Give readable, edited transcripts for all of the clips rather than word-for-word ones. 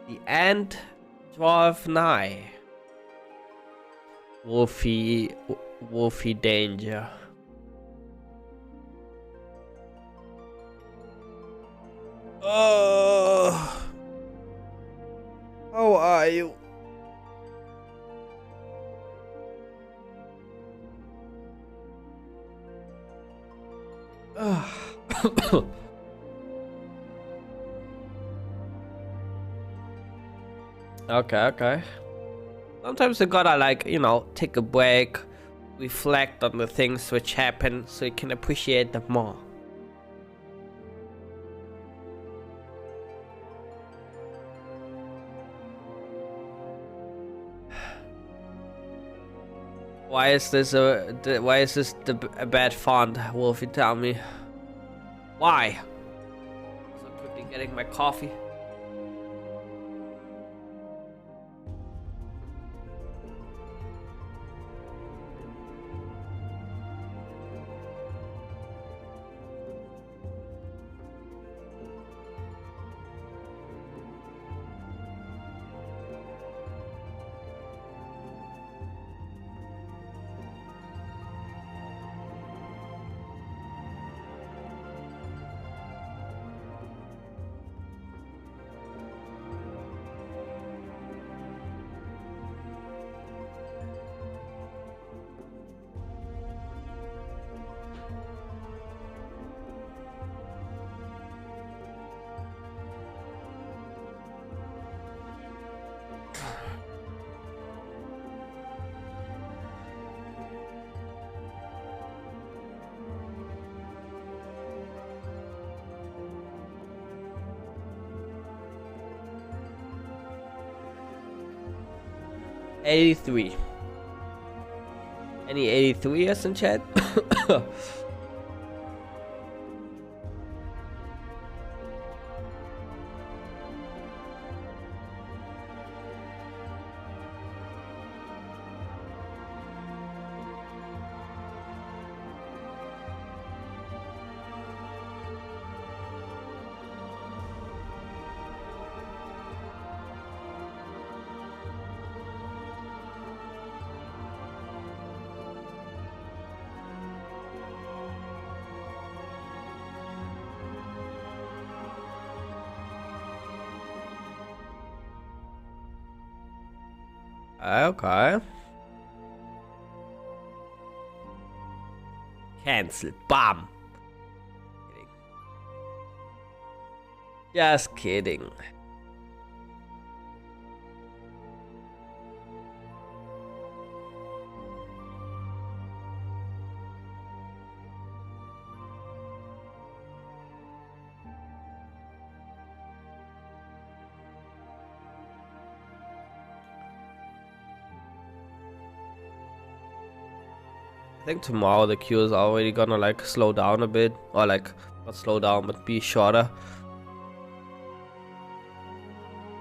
The Endwalker Wolfie Danger. Oh, how are you? Okay. Sometimes you gotta, like, you know, take a break, reflect on the things which happen so you can appreciate them more. Why is this a bad font, Wolfie? Tell me. Why? So quickly getting my coffee. '83. Any 83s in chat? Okay. Cancelled. Bam. Kidding. Just kidding. I think tomorrow the queue is already gonna, like, slow down a bit, or, like, not slow down but be shorter.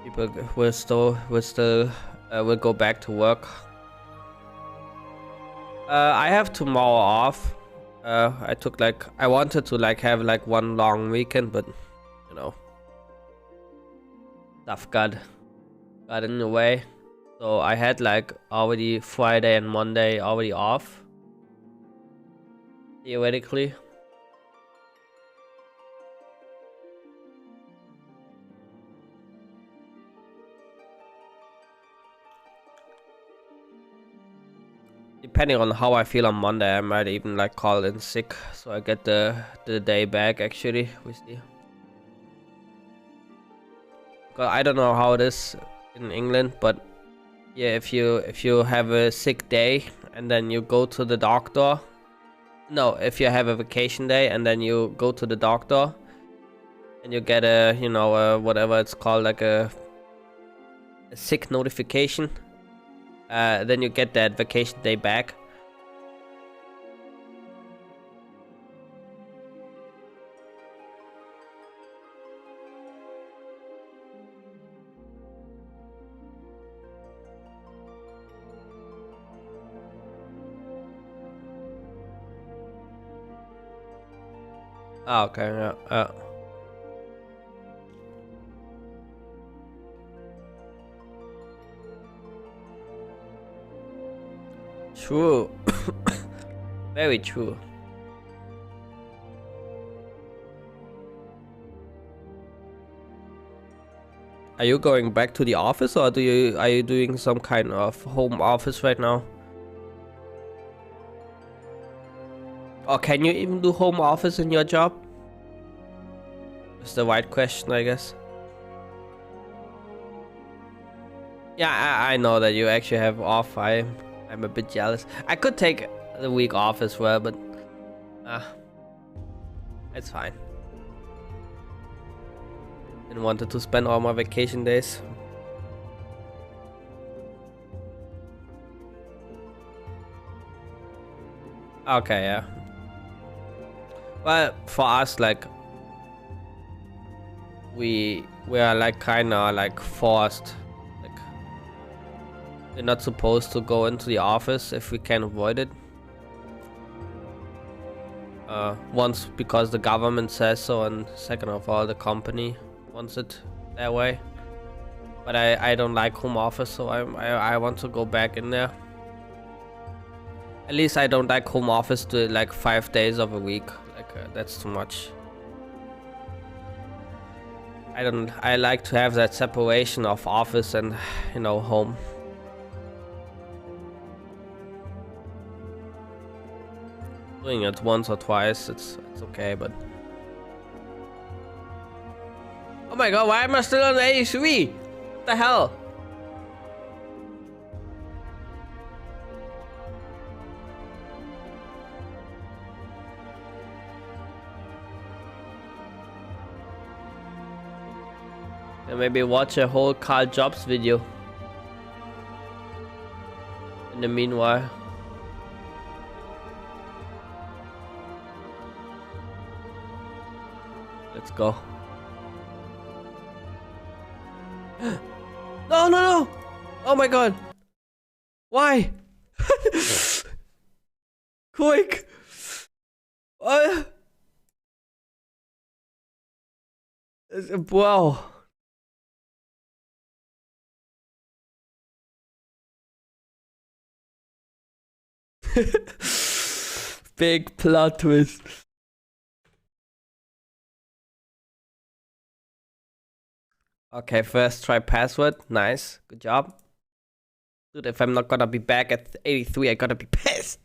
People will go back to work. I have tomorrow off. I wanted to, like, have, like, one long weekend, but you know, stuff got in the way. So I had, like, already Friday and Monday already off, theoretically. Depending on how I feel on Monday, I might even like call in sick, so I get the day back. Actually, we see. I don't know how it is in England, but yeah, if you have a sick day and then you go to the doctor, no, if you have a vacation day and then you go to the doctor and you get a whatever it's called, like a sick notification, then you get that vacation day back. Oh, okay, yeah. True. Very true. Are you going back to the office, or are you doing some kind of home office right now? Or can you even do home office in your job? That's the right question, I guess. Yeah, I know that you actually have off. I'm a bit jealous. I could take the week off as well, but it's fine. And wanted to spend all my vacation days. Okay, yeah. Well, for us, like, we are like kinda like forced. Like, we're not supposed to go into the office if we can avoid it. Once because the government says so, and second of all the company wants it that way. But I don't like home office, so I want to go back in there. At least I don't like home office to like 5 days of a week. Like that's too much. I like to have that separation of office and, you know, home. Doing it once or twice, it's okay, but oh my god, why am I still on 83? What the hell? And maybe watch a whole Carl Jobs video in the meanwhile. Let's go. No! Oh my god! Why? Quick! Wow. Big plot twist. Okay, first try password. Nice. Good job. Dude, if I'm not gonna be back at 83, I gotta be pissed.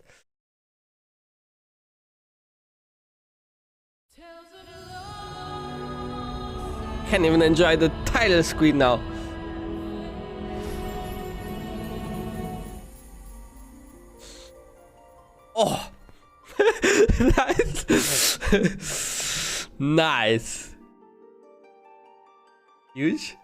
Can't even enjoy the title screen now. Oh. Nice. Nice. Huge.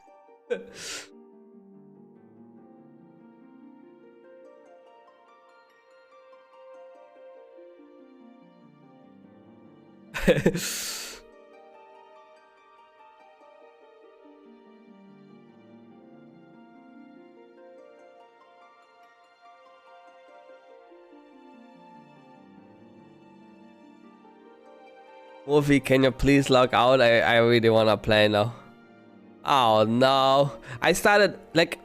Wolfie, can you please log out? I really wanna play now. Oh no. I started, like,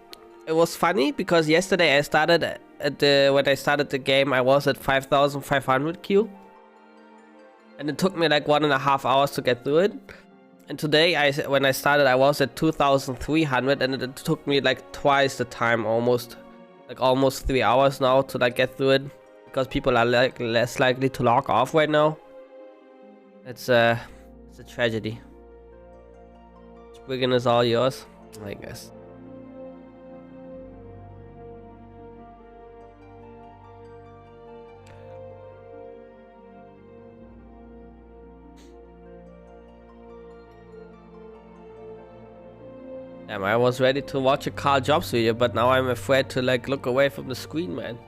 it was funny because yesterday I started when I started the game, I was at 5,500 Q. And it took me like 1.5 hours to get through it. And today, when I started, I was at 2,300 and it took me like twice the time almost. like almost 3 hours now to like get through it, because people are like less likely to log off right now. It's a tragedy. Spriggan is all yours, I guess. Damn, I was ready to watch a Carl Jobs video, but now I'm afraid to like look away from the screen, man.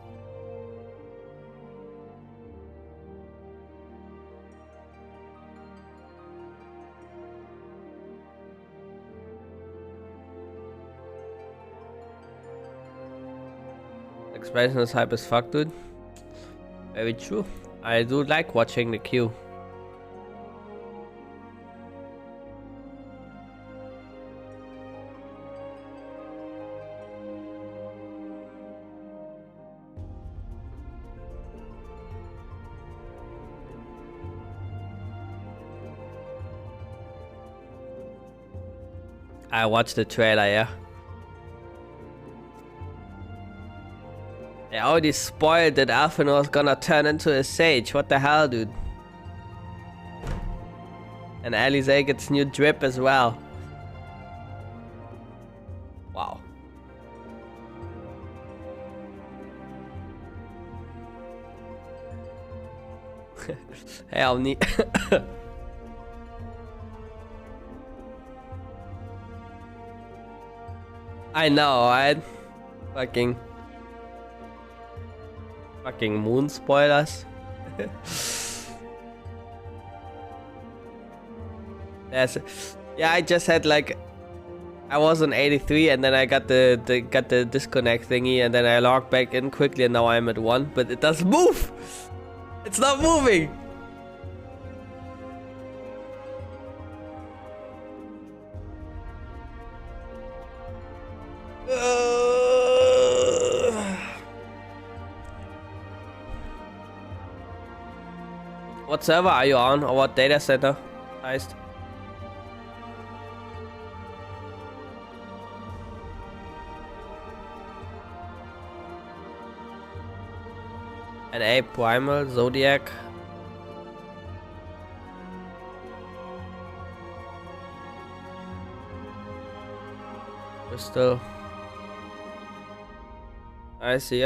Expansion is hype as fuck, dude. Very true. I do like watching the queue. I watched the trailer, yeah. They already spoiled that Alphen was gonna turn into a sage. What the hell, dude? And Alize gets new drip as well. Wow. Hell, neat. I know, right? Fucking moon spoilers. Yeah, I just had like, I was on 83 and then I got the disconnect thingy and then I logged back in quickly and now I'm at 1, but it doesn't move. It's not moving. What server are you on, or what data center? Heist. An A Primal, Zodiac. Crystal. I see.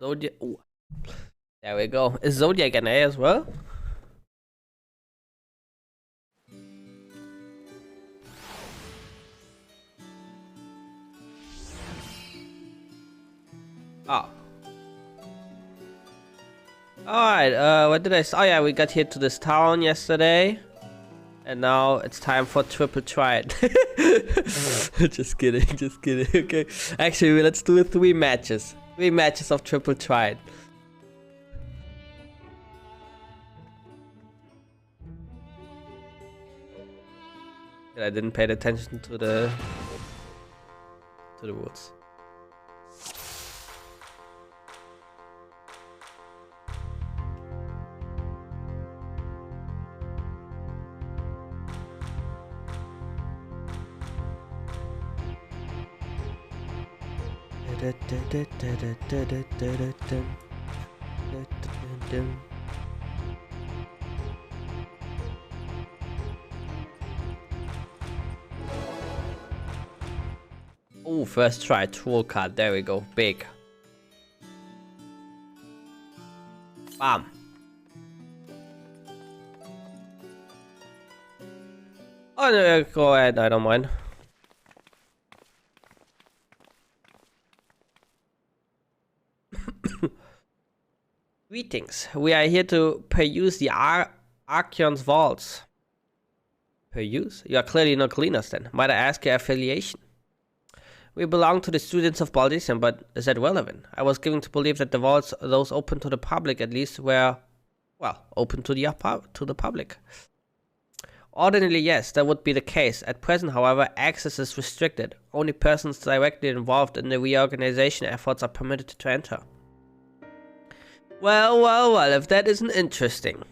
Zodiac. Ooh. There we go. Is Zodiac an A as well? Oh. Alright, what did I say? Oh yeah, we got here to this town yesterday. And now it's time for triple triad. Just kidding. Okay. Actually, let's do 3 matches. 3 matches of triple triad. I didn't pay attention to the rules. Oh, first try, tool card. There we go. Big. Bam. Oh no, go ahead. I don't mind. Greetings. We are here to peruse the Archeon's vaults. Peruse? You are clearly not cleaners then. Might I ask your affiliation? We belong to the students of Baldician, but is that relevant? I was given to believe that the vaults, those open to the public at least, were, well, open to the public. Ordinarily, yes, that would be the case. At present, however, access is restricted. Only persons directly involved in the reorganization efforts are permitted to enter. Well, if that isn't interesting.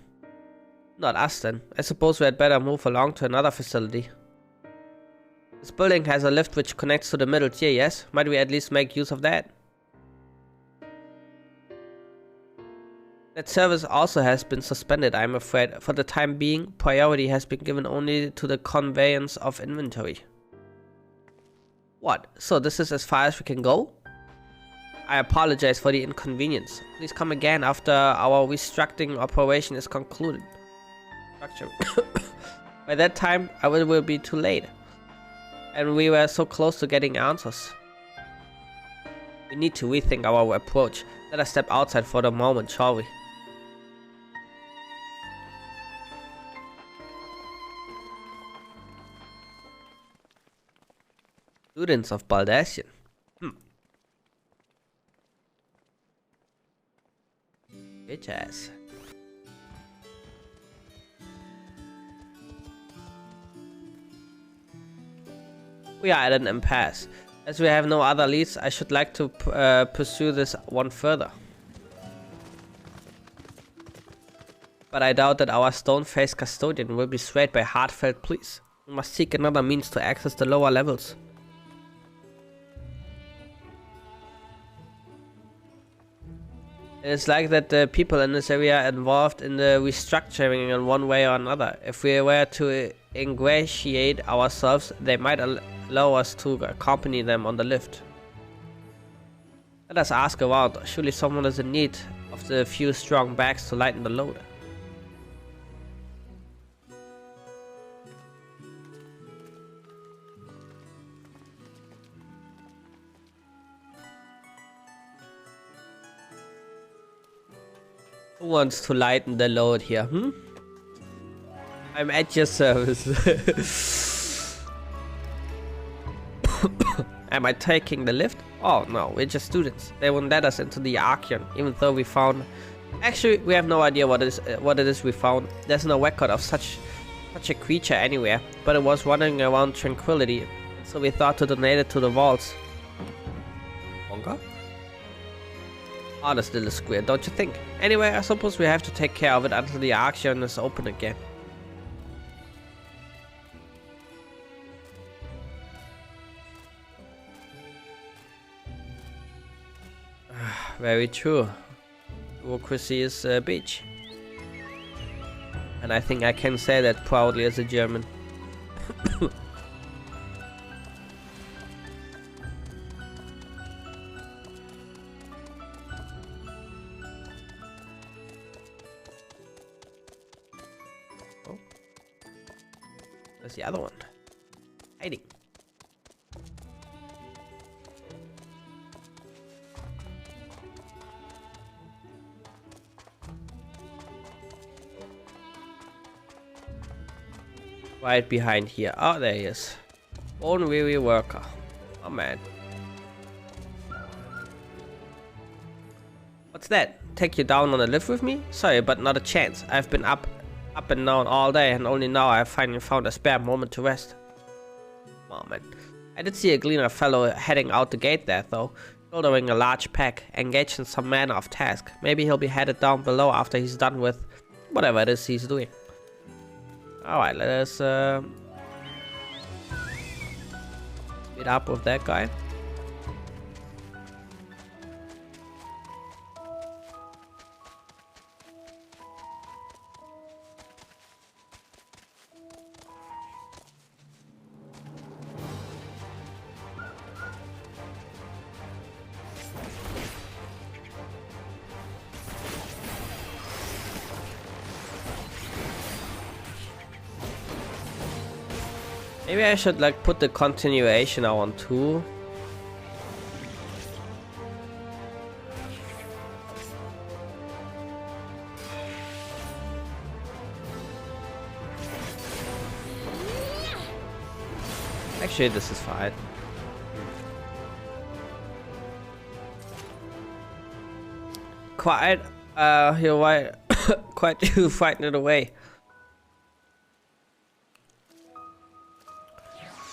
Not us then. I suppose we had better move along to another facility. This building has a lift which connects to the middle tier, yes? Might we at least make use of that? That service also has been suspended, I'm afraid. For the time being, priority has been given only to the conveyance of inventory. What? So this is as far as we can go? I apologize for the inconvenience. Please come again after our restructuring operation is concluded. By that time, it will be too late. And we were so close to getting answers. We need to rethink our approach. Let us step outside for the moment, shall we? Students of Baldassian. Bitch ass. We are at an impasse. As we have no other leads, I should like to pursue this one further. But I doubt that our stone-faced custodian will be swayed by heartfelt pleas. We must seek another means to access the lower levels. It is like that the people in this area are involved in the restructuring in one way or another. If we were to ingratiate ourselves, they might allow us to accompany them on the lift. Let us ask around. Surely someone is in need of the few strong bags to lighten the load. Who wants to lighten the load here, I'm at your service. Am I taking the lift? Oh no, we're just students. They won't let us into the Archeon, even though we found... Actually, we have no idea what it is we found. There's no record of such a creature anywhere, but it was running around tranquility, so we thought to donate it to the vaults. Bonga? Oh, that's little square, don't you think? Anyway, I suppose we have to take care of it until the Archeon is open again. Very true. Bureaucracy is a bitch. And I think I can say that proudly as a German. Oh. There's the other one. Hiding. Right behind here. Oh, there he is. Bone weary worker. Oh man. What's that? Take you down on the lift with me? Sorry, but not a chance. I've been up and down all day, and only now I have finally found a spare moment to rest. Oh man. I did see a gleaner fellow heading out the gate there, though, shouldering a large pack, engaged in some manner of task. Maybe he'll be headed down below after he's done with whatever it is he's doing. Alright, let us meet up with that guy. Maybe I should like put the continuation now on 2. Actually, this is fine. Quite, you're right. Quite you fighting it away.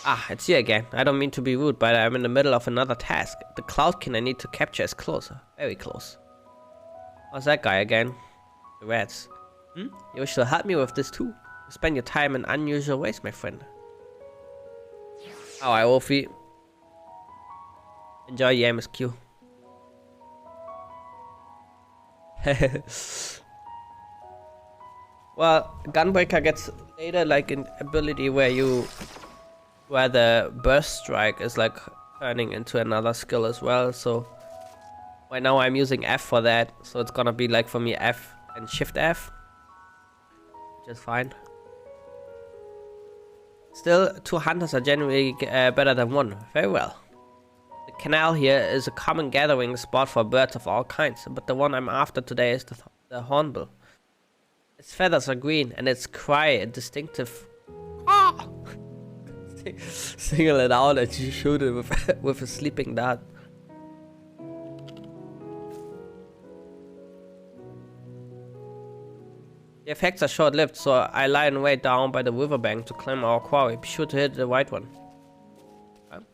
Ah, it's you again. I don't mean to be rude, but I'm in the middle of another task. The cloudkin I need to capture is closer. Very close. How's that guy again? The rats. You should help me with this too. You spend your time in unusual ways, my friend. Alright, Wolfie. Enjoy your MSQ. Well, Gunbreaker gets later like an ability where the burst strike is like turning into another skill as well. So right now I'm using F for that, so it's gonna be like for me F and Shift F, which is fine. Still, 2 hunters are generally better than 1. Very well. The canal here is a common gathering spot for birds of all kinds, but the one I'm after today is the hornbill. Its feathers are green and its cry a distinctive ah! Single it out and you shoot it with a sleeping dart. The effects are short-lived, so I lie in wait down by the riverbank to climb our quarry. Be sure to hit the right one. Okay.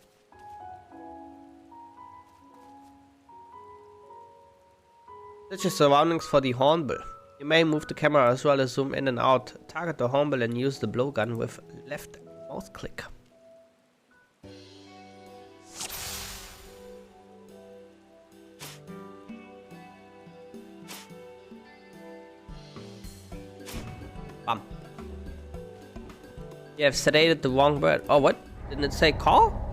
Search your surroundings for the hornbill. You may move the camera as well as zoom in and out. Target the hornbill and use the blowgun with left mouse click. Bam. You have sedated the wrong bird. Oh, what? Didn't it say call?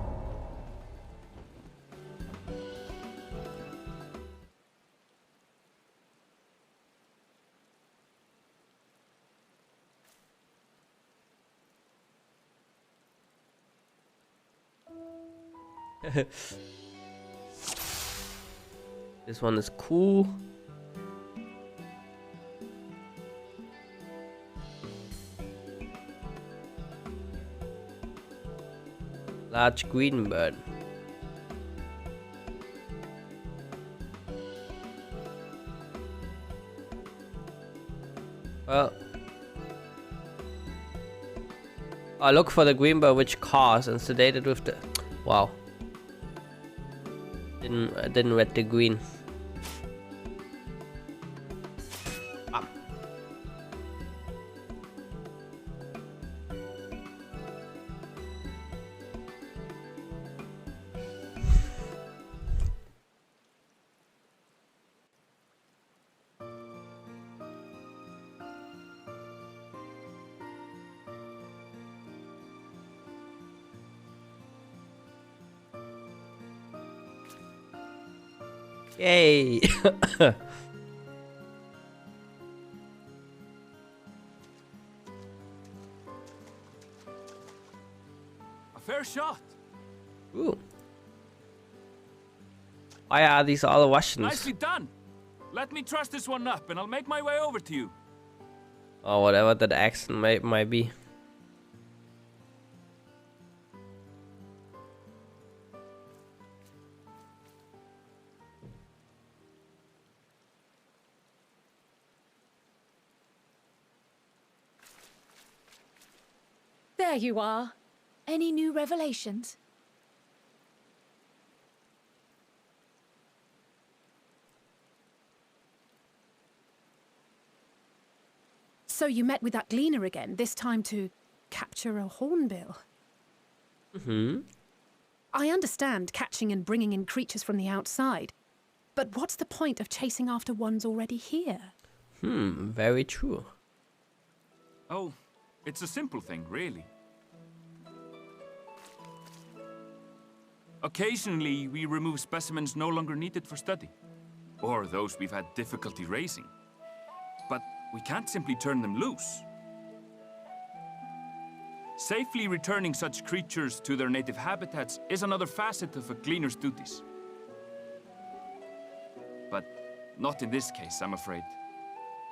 This one is cool. Large green bird. Well, I look for the green bird which caws and sedated with the. Wow. Didn't read the green. Ah. Yay! A fair shot. Ooh. Why are these all Russians? Nicely done. Let me truss this one up and I'll make my way over to you. Or whatever that accent might be. There you are. Any new revelations? So you met with that gleaner again, this time to capture a hornbill. Mm-hmm. I understand catching and bringing in creatures from the outside, but what's the point of chasing after ones already here? Very true. Oh, it's a simple thing, really. Occasionally, we remove specimens no longer needed for study, or those we've had difficulty raising. But we can't simply turn them loose. Safely returning such creatures to their native habitats is another facet of a gleaner's duties. But not in this case, I'm afraid.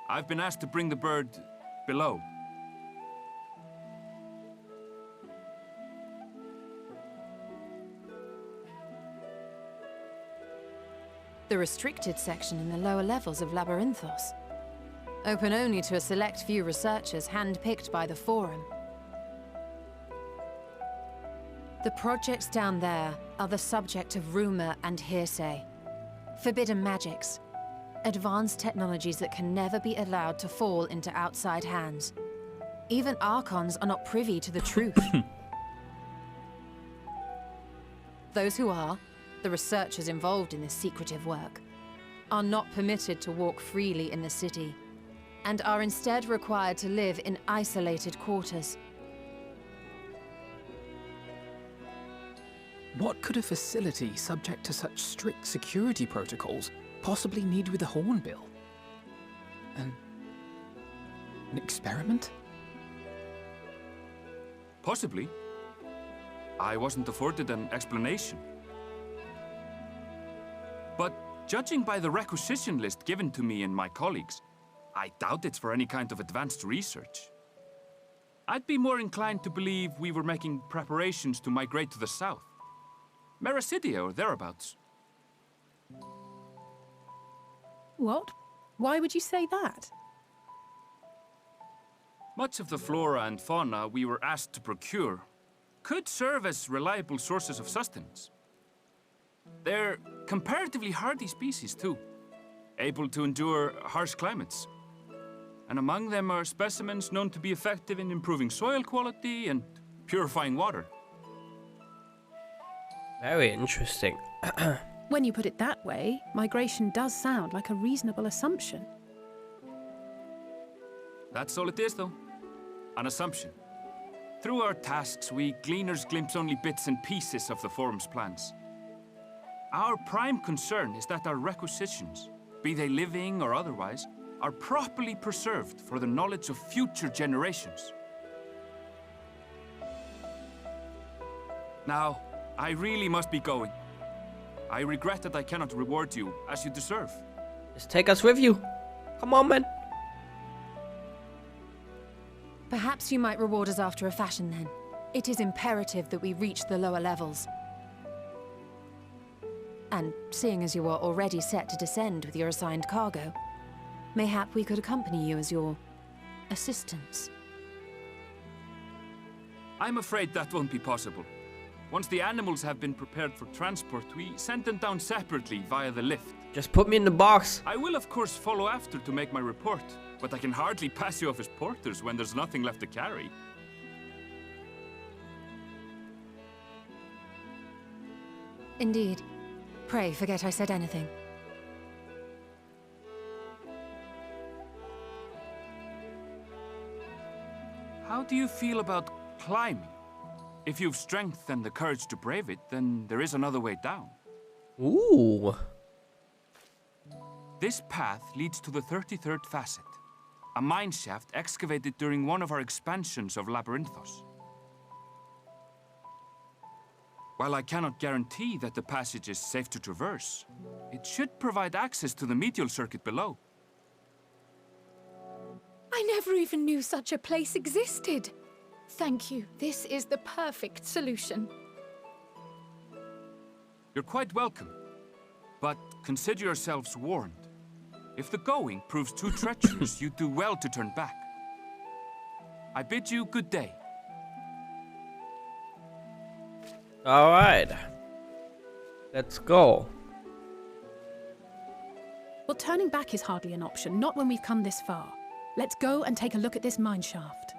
I've been asked to bring the bird below. The restricted section in the lower levels of Labyrinthos. Open only to a select few researchers hand-picked by the Forum. The projects down there are the subject of rumor and hearsay. Forbidden magics. Advanced technologies that can never be allowed to fall into outside hands. Even Archons are not privy to the truth. Those who are, the researchers involved in this secretive work, are not permitted to walk freely in the city, and are instead required to live in isolated quarters. What could a facility subject to such strict security protocols possibly need with a hornbill? An experiment? Possibly. I wasn't afforded an explanation. But judging by the requisition list given to me and my colleagues, I doubt it's for any kind of advanced research. I'd be more inclined to believe we were making preparations to migrate to the south. Mericidia or thereabouts. What? Why would you say that? Much of the flora and fauna we were asked to procure could serve as reliable sources of sustenance. They're comparatively hardy species too, able to endure harsh climates. And among them are specimens known to be effective in improving soil quality and purifying water. Very interesting. When you put it that way, migration does sound like a reasonable assumption. That's all it is, though. An assumption. Through our tasks, we gleaners glimpse only bits and pieces of the Forum's plans. Our prime concern is that our requisitions, be they living or otherwise, are properly preserved for the knowledge of future generations. Now, I really must be going. I regret that I cannot reward you as you deserve. Just take us with you. Come on, man. Perhaps you might reward us after a fashion then. It is imperative that we reach the lower levels. And seeing as you are already set to descend with your assigned cargo, mayhap we could accompany you as your assistants. I'm afraid that won't be possible. Once the animals have been prepared for transport, we send them down separately via the lift. Just put me in the box. I will of course follow after to make my report, but I can hardly pass you off as porters when there's nothing left to carry. Indeed. Pray forget I said anything. How do you feel about climbing? If you've strength and the courage to brave it, then there is another way down. Ooh. This path leads to the 33rd facet, a mine shaft excavated during one of our expansions of Labyrinthos. While I cannot guarantee that the passage is safe to traverse, it should provide access to the medial circuit below. I never even knew such a place existed. Thank you. This is the perfect solution. You're quite welcome, but consider yourselves warned. If the going proves too treacherous, you do well to turn back. I bid you good day. All right. Let's go. Well, turning back is hardly an option, not when we've come this far. Let's go and take a look at this mine shaft.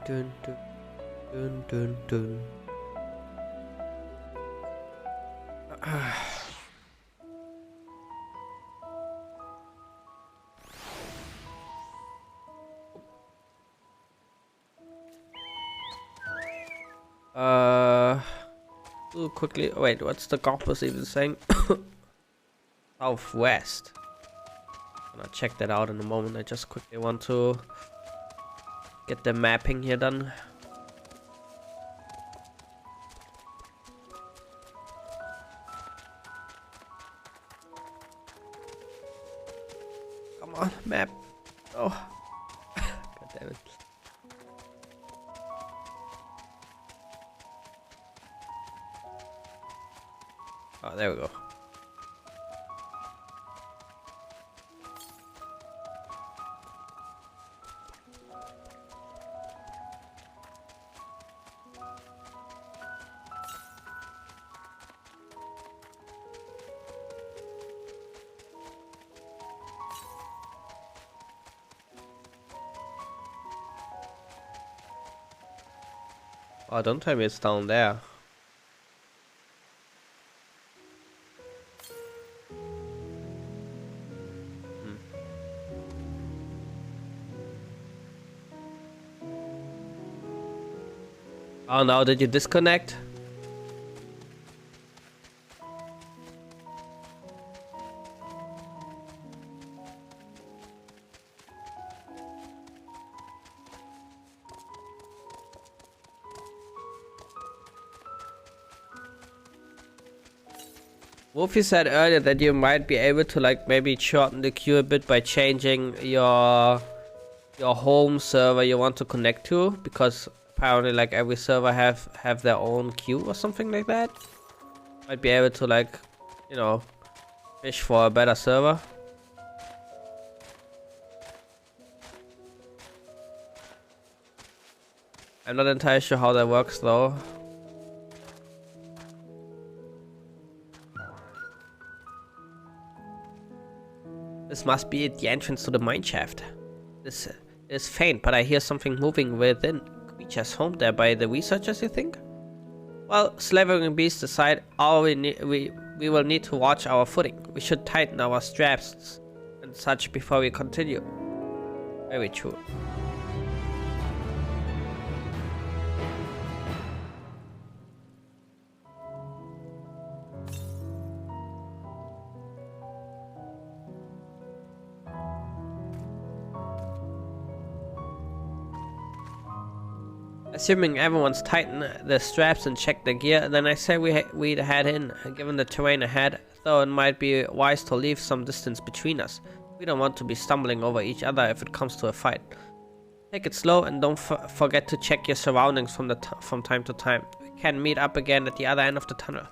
Dun, dun, dun, dun, dun. Quickly. Wait, what's the compass even saying? Southwest. I'll check that out in a moment. I just quickly want to get the mapping here done. Come on, map. Oh. God damn it. Oh, there we go. Oh, don't tell me it's down there. Oh no, did you disconnect? Wolfie said earlier that you might be able to like maybe shorten the queue a bit by changing your home server you want to connect to, because apparently like every server have their own queue or something like that. Might be able to like, you know, fish for a better server. I'm not entirely sure how that works though. This must be at the entrance to the mineshaft. This is faint, but I hear something moving within. Creatures home there by the researchers, you think? Well, slavering beasts aside, we will need to watch our footing. We should tighten our straps and such before we continue. Very true. Assuming everyone's tightened the straps and checked the gear, then I say we'd head in. Given the terrain ahead, though it might be wise to leave some distance between us. We don't want to be stumbling over each other if it comes to a fight. Take it slow and don't forget to check your surroundings from time to time. We can meet up again at the other end of the tunnel.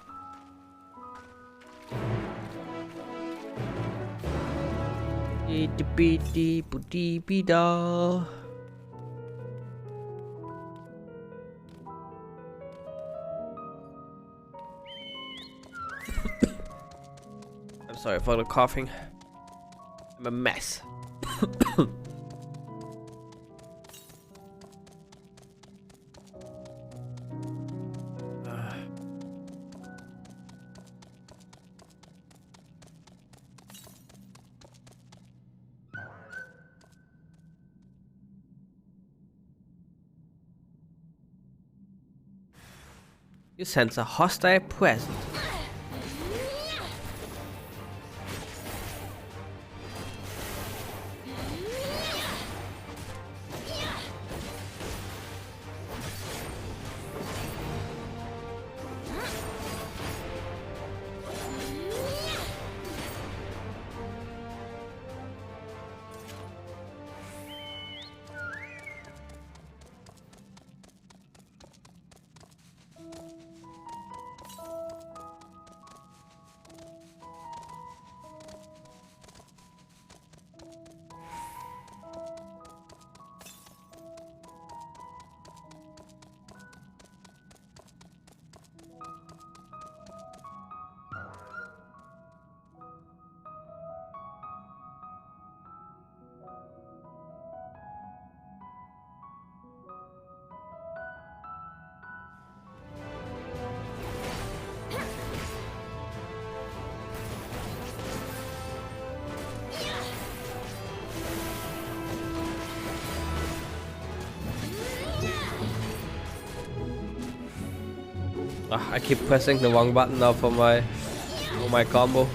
I'm sorry for the coughing. I'm a mess. You sense a hostile presence. I keep pressing the wrong button now for my combo.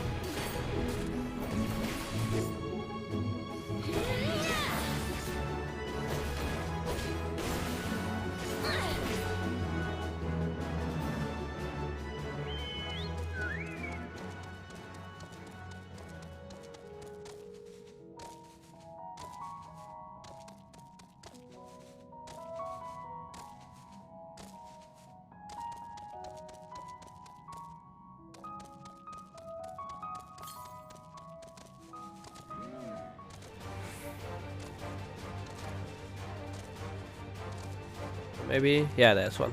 maybe? Yeah, there's one.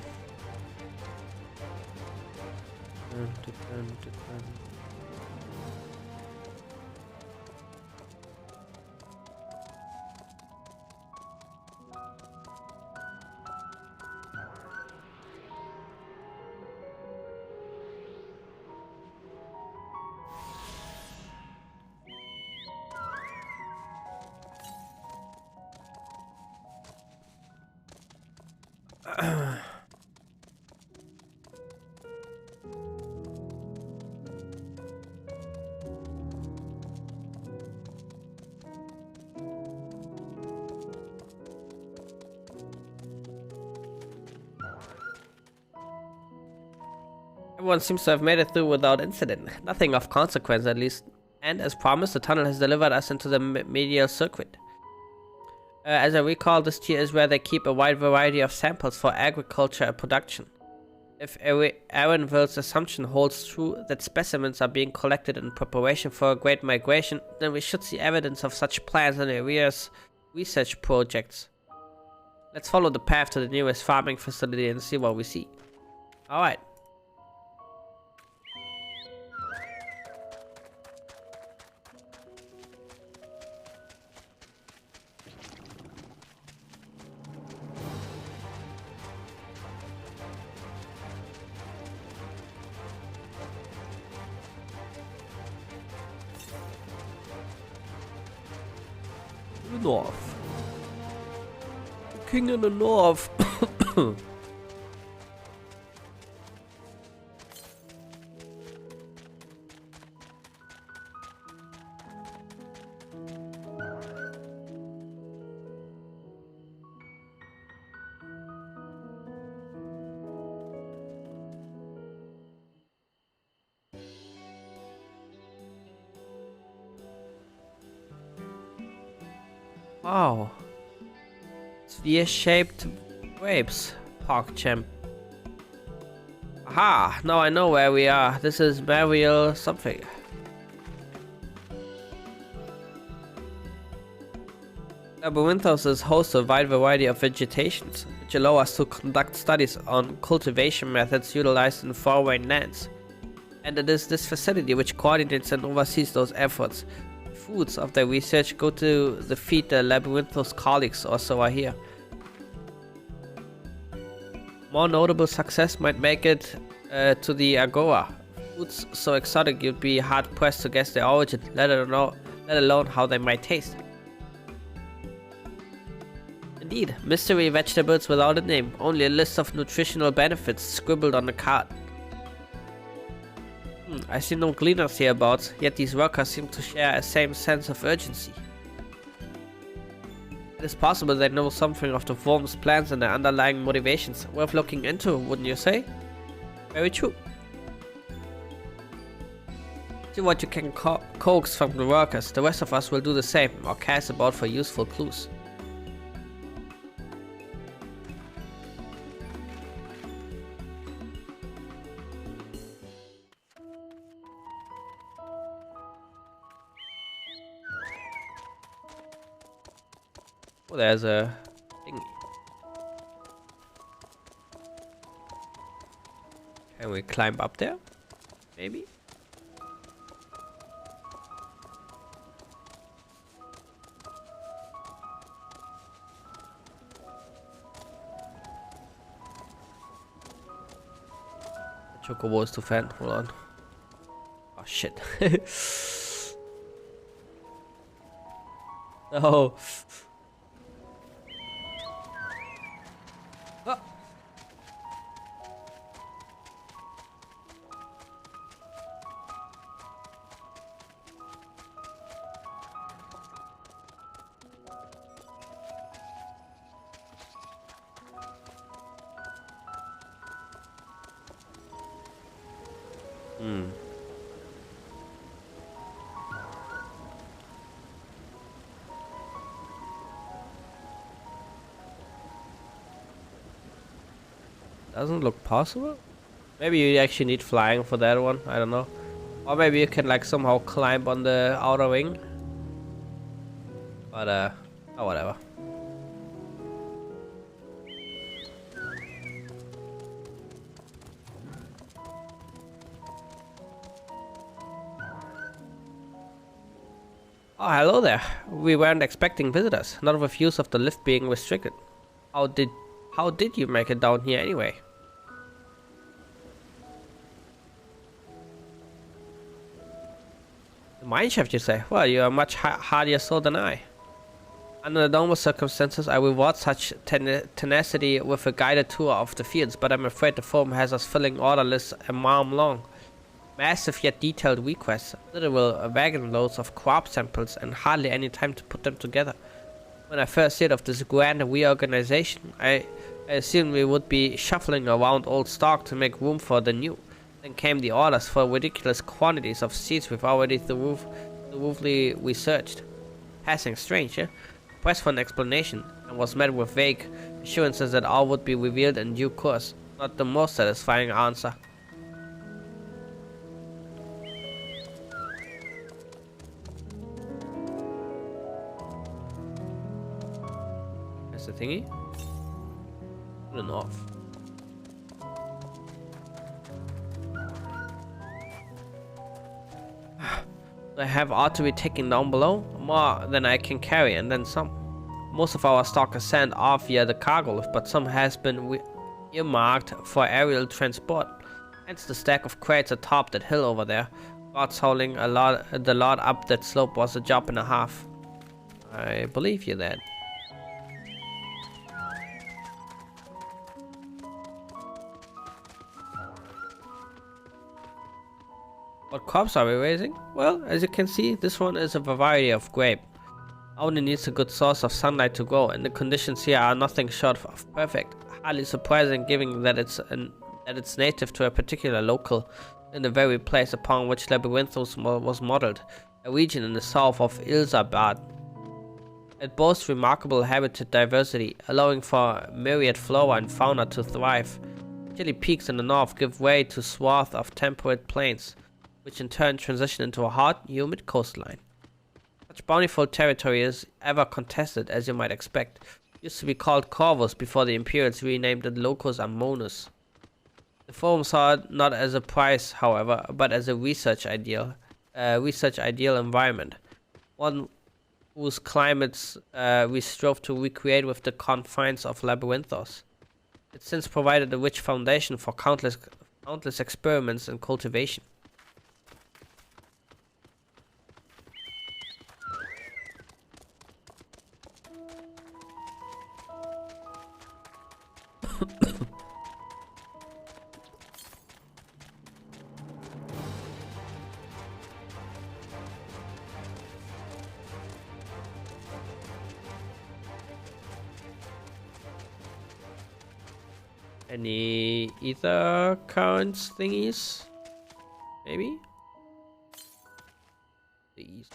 Everyone seems to have made it through without incident. Nothing of consequence, at least. And as promised, the tunnel has delivered us into the medial circuit. As I recall, this tier is where they keep a wide variety of samples for agriculture and production. If Aaronville's assumption holds true that specimens are being collected in preparation for a great migration, then we should see evidence of such plans in Aria's research projects. Let's follow the path to the nearest farming facility and see what we see. Alright. North. The king in the north. Wow. Sphere-shaped grapes. Park champ. Aha! Now I know where we are. This is Burial something. Labyrinthos is host to a wide variety of vegetations, which allow us to conduct studies on cultivation methods utilized in foreign lands. And it is this facility which coordinates and oversees those efforts. Fruits of their research go to the feed the Labyrinthos colleagues or so I hear. More notable success might make it to the Agora. Fruits so exotic you'd be hard pressed to guess their origin, let alone how they might taste. Indeed, mystery vegetables without a name, only a list of nutritional benefits scribbled on the card. I see no gleaners hereabouts, yet these workers seem to share a same sense of urgency. It is possible they know something of the worm's plans and their underlying motivations. Worth looking into, wouldn't you say? Very true. See what you can coax from the workers. The rest of us will do the same, or cast about for useful clues. Oh, there's a thingy. Can we climb up there? Maybe? Chocobo is too fat. Hold on. Oh shit. No. Ah. Doesn't look possible. Maybe you actually need flying for that one. I don't know. Or maybe you can like somehow climb on the outer ring. But oh, whatever. Oh, hello there. We weren't expecting visitors, not with use of the lift being restricted. How did how did you make it down here anyway? The mine shaft, you say? Well, you are much hardier soul than I. Under the normal circumstances, I reward such tenacity with a guided tour of the fields, but I'm afraid the foam has us filling order lists a mile long. Massive yet detailed requests, literal wagon loads of crop samples, and hardly any time to put them together. When I first heard of this grand reorganization, I assumed we would be shuffling around old stock to make room for the new. Then came the orders for ridiculous quantities of seeds we've already thoroughly researched. Passing strange, eh? Pressed for an explanation, and was met with vague assurances that all would be revealed in due course. Not the most satisfying answer. There's the thingy. To the north. I have ought to be taken down below, more than I can carry, and then some. Most of our stock is sent off via the cargo lift, but some has been earmarked for aerial transport. Hence the stack of crates atop that hill over there. God's hauling the lot up that slope was a job and a half. I believe you that. What crops are we raising? Well, as you can see, this one is a variety of grape. Only needs a good source of sunlight to grow, and the conditions here are nothing short of perfect. Hardly surprising, given that it's native to a particular local, in the very place upon which Labyrinthos was modeled, a region in the south of Ilzabad. It boasts remarkable habitat diversity, allowing for myriad flora and fauna to thrive. Chilly peaks in the north give way to swaths of temperate plains, which in turn transition into a hot, humid coastline. Such bountiful territory is ever contested, as you might expect. It used to be called Corvus before the Imperials renamed it Locus Amonis. The Forum saw it not as a prize, however, but as a research ideal environment, one whose climates we strove to recreate with the confines of Labyrinthos. It since provided a rich foundation for countless experiments and cultivation. Any ether currents thingies? Maybe? These.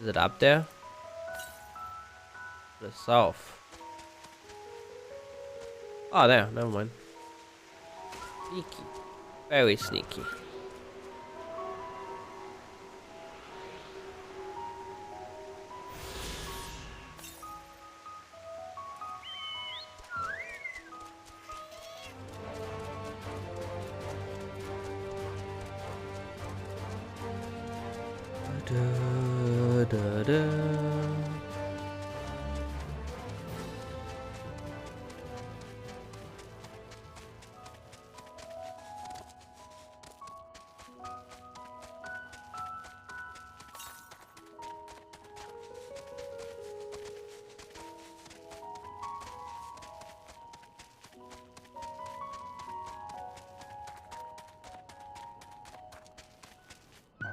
Is it up there? The south. Oh, there. Never mind. Sneaky. Very sneaky.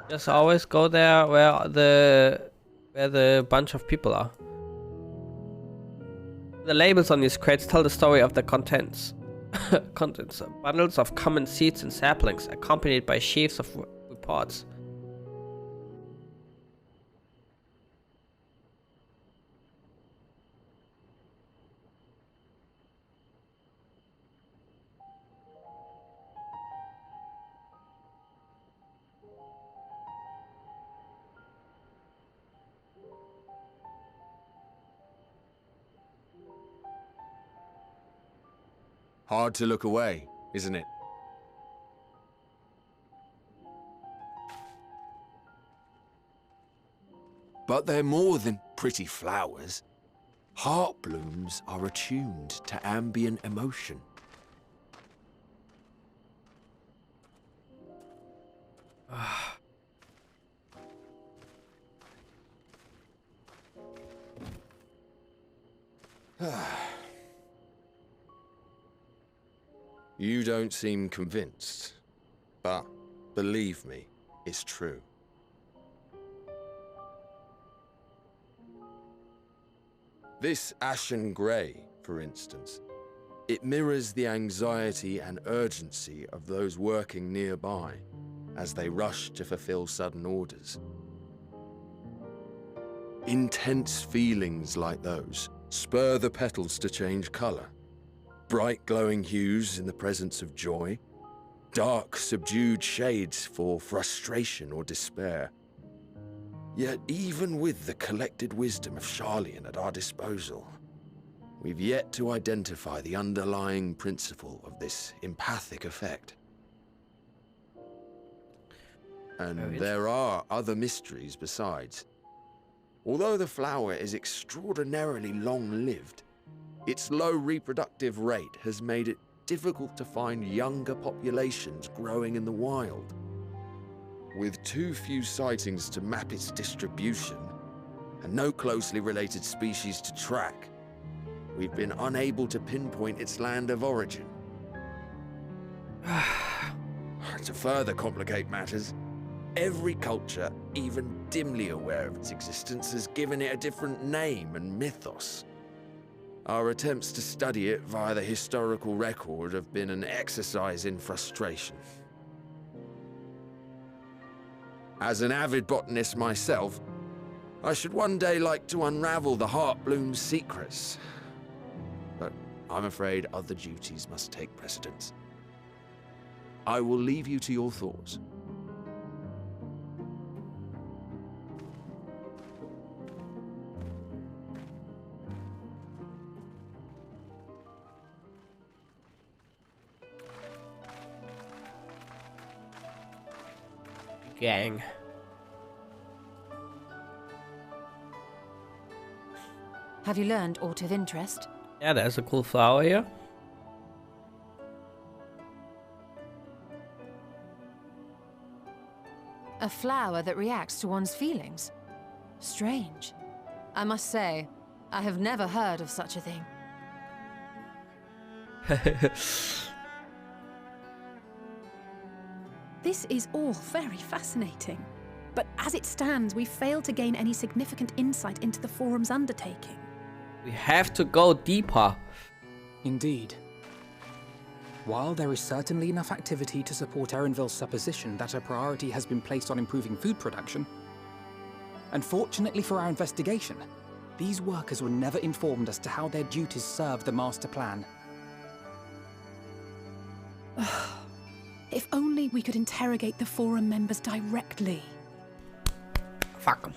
Just always go there where the bunch of people are. The labels on these crates tell the story of the contents. Bundles of common seeds and saplings, accompanied by sheaves of reports. Hard to look away, isn't it? But they're more than pretty flowers. Heart blooms are attuned to ambient emotion. You don't seem convinced, but believe me, it's true. This ashen grey, for instance, it mirrors the anxiety and urgency of those working nearby as they rush to fulfill sudden orders. Intense feelings like those spur the petals to change colour. Bright glowing hues in the presence of joy, dark subdued shades for frustration or despair. Yet even with the collected wisdom of Charlian at our disposal, we've yet to identify the underlying principle of this empathic effect. And there are other mysteries besides. Although the flower is extraordinarily long-lived, its low reproductive rate has made it difficult to find younger populations growing in the wild. With too few sightings to map its distribution, and no closely related species to track, we've been unable to pinpoint its land of origin. To further complicate matters, every culture, even dimly aware of its existence, has given it a different name and mythos. Our attempts to study it via the historical record have been an exercise in frustration. As an avid botanist myself, I should one day like to unravel the Heartbloom's secrets. But I'm afraid other duties must take precedence. I will leave you to your thoughts. Gang. Have you learned aught of interest? Yeah, there's a cool flower here. A flower that reacts to one's feelings? Strange. I must say, I have never heard of such a thing. This is all very fascinating. But as it stands, we fail to gain any significant insight into the Forum's undertaking. We have to go deeper. Indeed. While there is certainly enough activity to support Erenville's supposition that a priority has been placed on improving food production, unfortunately for our investigation, these workers were never informed as to how their duties serve the master plan. If only we could interrogate the Forum members directly. Fuck 'em.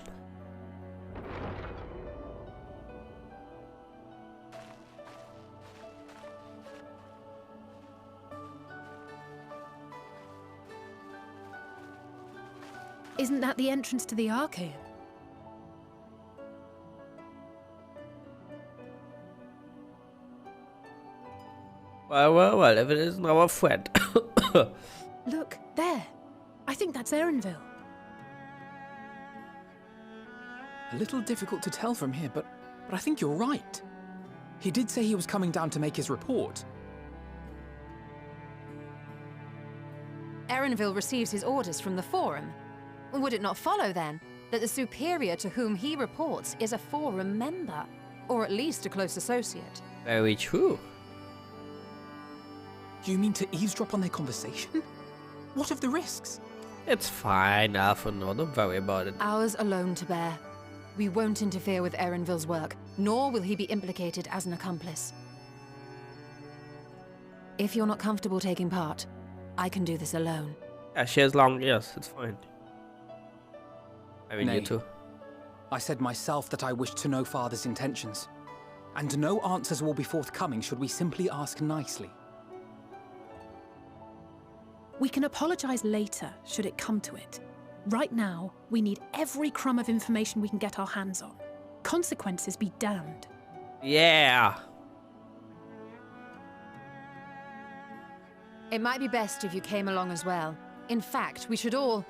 Isn't that the entrance to the Archaeum? Well, if it isn't our friend. Look, there. I think that's Erenville. A little difficult to tell from here, but I think you're right. He did say he was coming down to make his report. Erenville receives his orders from the Forum. Would it not follow, then, that the superior to whom he reports is a Forum member? Or at least a close associate? Very true. You mean to eavesdrop on their conversation? What of the risks? It's fine, Alpha. No, don't worry about it. Ours alone to bear. We won't interfere with Erenville's work, nor will he be implicated as an accomplice. If you're not comfortable taking part, I can do this alone. Yeah, she has long ears. It's fine. I mean, Nay. you too. I said myself that I wished to know Father's intentions. And no answers will be forthcoming should we simply ask nicely. We can apologize later, should it come to it. Right now, we need every crumb of information we can get our hands on. Consequences be damned. Yeah. It might be best if you came along as well. In fact, we should all...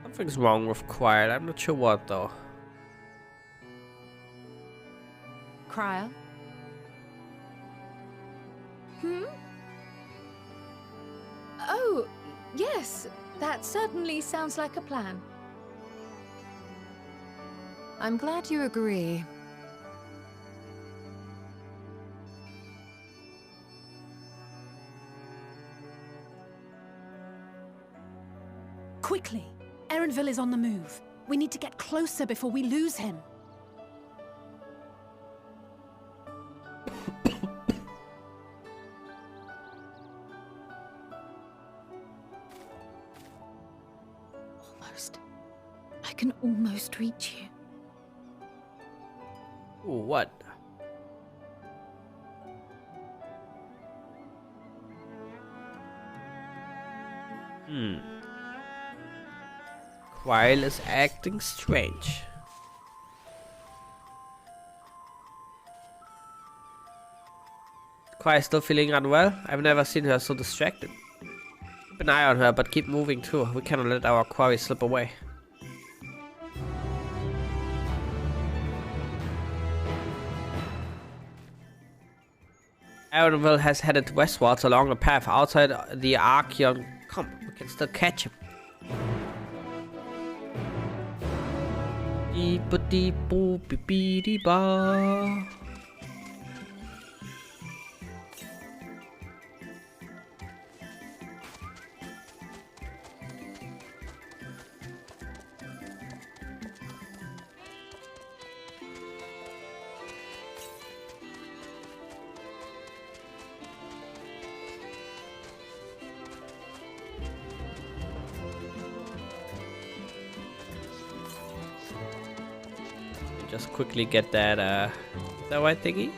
Something's wrong with Quiet. I'm not sure what though. Cryo? Oh, yes. That certainly sounds like a plan. I'm glad you agree. Quickly! Erenville is on the move. We need to get closer before we lose him. Almost. I can almost reach you. Ooh, what? Quile is acting strange. Quile still feeling unwell? I've never seen her so distracted. Keep an eye on her, but keep moving too. We cannot let our quarry slip away. Erenville has headed westwards along the path outside the Archeon. Come, we can still catch him. Dee-ba-dee-boo-bee-bee-dee-ba. Just quickly get that, is that white thingy?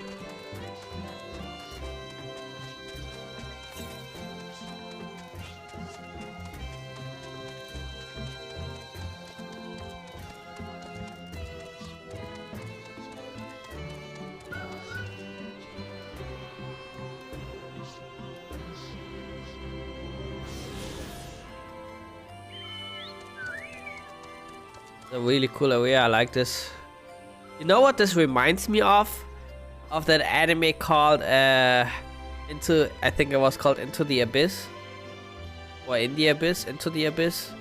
It's a really cool area, I like this. You know what this reminds me of? Of that anime called I think it was called Into the Abyss. Or In the Abyss, Into the Abyss.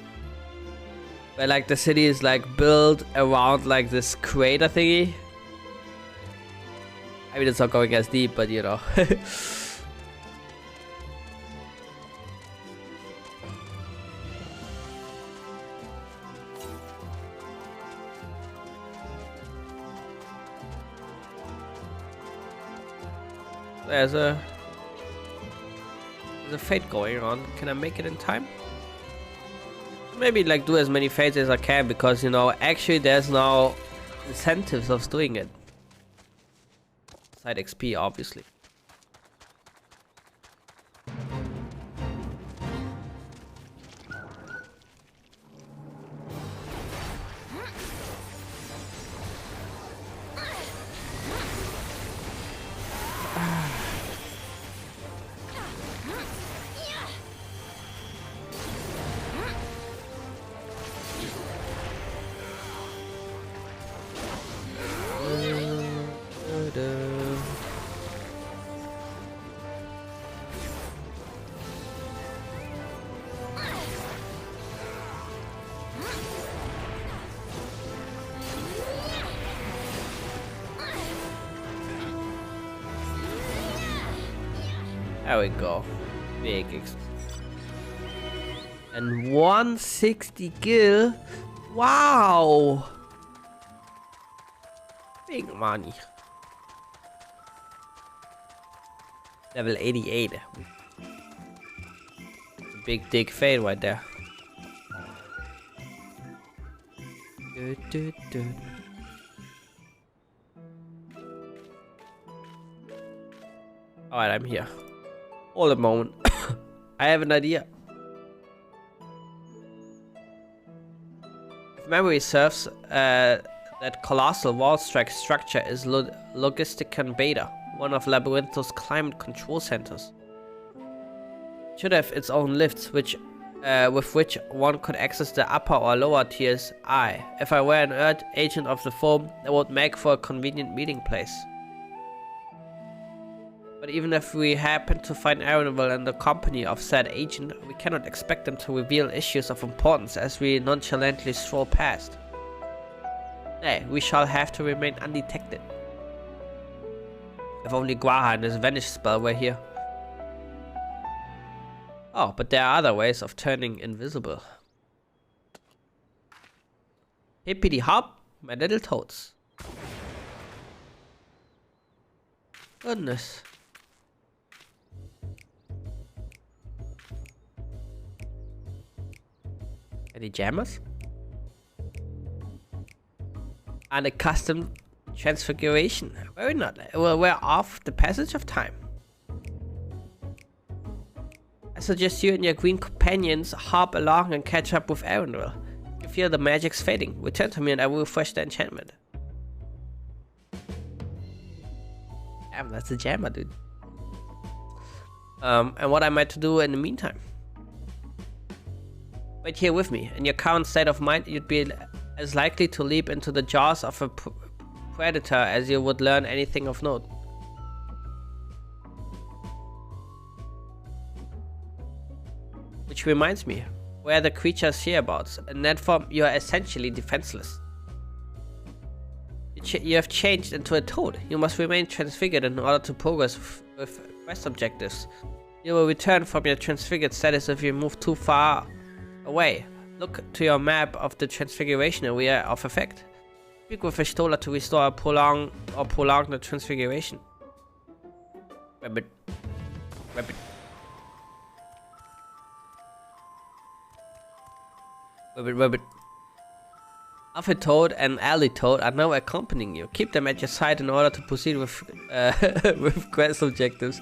Where like the city is like built around like this crater thingy. I mean, it's not going as deep, but you know. There's a fate going on. Can I make it in time? Maybe like do as many fates as I can, because you know actually there's no incentives of doing it. Side XP obviously. There we go. Big and 160 gil. Wow. Big money. Level 88. Big dick fade right there. Alright, I'm here. Hold a moment. I have an idea. If memory serves, that colossal wall-strike structure is Logisticon Beta, one of Labyrinthos' climate control centers. It should have its own lifts, with which one could access the upper or lower tiers. If I were an Earth agent of the foam, that would make for a convenient meeting place. But even if we happen to find Arundel in the company of said agent, we cannot expect them to reveal issues of importance as we nonchalantly stroll past. Nay, we shall have to remain undetected. If only Guaha and his vanish spell were here. Oh, but there are other ways of turning invisible. Hippity hop, my little toads. Goodness. Any jammers? Unaccustomed transfiguration. Very not. Well, we're off the passage of time. I suggest you and your green companions hop along and catch up with Arundel. You feel the magic's fading. Return to me and I will refresh the enchantment. Damn, that's a jammer, dude. And what am I to do in the meantime? Wait here with me. In your current state of mind, you'd be as likely to leap into the jaws of a predator as you would learn anything of note. Which reminds me, where the creatures hereabouts? In that form, you are essentially defenseless. You have changed into a toad. You must remain transfigured in order to progress with quest objectives. You will return from your transfigured status if you move too far away. Look to your map of the transfiguration area of effect. Speak with a Stola to restore or prolong the transfiguration. Rabbit. Rabbit. Rabbit, rabbit. Alpha Toad and Alley Toad are now accompanying you. Keep them at your side in order to proceed with with quest objectives.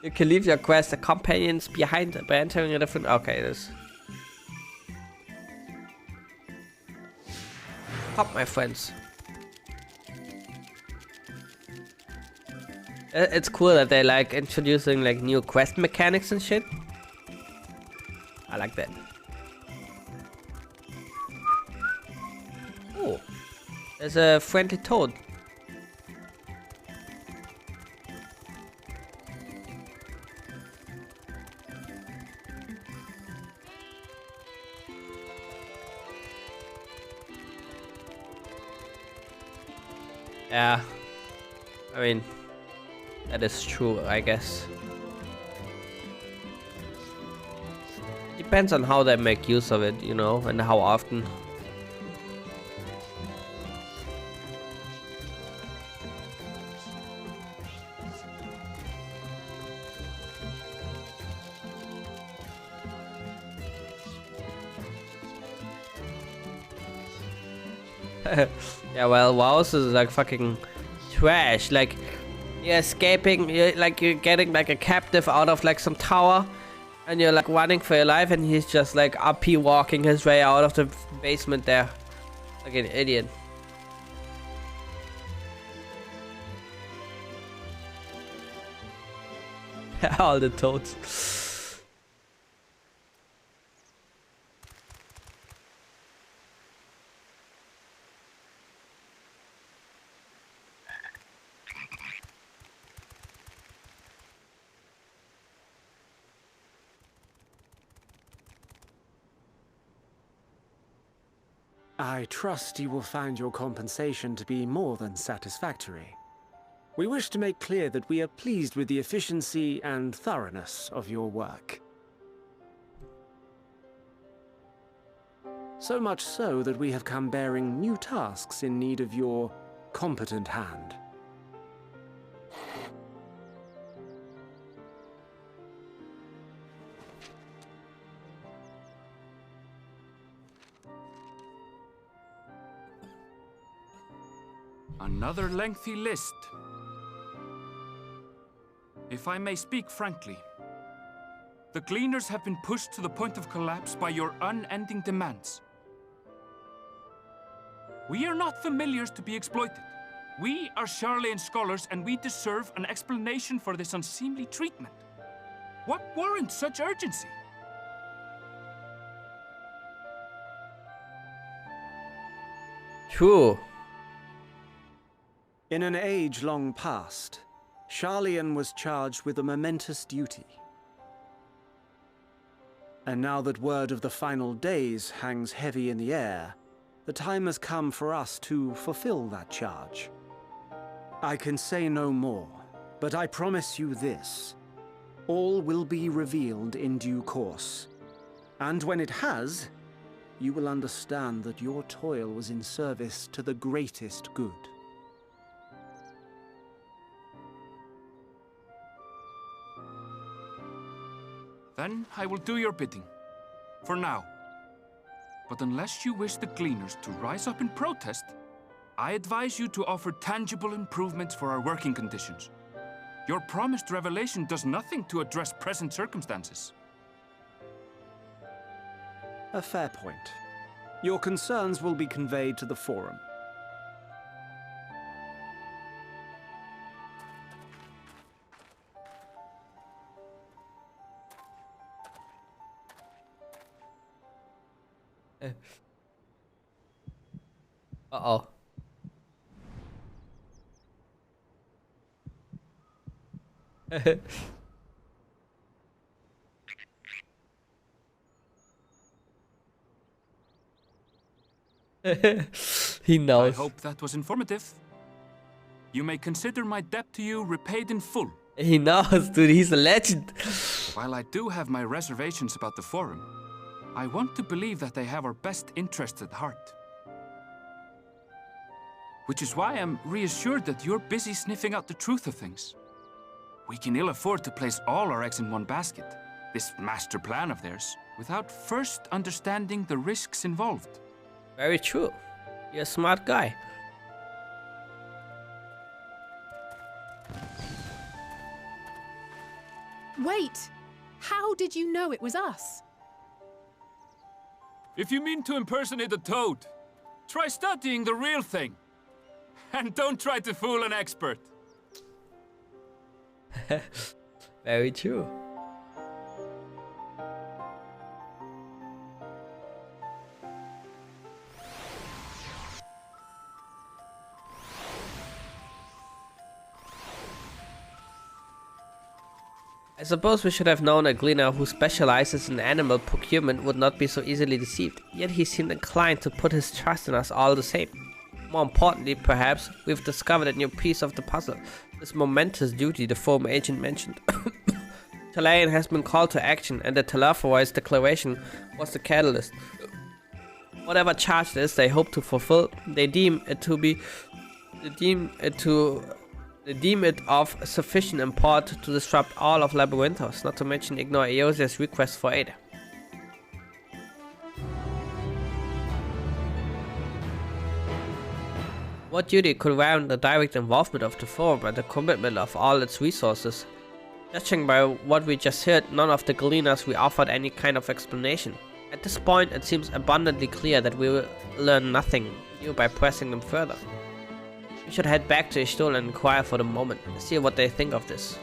You can leave your quest companions behind by entering a different. Okay, this. Hop, my friends. It's cool that they like introducing like new quest mechanics and shit. I like that. Oh, there's a friendly toad. Yeah, I mean, that is true, I guess. Depends on how they make use of it, you know, and how often. Yeah, well, WoW's is like fucking trash. Like, you're escaping, you're getting like a captive out of like some tower, and you're like running for your life, and he's just like RP walking his way out of the basement there, like an idiot. All the toads. I trust you will find your compensation to be more than satisfactory. We wish to make clear that we are pleased with the efficiency and thoroughness of your work. So much so that we have come bearing new tasks in need of your competent hand. Another lengthy list. If I may speak frankly, the Gleaners have been pushed to the point of collapse by your unending demands. We are not familiars to be exploited. We are Charlean scholars, and we deserve an explanation for this unseemly treatment. What warrants such urgency? True. In an age long past, Charlean was charged with a momentous duty. And now that word of the final days hangs heavy in the air, the time has come for us to fulfill that charge. I can say no more, but I promise you this. All will be revealed in due course. And when it has, you will understand that your toil was in service to the greatest good. Then I will do your bidding. For now. But unless you wish the Gleaners to rise up in protest, I advise you to offer tangible improvements for our working conditions. Your promised revelation does nothing to address present circumstances. A fair point. Your concerns will be conveyed to the Forum. Uh-oh. He knows. I hope that was informative. You may consider my debt to you repaid in full. He knows, dude. He's a legend. While I do have my reservations about the Forum, I want to believe that they have our best interests at heart. Which is why I'm reassured that you're busy sniffing out the truth of things. We can ill afford to place all our eggs in one basket, this master plan of theirs, without first understanding the risks involved. Very true. You're a smart guy. Wait! How did you know it was us? If you mean to impersonate a toad, try studying the real thing. And don't try to fool an expert. Very true. I suppose we should have known a gleaner who specializes in animal procurement would not be so easily deceived, yet he seemed inclined to put his trust in us all the same. More importantly, perhaps, we've discovered a new piece of the puzzle, this momentous duty the Forum agent mentioned. Charlean has been called to action, and the Telephorise declaration was the catalyst. Whatever charge it is they hope to fulfill, they deem it of sufficient import to disrupt all of Labyrinthos, not to mention ignore Eosia's request for aid. What duty could warrant the direct involvement of the Forum and the commitment of all its resources? Judging by what we just heard, none of the Gleaners we offered any kind of explanation. At this point, it seems abundantly clear that we will learn nothing new by pressing them further. We should head back to Ishtol and inquire for the moment, see what they think of this.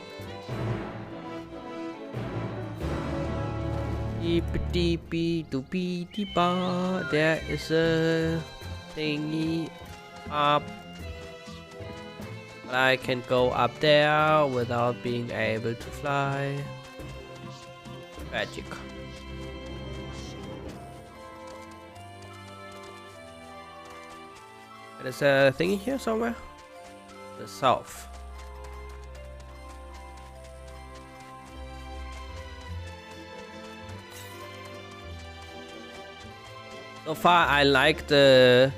There is a thingy up. I can go up there without being able to fly. Magic. There's a thingy here somewhere. The south. So far, I like the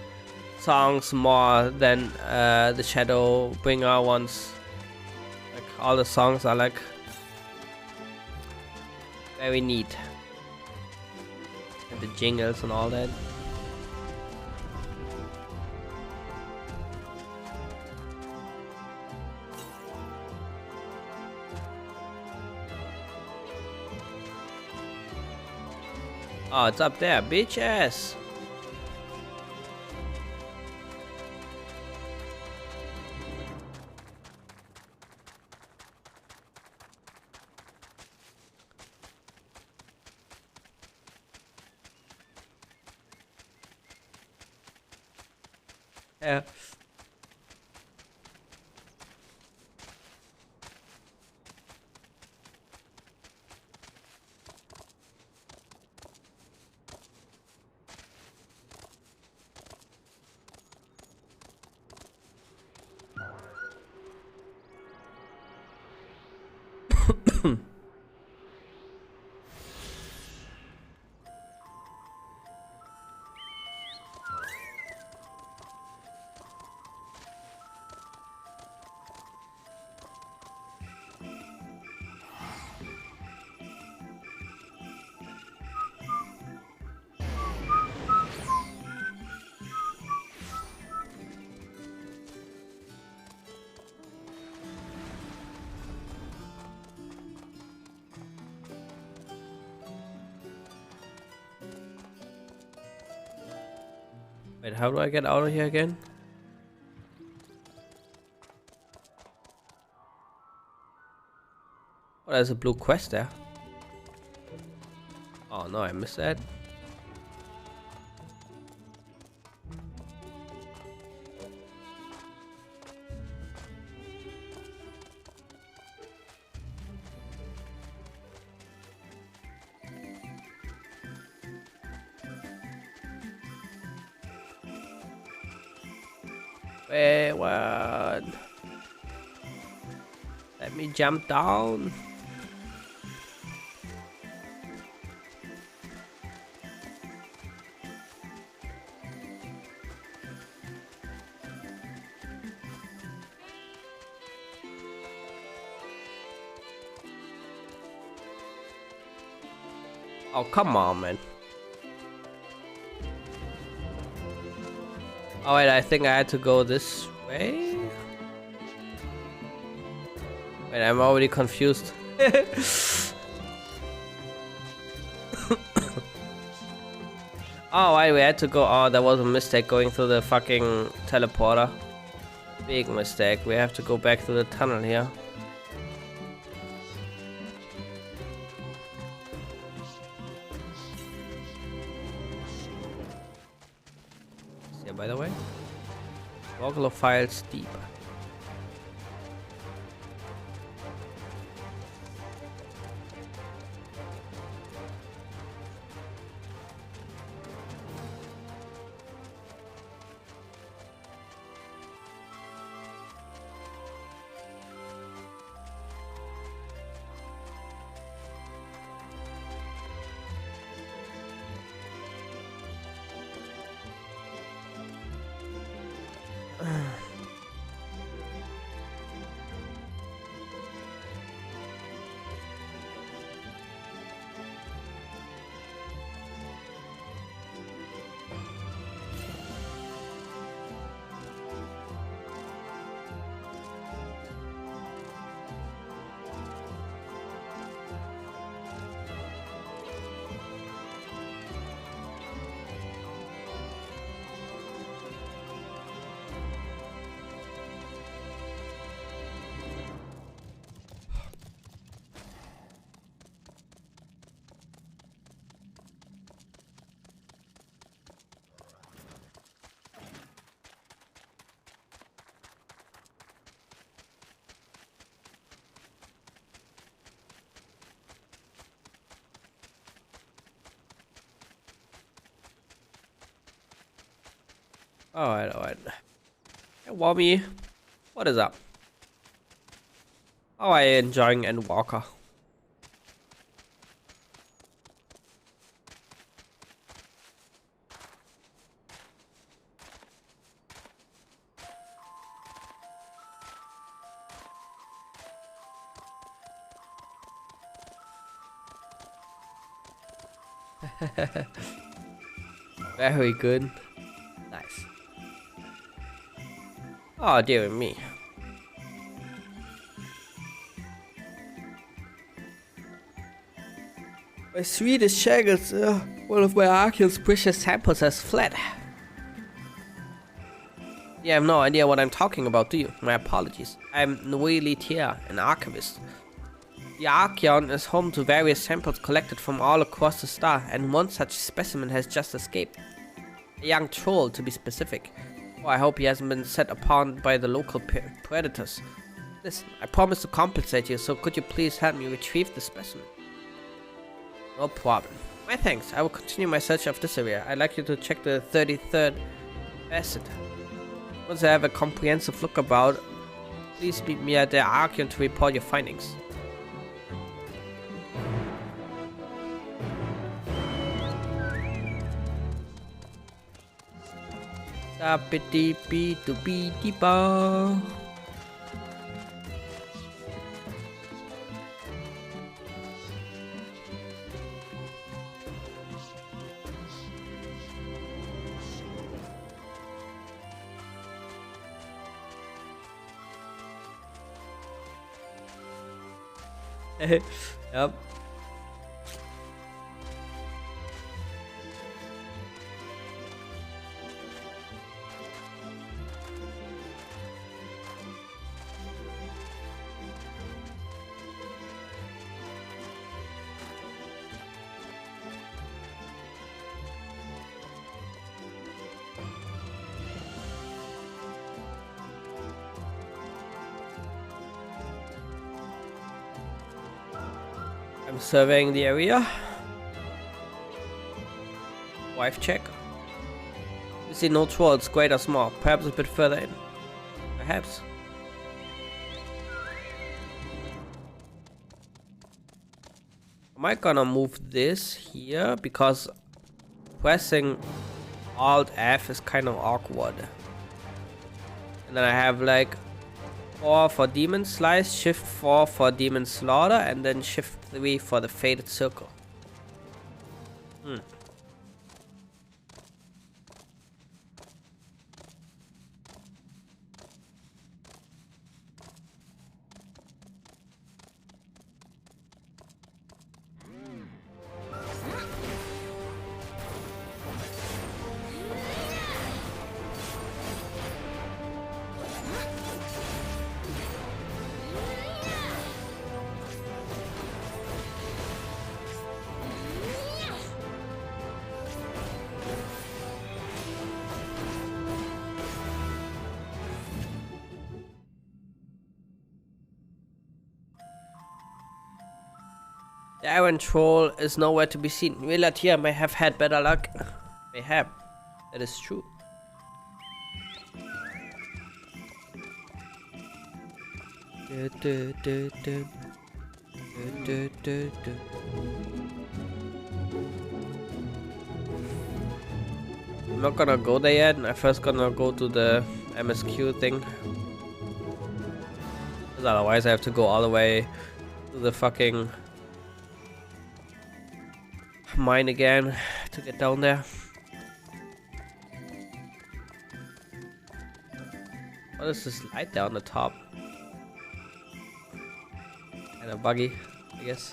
songs more than the Shadowbringer ones. Like all the songs are like very neat, and the jingles and all that. Oh, it's up there, bitches. Yeah. Wait, how do I get out of here again? Oh, there's a blue quest there. Oh no, I missed that. Wait, what? Let me jump down. Oh, come on, man. Oh, wait, I think I had to go this way. Wait, I'm already confused. Oh, wait, we had to go. Oh, that was a mistake going through the fucking teleporter. Big mistake. We have to go back through the tunnel here. Yeah, by the way. Vocal files deep. Alright, alright. Hey, Wobby, what is up? How are you enjoying Endwalker? Very good. Nice. Oh, dear me. My Swedish check is one of my Archeon's precious samples has fled. You have no idea what I'm talking about, do you? My apologies. I'm Noeli Tier, an archivist. The Archeon is home to various samples collected from all across the star, and one such specimen has just escaped. A young troll, to be specific. Oh, I hope he hasn't been set upon by the local predators. Listen, I promise to compensate you, so could you please help me retrieve the specimen? No problem. My thanks. I will continue my search of this area. I'd like you to check the 33rd facet. Once I have a comprehensive look about, please meet me at the Archeon to report your findings. Da-bi-di-bi-du-bi-di-ba. Yep. I'm surveying the area. Wife check. You see no trolls, great or small. Perhaps a bit further in. Perhaps. Am I gonna move this here? Because pressing Alt F is kind of awkward. And then I have like 4 for Demon Slice, Shift 4 for Demon Slaughter, and then Shift 3 for the Faded Circle. The Iron Troll is nowhere to be seen. Relatia may have had better luck. Mayhap. That is true. I'm not gonna go there yet. I'm first gonna go to the MSQ thing. Because otherwise I have to go all the way to the fucking mine again to get down there. What is this light there on the top? And a buggy, I guess.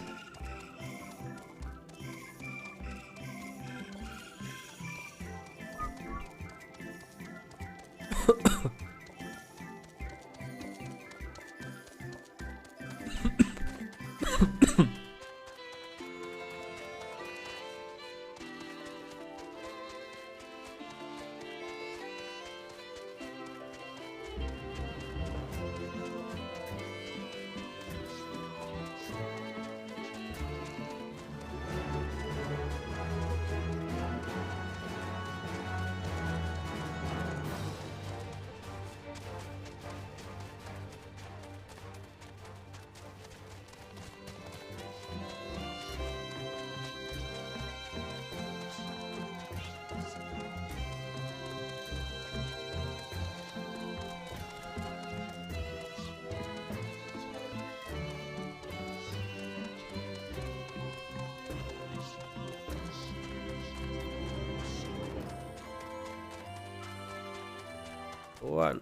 One.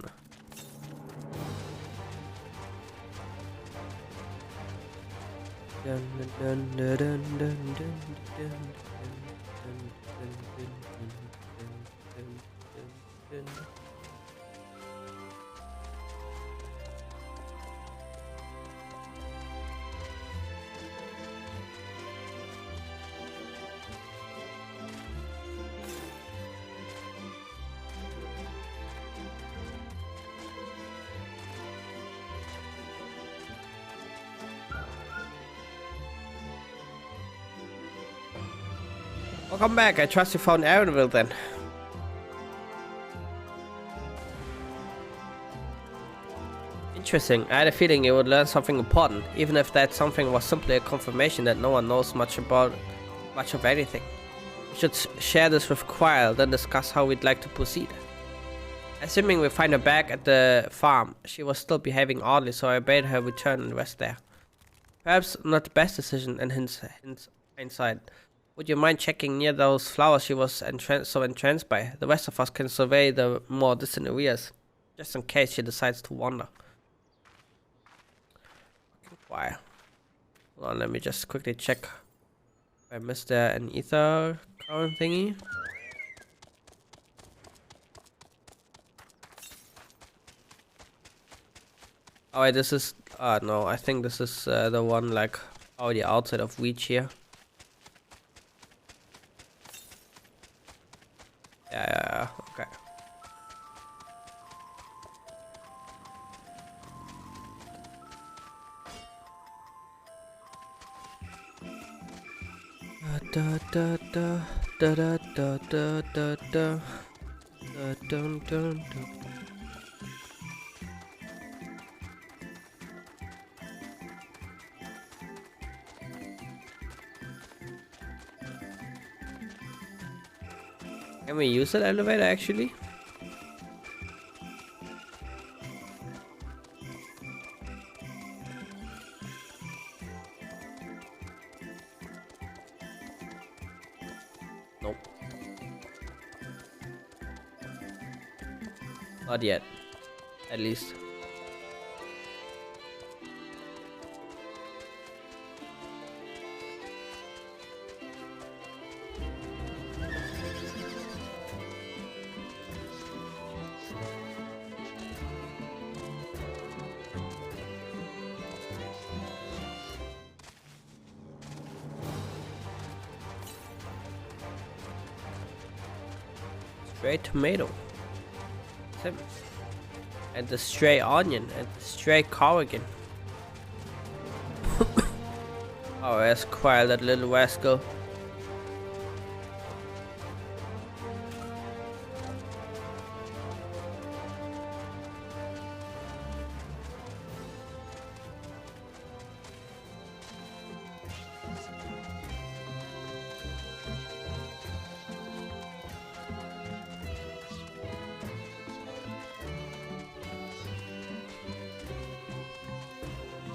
Welcome back. I trust you found Aaronville then. Interesting. I had a feeling you would learn something important, even if that something was simply a confirmation that no one knows much of anything. We should share this with Quire, then discuss how we'd like to proceed. Assuming we find her back at the farm, she was still behaving oddly, so I bade her return and rest there. Perhaps not the best decision in hindsight. Would you mind checking near those flowers she was so entranced by? The rest of us can survey the more distant areas, just in case she decides to wander. Why? Hold on, let me just quickly check if I missed an ether current thingy. Oh wait, this is... no, I think this is the one like already outside of reach here. Yeah, okay. Da da da da da da da da da dun dun dun. Can we use that elevator actually? Nope. Not yet. At least. Stray tomato. And the stray onion and the stray corrigan. Oh, that's quite that little rascal.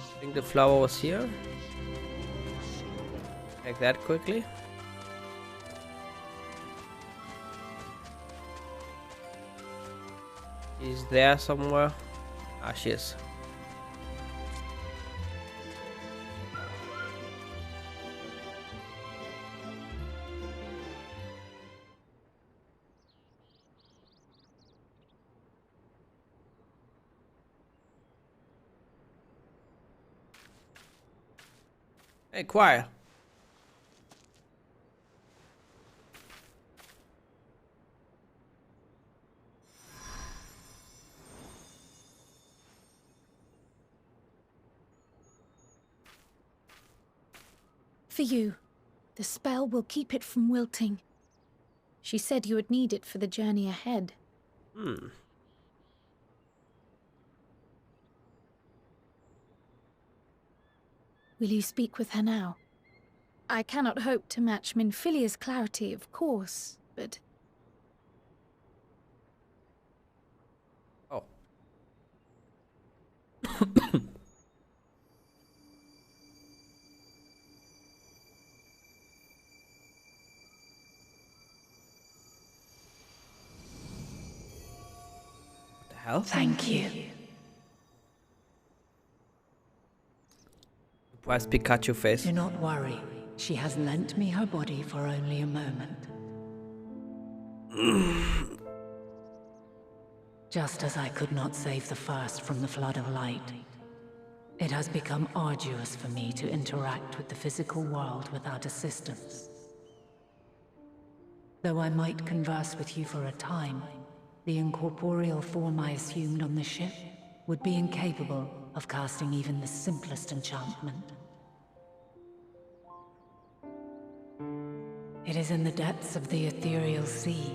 I think the flower was here. Take that quickly. He's there somewhere. Ah, she is. Hey, Quire. For you. The spell will keep it from wilting. She said you would need it for the journey ahead. Hmm. Will you speak with her now? I cannot hope to match Minfilia's clarity, of course, but... Oh. What the hell? Thank you. You Where's Pikachu face? Do not worry. She has lent me her body for only a moment. Just as I could not save the first from the flood of light, it has become arduous for me to interact with the physical world without assistance. Though I might converse with you for a time, the incorporeal form I assumed on the ship would be incapable of casting even the simplest enchantment. It is in the depths of the ethereal sea,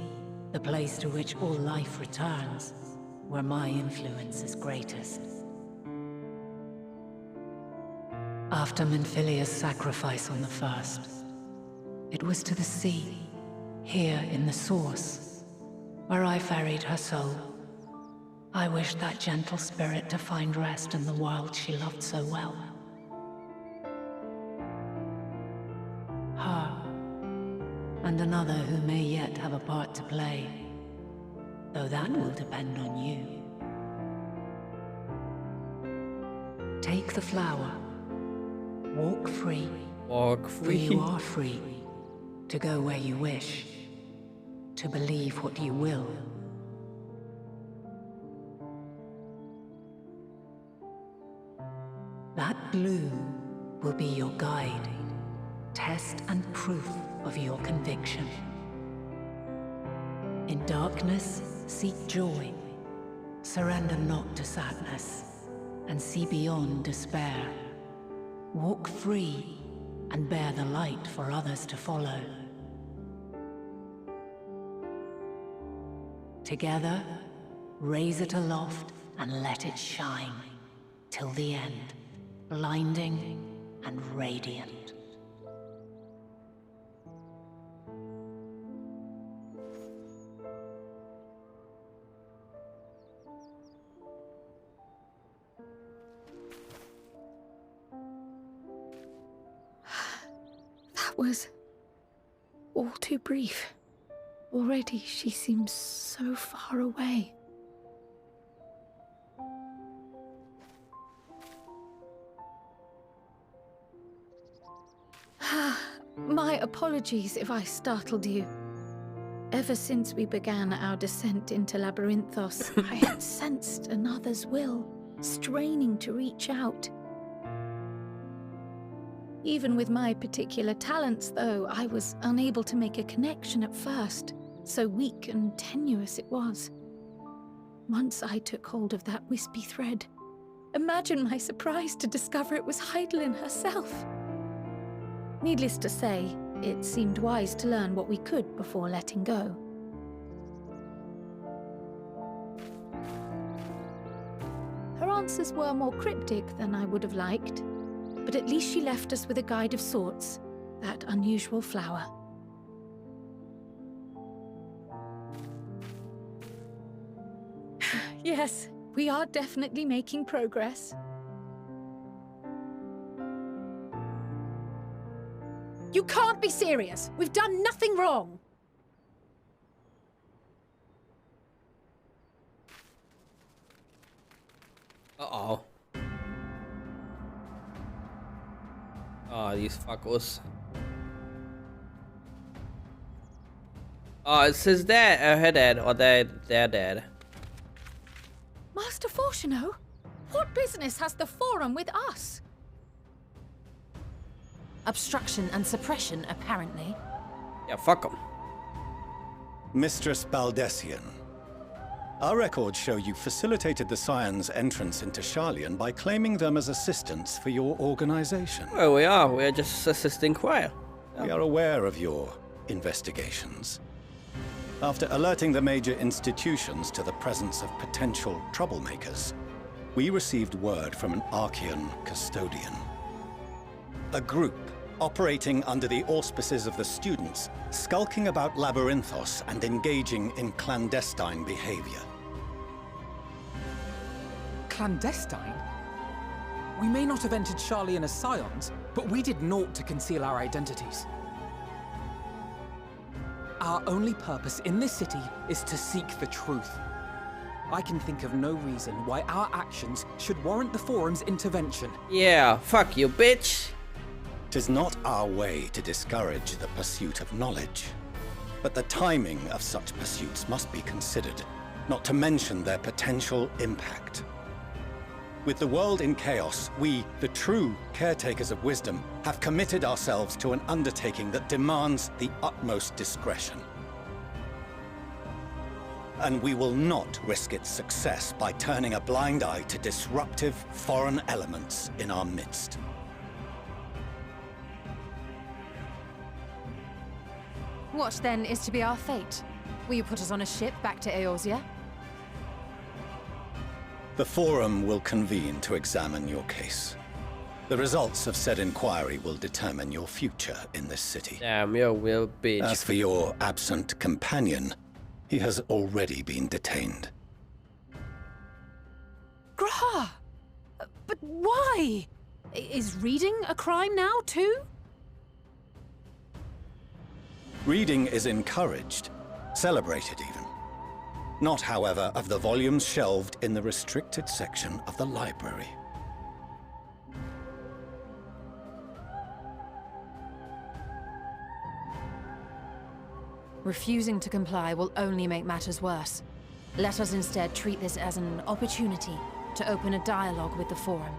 the place to which all life returns, where my influence is greatest. After Menphilia's sacrifice on the first, it was to the sea, here in the source, where I ferried her soul. I wished that gentle spirit to find rest in the world she loved so well. Her, and another who may yet have a part to play, though that will depend on you. Take the flower. Walk free. Walk For free. you are free to go where you wish, to believe what you will. That bloom will be your guide, test and proof of your conviction. In darkness, seek joy. Surrender not to sadness, and see beyond despair. Walk free, and bear the light for others to follow. Together, raise it aloft and let it shine, till the end, blinding and radiant. That was all too brief. Already she seems so far away. My apologies if I startled you. Ever since we began our descent into Labyrinthos, I had sensed another's will, straining to reach out. Even with my particular talents, though, I was unable to make a connection at first, so weak and tenuous it was. Once I took hold of that wispy thread, imagine my surprise to discover it was Heidelin herself. Needless to say, it seemed wise to learn what we could before letting go. Her answers were more cryptic than I would have liked, but at least she left us with a guide of sorts, that unusual flower. Yes, we are definitely making progress. You can't be serious! We've done nothing wrong! Uh-oh. Oh, these fuckers. Oh, it's his dad, her dad, or their dad. Master Fortuno? What business has the Forum with us? Obstruction and suppression, apparently. Yeah, fuck him. Mistress Baldessian, our records show you facilitated the Scions' entrance into Sharlayan by claiming them as assistants for your organization. Well, we are. We're just assisting choir. We are aware of your investigations. After alerting the major institutions to the presence of potential troublemakers, we received word from an Archean custodian. A group operating under the auspices of the students, skulking about Labyrinthos and engaging in clandestine behavior. Clandestine? We may not have entered Sharlayan as Scions, but we did naught to conceal our identities. Our only purpose in this city is to seek the truth. I can think of no reason why our actions should warrant the Forum's intervention. Yeah, fuck you, bitch. 'Tis not our way to discourage the pursuit of knowledge, but the timing of such pursuits must be considered, not to mention their potential impact. With the world in chaos, we, the true caretakers of wisdom, have committed ourselves to an undertaking that demands the utmost discretion. And we will not risk its success by turning a blind eye to disruptive foreign elements in our midst. What then is to be our fate? Will you put us on a ship back to Eorzea? The Forum will convene to examine your case. The results of said inquiry will determine your future in this city. Damn, you will bitch. As for your absent companion, he has already been detained. Graha! But why? Is reading a crime now, too? Reading is encouraged, celebrated even. Not, however, of the volumes shelved in the restricted section of the library. Refusing to comply will only make matters worse. Let us instead treat this as an opportunity to open a dialogue with the Forum.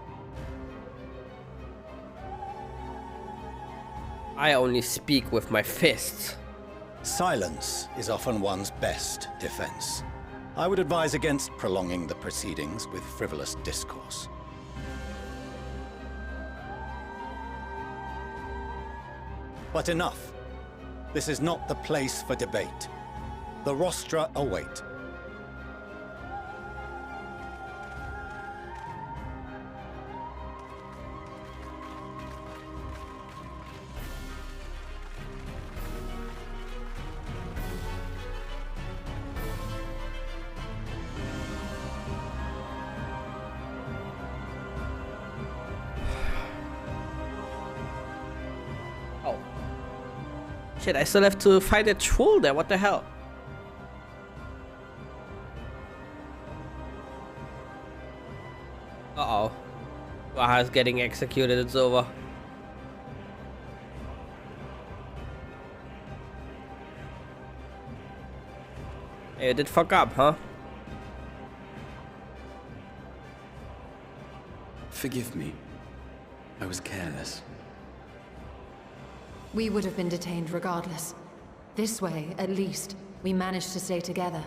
I only speak with my fists. Silence is often one's best defense. I would advise against prolonging the proceedings with frivolous discourse. But enough. This is not the place for debate. The rostra await. Oh. Shit, I still have to fight a troll there, what the hell? Uh-oh. Graha's getting executed, it's over. Hey, you did fuck up, huh? Forgive me. I was careless. We would have been detained regardless. This way, at least, we managed to stay together.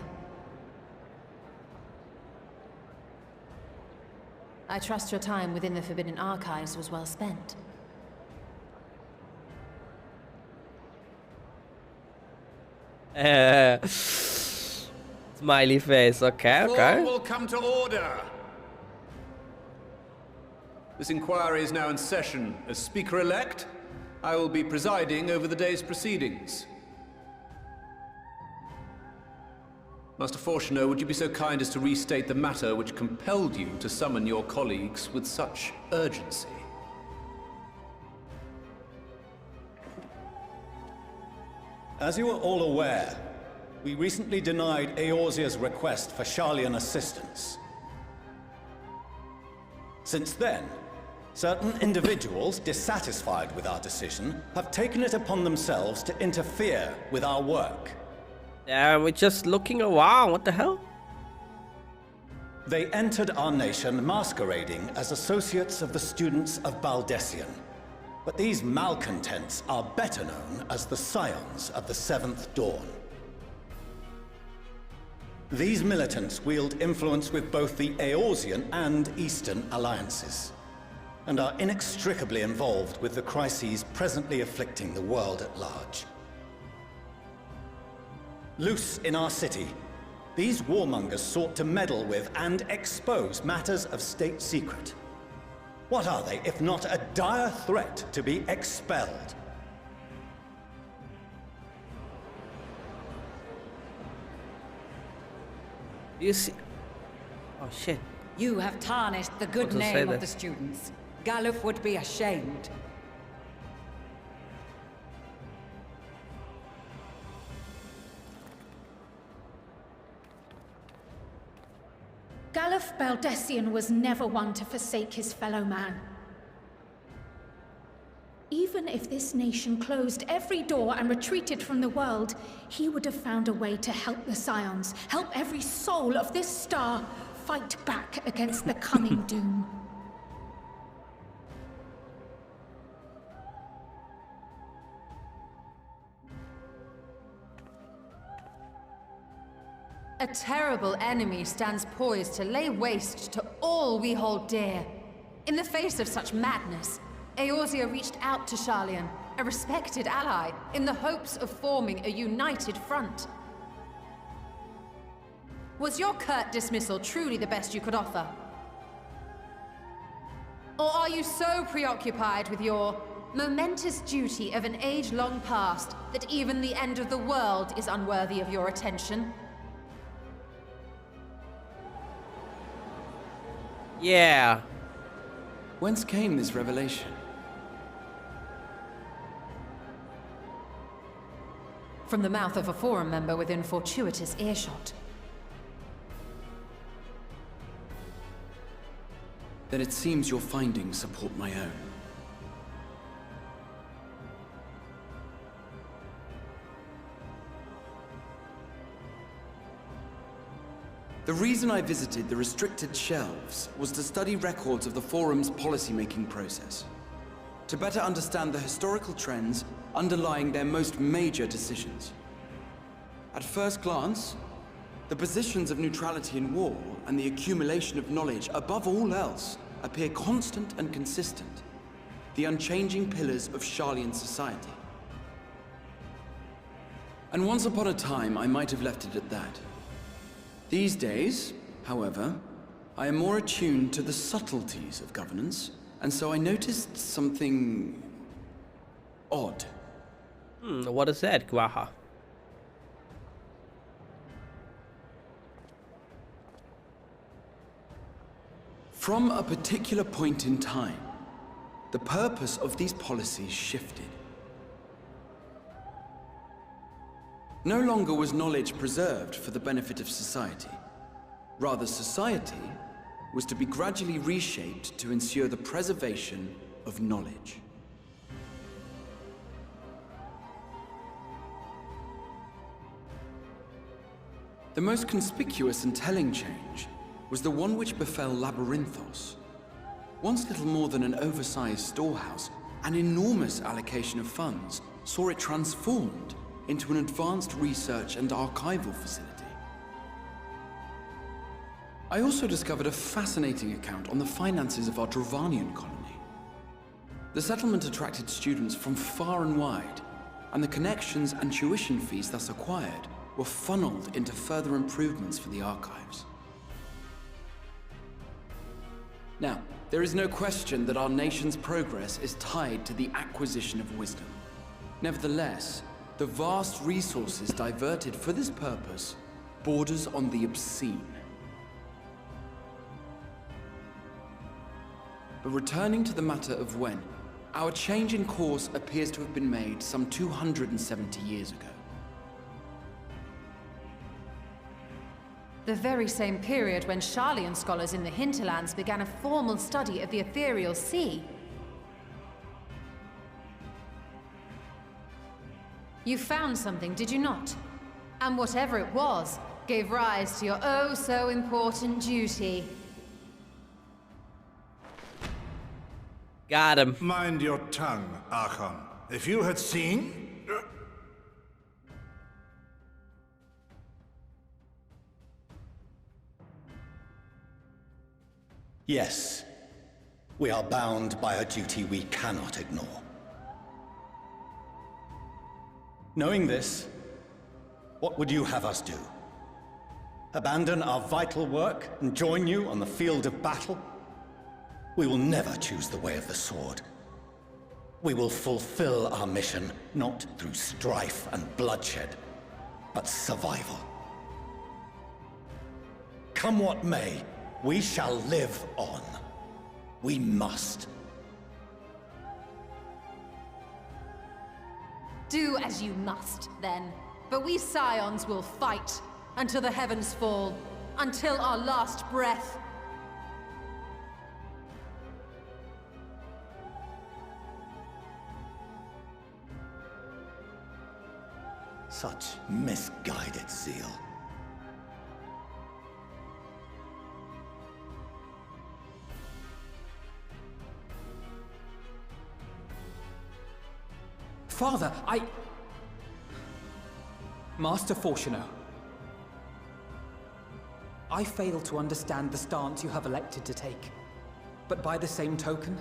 I trust your time within the Forbidden Archives was well spent. Smiley face, okay, okay. Will come to order. This inquiry is now in session. As Speaker-elect, I will be presiding over the day's proceedings. Master Fortuner, would you be so kind as to restate the matter which compelled you to summon your colleagues with such urgency? As you are all aware, we recently denied Eorzea's request for Sharlayan assistance. Since then, certain individuals dissatisfied with our decision have taken it upon themselves to interfere with our work. Yeah, we're just looking around, what the hell? They entered our nation masquerading as associates of the students of Baldessian. But these malcontents are better known as the Scions of the Seventh Dawn. These militants wield influence with both the Eorzean and Eastern alliances, and are inextricably involved with the crises presently afflicting the world at large. Loose in our city, these warmongers sought to meddle with and expose matters of state secret. What are they, if not a dire threat to be expelled? You see... Oh shit. You have tarnished the good What to say name there? of the students. Galuf would be ashamed. Galuf Baldessian was never one to forsake his fellow man. Even if this nation closed every door and retreated from the world, he would have found a way to help the Scions, help every soul of this star fight back against the coming doom. A terrible enemy stands poised to lay waste to all we hold dear. In the face of such madness, Eorzea reached out to Sharlayan, a respected ally, in the hopes of forming a united front. Was your curt dismissal truly the best you could offer? Or are you so preoccupied with your momentous duty of an age long past that even the end of the world is unworthy of your attention? Yeah. Whence came this revelation? From the mouth of a Forum member within fortuitous earshot. Then it seems your findings support my own. The reason I visited the restricted shelves was to study records of the Forum's policymaking process, to better understand the historical trends underlying their most major decisions. At first glance, the positions of neutrality in war and the accumulation of knowledge above all else appear constant and consistent, the unchanging pillars of Sharlayan society. And once upon a time, I might have left it at that. These days, however, I am more attuned to the subtleties of governance, and so I noticed something odd. What is that, Gwaha? From a particular point in time, the purpose of these policies shifted. No longer was knowledge preserved for the benefit of society. Rather, society was to be gradually reshaped to ensure the preservation of knowledge. The most conspicuous and telling change was the one which befell Labyrinthos. Once little more than an oversized storehouse, an enormous allocation of funds saw it transformed into an advanced research and archival facility. I also discovered a fascinating account on the finances of our Dravanian colony. The settlement attracted students from far and wide, and the connections and tuition fees thus acquired were funneled into further improvements for the archives. Now, there is no question that our nation's progress is tied to the acquisition of wisdom. Nevertheless, the vast resources diverted for this purpose borders on the obscene. But returning to the matter of when, our change in course appears to have been made some 270 years ago. The very same period when Sharlayan scholars in the hinterlands began a formal study of the ethereal sea. You found something, did you not? And whatever it was, gave rise to your oh-so-important duty. Got him. Mind your tongue, Archon. If you had seen... Yes. We are bound by a duty we cannot ignore. Knowing this, what would you have us do? Abandon our vital work and join you on the field of battle? We will never choose the way of the sword. We will fulfill our mission, not through strife and bloodshed, but survival. Come what may, we shall live on. We must. Do as you must, then. But we Scions will fight until the heavens fall. until our last breath. Such misguided zeal. Father, Master Fortuno, I fail to understand the stance you have elected to take. But by the same token,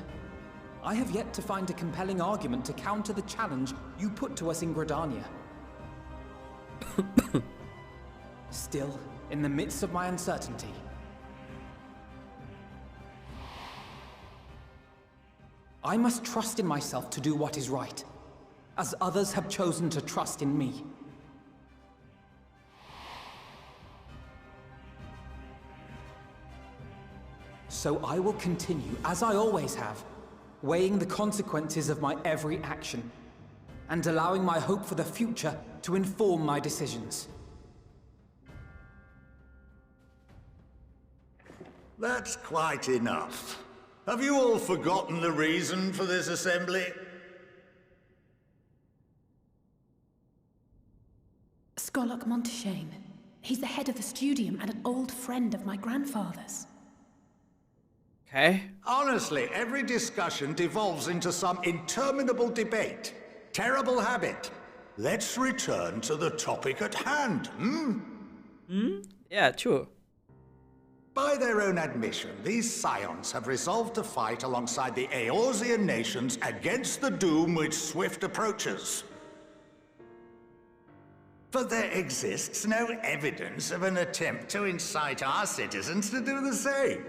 I have yet to find a compelling argument to counter the challenge you put to us in Gridania. Still, in the midst of my uncertainty, I must trust in myself to do what is right, as others have chosen to trust in me. So I will continue, as I always have, weighing the consequences of my every action, and allowing my hope for the future to inform my decisions. That's quite enough. Have you all forgotten the reason for this assembly? Skolok Monteshane. He's the head of the studium and an old friend of my grandfather's. Okay. Honestly, every discussion devolves into some interminable debate. Terrible habit. Let's return to the topic at hand, hmm? Yeah, true. By their own admission, these scions have resolved to fight alongside the Eorzean nations against the doom which swift approaches. But there exists no evidence of an attempt to incite our citizens to do the same.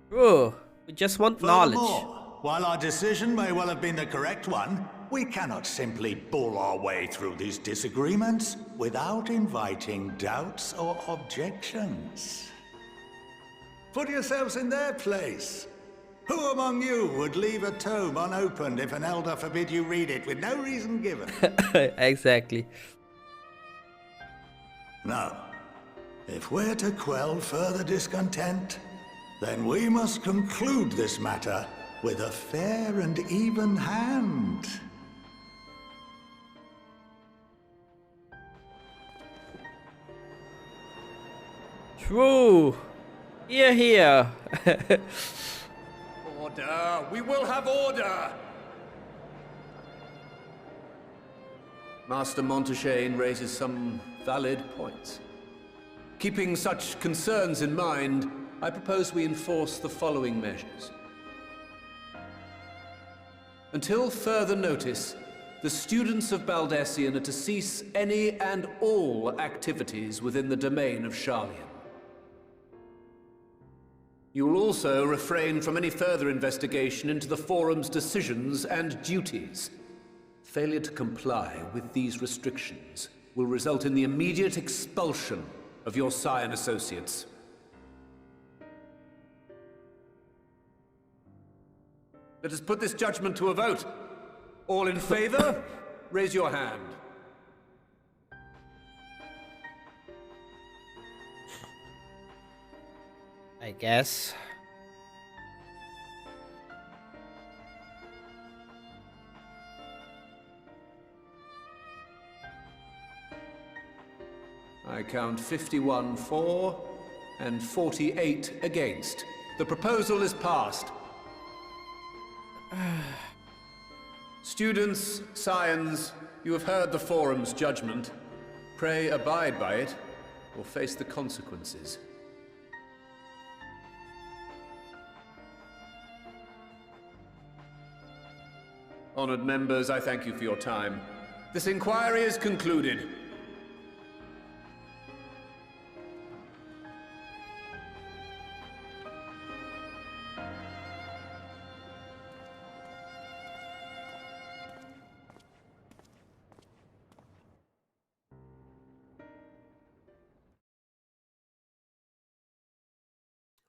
True. We just want knowledge. Furthermore, while our decision may well have been the correct one, we cannot simply bull our way through these disagreements without inviting doubts or objections. Put yourselves in their place. Who among you would leave a tome unopened if an elder forbid you read it with no reason given? Exactly. Now, if we're to quell further discontent, then we must conclude this matter with a fair and even hand. True. Here. Order! We will have order! Master Monteshane raises some valid points. Keeping such concerns in mind, I propose we enforce the following measures. Until further notice, the students of Baldessian are to cease any and all activities within the domain of Sharlayan. You will also refrain from any further investigation into the Forum's decisions and duties. Failure to comply with these restrictions will result in the immediate expulsion of your Scion associates. Let us put this judgment to a vote. All in favor, raise your hand. I guess. I count 51 for and 48 against. The proposal is passed. Students, Scions, you have heard the Forum's judgment. Pray abide by it, or face the consequences. Honored members, I thank you for your time. This inquiry is concluded.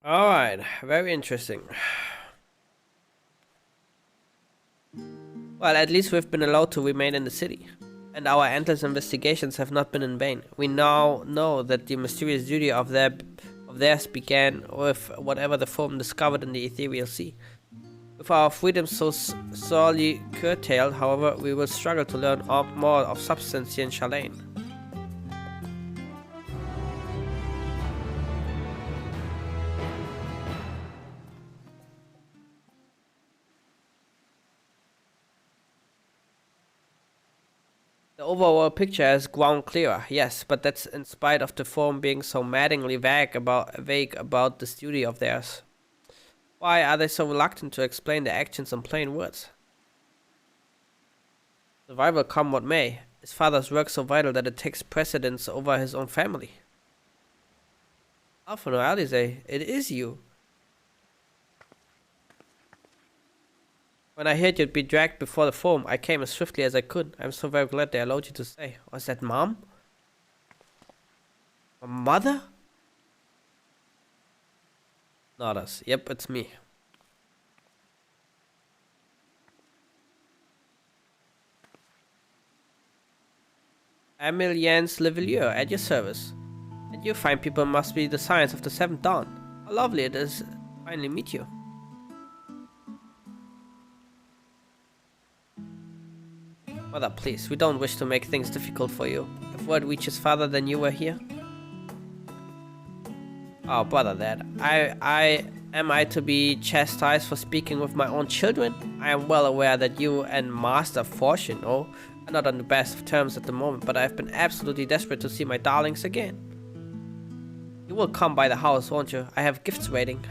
All right, very interesting. Well, at least we've been allowed to remain in the city. And our endless investigations have not been in vain. We now know that the mysterious duty of theirs began with whatever the forum discovered in the ethereal sea. With our freedom so sorely curtailed, however, we will struggle to learn more of substance here in Shalane. The overall picture has grown clearer, yes, but that's in spite of the forum being so maddeningly vague about this duty of theirs. Why are they so reluctant to explain their actions in plain words? Survival come what may. His father's work so vital that it takes precedence over his own family. Alpha no Alize, it is you. When I heard you'd be dragged before the forum, I came as swiftly as I could. I'm so very glad they allowed you to stay. Was that Mom? My mother? Not us. Yep, it's me. Emilien's Levelier at your service. And you fine people must be the science of the Seventh Dawn. How lovely it is to finally meet you. Mother, please, we don't wish to make things difficult for you. If word reaches father, then you were here. Oh, bother that. Am I to be chastised for speaking with my own children? I am well aware that you and Master Fortune are not on the best of terms at the moment, but I've been absolutely desperate to see my darlings again. You will come by the house, won't you? I have gifts waiting.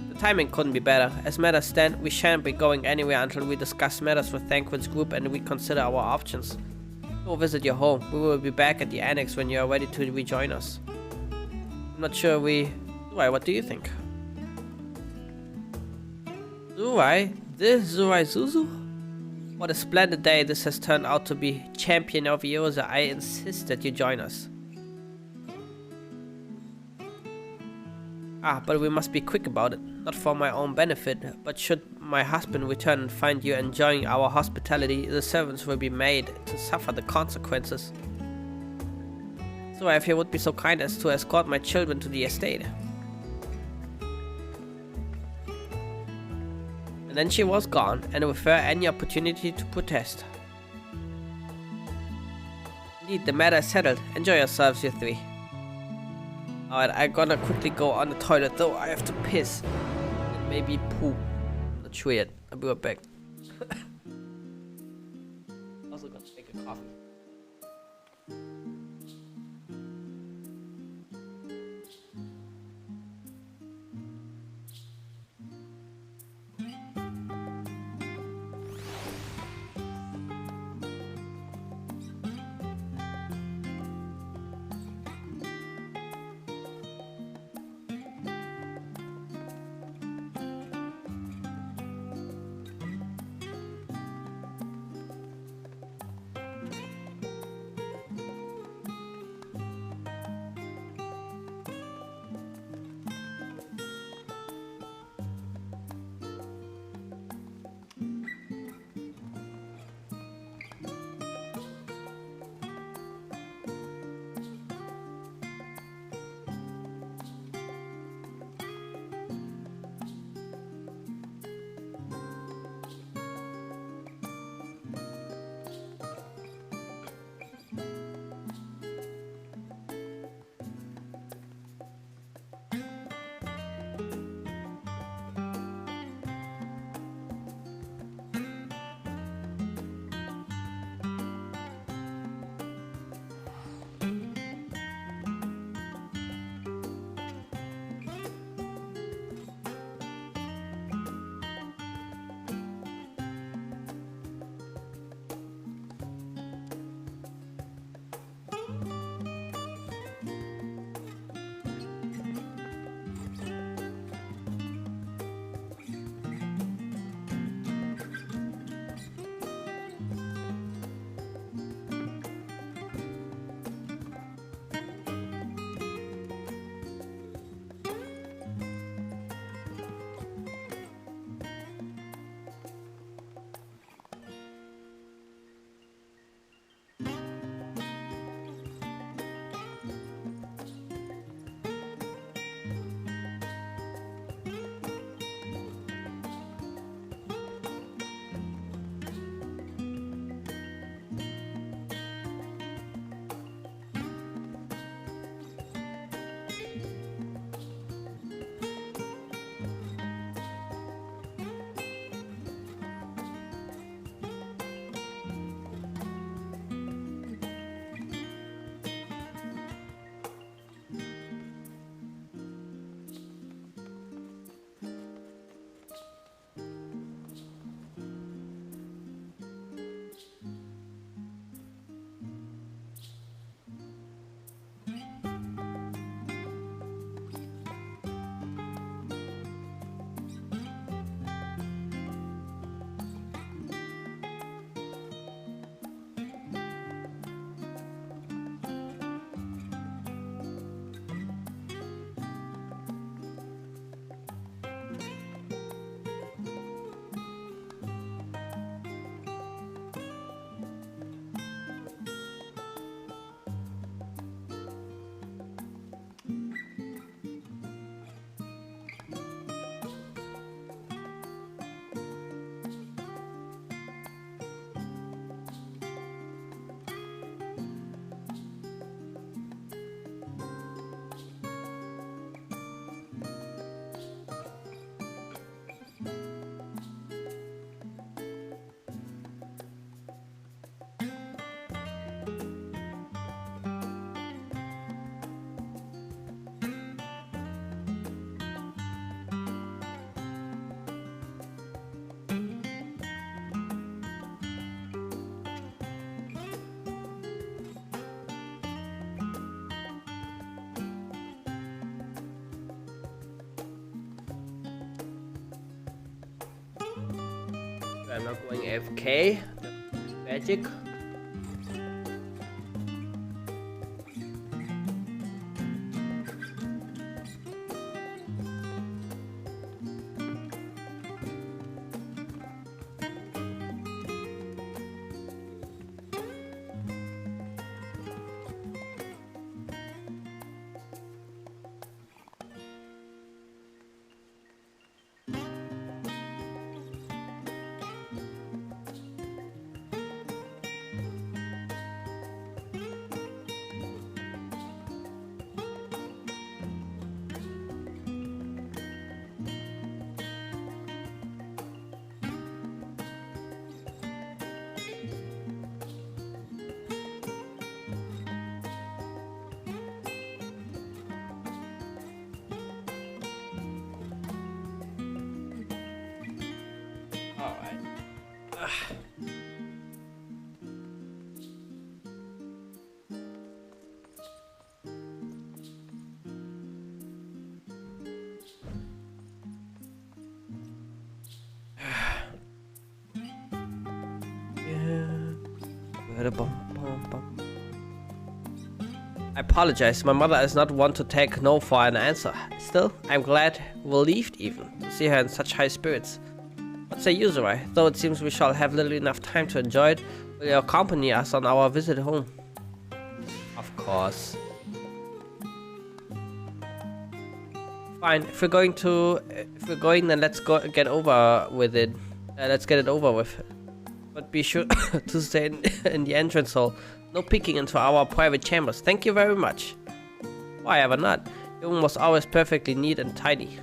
The timing couldn't be better. As matters stand, we shan't be going anywhere until we discuss matters with Thancred's group and we consider our options. We'll visit your home. We will be back at the annex when you are ready to rejoin us. I'm not sure Zurai, what do you think? Zurai? This Zurai Zuzu? What a splendid day this has turned out to be. Champion of Yosa, I insist that you join us. But we must be quick about it. Not for my own benefit, but should my husband return and find you enjoying our hospitality, the servants will be made to suffer the consequences. So if you would be so kind as to escort my children to the estate. And then she was gone, and with her any opportunity to protest. Indeed, the matter is settled. Enjoy yourselves, you three. Alright, I'm gonna quickly go on the toilet, though I have to piss. And maybe poo. Not sure yet. I'll be right back. Also gonna make a coffee. I'm not going AFK. Magic. I apologize, my mother is not one to take no for an answer. Still, I'm glad relieved even to see her in such high spirits. What say you, Zorai? Though it seems we shall have little enough time to enjoy it, will you accompany us on our visit home? Of course. Fine, if we're going, then let's get over with it. Let's get it over with. But be sure to stay in the entrance hall. No peeking into our private chambers. Thank you very much. Why ever not? Your room was always perfectly neat and tidy.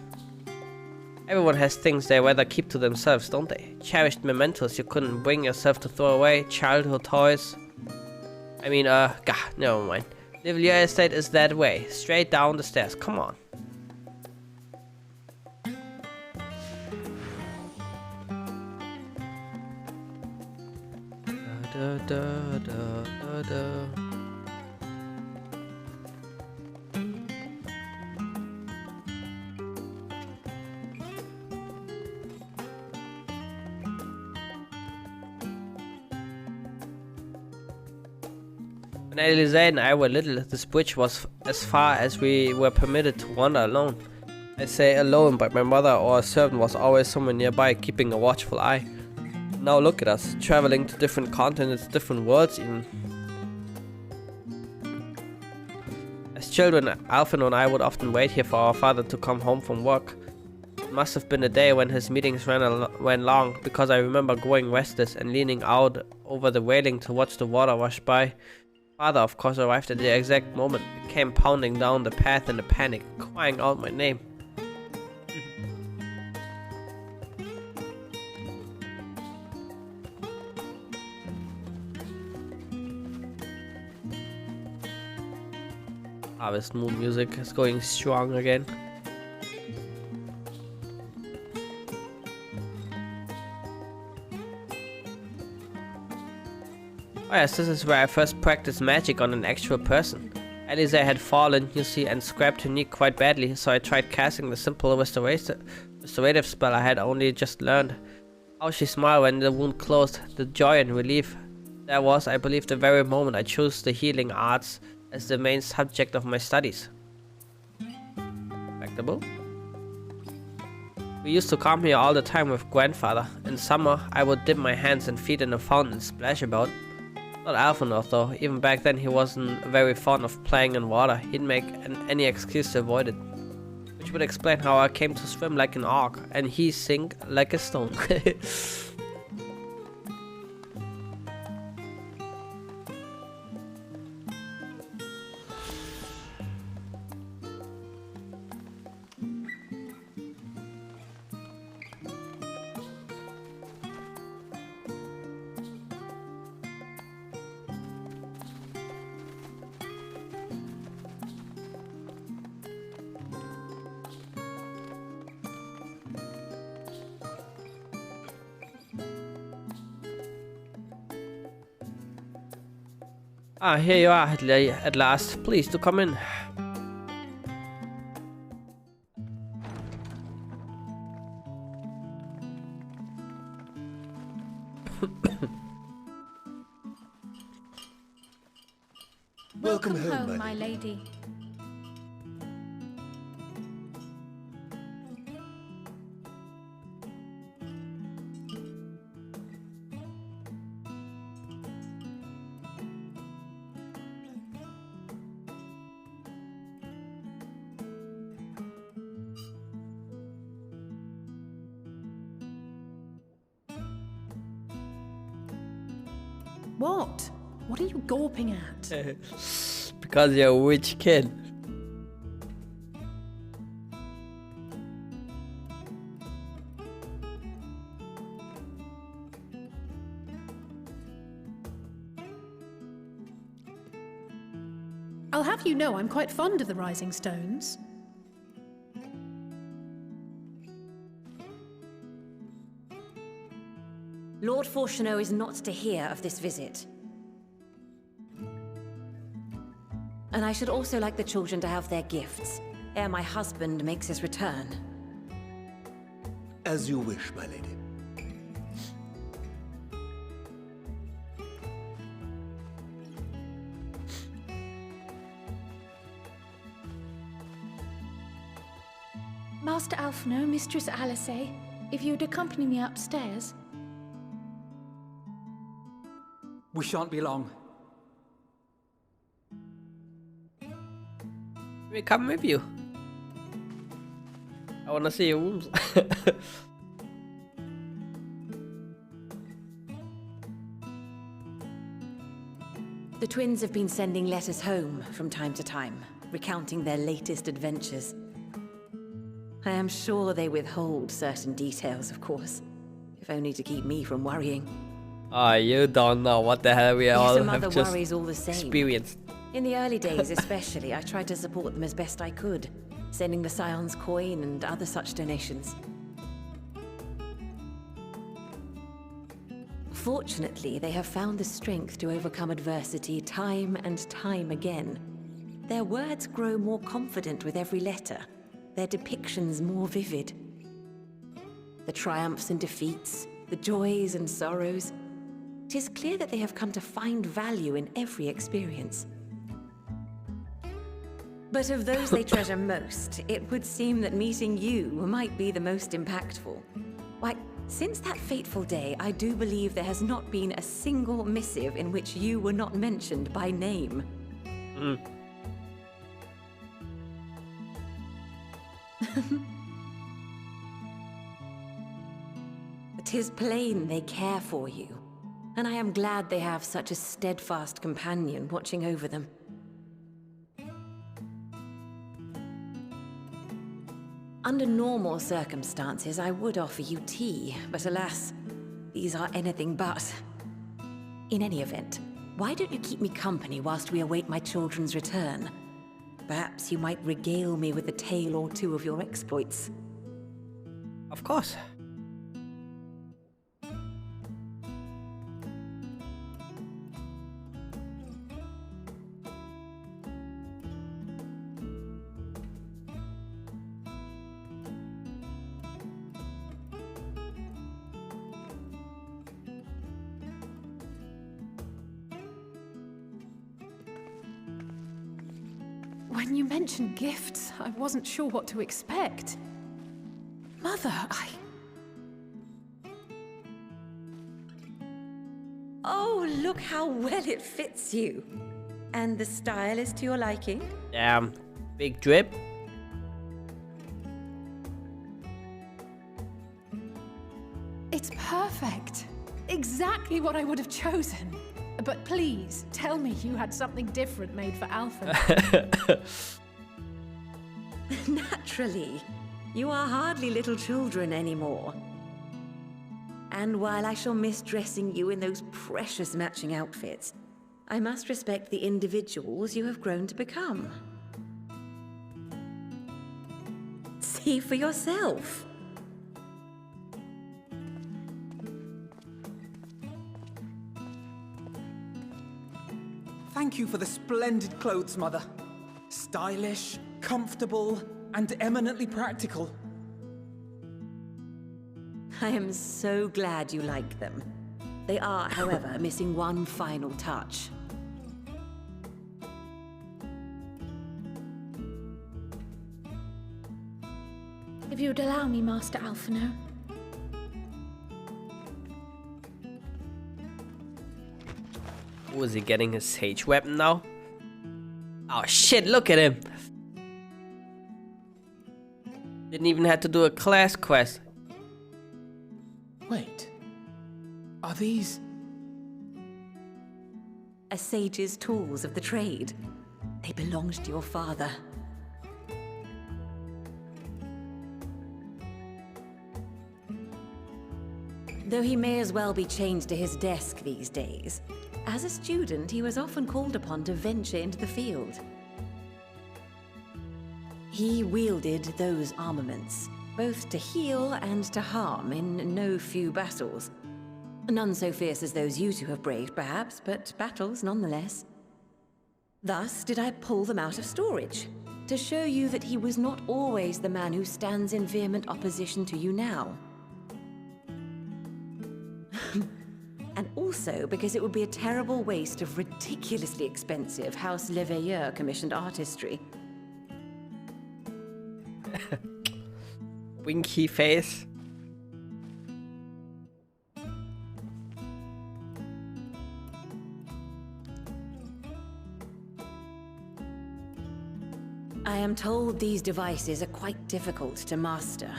Everyone has things they rather keep to themselves, don't they? Cherished mementos you couldn't bring yourself to throw away, childhood toys. I mean, never mind. Livelier Estate is that way. Straight down the stairs. Come on. Da, da, da, da, da. When Elise and I were little, this bridge was as far as we were permitted to wander alone. I say alone, but my mother or a servant was always somewhere nearby, keeping a watchful eye. Now look at us, traveling to different continents, different worlds even. As children, Alvin and I would often wait here for our father to come home from work. It must have been a day when his meetings ran long, because I remember growing restless and leaning out over the railing to watch the water rush by. Father, of course, arrived at the exact moment. He came pounding down the path in a panic, crying out my name. Harvest Moon music is going strong again. Oh yes, this is where I first practiced magic on an actual person. Elise had fallen, you see, and scraped her knee quite badly, so I tried casting the simple restorative spell I had only just learned. How she smiled when the wound closed, the joy and relief. That was, I believe, the very moment I chose the healing arts as the main subject of my studies. Respectable. We used to come here all the time with grandfather. In summer, I would dip my hands and feet in the fountain and splash about. Not Alphonse though, even back then he wasn't very fond of playing in water. He'd make any excuse to avoid it. Which would explain how I came to swim like an orc, and he sink like a stone. Ah, here you are at last. Please do come in. Welcome home, my lady. What? What are you gawping at? Because you're a witch kid. I'll have you know I'm quite fond of the Rising Stones. Lord Fortuneau is not to hear of this visit. And I should also like the children to have their gifts, ere my husband makes his return. As you wish, my lady. Master Alphino, Mistress Alice, if you'd accompany me upstairs. We shan't be long. We come with you. I wanna see your wounds. The twins have been sending letters home from time to time, recounting their latest adventures. I am sure they withhold certain details, of course, if only to keep me from worrying. You don't know what the hell we all Some have other just worries all the same. experienced. In the early days especially, I tried to support them as best I could, sending the Scion's coin and other such donations. Fortunately, they have found the strength to overcome adversity time and time again. Their words grow more confident with every letter, their depictions more vivid. The triumphs and defeats, the joys and sorrows. It is clear that they have come to find value in every experience. But of those they treasure most, it would seem that meeting you might be the most impactful. Why, since that fateful day, I do believe there has not been a single missive in which you were not mentioned by name. It is plain they care for you, and I am glad they have such a steadfast companion watching over them. Under normal circumstances, I would offer you tea, but alas, these are anything but. In any event, why don't you keep me company whilst we await my children's return? Perhaps you might regale me with a tale or two of your exploits. Of course. When you mentioned gifts, I wasn't sure what to expect. Mother, Oh, look how well it fits you. And the style is to your liking? Damn, big drip. It's perfect. Exactly what I would have chosen. But please, tell me you had something different made for Alpha. Naturally. You are hardly little children anymore. And while I shall miss dressing you in those precious matching outfits, I must respect the individuals you have grown to become. See for yourself. Thank you for the splendid clothes, Mother. Stylish, comfortable, and eminently practical. I am so glad you like them. They are, however, missing one final touch. If you'd allow me, Master Alphino. Oh, is he getting his sage weapon now? Oh shit, look at him! Didn't even have to do a class quest. Wait. Are these... A sage's tools of the trade. They belonged to your father. Though he may as well be chained to his desk these days, as a student he was often called upon to venture into the field. He wielded those armaments, both to heal and to harm in no few battles. None so fierce as those you two have braved, perhaps, but battles nonetheless. Thus did I pull them out of storage, to show you that he was not always the man who stands in vehement opposition to you now. And also because it would be a terrible waste of ridiculously expensive House Leveilleur commissioned artistry. Winky face. I am told these devices are quite difficult to master,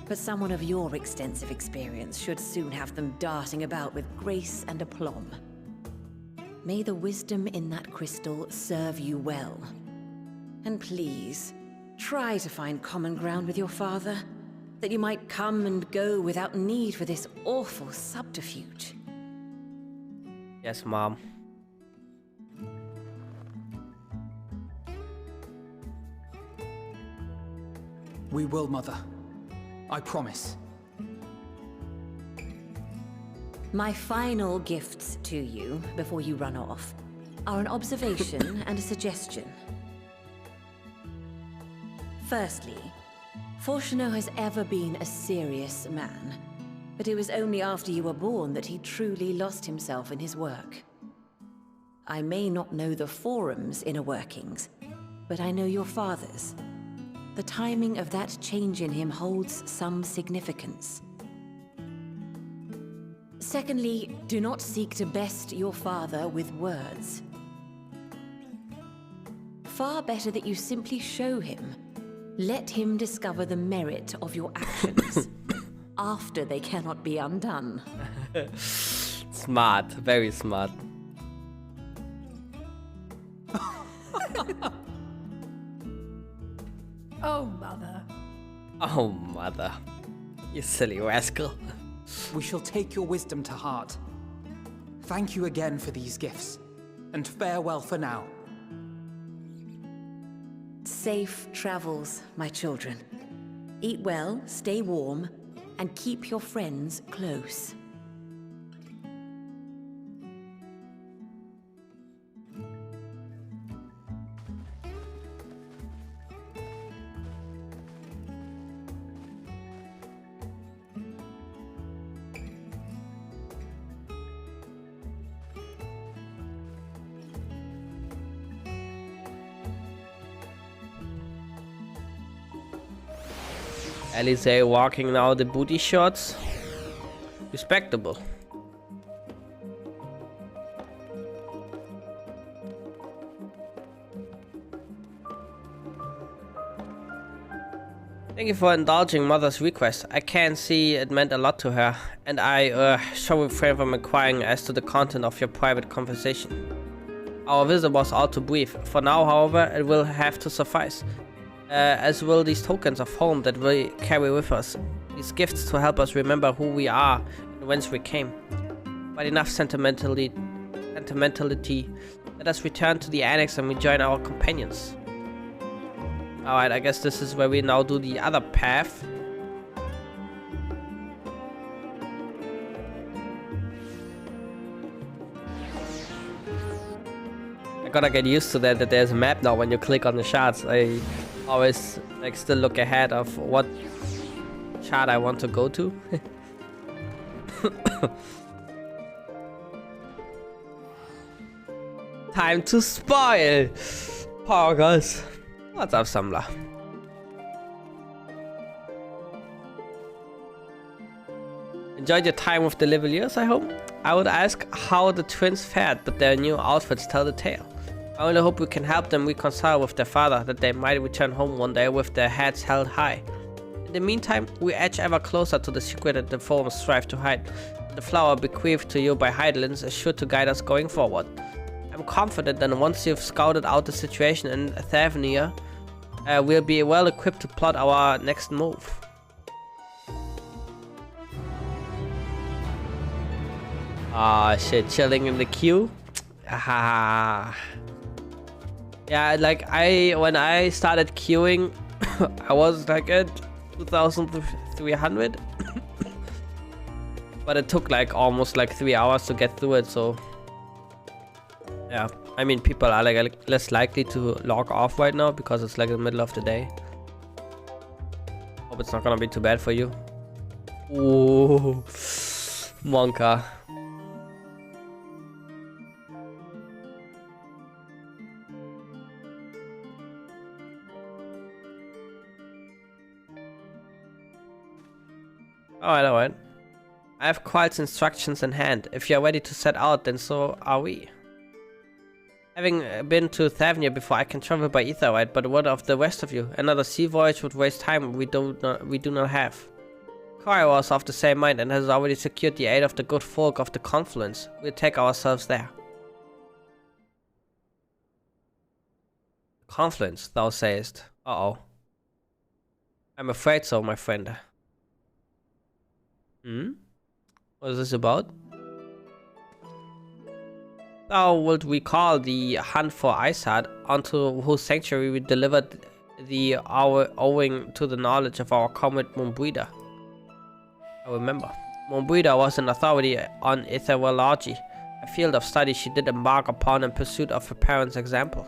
but someone of your extensive experience should soon have them darting about with grace and aplomb. May the wisdom in that crystal serve you well. And please, try to find common ground with your father, that you might come and go without need for this awful subterfuge. Yes, Mom. We will, Mother. I promise. My final gifts to you, before you run off, are an observation and a suggestion. Firstly, Fortunato has ever been a serious man, but it was only after you were born that he truly lost himself in his work. I may not know the Forum's inner workings, but I know your father's. The timing of that change in him holds some significance. Secondly, do not seek to best your father with words. Far better that you simply show him. Let him discover the merit of your actions after they cannot be undone. Smart, very smart. Oh, Mother. Oh, Mother. You silly rascal. We shall take your wisdom to heart. Thank you again for these gifts, and farewell for now. Safe travels, my children. Eat well, stay warm, and keep your friends close. Alice walking now the booty shots. Respectable. Thank you for indulging Mother's request. I can see it meant a lot to her, and I shall refrain from inquiring as to the content of your private conversation. Our visit was all too brief. For now, however, it will have to suffice. As will these tokens of home that we carry with us. These gifts to help us remember who we are and whence we came. But enough sentimentality. Let us return to the annex and rejoin our companions. Alright, I guess this is where we now do the other path. I gotta get used to that there's a map now when you click on the shards. I always like still look ahead of what shard I want to go to. Time to spoil! Poggers. What's up, Samla? Enjoyed your time with the Liveliers, I hope? I would ask how the twins fared, but their new outfits tell the tale. I only hope we can help them reconcile with their father, that they might return home one day with their heads held high. In the meantime, we edge ever closer to the secret that the Forums strive to hide. The flower bequeathed to you by Heidelins is sure to guide us going forward. I'm confident that once you've scouted out the situation in Thavnia, we'll be well equipped to plot our next move. Ah, shit, chilling in the queue? Ah. Yeah, like when I started queuing, I was like at 2,300. But it took like almost like 3 hours to get through it, so yeah. I mean, people are like less likely to log off right now because it's like the middle of the day. Hope it's not gonna be too bad for you. Ooh, Monka. Alright. I have Qual's instructions in hand. If you are ready to set out, then so are we. Having been to Thavnia before, I can travel by Etherite, but what of the rest of you? Another sea voyage would waste time we do not have. Kari was of the same mind and has already secured the aid of the good folk of the Confluence. We'll take ourselves there. Confluence, thou sayest. Uh-oh. I'm afraid so, my friend. What is this about? Thou wilt recall the hunt for Isard, unto whose sanctuary we delivered owing to the knowledge of our comrade Moonbreeder. I remember. Moonbreeder was an authority on etherology, a field of study she did embark upon in pursuit of her parents' example.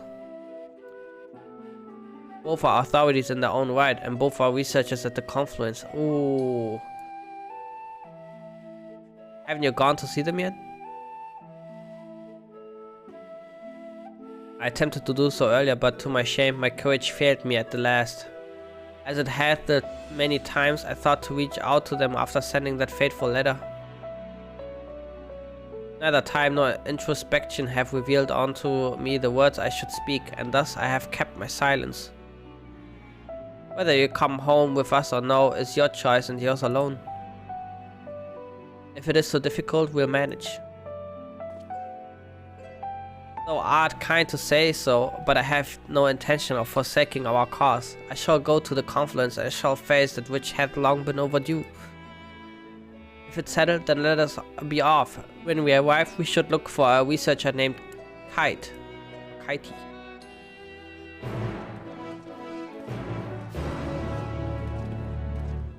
Both are authorities in their own right, and both are researchers at the Confluence. Ooh. Haven't you gone to see them yet? I attempted to do so earlier, but to my shame, my courage failed me at the last. As it had the many times I thought to reach out to them after sending that fateful letter. Neither time nor introspection have revealed unto me the words I should speak, and thus I have kept my silence. Whether you come home with us or no is your choice and yours alone. If it is so difficult, we'll manage. Thou art kind to say so, but I have no intention of forsaking our cause. I shall go to the Confluence and shall face that which hath long been overdue. If it's settled, then let us be off. When we arrive, we should look for a researcher named Kitey.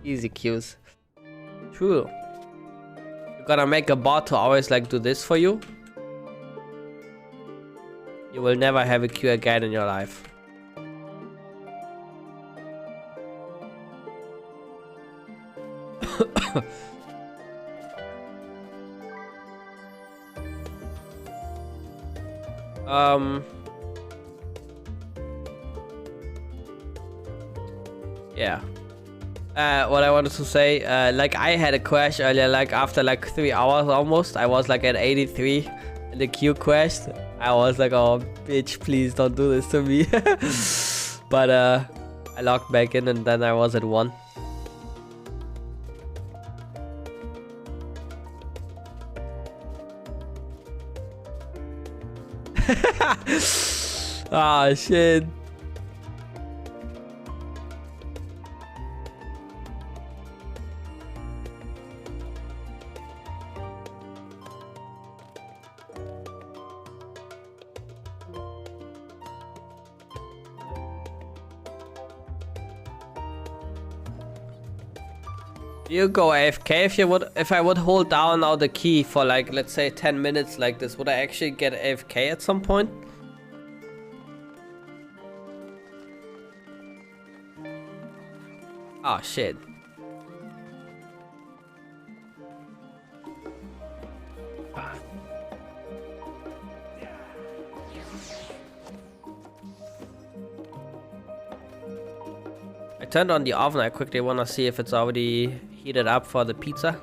Easy cues. True. You're gonna make a bot to always like do this for you? You will never have a queue again in your life. Yeah. What I wanted to say, like I had a crash earlier, like after like 3 hours almost. I was like at 83 and the queue crashed. I was like, oh bitch, please don't do this to me. But I logged back in and then I was at 1. Ah, shit. You go AFK if I would hold down now the key for like, let's say 10 minutes like this, would I actually get AFK at some point? Oh shit. I turned on the oven. I quickly want to see if it's already heated up for the pizza.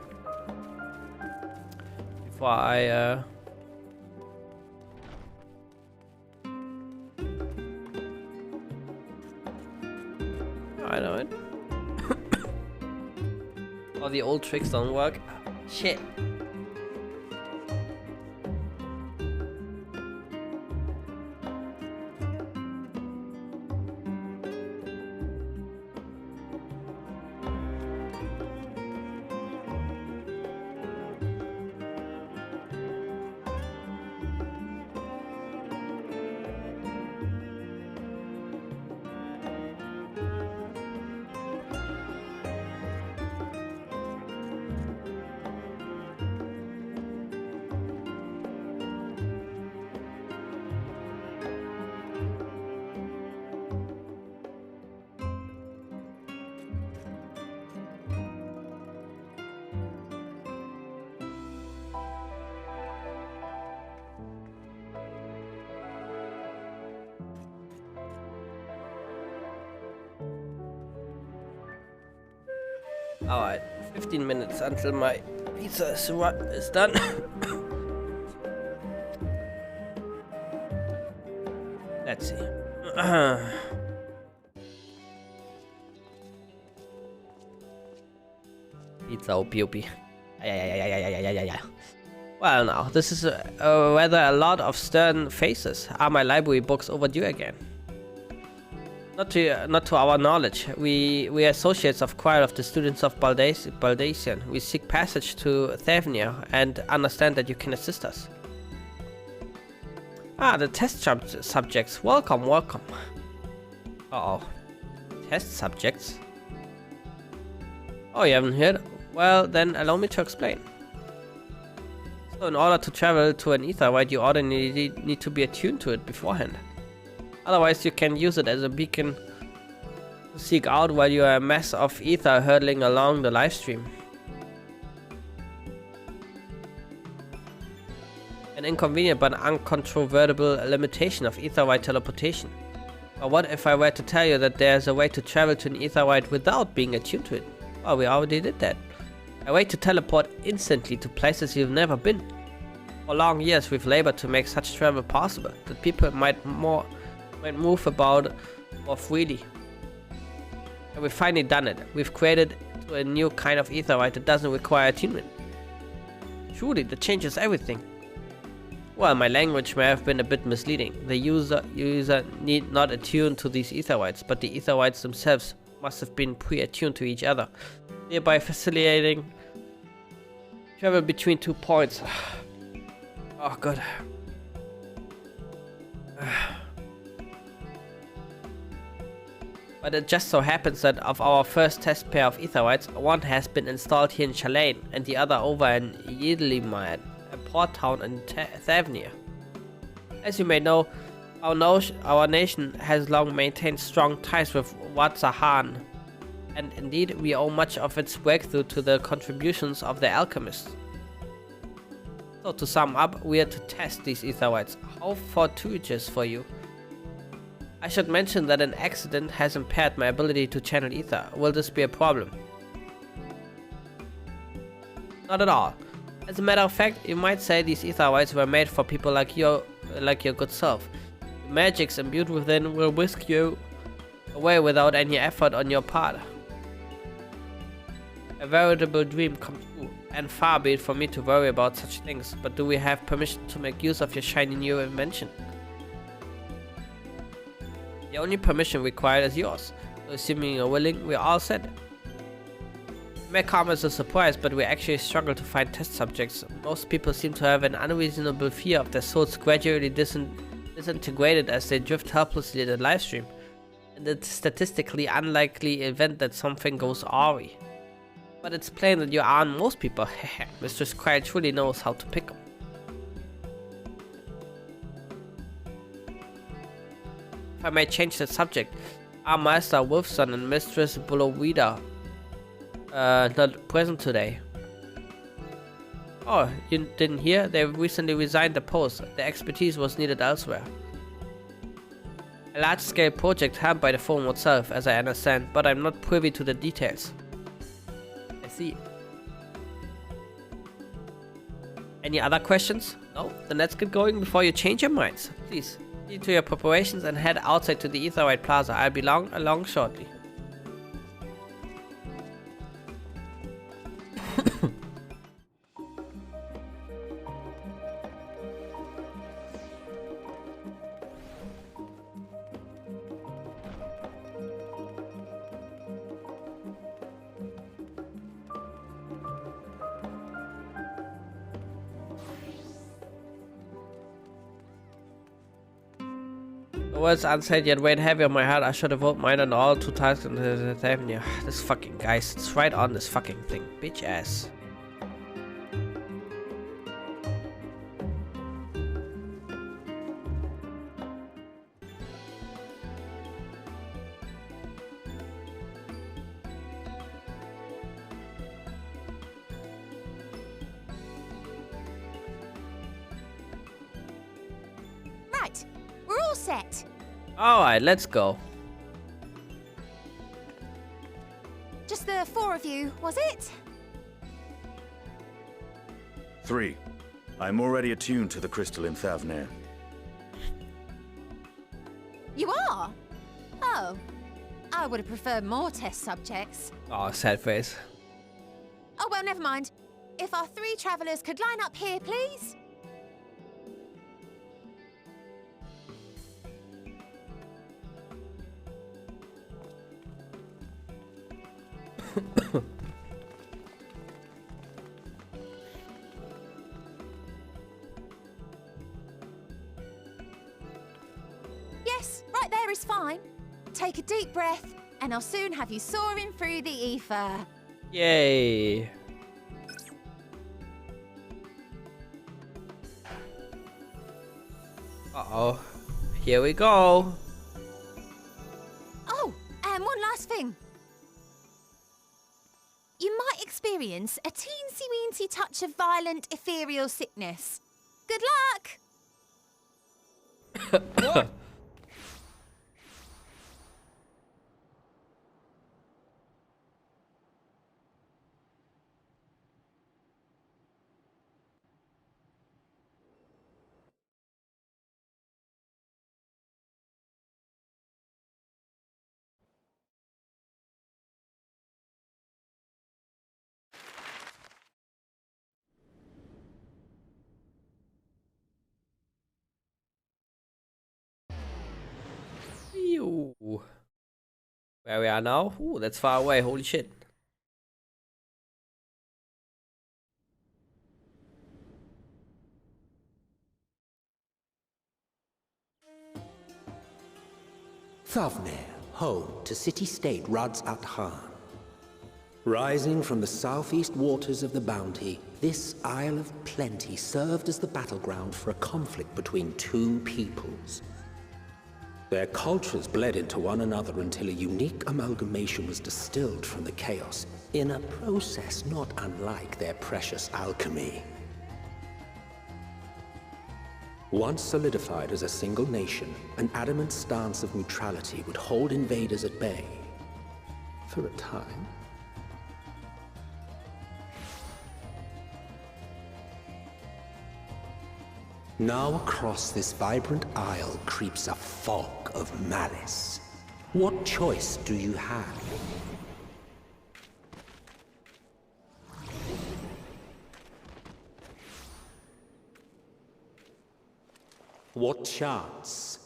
before I I know it. All the old tricks don't work. Shit. Alright, 15 minutes until my pizza is done. Let's see. Pizza opiopi. Well, now, this is rather a lot of stern faces. Are my library books overdue again? Not to our knowledge. We associates of choir of the students of Baldasian. We seek passage to Thavnia and understand that you can assist us. Ah, the test subjects. Welcome, welcome. Uh-oh. Test subjects? Oh, you haven't heard? Well, then allow me to explain. So in order to travel to an aetheryte, you ordinarily need to be attuned to it beforehand. Otherwise, you can use it as a beacon to seek out while you are a mass of ether hurtling along the livestream. An inconvenient but uncontrovertible limitation of aetheryte teleportation. But what if I were to tell you that there's a way to travel to an aetheryte without being attuned to it? Well, we already did that. A way to teleport instantly to places you've never been. For long years, we've labored to make such travel possible, that people might move about more freely. And we've finally done it. We've created a new kind of aetheryte that doesn't require attunement. Truly, that changes everything. Well, my language may have been a bit misleading. The user need not attune to these aetherytes, but the aetherytes themselves must have been pre-attuned to each other, thereby facilitating travel between 2 points. Oh god. But it just so happens that of our first test pair of aetherytes, one has been installed here in Chalain and the other over in Yidlimad, a port town in Thavnia. As you may know, our nation has long maintained strong ties with Watzahan, and indeed we owe much of its breakthrough to the contributions of the alchemists. So to sum up, we are to test these aetherytes. How fortuitous for you. I should mention that an accident has impaired my ability to channel ether. Will this be a problem? Not at all. As a matter of fact, you might say these aetherytes were made for people like your good self. The magics imbued within will whisk you away without any effort on your part. A veritable dream come true, and far be it from me to worry about such things, but do we have permission to make use of your shiny new invention? The only permission required is yours, so assuming you're willing, we're all set. It may come as a surprise, but we actually struggle to find test subjects. Most people seem to have an unreasonable fear of their souls gradually disintegrated as they drift helplessly in the livestream, and the statistically unlikely event that something goes awry. But it's plain that you aren't most people. Mistress Quiet truly knows how to pick them. If I may change the subject, our Master Wolfson and Mistress Bulowida not present today. Oh, you didn't hear? They recently resigned the post. Their expertise was needed elsewhere. A large-scale project helmed by the Forum itself, as I understand, but I'm not privy to the details. I see. Any other questions? No? Then let's get going before you change your minds. Please, see to your preparations and head outside to the Aetheryte Plaza. I'll be along shortly. Words unsaid yet weighed heavy on my heart. I should have wrote mine on all 2 tasks in the avenue. This fucking guy sits right on this fucking thing. Bitch ass. Right, we're all set. Alright, let's go. Just the 4 of you, was it? 3. I'm already attuned to the crystal in Thavnir. You are? Oh. I would have preferred more test subjects. Oh, sad face. Oh, well, never mind. If our 3 travelers could line up here, please. Yes, right there is fine. Take a deep breath, and I'll soon have you soaring through the ether. Yay. Uh-oh. Here we go. Oh, and one last thing. You might experience a teensy-weensy touch of violent ethereal sickness. Good luck! Ew. Where we are now? Ooh, that's far away. Holy shit. Thavnir, home to city-state Rads at Han. Rising from the southeast waters of the Bounty, this Isle of Plenty served as the battleground for a conflict between 2 peoples. Their cultures bled into one another until a unique amalgamation was distilled from the chaos, in a process not unlike their precious alchemy. Once solidified as a single nation, an adamant stance of neutrality would hold invaders at bay. For a time. Now across this vibrant isle creeps a fog of malice. What choice do you have? What chance?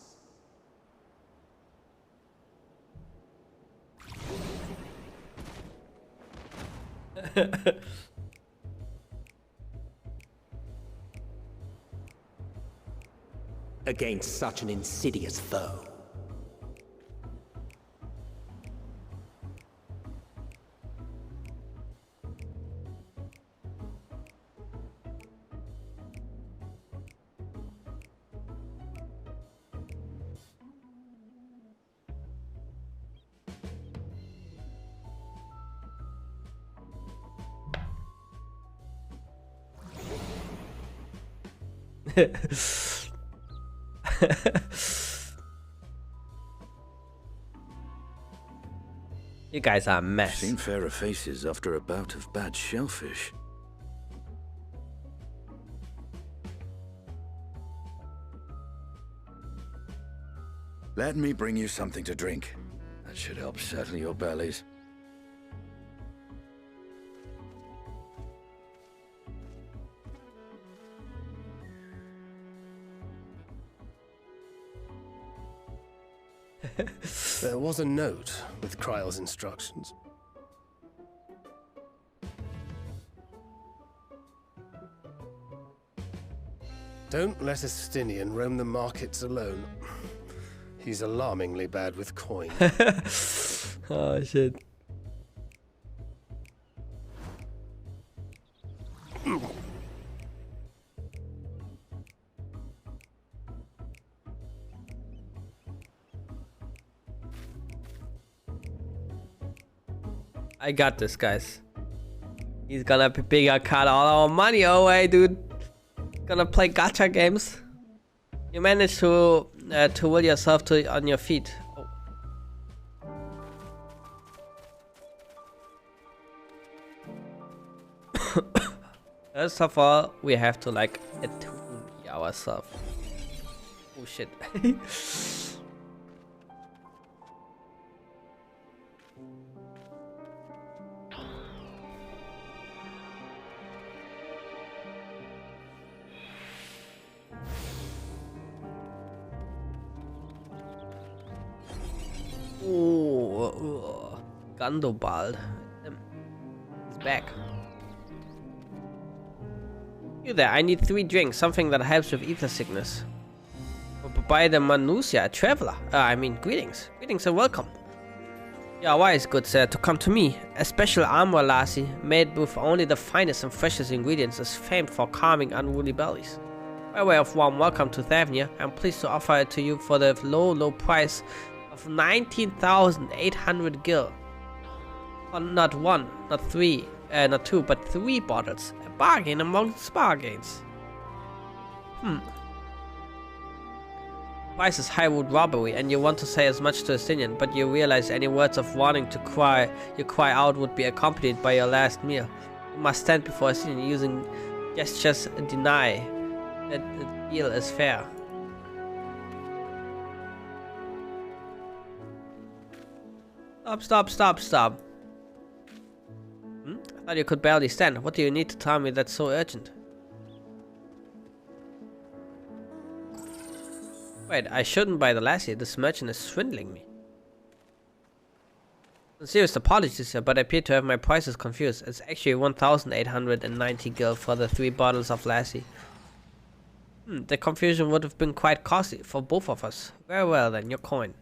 Against such an insidious foe. You guys are a mess. Seen fairer faces after a bout of bad shellfish. Let me bring you something to drink. That should help settle your bellies. There was a note with Kryle's instructions. Don't let a Stinian roam the markets alone. He's alarmingly bad with coin. Oh shit. I got this, guys. He's gonna bigger cut all our money away, dude. Gonna play gacha games. You managed to will yourself on your feet. Oh. First of all, we have to like attune ourselves. Oh shit. Oh, Gundobald. He's back. You there, I need 3 drinks, something that helps with ether sickness. By the Manusia, a traveler. Greetings. Greetings and welcome. You are wise, good sir, to come to me. A special armor lassie, made with only the finest and freshest ingredients, is famed for calming unruly bellies. By way of warm welcome to Thavnia, I am pleased to offer it to you for the low price of 19,800 gil. For not 1, not 3, not 2, but 3 bottles. A bargain amongst bargains. Price is highwood robbery, and you want to say as much to a Stinian, but you realize any words of warning you cry out would be accompanied by your last meal. You must stand before a Stinian using gestures and deny that the deal is fair. Stop. I thought you could barely stand. What do you need to tell me that's so urgent? Wait, I shouldn't buy the lassie. This merchant is swindling me. Serious apologies, sir, but I appear to have my prices confused. It's actually 1,890 gil for the 3 bottles of lassie. The confusion would have been quite costly for both of us. Very well then, your coin.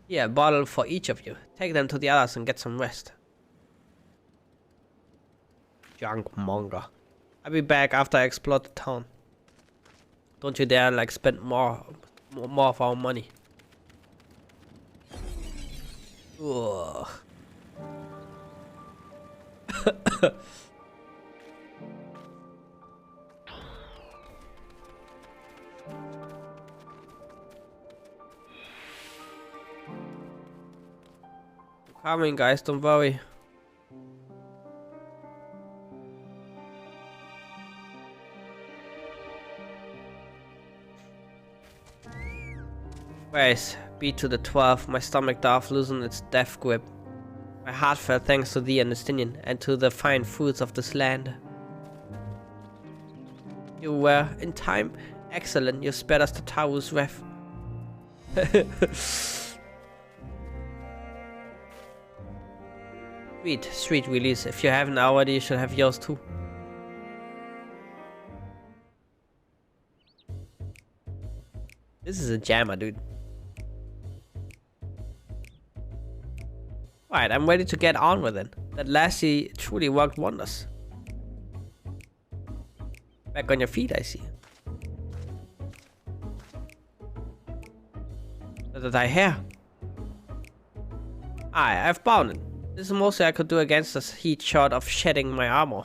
Here, a bottle for each of you. Take them to the others and get some rest. Junk monger. I'll be back after I explore the town. Don't you dare like spend more of our money. Ugh. Coming, guys, don't worry. Whereas, beat to the 12, my stomach doth loosen its death grip. My heartfelt thanks to thee and the Stinian, and to the fine fruits of this land. You were, in time, excellent. You spared us the Taru's wrath. Sweet release. If you haven't already, you should have yours too. This is a jammer, dude. Right, I'm ready to get on with it. That lassie truly worked wonders. Back on your feet, I see. What did I hear? Aye, I've bound it. This is mostly I could do against the heat short of shedding my armor.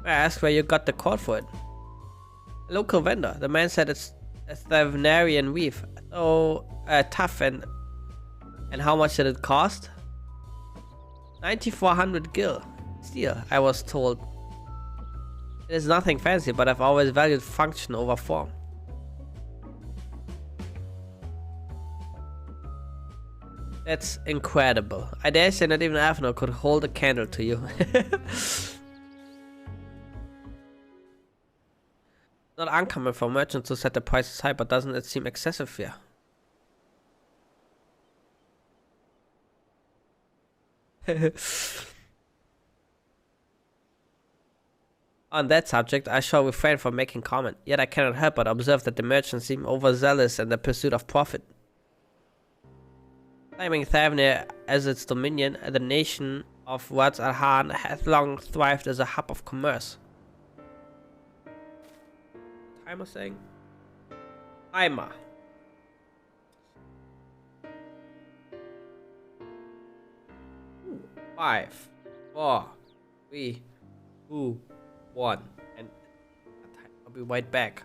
I asked where you got the cord for it. A local vendor. The man said it's a Thavnarian weave. Oh, tough and how much did it cost? 9,400 gil. Steel, I was told. It is nothing fancy, but I've always valued function over form. That's incredible. I dare say not even Avenor could hold a candle to you. Not uncommon for merchants to set the prices high, but doesn't it seem excessive here? On that subject, I shall refrain from making comment, yet I cannot help but observe that the merchants seem overzealous in the pursuit of profit. Claiming Thavnir as its dominion, the nation of Wad al-Han hath long thrived as a hub of commerce. Timer saying? Timer. Ooh, 5, 4, 3, 2, 1, and I'll be right back.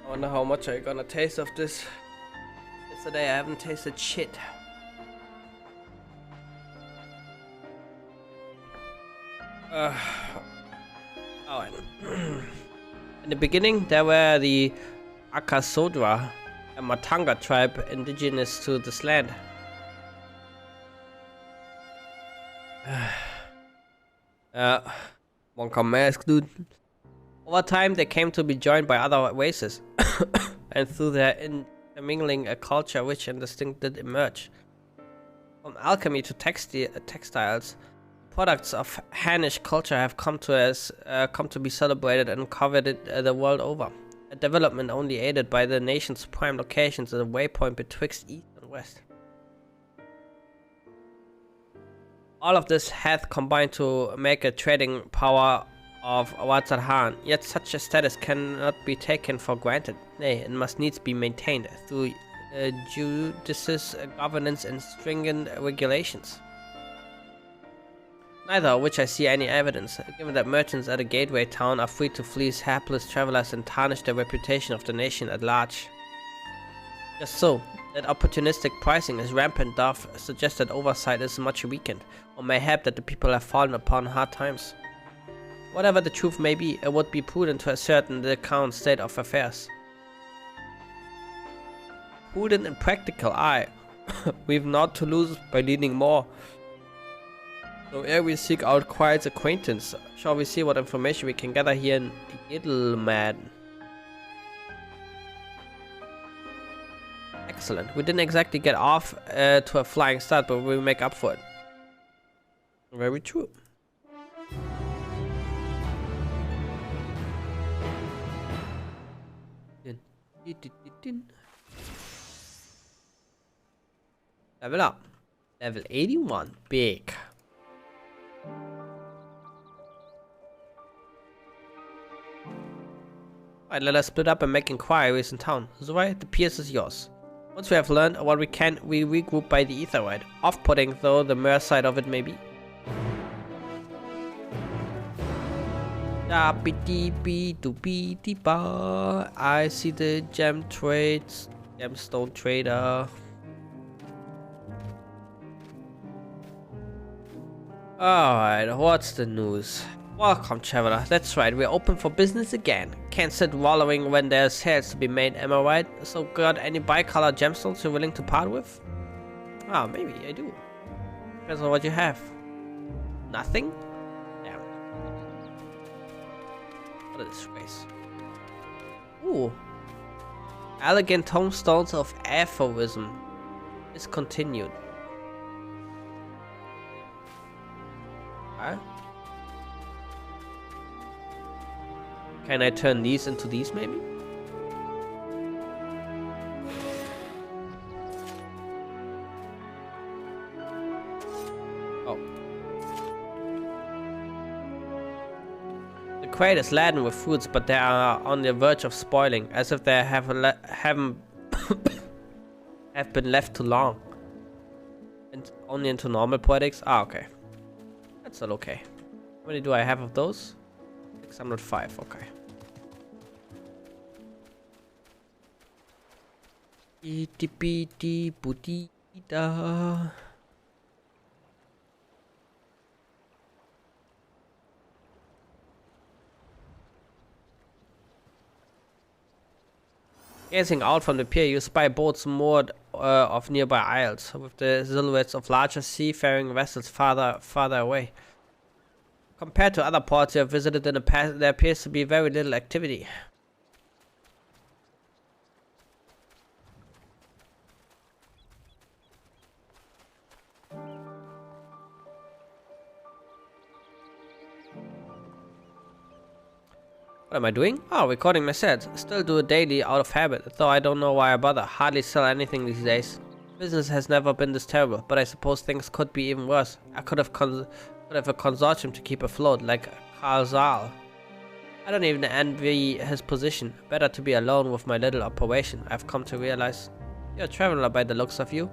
I wonder how much I'm gonna taste of this. Yesterday I haven't tasted shit. In the beginning, there were the Akasodra, a Matanga tribe indigenous to this land. Endwalker MSQ, dude. Over time, they came to be joined by other races, and through their intermingling, a culture rich and distinct did emerge. From alchemy to textiles, products of Hanish culture have come to be celebrated and coveted the world over. A development only aided by the nation's prime locations as a waypoint betwixt east and west. All of this hath combined to make a trading power of Wad al-Han, yet such a status cannot be taken for granted. Nay, it must needs be maintained through judicious governance and stringent regulations. Neither of which I see any evidence, given that merchants at a gateway town are free to fleece hapless travelers and tarnish the reputation of the nation at large. Just so, that opportunistic pricing is rampant doth suggest that oversight is much weakened, or mayhap that the people have fallen upon hard times. Whatever the truth may be, it would be prudent to ascertain the current state of affairs. Prudent and practical, aye. We've naught to lose by leading more. So ere we seek out quiet acquaintance, shall we see what information we can gather here in Yiddelmad. Excellent. We didn't exactly get off to a flying start, but we'll make up for it. Very true. Level up. Level 81. Big. Alright, let us split up and make inquiries in town. Zoe, the piece is yours. Once we have learned what we can, we regroup by the ether ride. Off-putting though the mere side of it may be. I see the gemstone trader. Alright, what's the news? Welcome, traveler. That's right, we're open for business again. Can't sit wallowing when there's sales to be made, am I right? So got any bicolor gemstones you're willing to part with? Ah, maybe I do. Depends on what you have. Nothing? Damn. What a disgrace. Ooh. Elegant tombstones of aphorism. Discontinued. Alright. Can I turn these into these, maybe? Oh. The crate is laden with fruits, but they are on the verge of spoiling, as if they haven't have been left too long. And only into normal poetics? Ah, okay. That's all okay. How many do I have of those? 605, okay. Itty bitty da. Gazing out from the pier, you spy boats moored off nearby isles, with the silhouettes of larger seafaring vessels farther away. Compared to other ports you have visited in the past, there appears to be very little activity. What am I doing? Oh, recording my sets. Still do it daily out of habit, though I don't know why I bother. Hardly sell anything these days. Business has never been this terrible, but I suppose things could be even worse. I could have a consortium to keep afloat, like Carl Zahl. I don't even envy his position. Better to be alone with my little operation, I've come to realize. You're a traveler by the looks of you.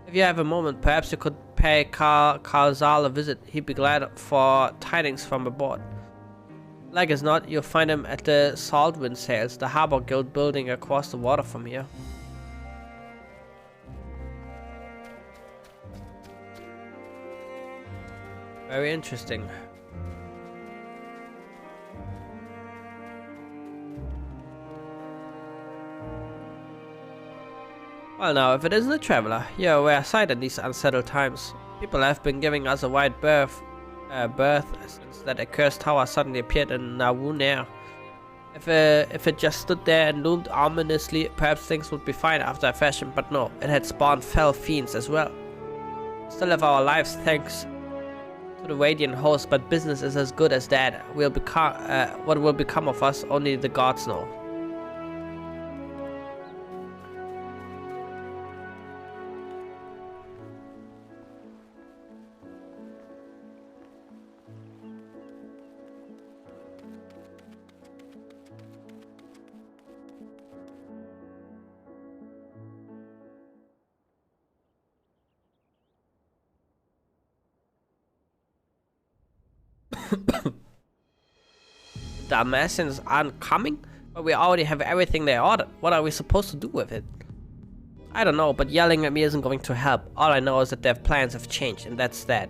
If you have a moment, perhaps you could pay Carl Zahl a visit. He'd be glad for tidings from aboard. Like as not, you'll find him at the Saltwind sales, the Harbor Guild building across the water from here. Very interesting. Well now, if it isn't a traveler, you're a rare sight in these unsettled times. People have been giving us a wide berth since that accursed tower suddenly appeared in Nawoon Air. If it just stood there and loomed ominously, perhaps things would be fine after a fashion, but no, it had spawned fell fiends as well. Still have our lives thanks to the Radiant host, but business is as good as dead. What will become of us, only the gods know. Dalmatians aren't coming? But we already have everything they ordered. What are we supposed to do with it? I don't know, but yelling at me isn't going to help. All I know is that their plans have changed, and that's that.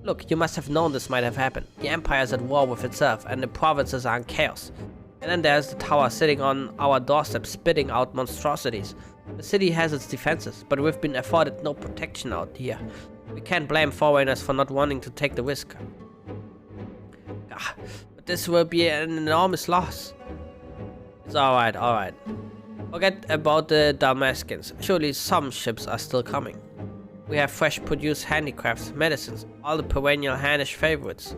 Look, you must have known this might have happened. The Empire is at war with itself, and the provinces are in chaos. And then there's the tower sitting on our doorstep, spitting out monstrosities. The city has its defenses, but we've been afforded no protection out here. We can't blame foreigners for not wanting to take the risk. But this will be an enormous loss. It's alright, alright. Forget about the Damascus. Surely some ships are still coming. We have fresh produced handicrafts, medicines, all the perennial Hannish favorites.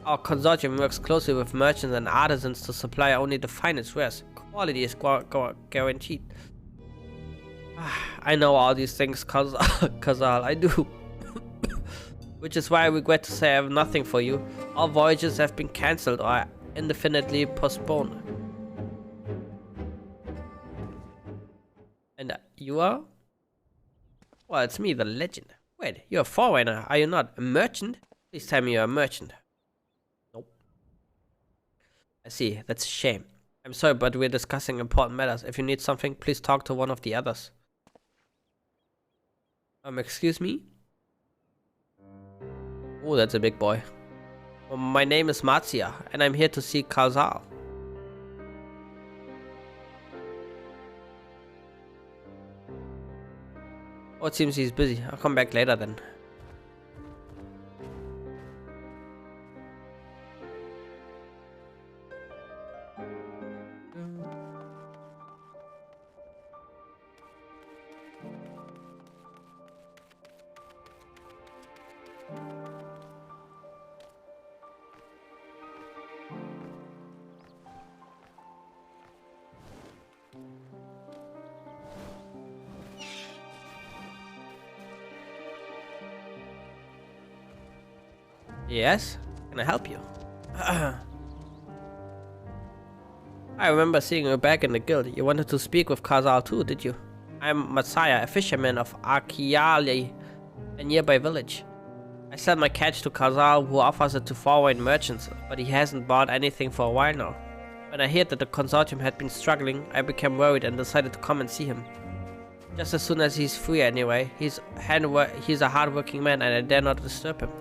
Our consortium works closely with merchants and artisans to supply only the finest wares. Quality is guaranteed. I know all these things, Kazal, I do. Which is why I regret to say I have nothing for you. All voyages have been cancelled or indefinitely postponed. And you are? Well, it's me, the legend. Wait, you're a foreigner, are you not? A merchant? Please tell me you're a merchant. Nope. I see, that's a shame. I'm sorry, but we're discussing important matters. If you need something, please talk to one of the others. Excuse me? Oh, that's a big boy. Well, my name is Marzia, and I'm here to see Kazal. Oh, it seems he's busy. I'll come back later then. Yes? Can I help you? I remember seeing you back in the guild. You wanted to speak with Kazal too, did you? I'm Matsaya, a fisherman of Arkiali, a nearby village. I sell my catch to Kazal, who offers it to foreign merchants, but he hasn't bought anything for a while now. When I heard that the consortium had been struggling, I became worried and decided to come and see him. Just as soon as he's free anyway. He's a hard-working man and I dare not disturb him.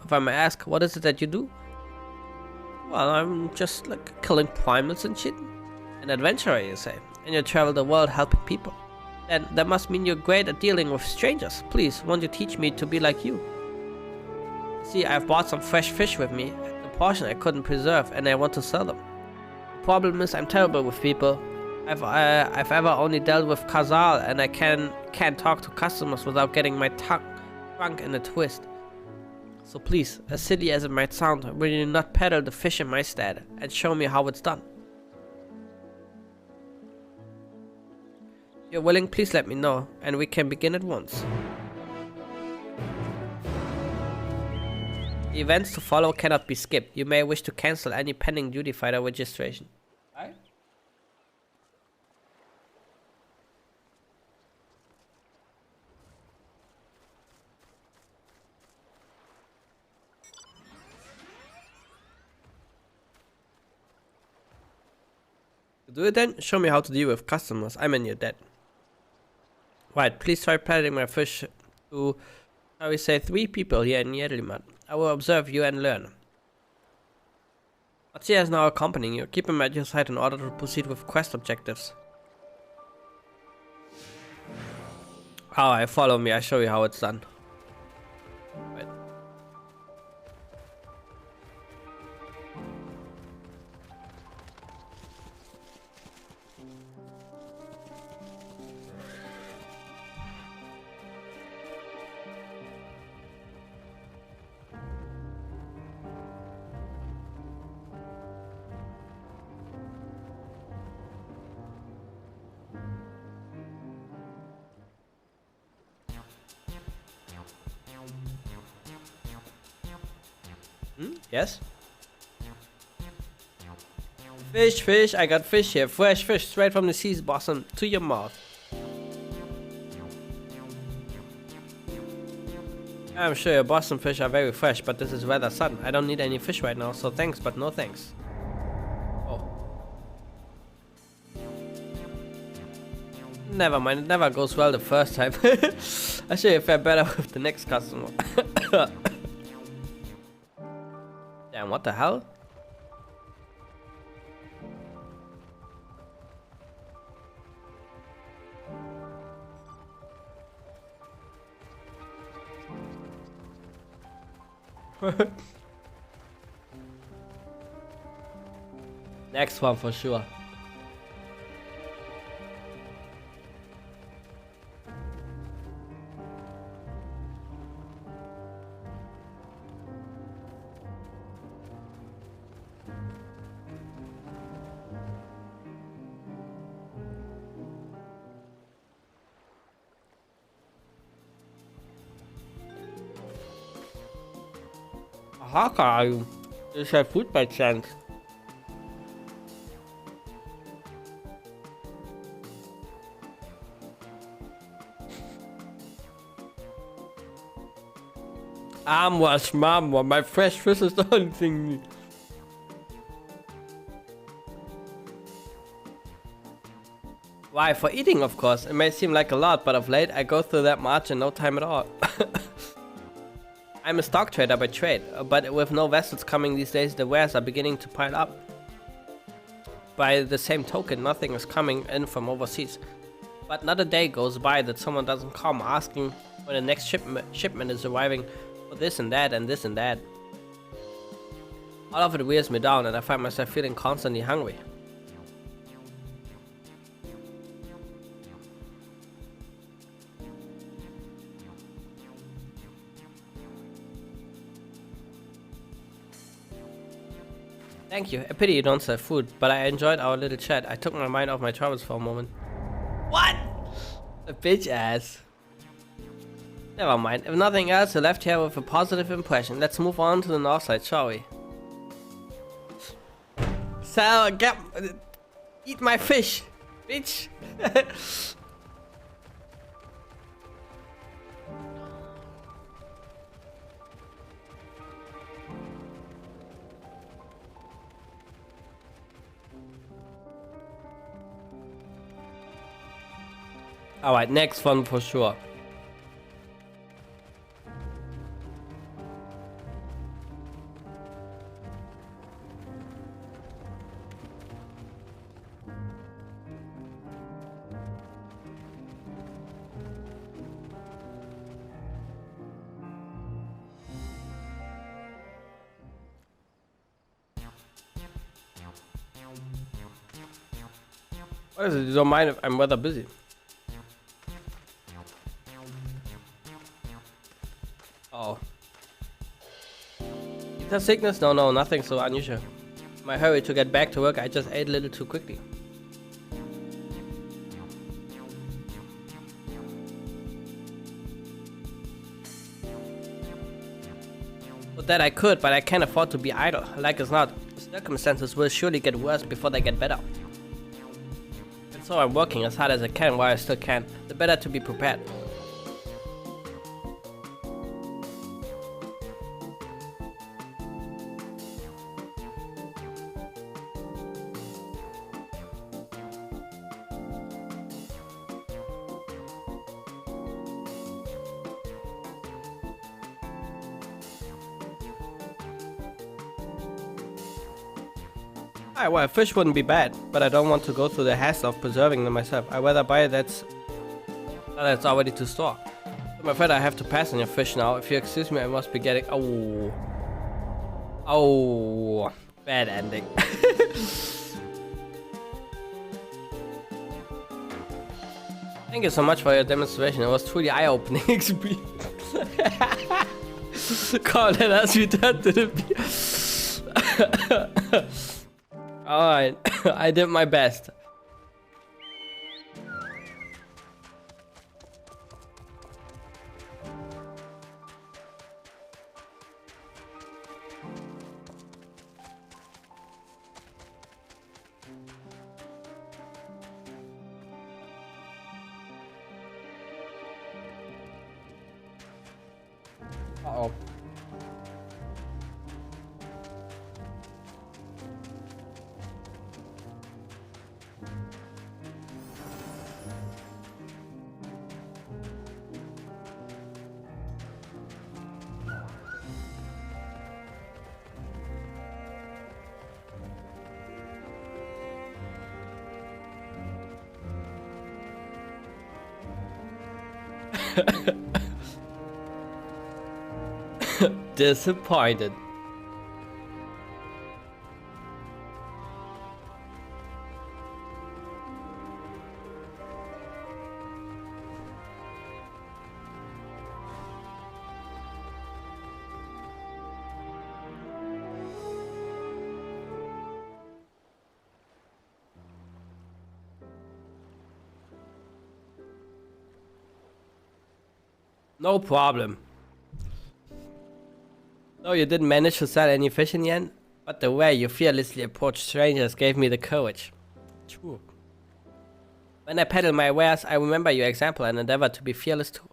If I may ask, what is it that you do? Well, I'm just like killing primals and shit. An adventurer, you say, and you travel the world helping people. Then that must mean you're great at dealing with strangers. Please, won't you teach me to be like you? See, I've bought some fresh fish with me, the portion I couldn't preserve, and I want to sell them. The problem is I'm terrible with people. I've ever only dealt with Kazal, and I can't talk to customers without getting my tongue in a twist. So please, as silly as it might sound, will you not peddle the fish in my stead and show me how it's done? If you're willing, please let me know, and we can begin at once. The events to follow cannot be skipped. You may wish to cancel any pending duty fighter registration. Alright? Do it then? Show me how to deal with customers. I'm in your debt. Right, please try peddling my fish to, shall we say, 3 people here in Yedlimat. I will observe you and learn. Matzia is now accompanying you. Keep him at your side in order to proceed with quest objectives. Alright, follow me. I show you how it's done. Right. Yes? Fish, I got fish here. Fresh fish, straight from the sea's bottom to your mouth. I'm sure your Boston fish are very fresh, but this is rather sudden. I don't need any fish right now, so thanks, but no thanks. Oh. Never mind, it never goes well the first time. I should have fared better with the next customer. Damn, what the hell? Next one for sure. How are you? You have food by chance? Wash mama, my fresh fish is the only thing. Why? For eating, of course. It may seem like a lot, but of late I go through that much in no time at all. I'm a stock trader by trade, but with no vessels coming these days, the wares are beginning to pile up. By the same token, nothing is coming in from overseas. But not a day goes by that someone doesn't come asking when the next shipment is arriving for this and that and this and that. All of it wears me down and I find myself feeling constantly hungry. Thank you. A pity you don't serve food, but I enjoyed our little chat. I took my mind off my troubles for a moment. What? A bitch ass. Never mind. If nothing else, I left here with a positive impression. Let's move on to the north side, shall we? So, eat my fish, bitch. Alright, next one for sure. What is it? You don't mind if I'm rather busy? Oh. Is that sickness? No, nothing so unusual. In my hurry to get back to work, I just ate a little too quickly. But that I could, but I can't afford to be idle. Like it's not. Circumstances will surely get worse before they get better. And so I'm working as hard as I can while I still can. The better to be prepared. Well, fish wouldn't be bad, but I don't want to go through the hassle of preserving them myself. I'd rather buy that's already to store. I'm afraid I have to pass on your fish now. If you excuse me, I must be getting... Oh, bad ending. Thank you so much for your demonstration. It was truly eye-opening experience. Come, let us return to the... Alright, I did my best. Uh-oh. Disappointed. No problem. No, you didn't manage to sell any fish in the end, but the way you fearlessly approached strangers gave me the courage. True. When I peddle my wares, I remember your example and endeavor to be fearless too.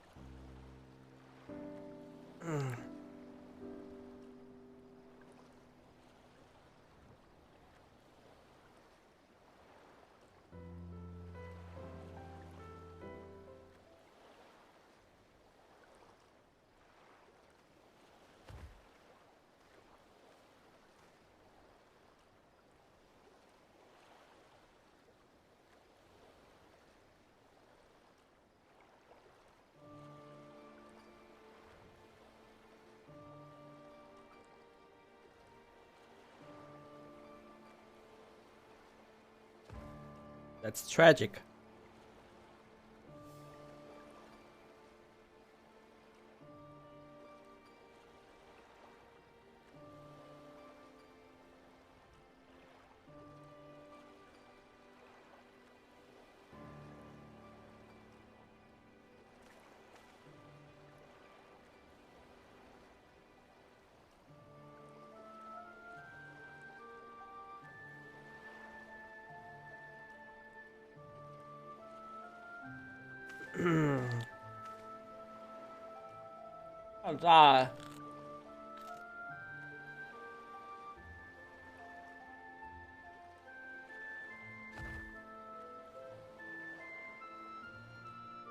That's tragic.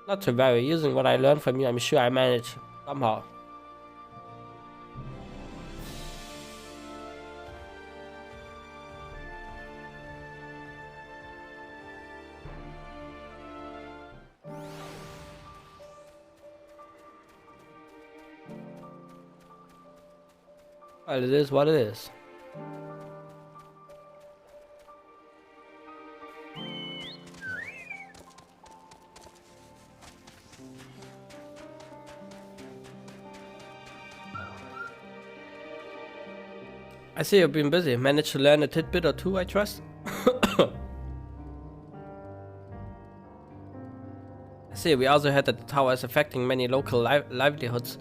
Not to worry, using what I learned from you, I'm sure I manage somehow. Well, it is what it is. I see you've been busy. Managed to learn a tidbit or two, I trust? I see, we also heard that the tower is affecting many local livelihoods.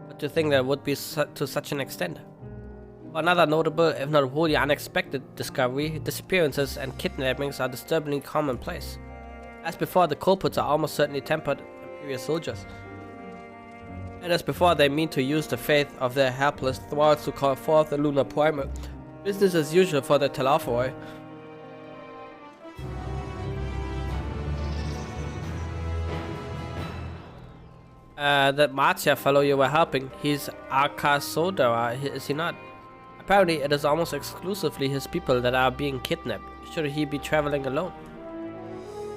But to think that would be to such an extent? Another notable, if not wholly unexpected discovery, disappearances and kidnappings are disturbingly commonplace. As before, the culprits are almost certainly tempered Imperial soldiers. And as before, they mean to use the faith of their helpless thralls to call forth the lunar primer. Business as usual for the Telophoi. That Martia fellow you were helping, he's Arkasodara, is he not? Apparently, it is almost exclusively his people that are being kidnapped. Should he be traveling alone?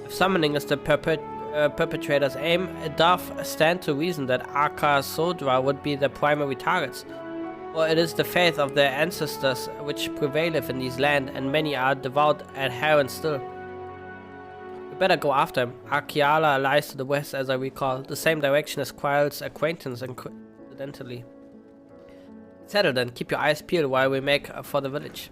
If summoning is the perpetrator's aim, it doth stand to reason that Arkasodra would be the primary targets. For it is the faith of their ancestors which prevaileth in these lands, and many are devout adherents still. We better go after him. Arkiala lies to the west, as I recall, the same direction as Quirrell's acquaintance, incidentally. Settle then, keep your eyes peeled while we make for the village.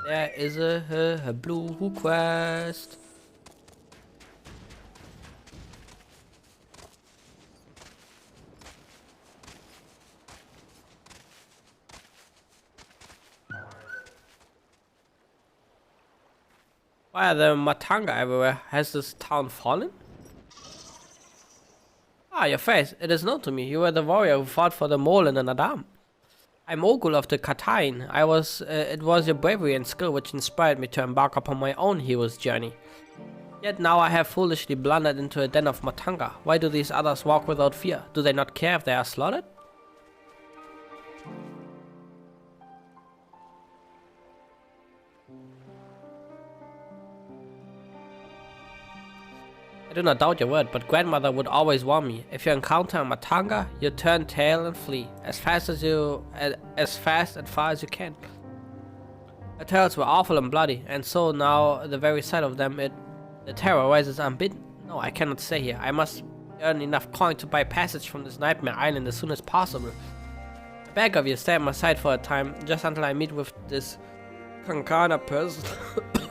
There is a blue quest. Why are there matanga everywhere? Has this town fallen? Ah, your face. It is known to me. You were the warrior who fought for the mole in the Nadam. I'm Ogul of the Katain. It was your bravery and skill which inspired me to embark upon my own hero's journey. Yet now I have foolishly blundered into a den of matanga. Why do these others walk without fear? Do they not care if they are slaughtered? I do not doubt your word, but grandmother would always warn me. If you encounter a matanga, you turn tail and flee as fast and far as you can. The tales were awful and bloody, and so now the very sight of them, the terror rises unbidden. No, I cannot stay here. I must earn enough coin to buy passage from this nightmare island as soon as possible. I beg of you, stay at my side for a time, just until I meet with this Kankana person the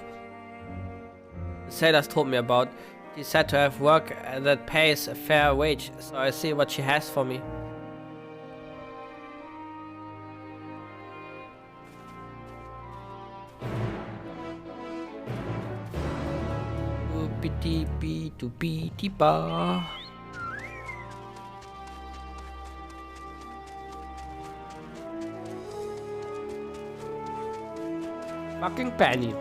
sailors told me about. She's said to have work that pays a fair wage, so I see what she has for me. Fucking Penny.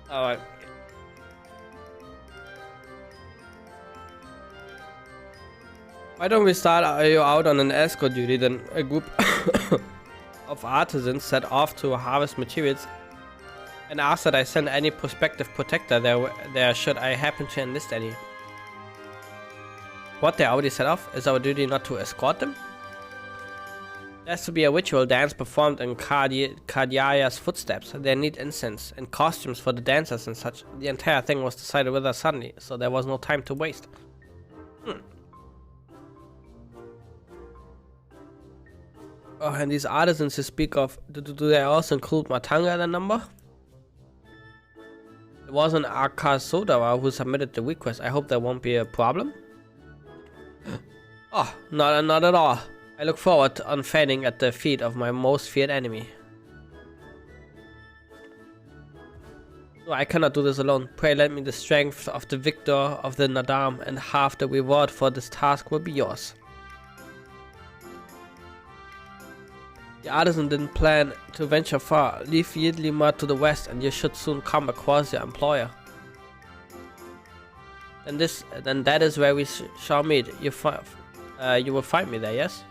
Alright. Why don't we start you out on an escort duty, then a group of artisans set off to harvest materials, and ask that I send any prospective protector there should I happen to enlist any. What, they already set off? Is our duty not to escort them? There has to be a ritual dance performed in Kardiaya's footsteps. They need incense and costumes for the dancers and such. The entire thing was decided with us suddenly, so there was no time to waste. Oh, and these artisans you speak of, do they also include Matanga in the number? It was an Akasodawa who submitted the request. I hope there won't be a problem. Oh, not at all. I look forward to unfailing at the feet of my most feared enemy. No, I cannot do this alone. Pray let me the strength of the victor of the Nadam, and half the reward for this task will be yours. The artisan didn't plan to venture far. Leave Yidlima to the west and you should soon come across your employer. Then that is where we shall meet. You will find me there, yes?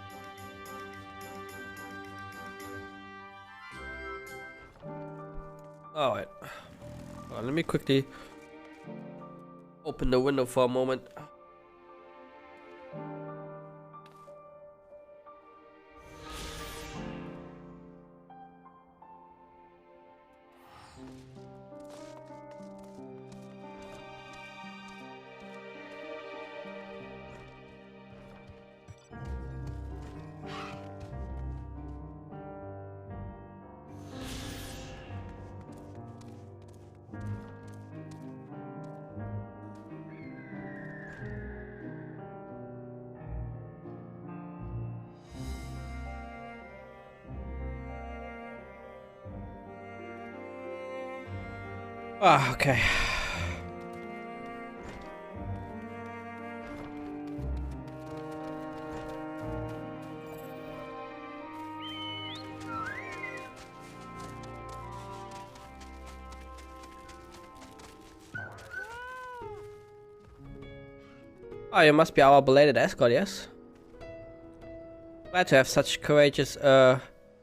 Alright. Well, let me quickly open the window for a moment. Ah, okay. Oh, you must be our belated escort, yes? Glad to have such courageous,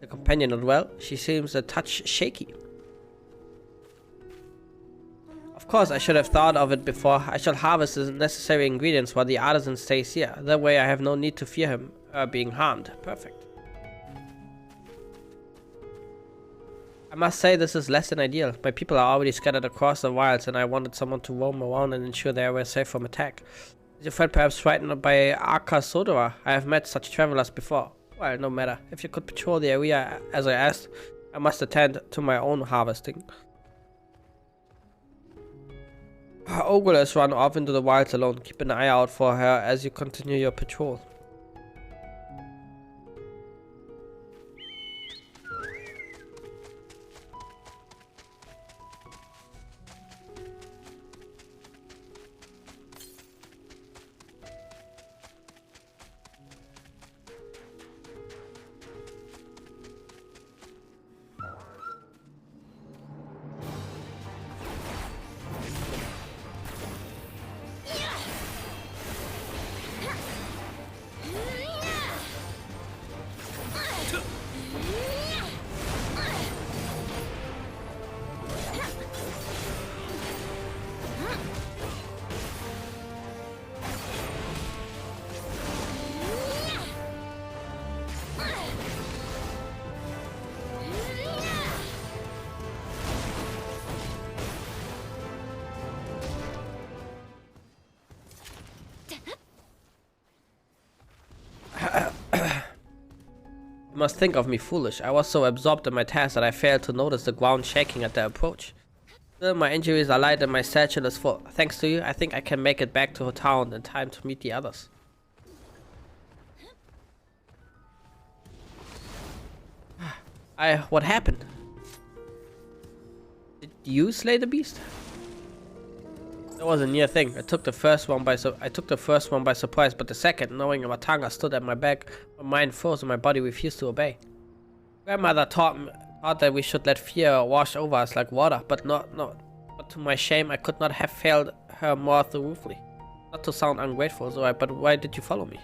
The companion not well. She seems a touch shaky. Of course, I should have thought of it before. I shall harvest the necessary ingredients while the artisan stays here. That way I have no need to fear him being harmed. Perfect. I must say this is less than ideal. My people are already scattered across the wilds and I wanted someone to roam around and ensure they were safe from attack. Is your friend perhaps frightened by Arca Sodora? I have met such travelers before. Well, no matter. If you could patrol the area as I asked, I must attend to my own harvesting. Ogul has run off into the wilds alone. Keep an eye out for her as you continue your patrol. You must think of me foolish. I was so absorbed in my task that I failed to notice the ground shaking at their approach. Still, my injuries are light and my satchel is full. Thanks to you, I think I can make it back to town in time to meet the others. What happened? Did you slay the beast? That was a near thing. I took the first one by surprise, but the second, knowing Matanga stood at my back, my mind froze and my body refused to obey. Grandmother taught that we should let fear wash over us like water, but to my shame, I could not have failed her more thoroughly. Not to sound ungrateful, but why did you follow me?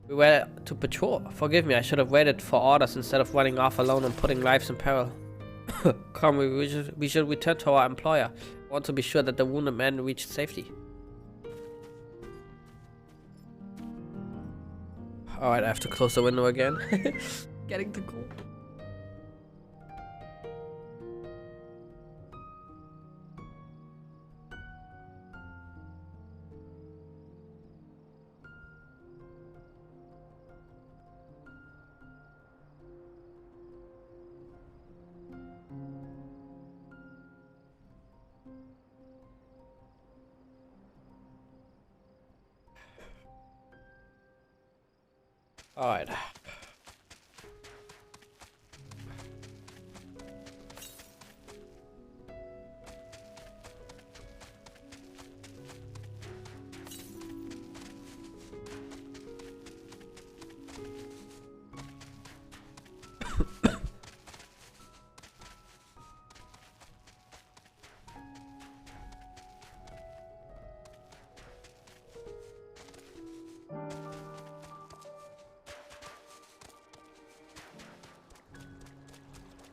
We were to patrol. Forgive me, I should have waited for orders instead of running off alone and putting lives in peril. Come, we should return to our employer. I want to be sure that the wounded man reached safety. Alright, I have to close the window again. Getting too cold. Alright.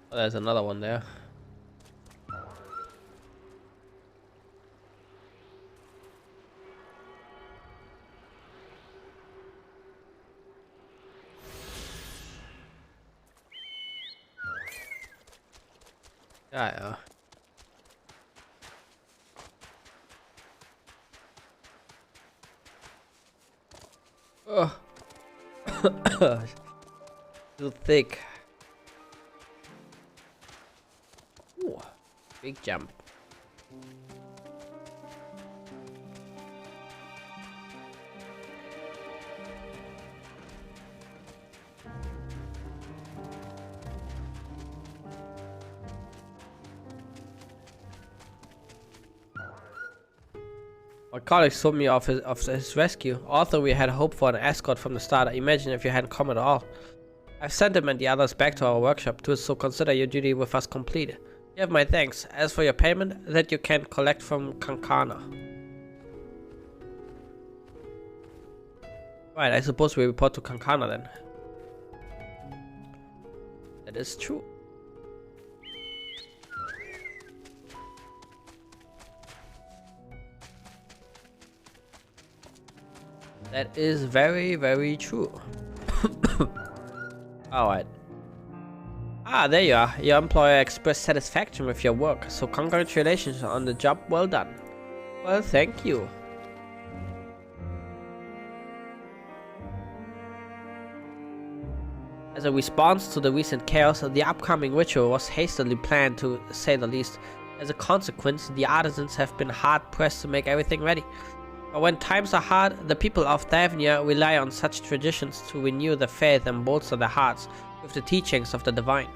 Oh, there's another one there. Ja. Oh. Too thick. Ooh, big jump. My colleagues told me of his rescue. Although we had hoped for an escort from the start, imagine if you hadn't come at all. I've sent him and the others back to our workshop too, so consider your duty with us complete. You have my thanks. As for your payment, that you can collect from Kankana. Right, I suppose we report to Kankana then. That is true. That is very, very true. Alright. Ah, there you are. Your employer expressed satisfaction with your work, so congratulations on the job well done. Well, thank you. As a response to the recent chaos, the upcoming ritual was hastily planned, to say the least. As a consequence, the artisans have been hard-pressed to make everything ready. But when times are hard, the people of Thavnia rely on such traditions to renew their faith and bolster their hearts with the teachings of the divine.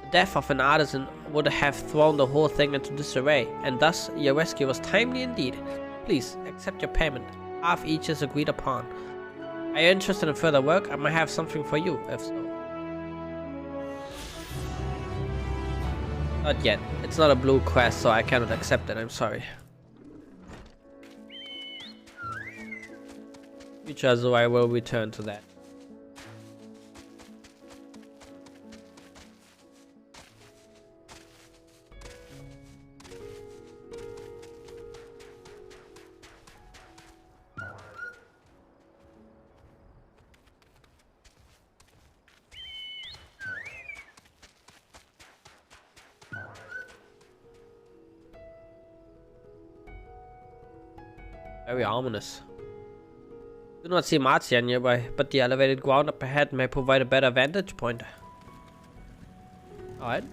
The death of an artisan would have thrown the whole thing into disarray, and thus your rescue was timely indeed. Please, accept your payment. Half each is agreed upon. Are you interested in further work? I might have something for you, if so. Not yet. It's not a blue quest, so I cannot accept it, I'm sorry. Future, so I will return to that. Very ominous. Do not see Marcia nearby, but the elevated ground up ahead may provide a better vantage point. Alright.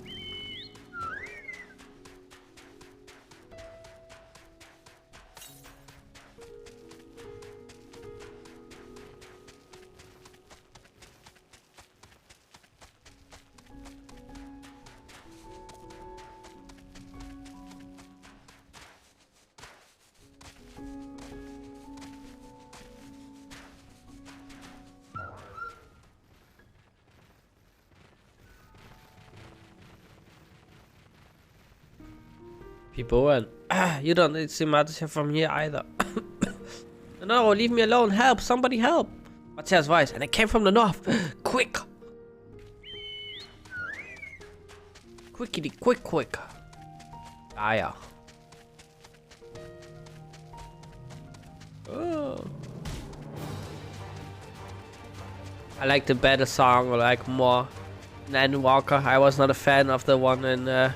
People, and you don't need to see Marcia from here either. No, leave me alone. Help! Somebody help! Marcia's voice, and it came from the north. Quick! Quickity, quick! Ah, yeah. Oh. I like the better song, like more than Endwalker. I was not a fan of the one in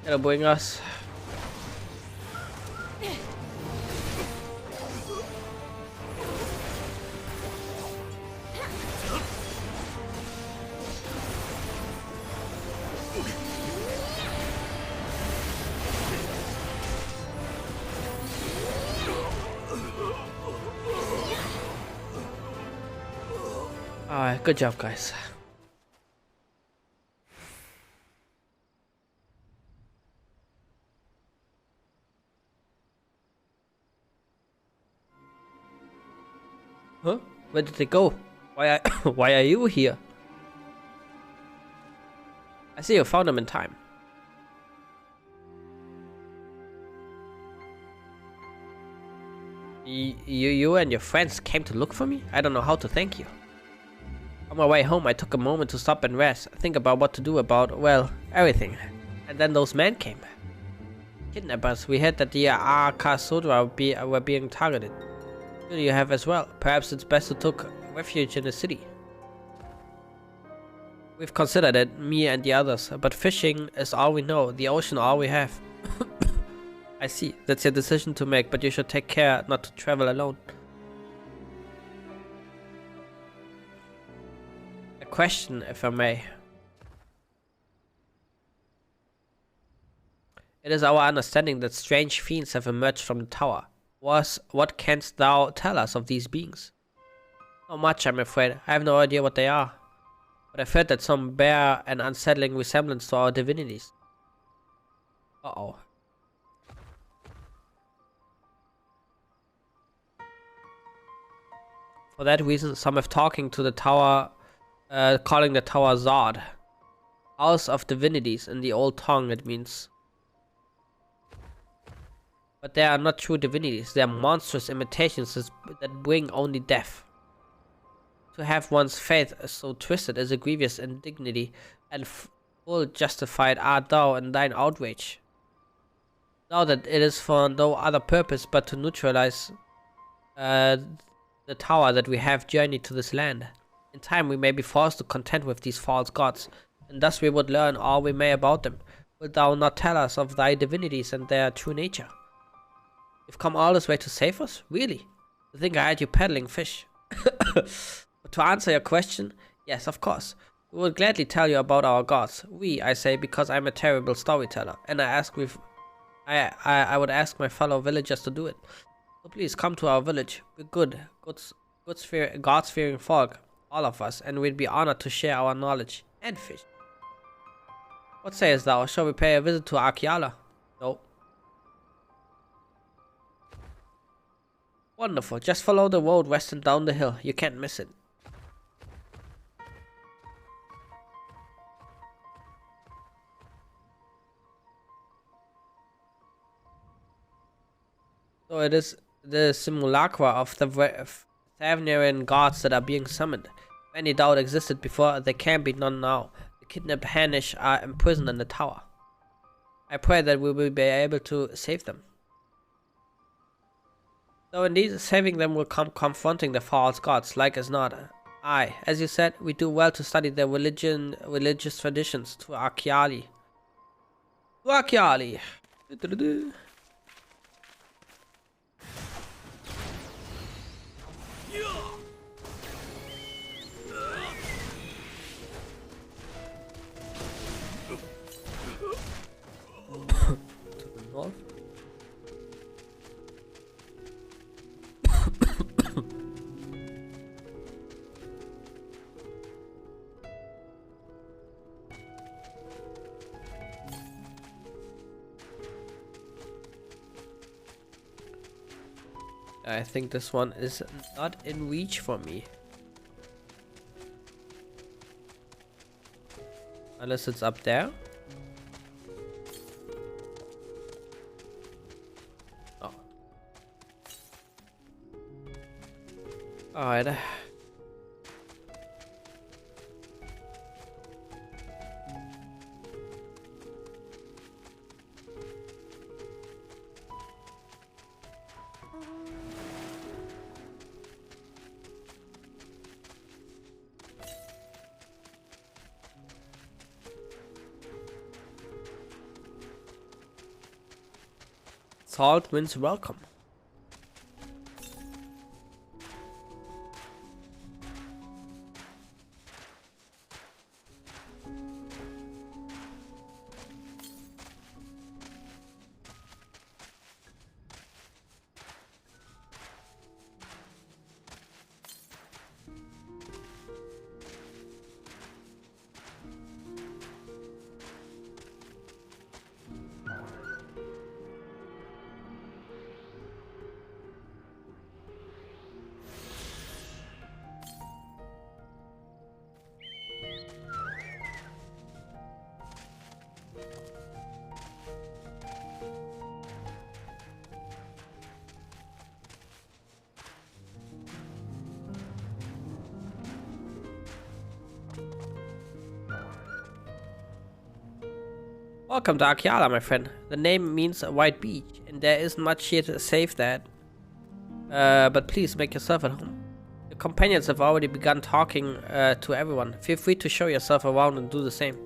it'll bring us. Alright, good job, guys. Huh? Where did they go? Why are you here? I see you found them in time. You and your friends came to look for me? I don't know how to thank you. On my way home, I took a moment to stop and rest, think about what to do about, well, everything. And then those men came. Kidnappers. We heard that the Arka Sodra were being targeted. You have as well. Perhaps it's best to take refuge in the city. We've considered it, me and the others, but fishing is all we know, the ocean all we have. I see, that's your decision to make, but you should take care not to travel alone. A question, if I may. It is our understanding that strange fiends have emerged from the tower. What canst thou tell us of these beings? Not much, I'm afraid. I have no idea what they are. But I've heard that some bear an unsettling resemblance to our divinities. Uh-oh. For that reason, some have talking to the tower, calling the tower Zod. House of Divinities. In the old tongue, it means. But they are not true divinities. They are monstrous imitations that bring only death. To have one's faith so twisted is a grievous indignity, and full justified art thou in thine outrage. Know that it is for no other purpose but to neutralize the tower that we have journeyed to this land. In time we may be forced to contend with these false gods, and thus we would learn all we may about them. Wilt thou not tell us of thy divinities and their true nature? You've come all this way to save us? Really? I think I had you peddling fish. But to answer your question, yes, of course. We would gladly tell you about our gods. We, I say, because I'm a terrible storyteller, and I would ask my fellow villagers to do it. So please come to our village. We're God-fearing folk, all of us, and we'd be honored to share our knowledge and fish. What sayest thou? Shall we pay a visit to Arkiala? No. Wonderful. Just follow the road west and down the hill. You can't miss it. So it is the simulacra of the Thavnarian gods that are being summoned. If any doubt existed before, there can be none now. The kidnapped Hanish are imprisoned in the tower. I pray that we will be able to save them. So indeed, saving them will come confronting the false gods, like as not. Aye, as you said, we do well to study their religious traditions to Arkiali. To Arkiali! I think this one is not in reach for me. Unless it's up there. Oh. Alright. Salt means welcome. Welcome to Arkiala, my friend. The name means a white beach, and there isn't much here to save that. But please make yourself at home. Your companions have already begun talking to everyone. Feel free to show yourself around and do the same.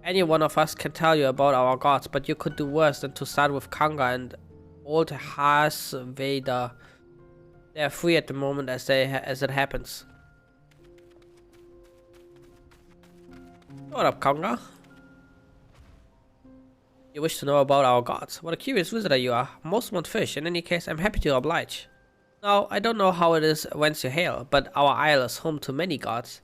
Any one of us can tell you about our gods, but you could do worse than to start with Kanga and old Hasveda. They are free at the moment as it happens. What up, Kanga? You wish to know about our gods? What a curious visitor you are. Most want fish. In any case, I'm happy to oblige. Now, I don't know how it is whence you hail, but our isle is home to many gods.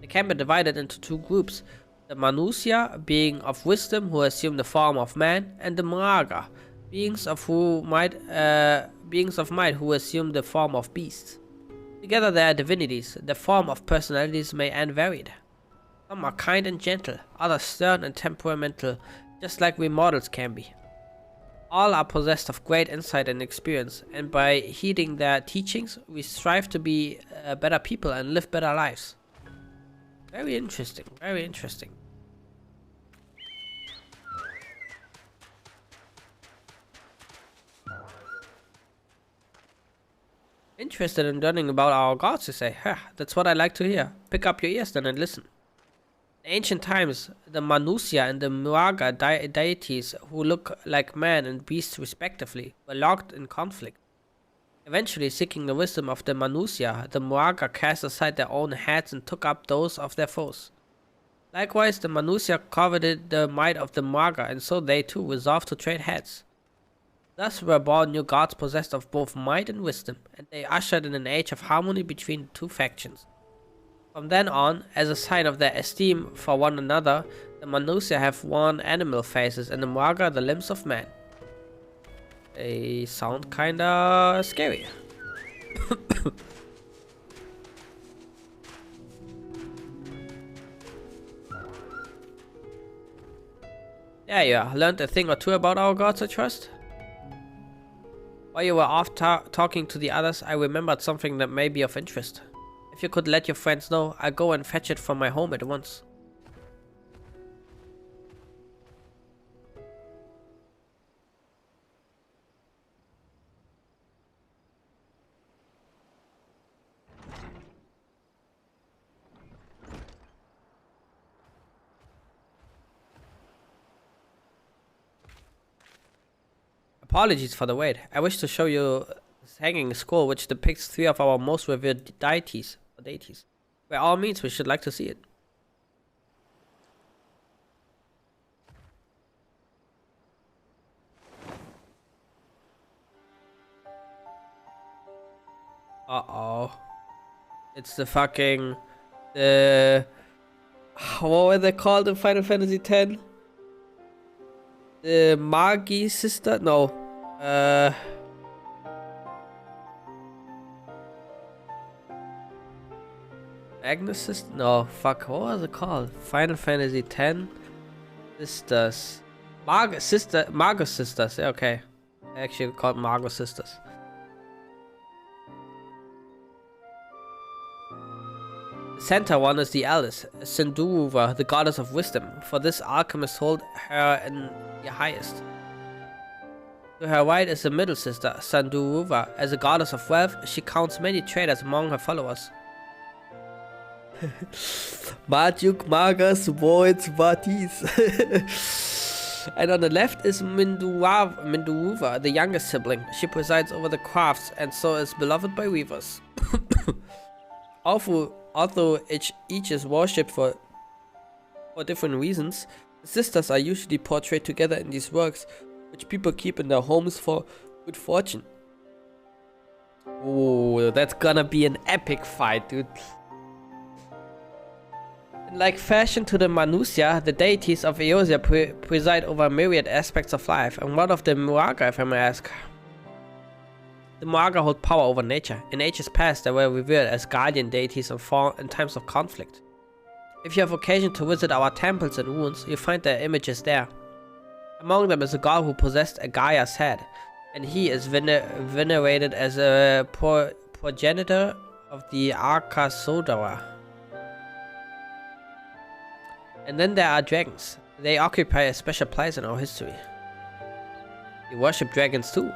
They can be divided into two groups. The Manusya, being of wisdom who assume the form of man, and the Mraga, beings of might who assume the form of beasts. Together they are divinities. The form of personalities may end varied. Some are kind and gentle, others stern and temperamental, just like we mortals can be. All are possessed of great insight and experience, and by heeding their teachings, we strive to be better people and live better lives. Very interesting, very interesting. Interested in learning about our gods, you say? Huh, that's what I like to hear. Pick up your ears then and listen. In ancient times, the Manusia and the Muaga deities, who look like man and beast respectively, were locked in conflict. Eventually, seeking the wisdom of the Manusia, the Muaga cast aside their own heads and took up those of their foes. Likewise, the Manusia coveted the might of the Muaga, and so they too resolved to trade heads. Thus were born new gods possessed of both might and wisdom, and they ushered in an age of harmony between the two factions. From then on, as a sign of their esteem for one another, the Manusia have worn animal faces and the Muaga the limbs of man. They sound kinda scary. There you are, learned a thing or two about our gods, I trust? While you were off talking to the others, I remembered something that may be of interest. If you could let your friends know, I'll go and fetch it from my home at once. Apologies for the wait. I wish to show you this hanging scroll which depicts 3 of our most revered deities. By all means, we should like to see it. Uh-oh. It's the fucking... what were they called in Final Fantasy X? The Magi sister? No. Agnes sister? No, fuck. What was it called? Final Fantasy X? Sisters. Margo sisters. Yeah, okay. Actually called Margo sisters. The center one is the eldest, Sinduruva, the goddess of wisdom. For this, alchemists hold her in the highest. To her right is the middle sister, Sanduruva. As a goddess of wealth, she counts many traders among her followers. Majuk, Magas, Voids, Vatis. And on the left is Minduruva, the youngest sibling. She presides over the crafts and so is beloved by weavers. Although each is worshipped for different reasons, the sisters are usually portrayed together in these works, which people keep in their homes for good fortune. Oh, that's gonna be an epic fight, dude. In like fashion to the Manusia, the deities of Eosia preside over myriad aspects of life, and what of the Muaga, if I may ask? The Muaga hold power over nature. In ages past, they were revered as guardian deities in times of conflict. If you have occasion to visit our temples and ruins, you find their images there. Among them is a god who possessed a Gaia's head, and he is venerated as a progenitor of the Arkasodara. And then there are dragons. They occupy a special place in our history. We worship dragons too.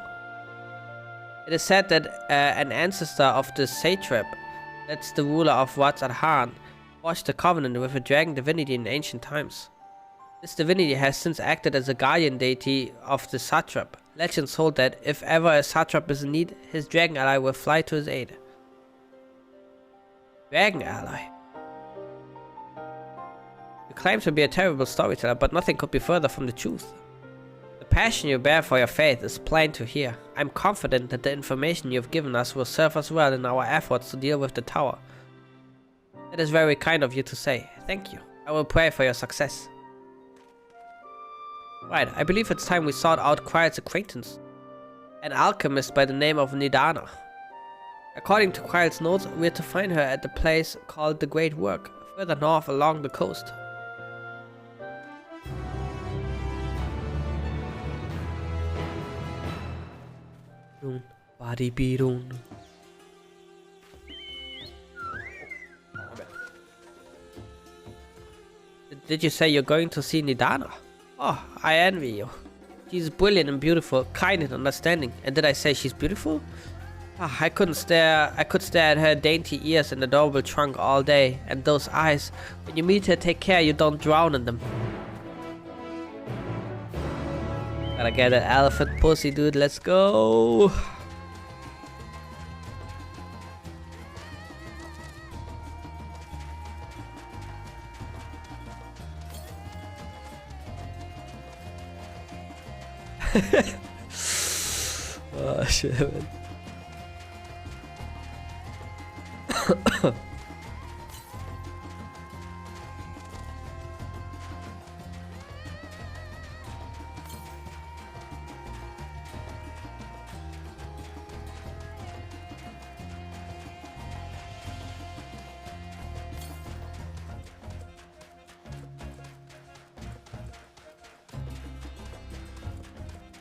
It is said that an ancestor of the satrap, that's the ruler of Wats Adhan, forged a covenant with a dragon divinity in ancient times. This divinity has since acted as a guardian deity of the satrap. Legends hold that if ever a satrap is in need, his dragon ally will fly to his aid. Dragon ally? You claim to be a terrible storyteller, but nothing could be further from the truth. The passion you bear for your faith is plain to hear. I'm confident that the information you have given us will serve us well in our efforts to deal with the tower. That is very kind of you to say. Thank you. I will pray for your success. Right, I believe it's time we sought out Quiet's acquaintance. An alchemist by the name of Nidana. According to Quiet's notes, we are to find her at the place called the Great Work, further north along the coast. Baribirun. Did you say you're going to see Nidana? Oh, I envy you. She's brilliant and beautiful, kind and understanding. And did I say she's beautiful? Ah, I could stare at her dainty ears and adorable trunk all day. And those eyes. When you meet her, take care you don't drown in them. Gotta get an elephant pussy, dude. Let's go. Oh shit, man.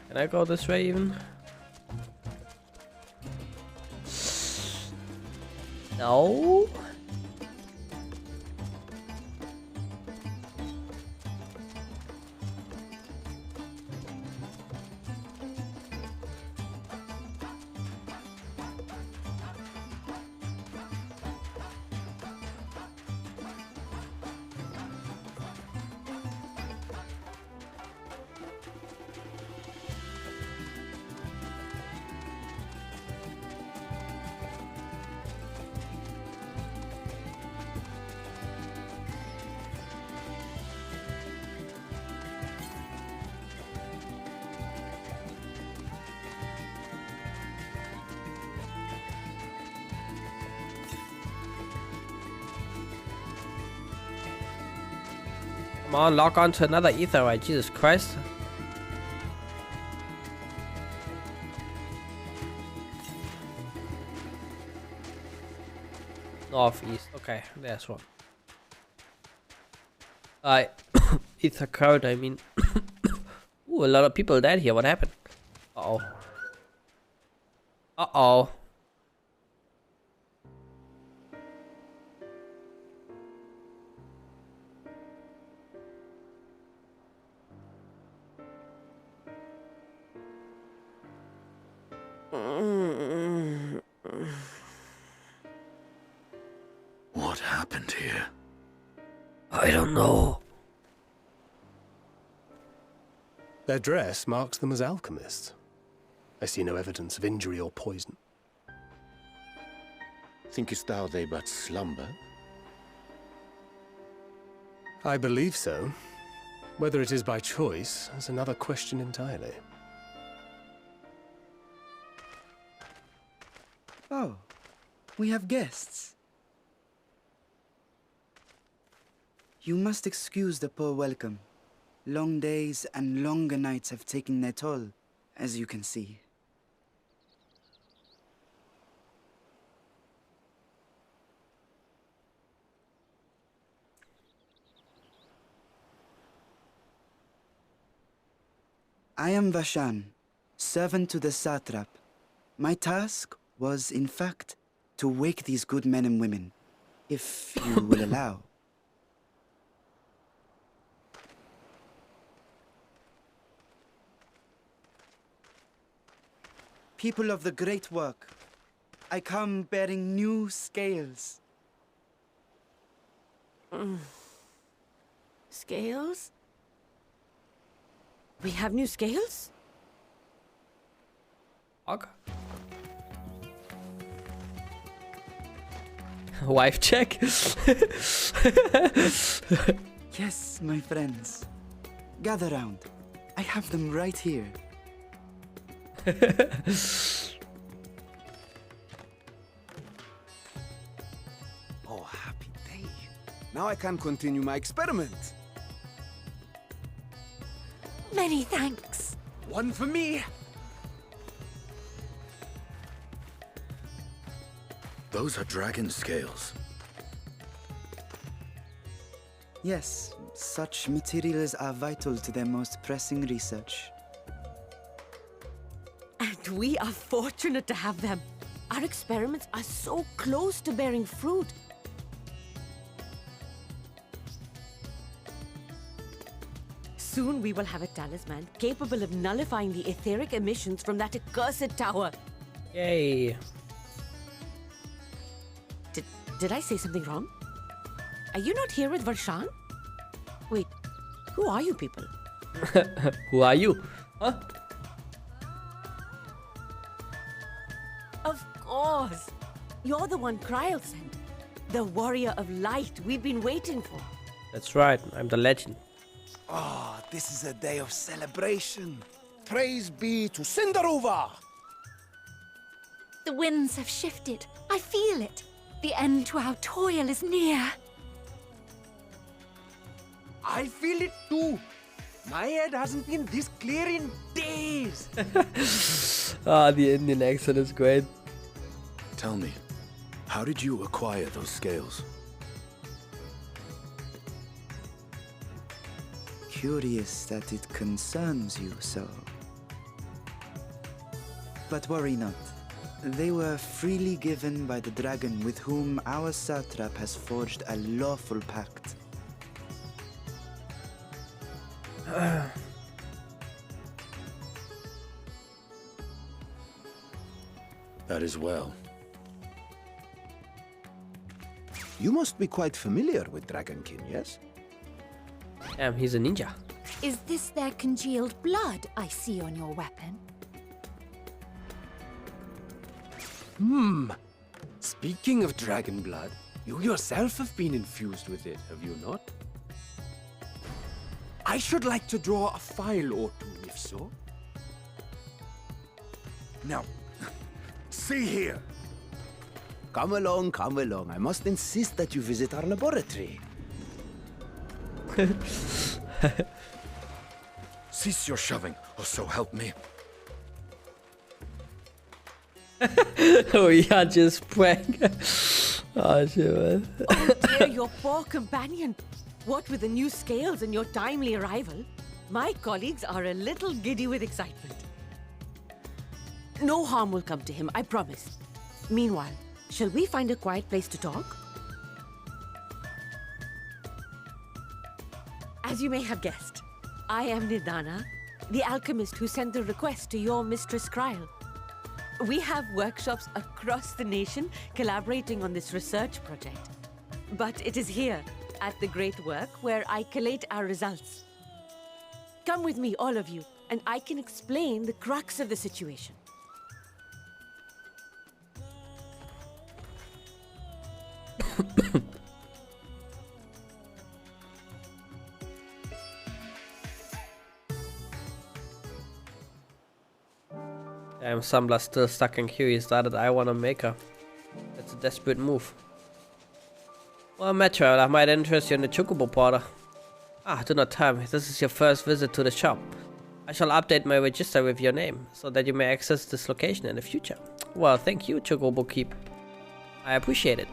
Can I go this way even? No. Come on, lock on to another etherite, Jesus Christ. Northeast, okay, there's one. Ether code, I mean. Ooh, a lot of people dead here, what happened? Uh-oh. Uh-oh. What happened here? I don't know. Their dress marks them as alchemists. I see no evidence of injury or poison. Thinkest thou they but slumber? I believe so. Whether it is by choice is another question entirely. Oh, we have guests. You must excuse the poor welcome. Long days and longer nights have taken their toll, as you can see. I am Vashan, servant to the satrap. My task was, in fact, to wake these good men and women, if you will allow. People of the great work, I come bearing new scales. Scales? We have new scales? Okay. Wife check? Yes, my friends. Gather round. I have them right here. Oh, happy day. Now I can continue my experiment. Many thanks. One for me. Those are dragon scales. Yes, such materials are vital to their most pressing research. And But we are fortunate to have them. Our experiments are so close to bearing fruit. Soon we will have a talisman capable of nullifying the etheric emissions from that accursed tower. Yay. Did I say something wrong? Are you not here with Varshan? Wait, who are you people? Who are you? Huh? Of course. You're the one Kryl sent. The warrior of light we've been waiting for. That's right, I'm the legend. Oh, this is a day of celebration. Praise be to Cinderova! The winds have shifted. I feel it. The end to our toil is near. I feel it too. My head hasn't been this clear in days. Ah, the Indian accent is great. Tell me, how did you acquire those scales? Curious that it concerns you so. But worry not. They were freely given by the dragon with whom our satrap has forged a lawful pact. That is well. You must be quite familiar with Dragonkin, yes? He's a ninja. Is this their congealed blood I see on your weapon? Speaking of dragon blood, you yourself have been infused with it, have you not? I should like to draw a file or two, if so. Now, see here. Come along, come along. I must insist that you visit our laboratory. Cease your shoving, or so help me. Oh yeah, just prank. Oh shit, man. Oh dear, your poor companion. What with the new scales and your timely arrival, my colleagues are a little giddy with excitement. No harm will come to him, I promise. Meanwhile, shall we find a quiet place to talk? As you may have guessed, I am Nidana, the alchemist who sent the request to your Mistress Kryl. We have workshops across the nation collaborating on this research project. But it is here, at the Great Work, where I collate our results. Come with me, all of you, and I can explain the crux of the situation. Damn, Sambla's still stuck in Q. He started I wanna make her. That's a desperate move. Well, Metro, I might interest you in the Chocobo Porter. Ah, do not tell me. This is your first visit to the shop. I shall update my register with your name, so that you may access this location in the future. Well, thank you, Chocobo Keep. I appreciate it.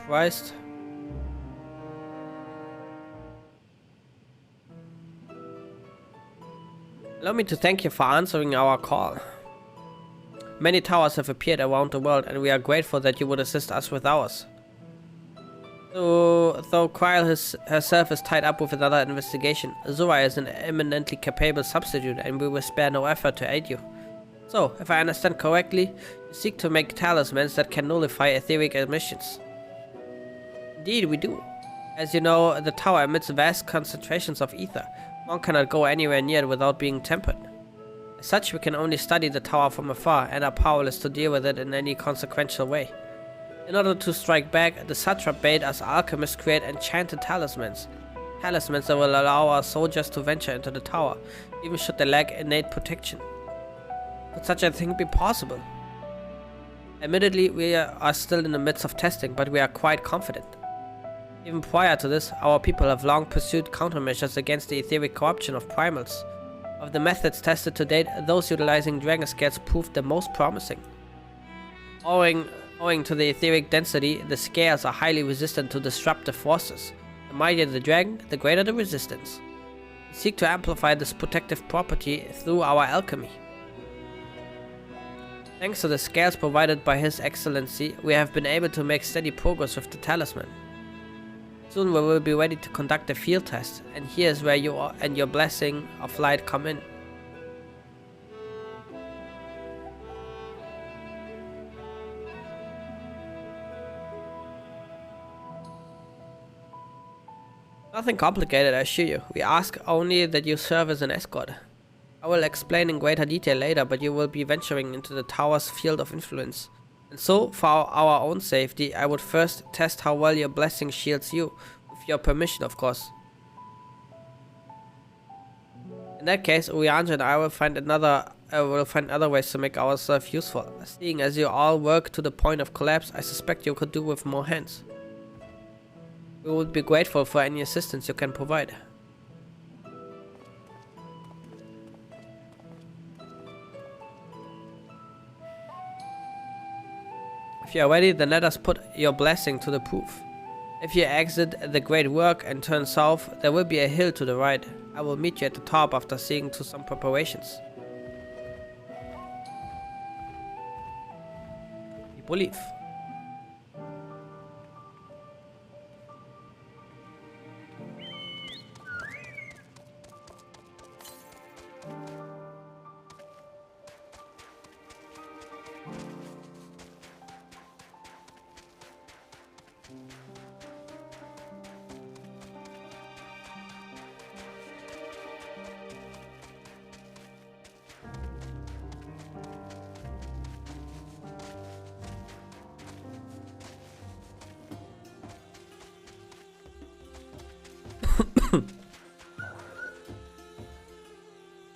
Christ. Allow me to thank you for answering our call. Many towers have appeared around the world, and we are grateful that you would assist us with ours. Though Kryl herself is tied up with another investigation, Azura is an eminently capable substitute, and we will spare no effort to aid you. So, if I understand correctly, you seek to make talismans that can nullify etheric emissions. Indeed, we do. As you know, the tower emits vast concentrations of ether. One cannot go anywhere near it without being tempered. As such, we can only study the tower from afar and are powerless to deal with it in any consequential way. In order to strike back, the satrap bade us alchemists create enchanted talismans. Talismans that will allow our soldiers to venture into the tower, even should they lack innate protection. Could such a thing be possible? Admittedly, we are still in the midst of testing, but we are quite confident. Even prior to this, our people have long pursued countermeasures against the etheric corruption of primals. Of the methods tested to date, those utilizing dragon scales proved the most promising. Owing to the etheric density, the scales are highly resistant to disruptive forces. The mightier the dragon, the greater the resistance. We seek to amplify this protective property through our alchemy. Thanks to the scales provided by His Excellency, we have been able to make steady progress with the talisman. Soon we will be ready to conduct a field test, and here is where you and your blessing of light come in. Nothing complicated, I assure you. We ask only that you serve as an escort. I will explain in greater detail later, but you will be venturing into the tower's field of influence. And so, for our own safety, I would first test how well your blessing shields you, with your permission, of course. In that case, Urianja and I will find other ways to make ourselves useful. Seeing as you all work to the point of collapse, I suspect you could do with more hands. We would be grateful for any assistance you can provide. If you are ready, then let us put your blessing to the proof. If you exit the great work and turn south, there will be a hill to the right. I will meet you at the top after seeing to some preparations. People leave.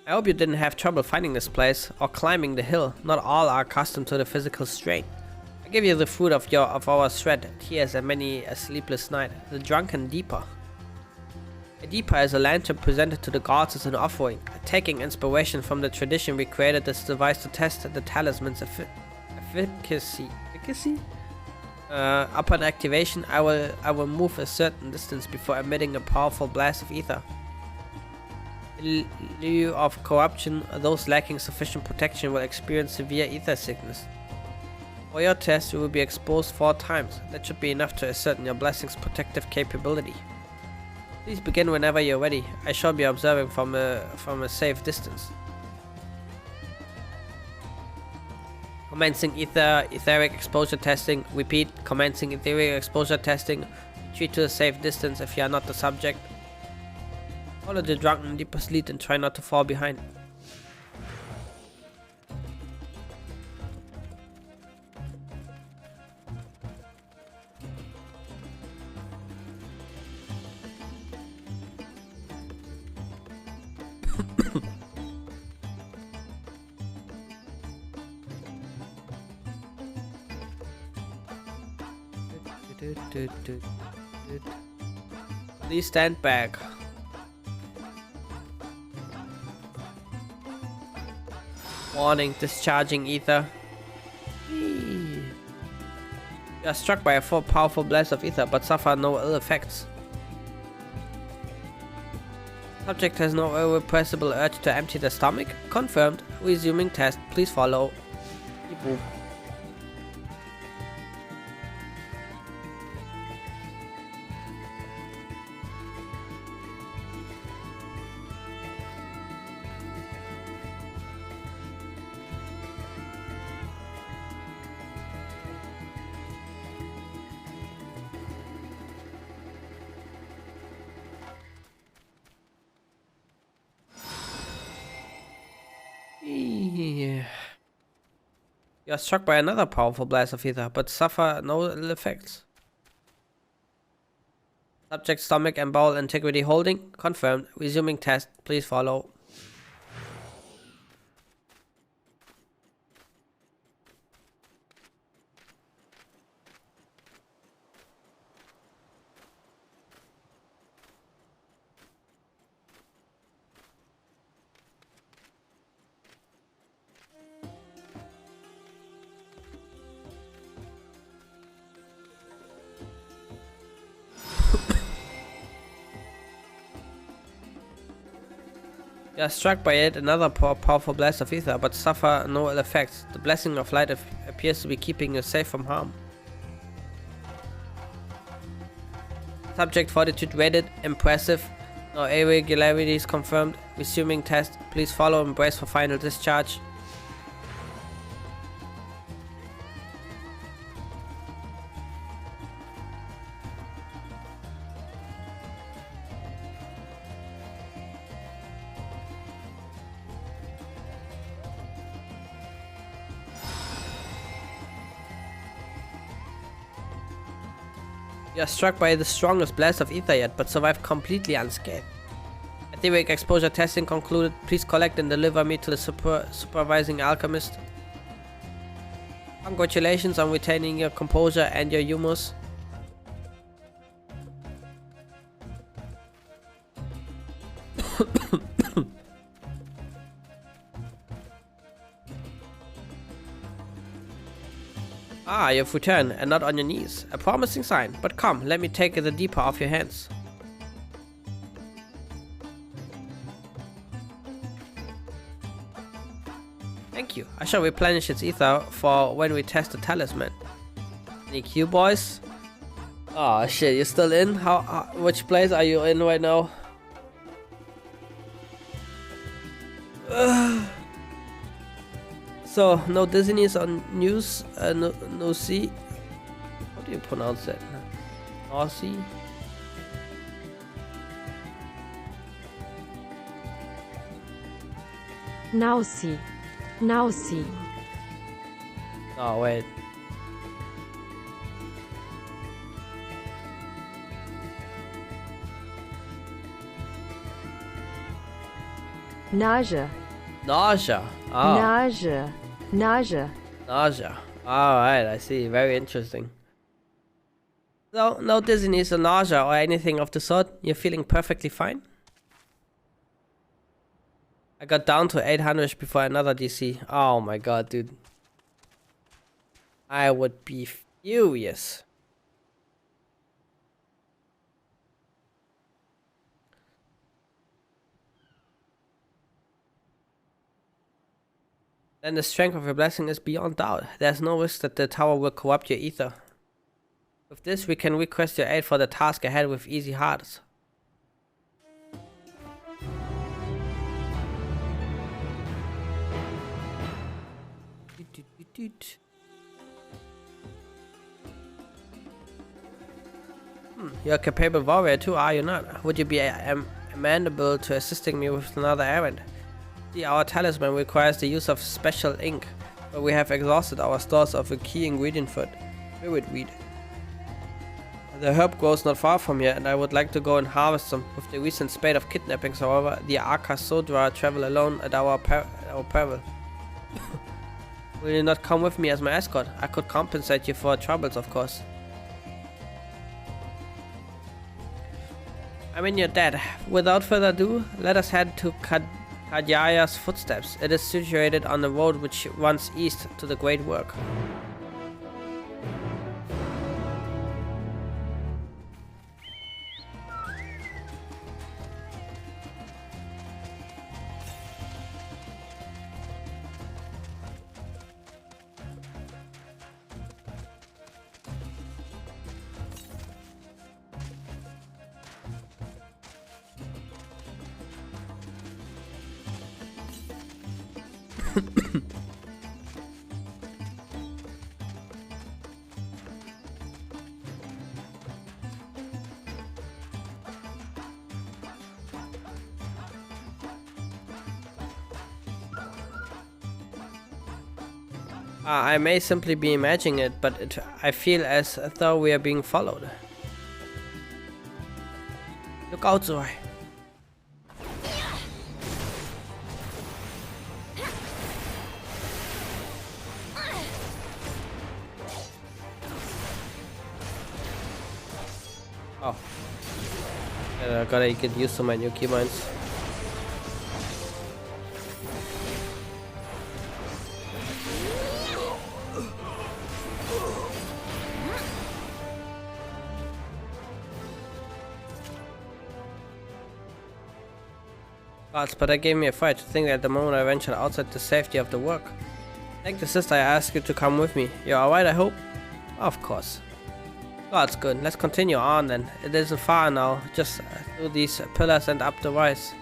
I hope you didn't have trouble finding this place or climbing the hill. Not all are accustomed to the physical strain. I give you the fruit of our thread, tears and many a sleepless night, the drunken Deeper. A Deeper is a lantern presented to the gods as an offering. Taking inspiration from the tradition, we created this device to test the talisman's efficacy. Upon activation, I will move a certain distance before emitting a powerful blast of ether. In lieu of corruption, those lacking sufficient protection will experience severe ether sickness. For your test, you will be exposed 4 times. That should be enough to ascertain your blessing's protective capability. Please begin whenever you're ready. I shall be observing from a safe distance. Commencing etheric exposure testing. Repeat, commencing etheric exposure testing. Retreat to a safe distance if you are not the subject. Follow the drunken Deeper's lead and try not to fall behind. Please stand back. Warning, discharging ether. You are struck by a powerful blast of ether, but suffer no ill effects. Subject has no irrepressible urge to empty the stomach. Confirmed. Resuming test. Please follow. Boop. You are struck by another powerful blast of ether, but suffer no ill effects. Subject stomach and bowel integrity holding. Confirmed. Resuming test. Please follow. You are struck by yet another powerful blast of ether, but suffer no ill effects. The blessing of light appears to be keeping you safe from harm. Subject fortitude rated. Impressive. No irregularities confirmed. Resuming test. Please follow and brace for final discharge. You are struck by the strongest blast of ether yet, but survive completely unscathed. Etheric exposure testing concluded. Please collect and deliver me to the supervising alchemist. Congratulations on retaining your composure and your humus. Ah, you've returned, and not on your knees. A promising sign, but come, let me take the deeper off your hands. Thank you. I shall replenish its ether for when we test the talisman. Any Q, boys? Oh shit, you're still in? Which place are you in right now? So, no dizziness on news, no C. How do you pronounce that? Nausea? Nausea. Nausea. Oh, wait. Nausea. Nausea. Oh. Nausea. Nausea. Nausea. Alright, I see. Very interesting. So, no dizziness or nausea or anything of the sort? You're feeling perfectly fine? I got down to 800 before another DC. Oh my god, dude. I would be furious. Then the strength of your blessing is beyond doubt. There's no risk that the tower will corrupt your ether. With this, we can request your aid for the task ahead with easy hearts. You're a capable warrior too, are you not? Would you be amenable to assisting me with another errand? See, our talisman requires the use of special ink, but we have exhausted our stores of a key ingredient for it, spirit weed. The herb grows not far from here, and I would like to go and harvest some. With the recent spate of kidnappings, however, the Arkasodra travel alone at our peril. Will you not come with me as my escort? I could compensate you for our troubles, of course. I mean, you're dead. Without further ado, let us head to Kadyaya's footsteps. It is situated on the road which runs east to the Great Work. I may simply be imagining it, but I feel as though we are being followed. Look out, Zoe. Oh. I gotta get used to my new keybinds. Gods, but that gave me a fright to think that the moment I ventured outside the safety of the work. Thank you, sister, I asked you to come with me. You're alright, I hope? Of course. God's good. Let's continue on then. It isn't far now. Just through these pillars and up the rise.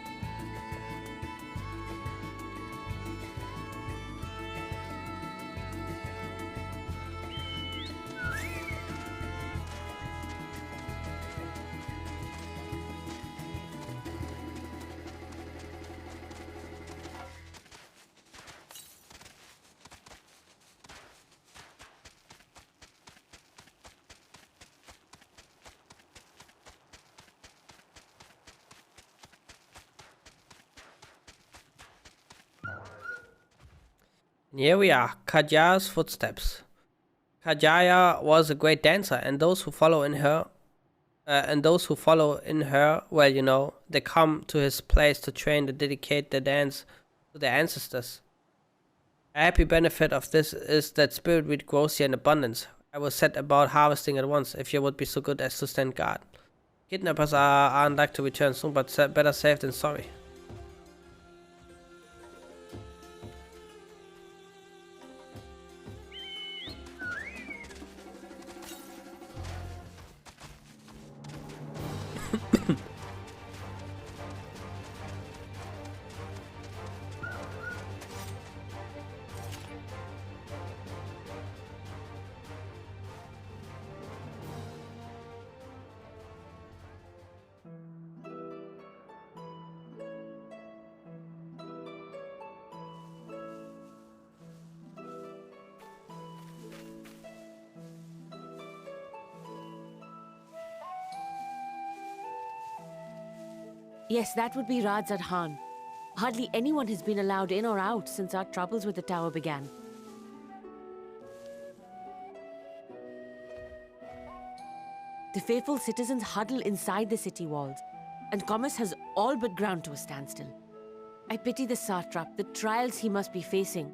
And here we are, Kajaya's footsteps. Kajaya was a great dancer, and those who follow in her, well, you know, they come to his place to train to dedicate their dance to their ancestors. A happy benefit of this is that spirit wheat grows here in abundance. I will set about harvesting at once, if you would be so good as to stand guard. Kidnappers aren't like to return soon, but better safe than sorry. Yes, that would be Radzad Khan. Hardly anyone has been allowed in or out since our troubles with the tower began. The faithful citizens huddle inside the city walls, and commerce has all but ground to a standstill. I pity the satrap, the trials he must be facing.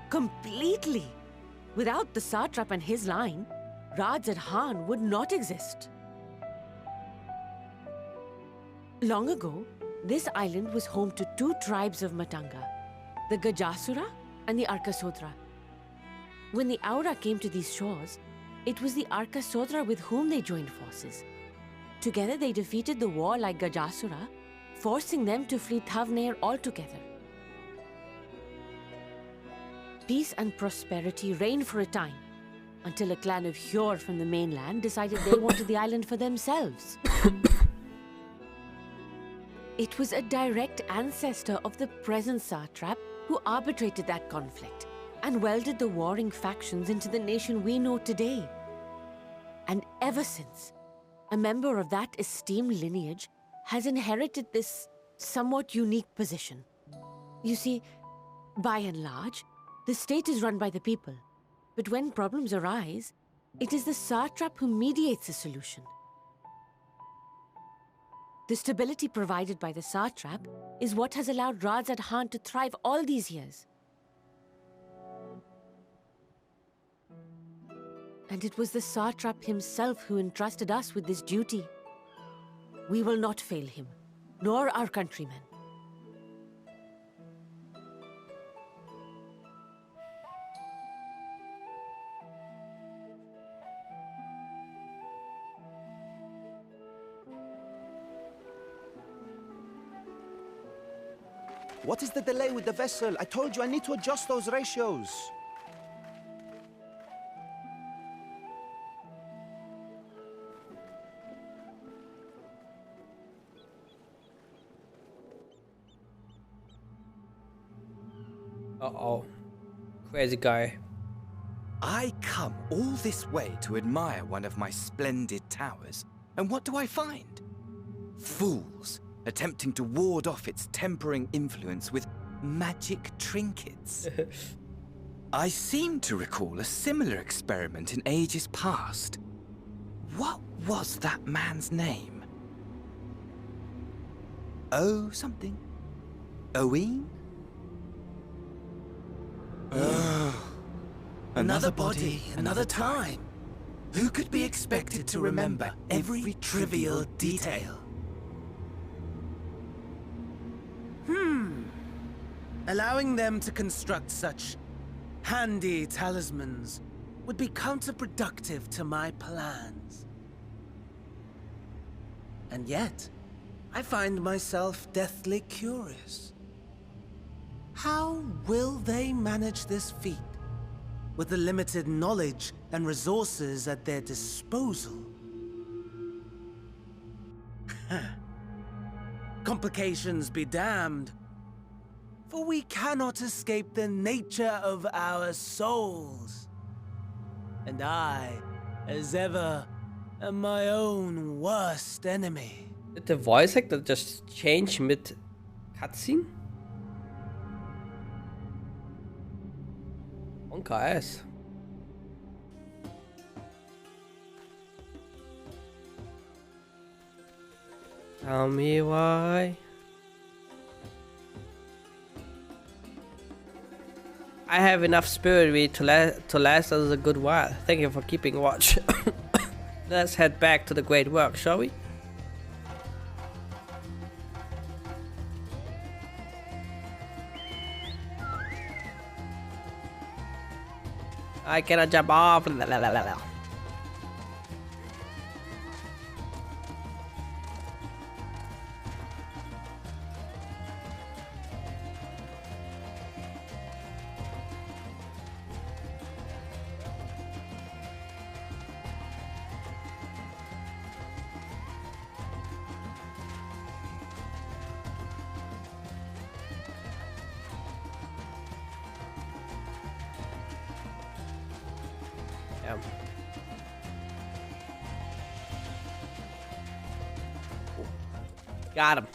Completely! Without the satrap and his line, Radzad Khan would not exist. Long ago, this island was home to two tribes of Matanga, the Gajasura and the Arkasodra. When the Aura came to these shores, it was the Arkasodra with whom they joined forces. Together they defeated the warlike Gajasura, forcing them to flee Thavnair altogether. Peace and prosperity reigned for a time, until a clan of Hjor from the mainland decided they wanted the island for themselves. It was a direct ancestor of the present satrap who arbitrated that conflict and welded the warring factions into the nation we know today. And ever since, a member of that esteemed lineage has inherited this somewhat unique position. You see, by and large, the state is run by the people, but when problems arise, it is the satrap who mediates a solution. The stability provided by the satrap is what has allowed Radzad Khan to thrive all these years. And it was the satrap himself who entrusted us with this duty. We will not fail him, nor our countrymen. What is the delay with the vessel? I told you I need to adjust those ratios. Uh-oh. Crazy guy. I come all this way to admire one of my splendid towers, and what do I find? Fools attempting to ward off its tempering influence with magic trinkets. I seem to recall a similar experiment in ages past. What was that man's name? Oh, something. Owen? Another body, another time. Who could be expected to remember every trivial detail? Allowing them to construct such handy talismans would be counterproductive to my plans. And yet, I find myself deathly curious. How will they manage this feat with the limited knowledge and resources at their disposal? Complications be damned, for we cannot escape the nature of our souls. And I, as ever, am my own worst enemy. Did the voice actor just change mid cutscene? Monka ass. Tell me why. I have enough spirit to last us a good while. Thank you for keeping watch. Let's head back to the great work, shall we? I cannot jump off. Yeah. Got him.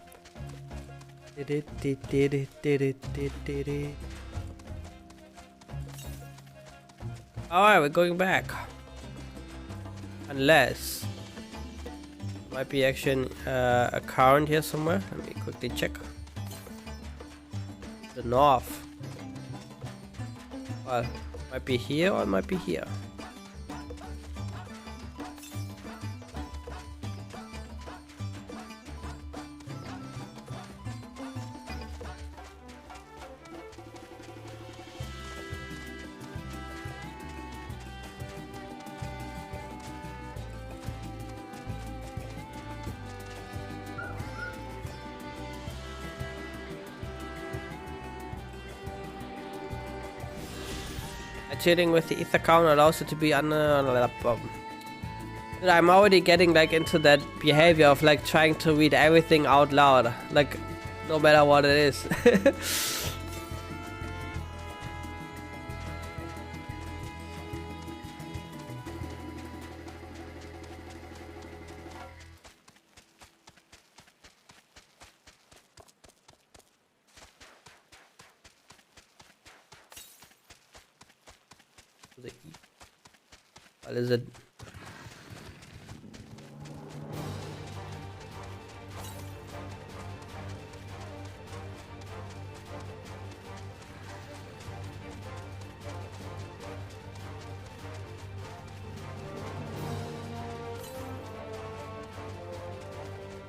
Alright, we're going back. Unless might be actually a current here somewhere. Let me quickly check. The north. Well, might be here or it might be here. Cheating with the ether count allows it to be on I'm already getting like into that behavior of like trying to read everything out loud, like no matter what it is. What is it?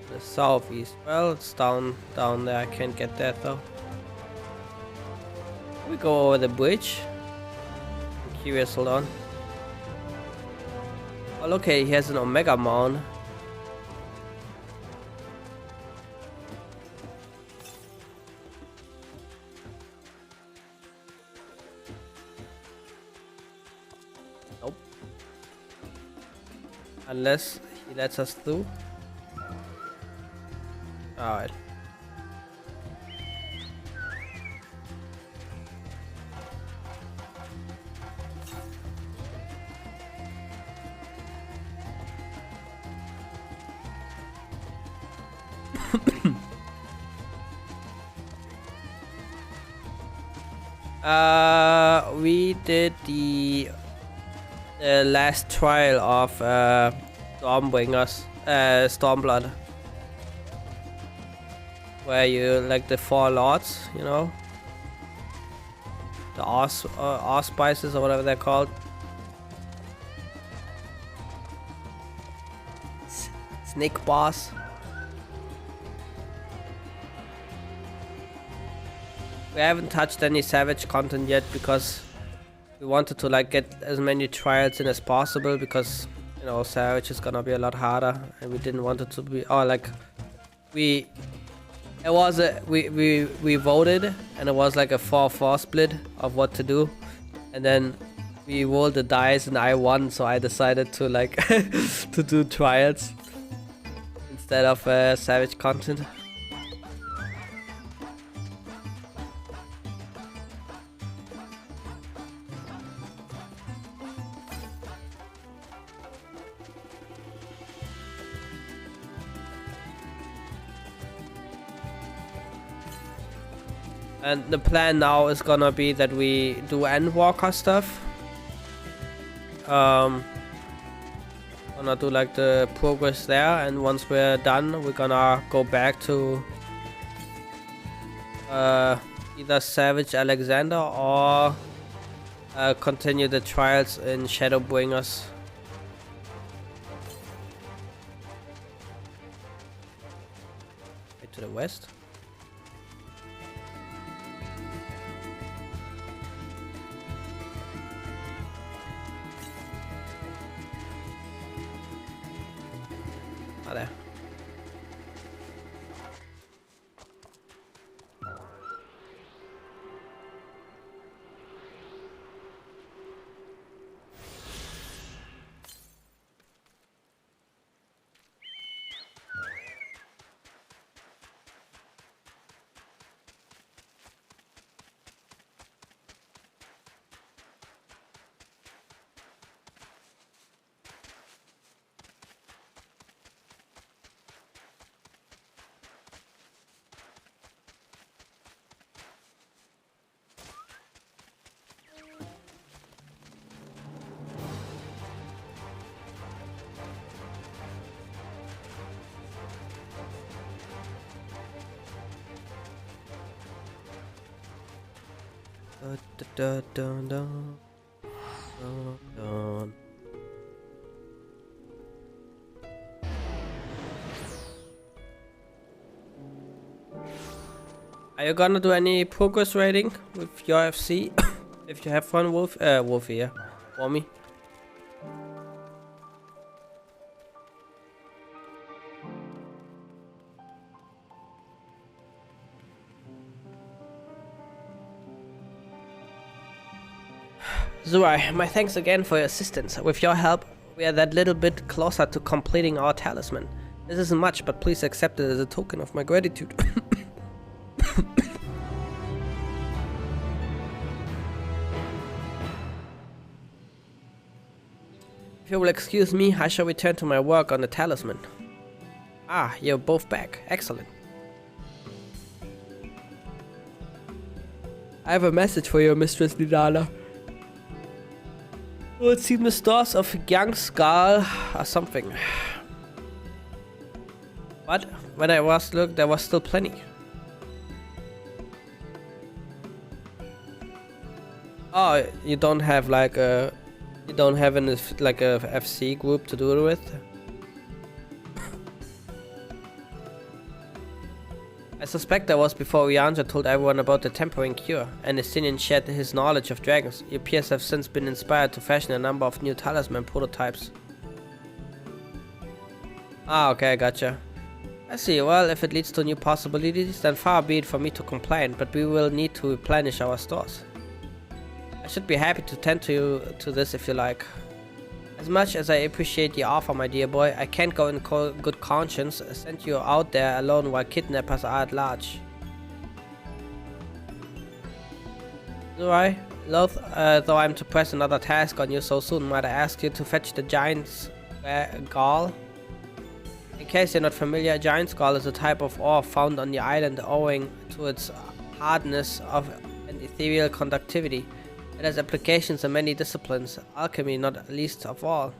The southeast. Well, it's down there. I can't get that though. We go over the bridge. I'm curious. Hold on. Well, okay, he has an Omega Mount. Nope. Unless he lets us through. Alright. We did the last trial of Stormbringers, Stormblood, where you like the 4 lords, you know, the spices or whatever they're called. Snake boss. We haven't touched any savage content yet because we wanted to like get as many trials in as possible, because you know savage is gonna be a lot harder, and we didn't want it to be we voted, and it was like a 4-4 split of what to do, and then we rolled the dice and I won, so I decided to like to do trials instead of savage content. And the plan now is gonna be that we do Endwalker stuff. Gonna do like the progress there, and once we're done, we're gonna go back to either Savage Alexander or continue the trials in Shadowbringers. Right to the west. There. Dun, dun, dun, dun, dun. Are you gonna do any progress rating with your FC? If you have fun, Wolfie, yeah. Wormy. Zurai, my thanks again for your assistance. With your help, we are that little bit closer to completing our talisman. This isn't much, but please accept it as a token of my gratitude. If you will excuse me, I shall return to my work on the talisman. Ah, you're both back. Excellent. I have a message for your Mistress Nidala. Oh, it seems the stores of Young Skull or something. But when I was looked, there was still plenty. Oh, you don't have like a, you don't have an like a FC group to do it with. I suspect that was before Rianja told everyone about the tempering cure, and Estinian shared his knowledge of dragons. Your peers have since been inspired to fashion a number of new talisman prototypes. Ah, okay, gotcha. I see. Well, if it leads to new possibilities, then far be it for me to complain, but we will need to replenish our stores. I should be happy to tend to this if you like. As much as I appreciate the offer, my dear boy, I can't go in good conscience send you out there alone while kidnappers are at large. Alright, loath, though I'm to press another task on you so soon, might I ask you to fetch the giant's gall? In case you're not familiar, giant's gall is a type of ore found on the island owing to its hardness of and ethereal conductivity. It has applications in many disciplines, alchemy not least of all.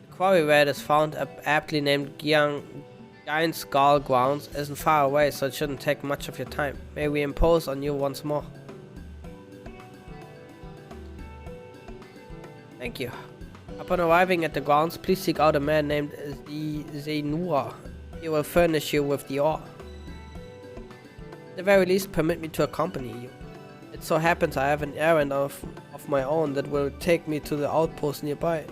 The quarry where it is found, aptly named Giant's Gall Grounds, isn't far away, so it shouldn't take much of your time. May we impose on you once more. Thank you. Upon arriving at the grounds, please seek out a man named Zainura. He will furnish you with the ore. At the very least, permit me to accompany you. It so happens I have an errand of my own that will take me to the outpost nearby.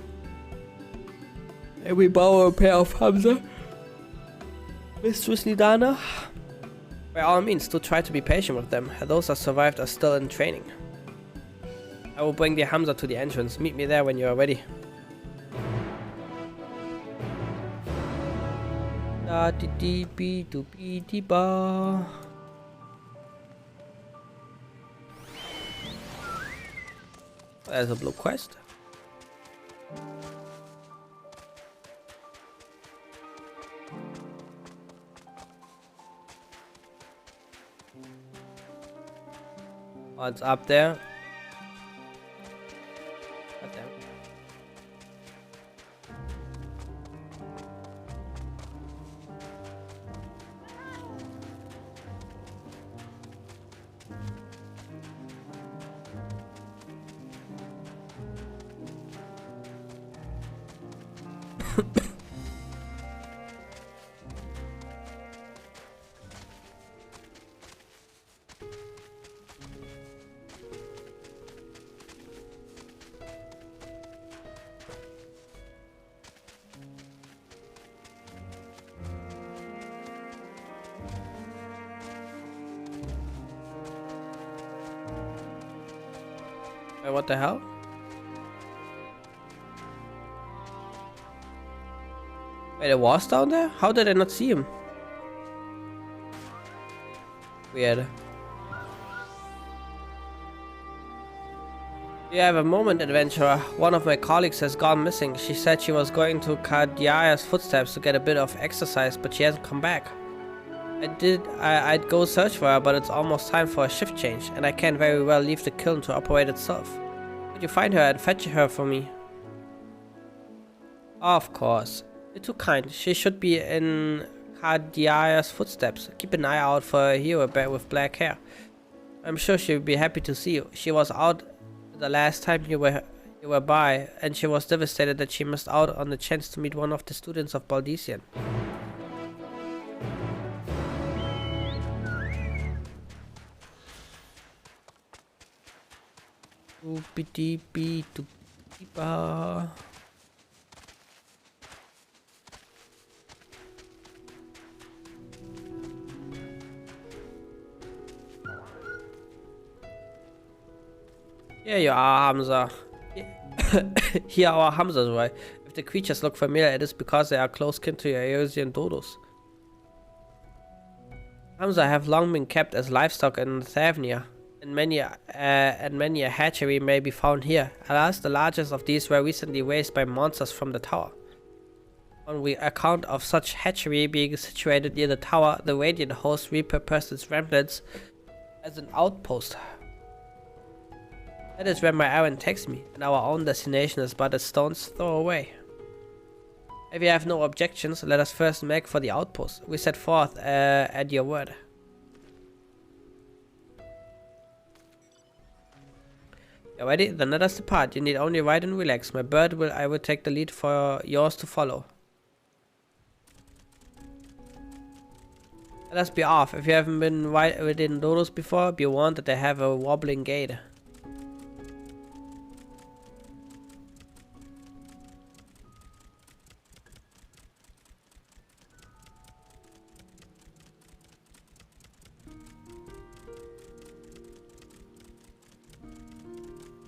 May we borrow a pair of Hamza? Mistress Nidana? By all means, do try to be patient with them. Those that survived are still in training. I will bring the Hamza to the entrance. Meet me there when you are ready. Da di di bi do bi di ba. There's a blue quest. What's up there? Right there. Wait, what the hell? Wait, it was down there? How did I not see him? Weird. You have a moment, adventurer. One of my colleagues has gone missing. She said she was going to Kadiaya's footsteps to get a bit of exercise, but she hasn't come back. I'd go search for her, but it's almost time for a shift change, and I can't very well leave the kiln to operate itself. Could you find her and fetch her for me? Of course. You're too kind. She should be in Kadiaya's footsteps. Keep an eye out for a hero bear with black hair. I'm sure she'll be happy to see you. She was out the last time you were by, and she was devastated that she missed out on the chance to meet one of the students of Baldician. Here you are, Hamza. Here are Hamza's right. If the creatures look familiar, it is because they are close kin to your Eurasian dodos. Hamza have long been kept as livestock in Thavnia, and many a hatchery may be found here. Alas, the largest of these were recently raised by monsters from the tower. On account of such hatchery being situated near the tower, the Radiant host repurposed its remnants as an outpost. That is where my errand takes me, and our own destination is but a stone's throw away. If you have no objections, let us first make for the outpost. We set forth at your word. You're ready? Then let us depart. You need only ride and relax. My bird I will take the lead for yours to follow. Let us be off. If you haven't been within dodos before, be warned that they have a wobbling gait.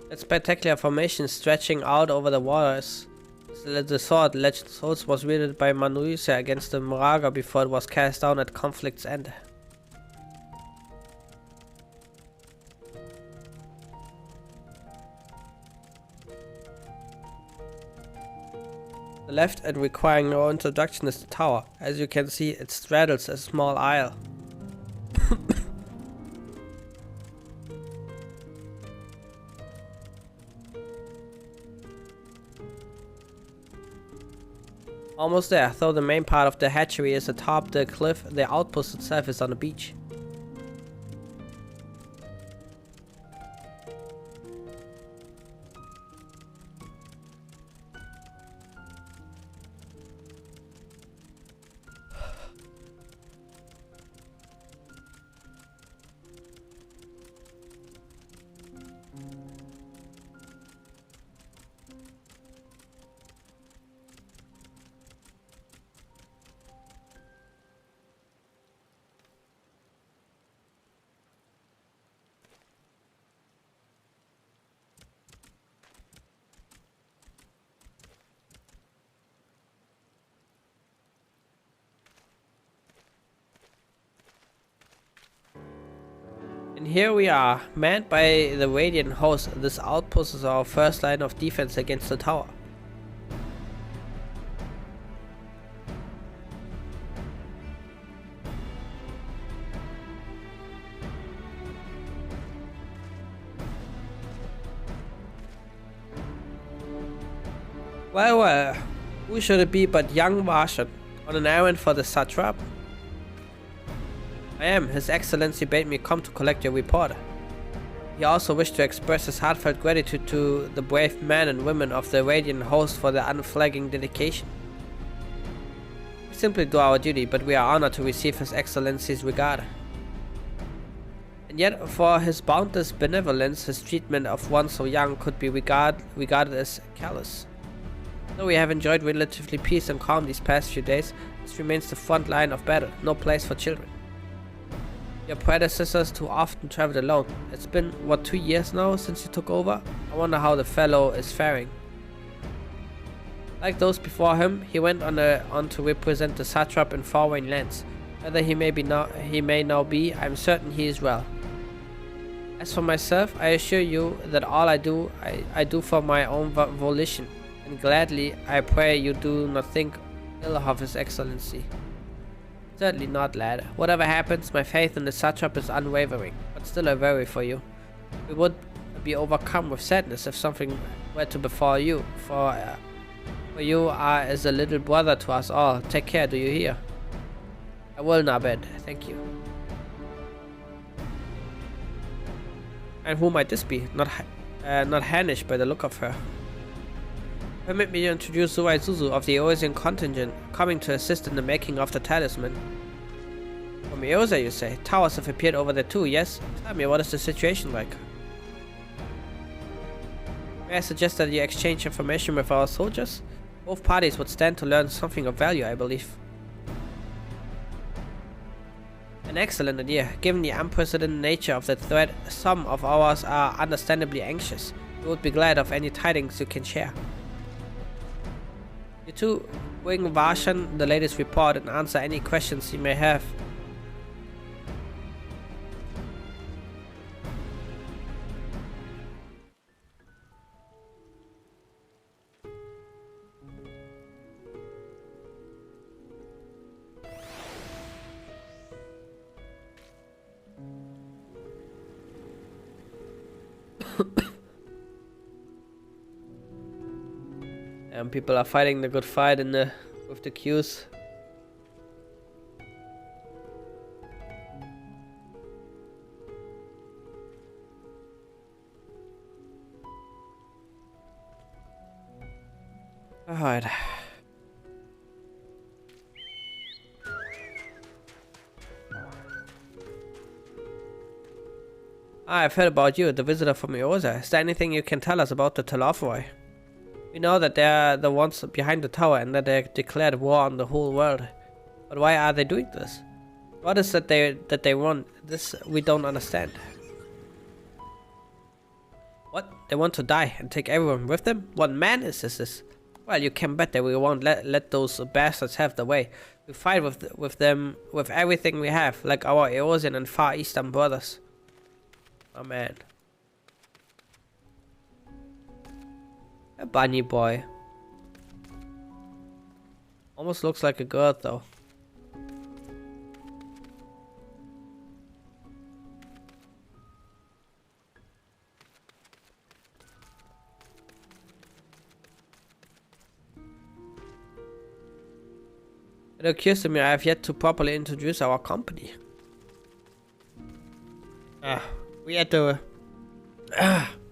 That spectacular formation stretching out over the waters. The sword Legend Souls was wielded by Manuisa against the Moraga before it was cast down at conflict's end. The left and requiring no introduction is the tower. As you can see, it straddles a small isle. Almost there, though the main part of the hatchery is atop the cliff, the outpost itself is on the beach. here we are, manned by the Radiant host. This outpost is our first line of defense against the tower. Well, who should it be but young Varshan, on an errand for the satrap? I am. His Excellency bade me come to collect your report. He also wished to express his heartfelt gratitude to the brave men and women of the Radiant host for their unflagging dedication. We simply do our duty, but we are honored to receive His Excellency's regard. And yet, for his boundless benevolence, his treatment of one so young could be regarded as callous. Though we have enjoyed relatively peace and calm these past few days, this remains the front line of battle, no place for children. Your predecessors too often traveled alone. It's been, what, 2 years now since you took over? I wonder how the fellow is faring. Like those before him, he went on to represent the satrap in foreign lands. Whether he may now be, I'm certain he is well. As for myself, I assure you that all I do for my own volition, and gladly I pray you do not think ill of His Excellency. Certainly not, lad. Whatever happens, my faith in the satrap is unwavering, but still I worry for you. We would be overcome with sadness if something were to befall you, for you are as a little brother to us all. Take care, do you hear? I will, Nabed. Thank you. And who might this be? Not Hanish by the look of her. Permit me to introduce Zuai Zuzu of the Eosian contingent, coming to assist in the making of the talisman. From Eosa, you say? Towers have appeared over there too, yes? Tell me, what is the situation like? May I suggest that you exchange information with our soldiers? Both parties would stand to learn something of value, I believe. An excellent idea. Given the unprecedented nature of the threat, some of ours are understandably anxious. We would be glad of any tidings you can share. You two bring Varshan the latest report and answer any questions he may have. And people are fighting the good fight with the queues. Alright. I've heard about you, the visitor from Eosa. Is there anything you can tell us about the Telophoroi? We know that they're the ones behind the tower and that they declared war on the whole world. But why are they doing this? What is that they want? This we don't understand. What? They want to die and take everyone with them? What madness is this? Well, you can bet that we won't let those bastards have the way. We fight with them with everything we have, like our Eosian and Far Eastern brothers. Oh man. A bunny boy. Almost looks like a girl though. It occurs to me I have yet to properly introduce our company. We had to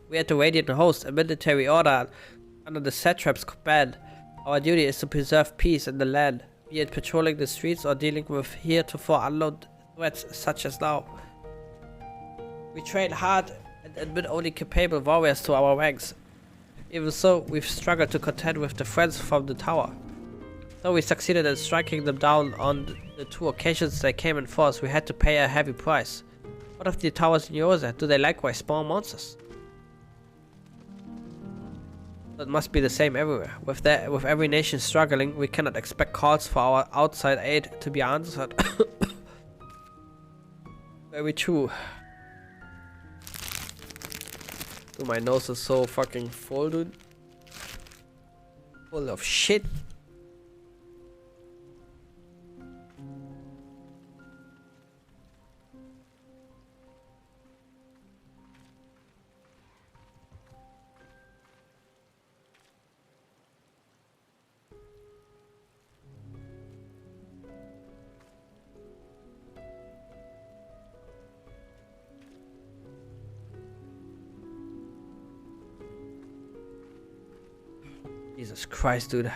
Radiant host, a military order under the satrap's command. Our duty is to preserve peace in the land, be it patrolling the streets or dealing with heretofore unknown threats such as now. We train hard and admit only capable warriors to our ranks. Even so, we've struggled to contend with the friends from the tower. Though we succeeded in striking them down on the 2 occasions they came in force, we had to pay a heavy price. What of the towers in Eosa? Do they likewise spawn monsters? It must be the same everywhere. With every nation struggling, we cannot expect calls for our outside aid to be answered. Very true. Dude, my nose is so fucking full, dude. Full of shit. Jesus Christ, dude.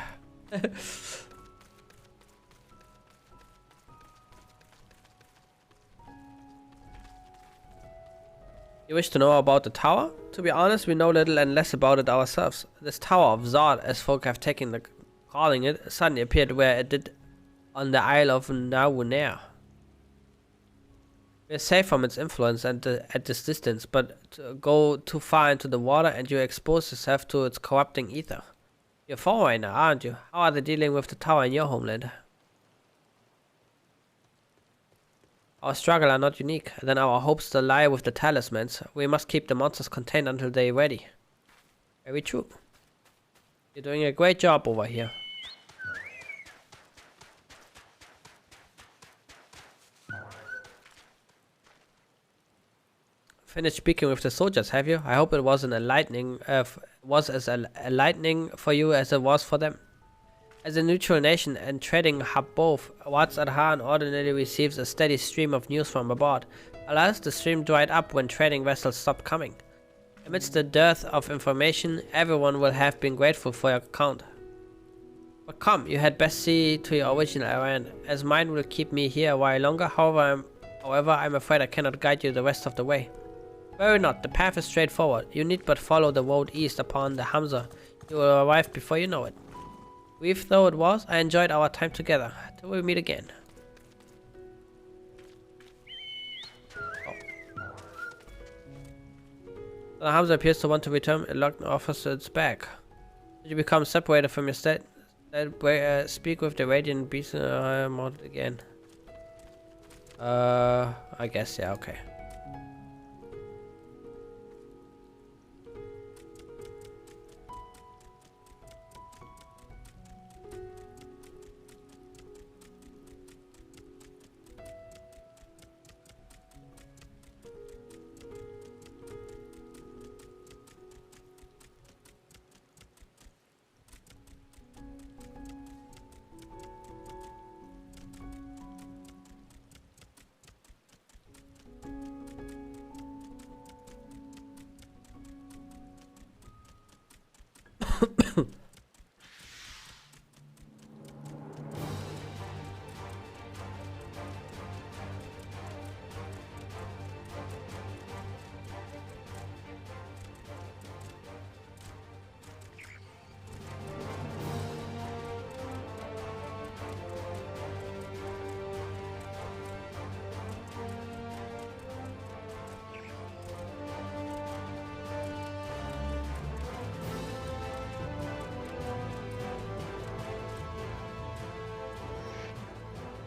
You wish to know about the tower? To be honest, we know little and less about it ourselves. This Tower of Zod, as folk have taken the calling it, suddenly appeared where it did on the Isle of Naunair. We are safe from its influence and at this distance, but to go too far into the water and you expose yourself to its corrupting ether. You're a foreigner, aren't you? How are they dealing with the tower in your homeland? Our struggle are not unique, then our hopes still lie with the talismans. We must keep the monsters contained until they are ready. Very true. You're doing a great job over here. Finished speaking with the soldiers, have you? I hope it was as enlightening for you as it was for them. As a neutral nation and trading hub both, Watts Adhan ordinarily receives a steady stream of news from aboard. Alas, the stream dried up when trading vessels stopped coming. Amidst the dearth of information, everyone will have been grateful for your account. But come, you had best see to your original errand, as mine will keep me here a while longer. However, I'm afraid I cannot guide you the rest of the way. Worry not, the path is straightforward. You need but follow the road east upon the Hamza. You will arrive before you know it. Brief though it was, I enjoyed our time together. Till we meet again. Oh. The Hamza appears to want to return. It locked and offers its back. Did you become separated from your state? Speak with the radiant beast model again. I guess, yeah, okay.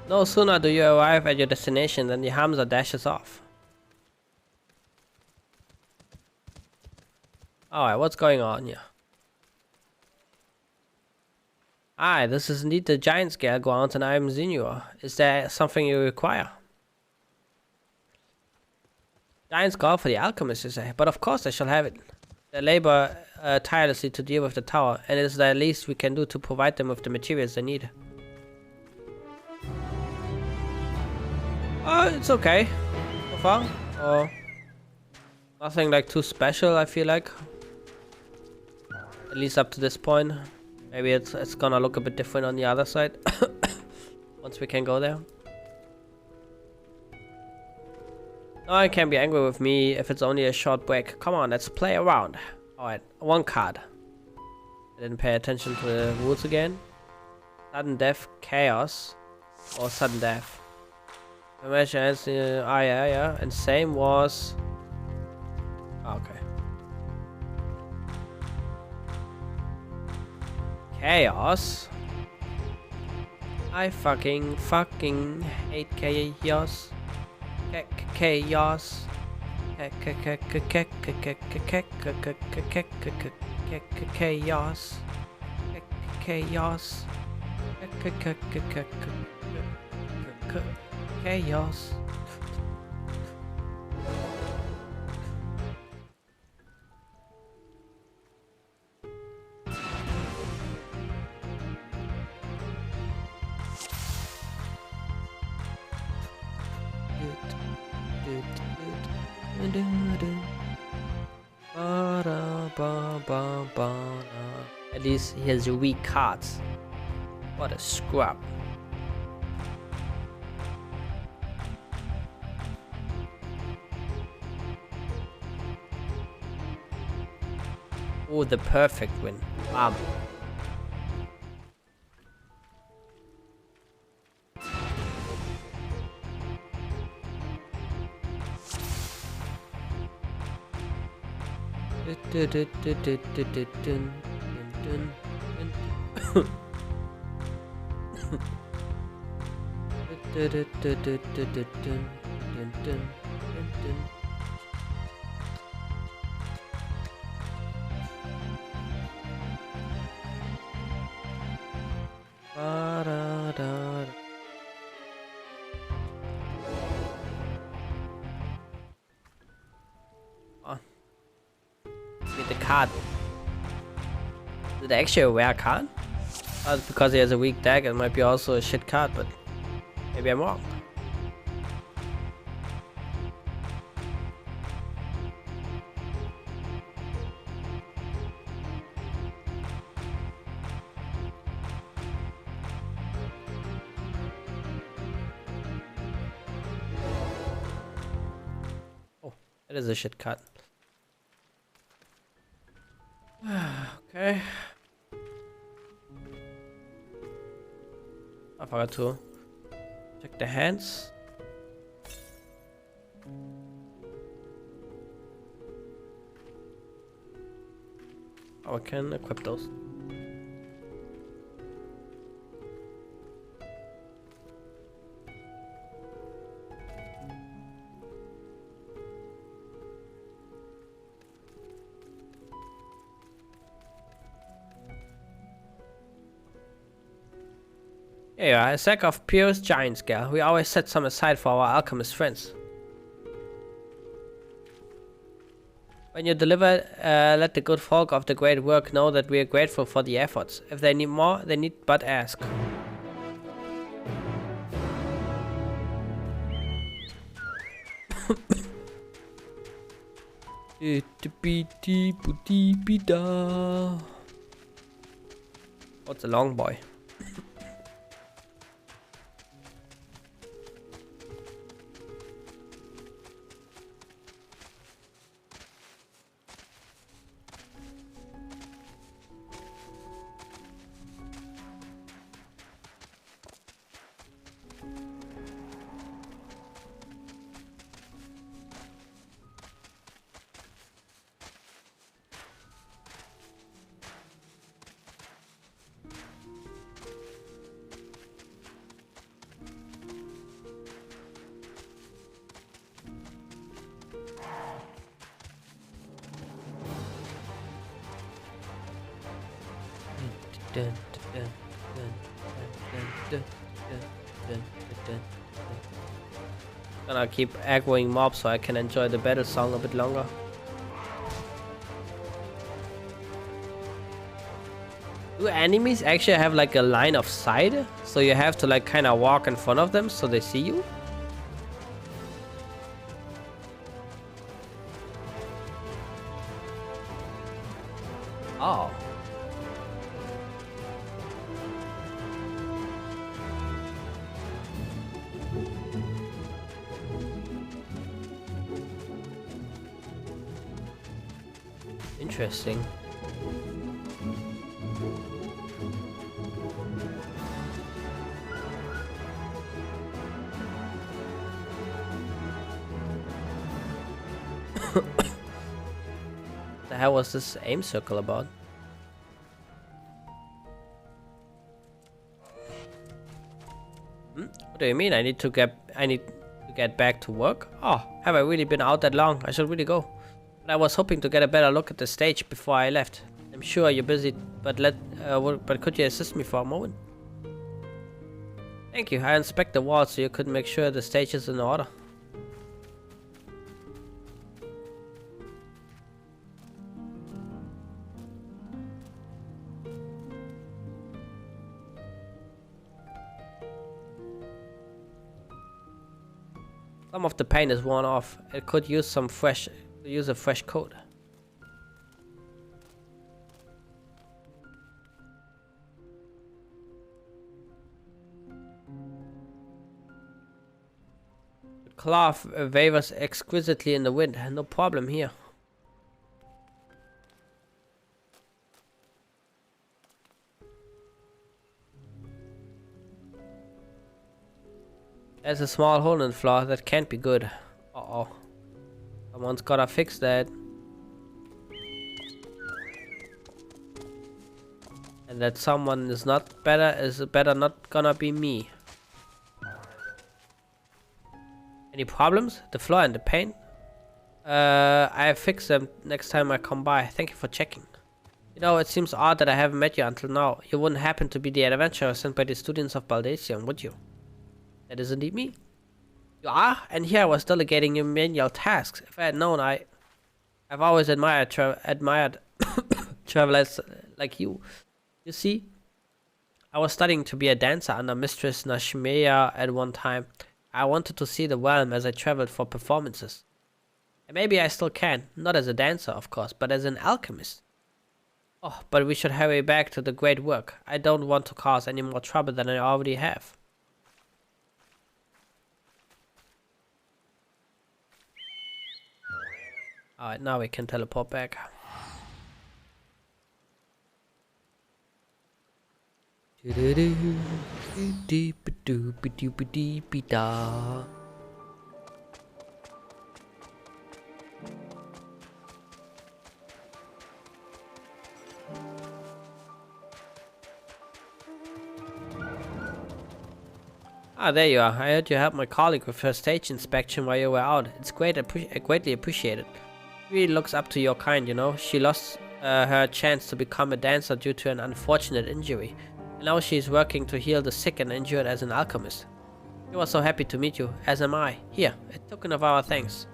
No sooner do you arrive at your destination than the Hamza dashes off. Alright, what's going on here? Aye, this is indeed the giant scale grounds and I am Zinua. Is there something you require? Giant skull for the alchemist, you say? But of course I shall have it. They labor tirelessly to deal with the tower, and it is the least we can do to provide them with the materials they need. It's okay. So far. Nothing like too special, I feel like. At least up to this point. Maybe it's gonna look a bit different on the other side. Once we can go there. No one can be angry with me if it's only a short break. Come on, let's play around. Alright, one card. I didn't pay attention to the rules again. Sudden death, chaos, or sudden death. Imagine, yeah. And same was... Okay. Chaos. I fucking hate chaos. Chaos. Chaos. Chaos. Chaos. At least he has weak cards. What a scrub. Oh, the perfect win. Bam. With the card. Is it actually a rare card? Because he has a weak deck, it might be also a shit card, but maybe I'm wrong. Oh, it is a shit card. Okay. I forgot to check the hands. Oh, I can equip those. Yeah, a sack of purest giant scale. We always set some aside for our alchemist friends. When you deliver, let the good folk of the great work know that we are grateful for the efforts. If they need more, they need but ask. What's a long boy? Gonna keep aggroing mobs so I can enjoy the battle song a bit longer. Do enemies actually have like a line of sight? So you have to like kind of walk in front of them so they see you? Oh. Interesting. The hell was this aim circle about? What do you mean? I need to get back to work? Oh, have I really been out that long? I should really go. But I was hoping to get a better look at the stage before I left. I'm sure you're busy, but but could you assist me for a moment? Thank you. I inspect the walls so you could make sure the stage is in order. Some of the paint is worn off. It could use a fresh coat. The cloth wavers exquisitely in the wind. No problem here. There's a small hole in the floor. That can't be good. Uh-oh. Someone's gotta fix that. And that someone is better not gonna be me. Any problems? The floor and the paint? I fix them next time I come by. Thank you for checking. You know, it seems odd that I haven't met you until now. You wouldn't happen to be the adventurer sent by the students of Baldacian, would you? That is indeed me. You are? And here I was delegating you menial tasks. If I had known, I've always admired travelers like you. You see, I was studying to be a dancer under Mistress Nashmeya at one time. I wanted to see the realm as I traveled for performances. And maybe I still can. Not as a dancer, of course, but as an alchemist. Oh, but we should hurry back to the great work. I don't want to cause any more trouble than I already have. Alright, now we can teleport back. Ah, there you are. I heard you helped my colleague with her stage inspection while you were out. It's greatly appreciated. She really looks up to your kind, you know. She lost her chance to become a dancer due to an unfortunate injury. And now she is working to heal the sick and injured as an alchemist. She was so happy to meet you, as am I. Here, a token of our thanks.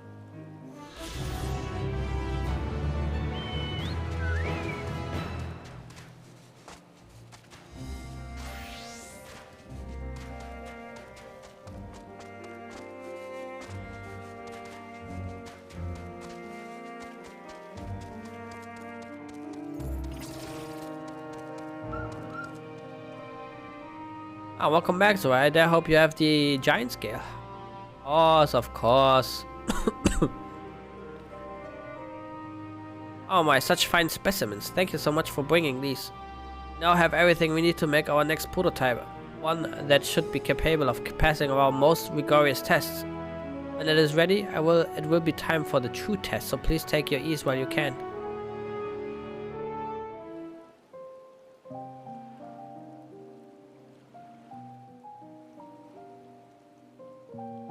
Ah, welcome back, Zoraid. I hope you have the giant scale. Of course. Oh my, such fine specimens. Thank you so much for bringing these. We now have everything we need to make our next prototype. One that should be capable of passing our most rigorous tests. When it is ready, it will be time for the true test, so please take your ease while you can.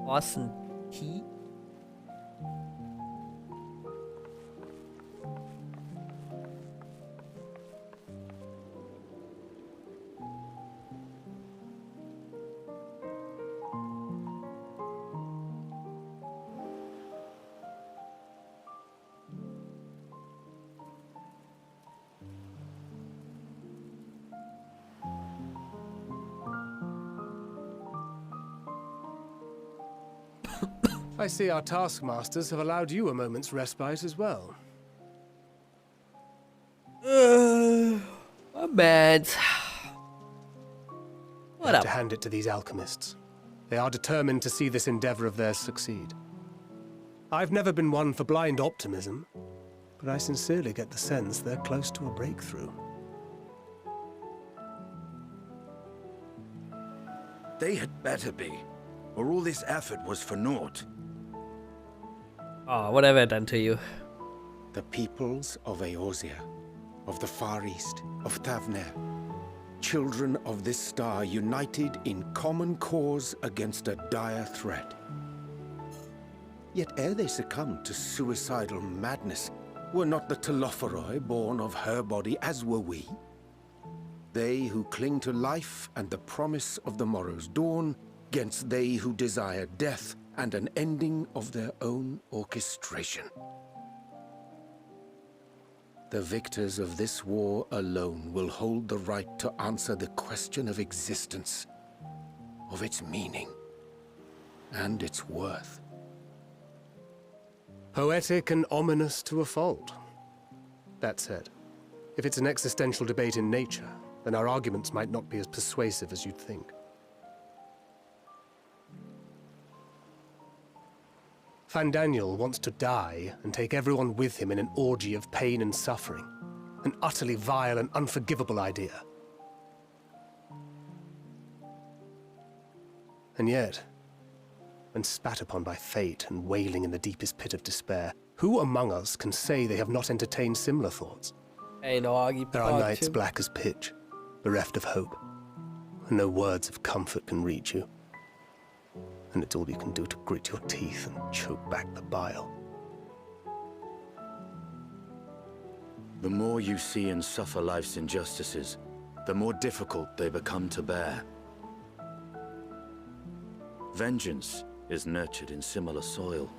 Awesome tea. I see our taskmasters have allowed you a moment's respite as well. My bad. What up? To hand it to these alchemists. They are determined to see this endeavor of theirs succeed. I've never been one for blind optimism, but I sincerely get the sense they're close to a breakthrough. They had better be, or all this effort was for naught. Oh, what have I done to you? The peoples of Eorzea, of the Far East, of Thavner, children of this star united in common cause against a dire threat. Yet ere they succumbed to suicidal madness, were not the Telophoroi born of her body as were we? They who cling to life and the promise of the morrow's dawn, against they who desire death and an ending of their own orchestration. The victors of this war alone will hold the right to answer the question of existence, of its meaning, and its worth. Poetic and ominous to a fault. That said, if it's an existential debate in nature, then our arguments might not be as persuasive as you'd think. Fandaniel wants to die and take everyone with him in an orgy of pain and suffering. An utterly vile and unforgivable idea. And yet, when spat upon by fate and wailing in the deepest pit of despair, who among us can say they have not entertained similar thoughts? There are nights black as pitch, bereft of hope, and no words of comfort can reach you. And it's all you can do to grit your teeth and choke back the bile. The more you see and suffer life's injustices, the more difficult they become to bear. Vengeance is nurtured in similar soil.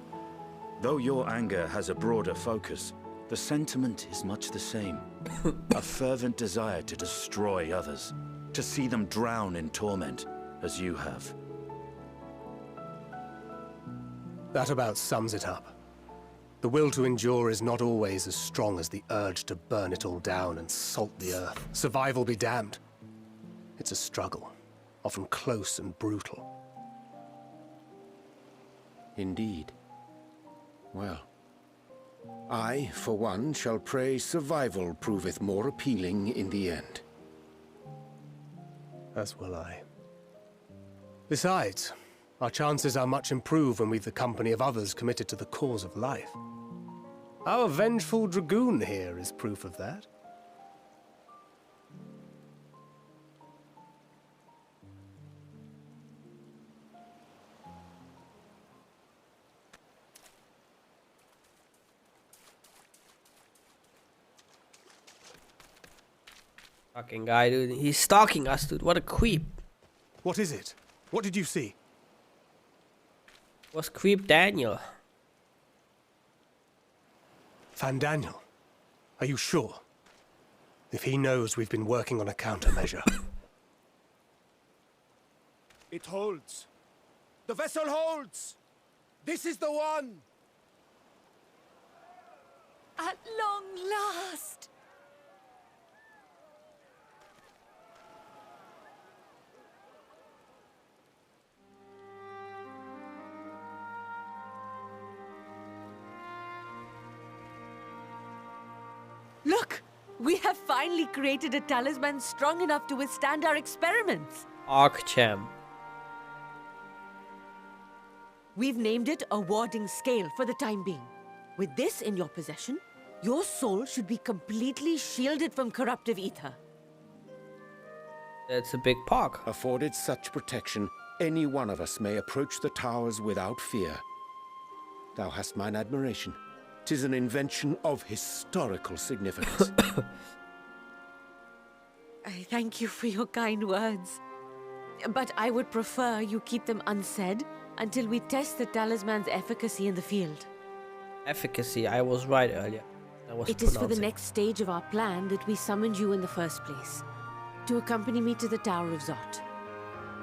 Though your anger has a broader focus, the sentiment is much the same. A fervent desire to destroy others, to see them drown in torment, as you have. That about sums it up. The will to endure is not always as strong as the urge to burn it all down and salt the earth. Survival be damned. It's a struggle, often close and brutal. Indeed. Well, I, for one, shall pray survival proveth more appealing in the end. As will I. Besides, our chances are much improved when we've the company of others committed to the cause of life. Our vengeful dragoon here is proof of that. Fucking guy, dude. He's stalking us, dude. What a creep. What is it? What did you see? Was creep Daniel? Fandaniel, are you sure? If he knows we've been working on a countermeasure. It holds. The vessel holds! This is the one! At long last! Look! We have finally created a talisman strong enough to withstand our experiments! Arccham. We've named it a warding scale for the time being. With this in your possession, your soul should be completely shielded from corruptive ether. That's a big park. Afforded such protection, any one of us may approach the towers without fear. Thou hast mine admiration. 'Tis an invention of historical significance. I thank you for your kind words. But I would prefer you keep them unsaid until we test the talisman's efficacy in the field. Efficacy, I was right earlier. It is for the next stage of our plan that we summoned you in the first place. To accompany me to the Tower of Zot.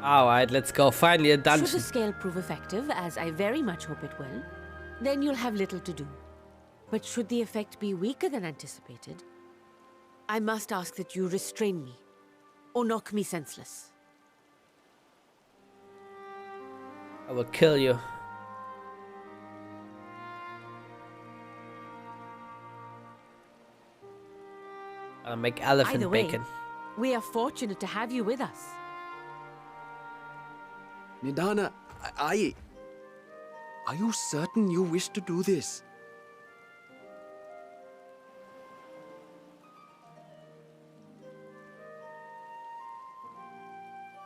Alright, let's go. Finally a dungeon. Should the scale prove effective, as I very much hope it will, then you'll have little to do. But should the effect be weaker than anticipated, I must ask that you restrain me, or knock me senseless. I will kill you. I'll make elephant Either way, bacon. We are fortunate to have you with us. Nidana, are you certain you wish to do this?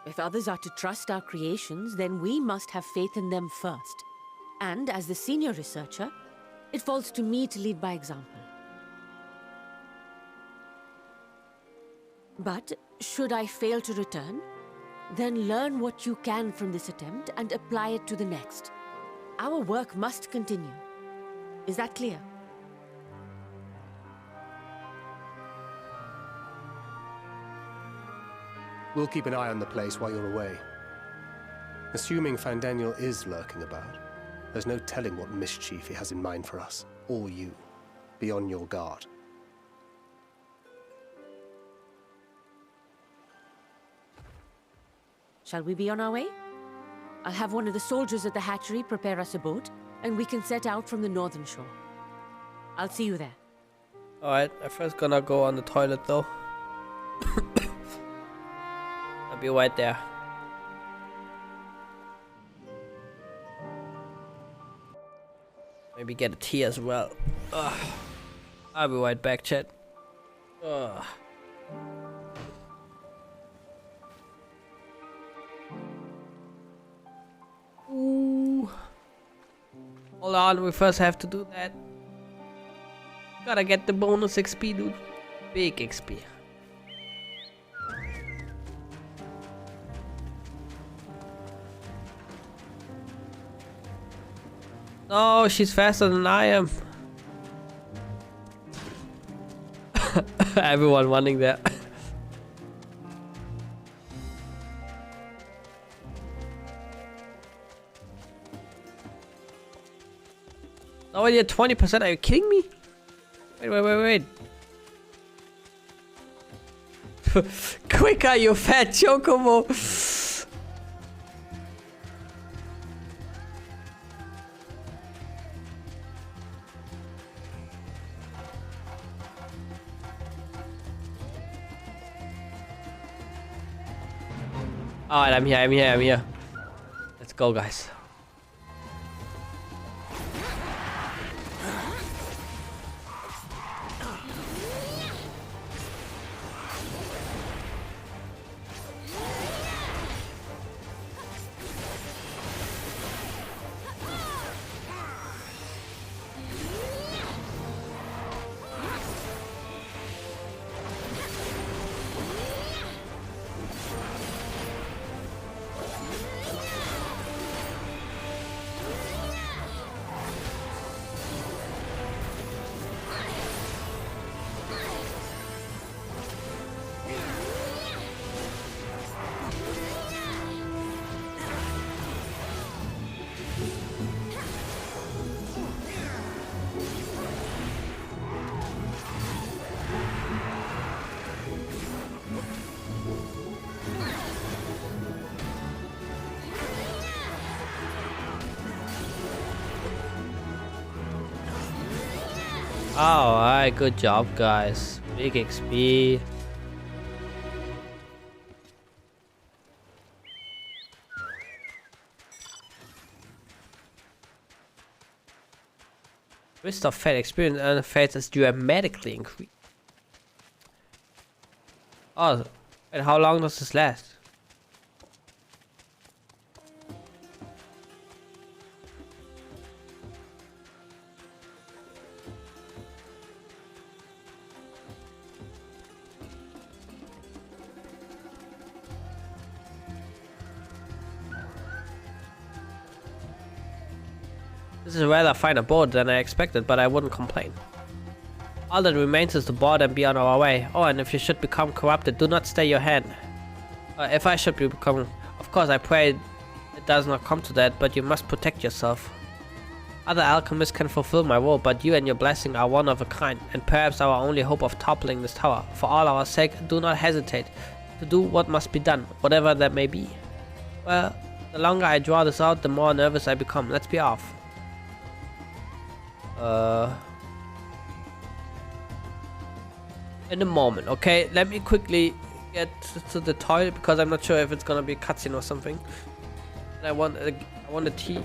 If others are to trust our creations, then we must have faith in them first. And as the senior researcher, it falls to me to lead by example. But should I fail to return, then learn what you can from this attempt and apply it to the next. Our work must continue. Is that clear? We'll keep an eye on the place while you're away. Assuming Fandaniel is lurking about, there's no telling what mischief he has in mind for us, or you. Be on your guard. Shall we be on our way? I'll have one of the soldiers at the hatchery prepare us a boat, and we can set out from the northern shore. I'll see you there. Alright, I'm first gonna go on the toilet though. I'll be right there. Maybe get a tea as well. Ugh. I'll be right back, chat. Ugh. Ooh. Hold on, we first have to do that. Gotta get the bonus XP, dude. Big XP. No, she's faster than I am. Everyone running there. Already at 20%? Are you kidding me? Wait. Quicker, you fat chocobo! Alright, I'm here. Let's go, guys. Alright, good job, guys. Big XP. Risk of fate experience and fate is dramatically increased. Oh, and how long does this last? This is a rather finer board than I expected, but I wouldn't complain. All that remains is to board and be on our way. Oh, and if you should become corrupted, do not stay your hand. If I should become... Of course, I pray it does not come to that, but you must protect yourself. Other alchemists can fulfill my role, but you and your blessing are one of a kind, and perhaps our only hope of toppling this tower. For all our sake, do not hesitate to do what must be done, whatever that may be. Well, the longer I draw this out, the more nervous I become. Let's be off. In a moment, okay? Let me quickly get to the toilet because I'm not sure if it's gonna be a cutscene or something. And I want a tea.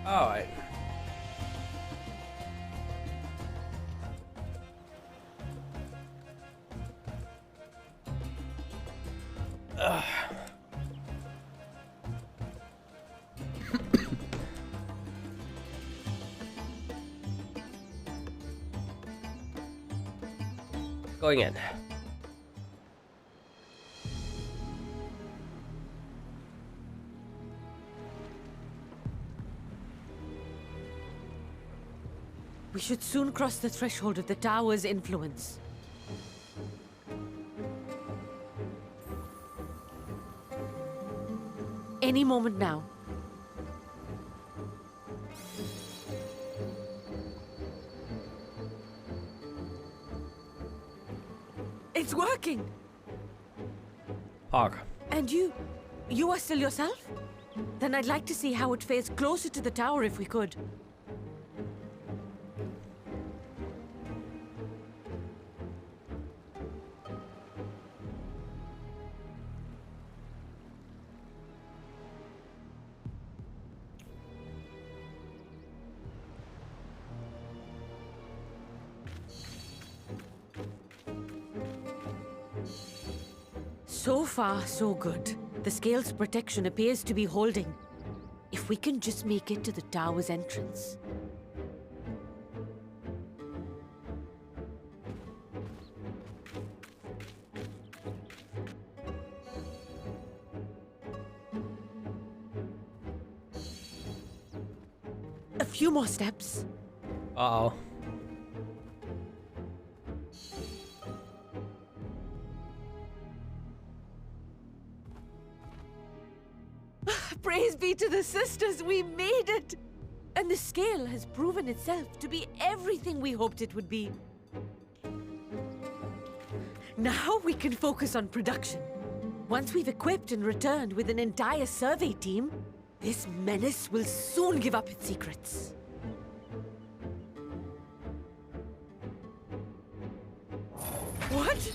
Alright. Going in. We should soon cross the threshold of the tower's influence. Any moment now. It's working! Park. And you are still yourself? Then I'd like to see how it fares closer to the tower if we could. So far, so good. The scale's protection appears to be holding. If we can just make it to the tower's entrance. A few more steps. Uh-oh. Praise be to the sisters, we made it! And the scale has proven itself to be everything we hoped it would be. Now we can focus on production. Once we've equipped and returned with an entire survey team, this menace will soon give up its secrets. What?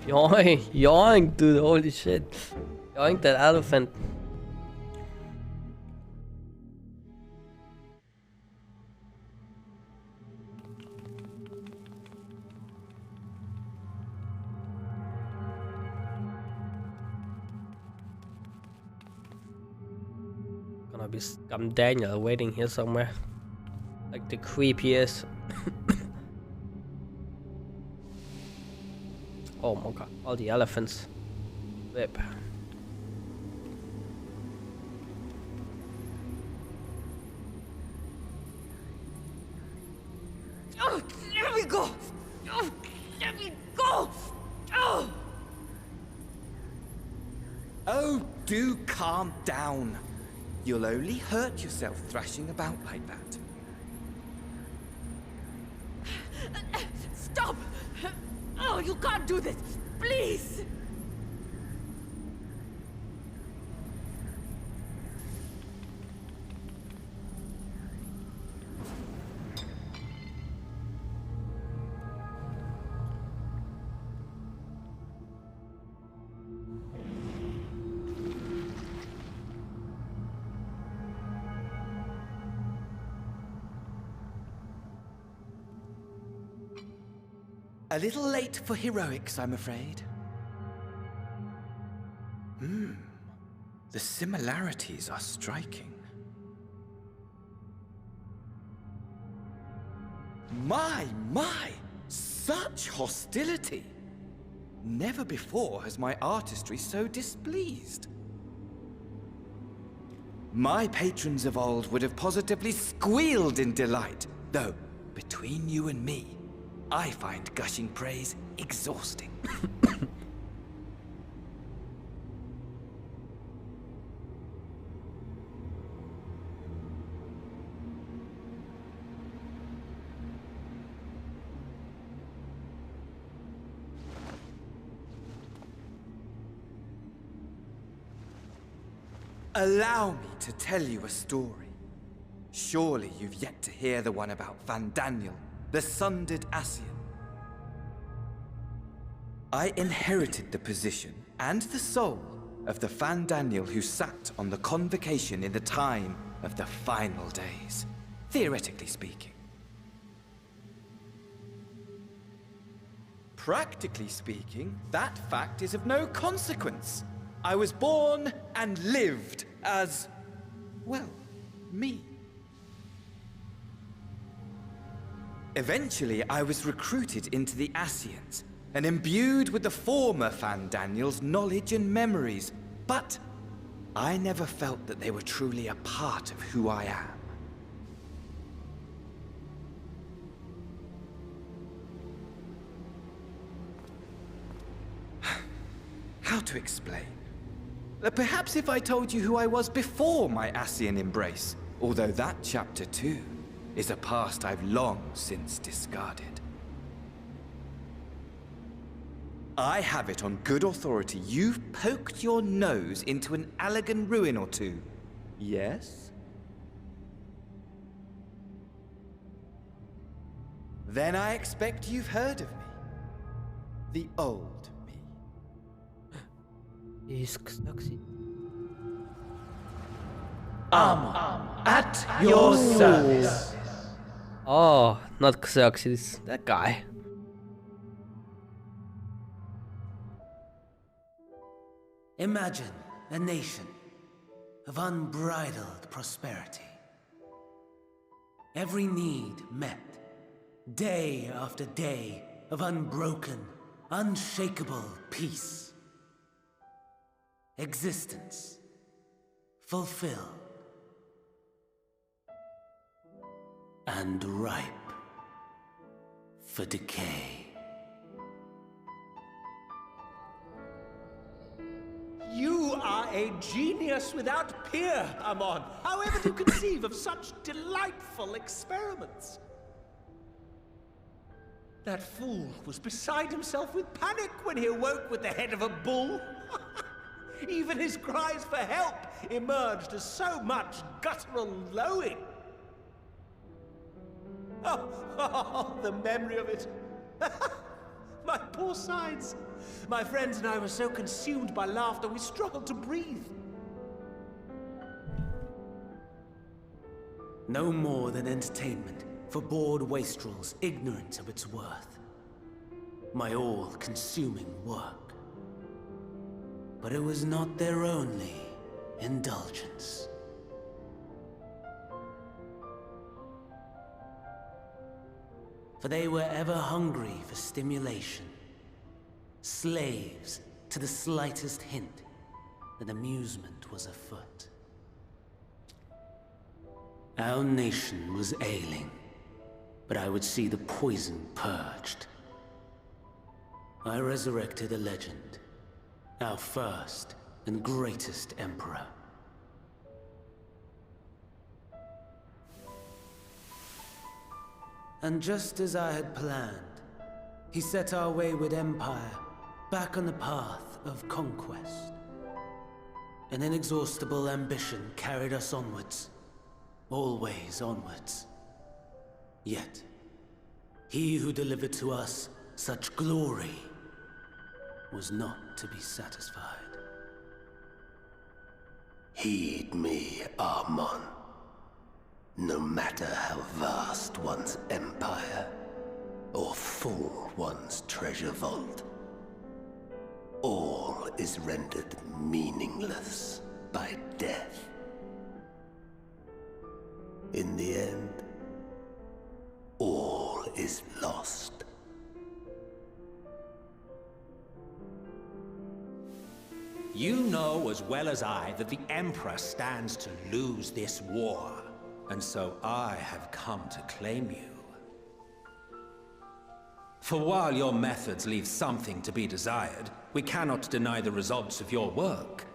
Yoink, yoink, dude, holy shit. Yoink that elephant. Gonna be Scum Daniel waiting here somewhere. Like the creepiest. Oh my god, all the elephants. Whip. Oh, let me go! Oh, let me go! Oh! Oh, do calm down. You'll only hurt yourself thrashing about like that. Stop! Oh, you can't do this! Please! A little late for heroics, I'm afraid. The similarities are striking. My! Such hostility! Never before has my artistry so displeased. My patrons of old would have positively squealed in delight, though, between you and me, I find gushing praise exhausting. Allow me to tell you a story. Surely you've yet to hear the one about Van Daniel, the sundered Ascian. I inherited the position and the soul of the Fandaniel who sat on the convocation in the time of the final days, theoretically speaking. Practically speaking, that fact is of no consequence. I was born and lived as, well, me. Eventually, I was recruited into the Ascians and imbued with the former Fandaniel's knowledge and memories, but I never felt that they were truly a part of who I am. How to explain? Perhaps if I told you who I was before my Ascian embrace, although that chapter too is a past I've long since discarded. I have it on good authority you've poked your nose into an Allegan ruin or two. Yes? Then I expect you've heard of me. The old me. He's succeed. At your service. Oh, not Xerxes, that guy. Imagine a nation of unbridled prosperity. Every need met, day after day of unbroken, unshakable peace. Existence fulfilled and ripe for decay. You are a genius without peer, Amon. How ever do you conceive of such delightful experiments? That fool was beside himself with panic when he awoke with the head of a bull. Even his cries for help emerged as so much guttural lowing. Oh, the memory of it. My poor sides. My friends and I were so consumed by laughter, we struggled to breathe. No more than entertainment for bored wastrels ignorant of its worth. My all-consuming work. But it was not their only indulgence. For they were ever hungry for stimulation. Slaves to the slightest hint that amusement was afoot. Our nation was ailing, but I would see the poison purged. I resurrected a legend, our first and greatest emperor. And just as I had planned, he set our wayward empire back on the path of conquest. An inexhaustible ambition carried us onwards, always onwards. Yet, he who delivered to us such glory was not to be satisfied. Heed me, Amon. No matter how vast one's empire, or full one's treasure vault, all is rendered meaningless by death. In the end, all is lost. You know as well as I that the Emperor stands to lose this war, and so I have come to claim you. For while your methods leave something to be desired, we cannot deny the results of your work.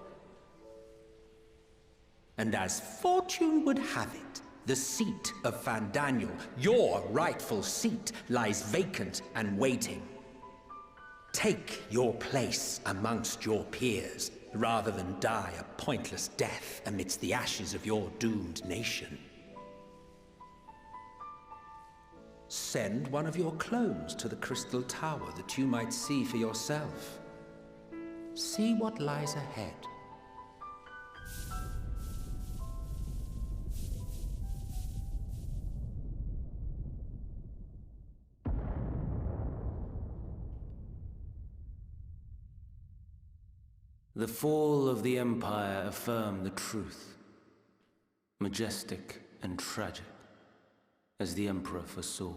And as fortune would have it, the seat of Fandaniel, your rightful seat, lies vacant and waiting. Take your place amongst your peers, rather than die a pointless death amidst the ashes of your doomed nation. Send one of your clones to the Crystal Tower that you might see for yourself. See what lies ahead. The fall of the Empire affirmed the truth. Majestic and tragic, as the Emperor foresaw.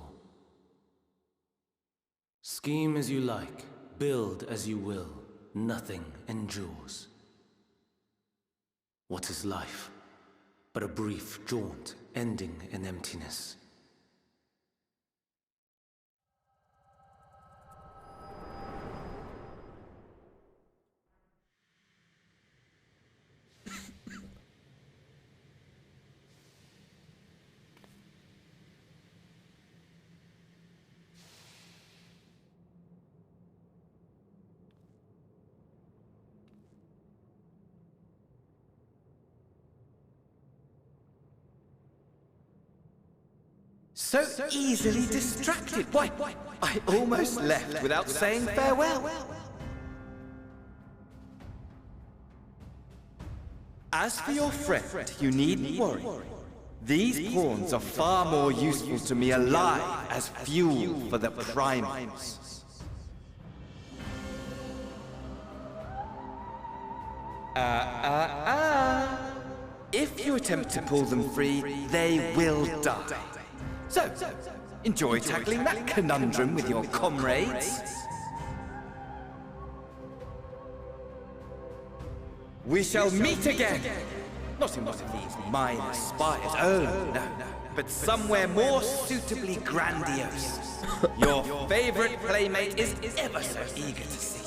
Scheme as you like, build as you will, nothing endures. What is life but a brief jaunt ending in emptiness? So easily distracted. Why, I almost left without saying farewell. As for your friend, you needn't worry. These pawns are far more useful to me alive as fuel for the primals. If you attempt to pull them free, they will die. So, enjoy tackling that conundrum with your comrades. We shall meet again! Not in one of these minor spires, oh no, but somewhere more suitably grandiose. Your favorite playmate is ever so eager to see.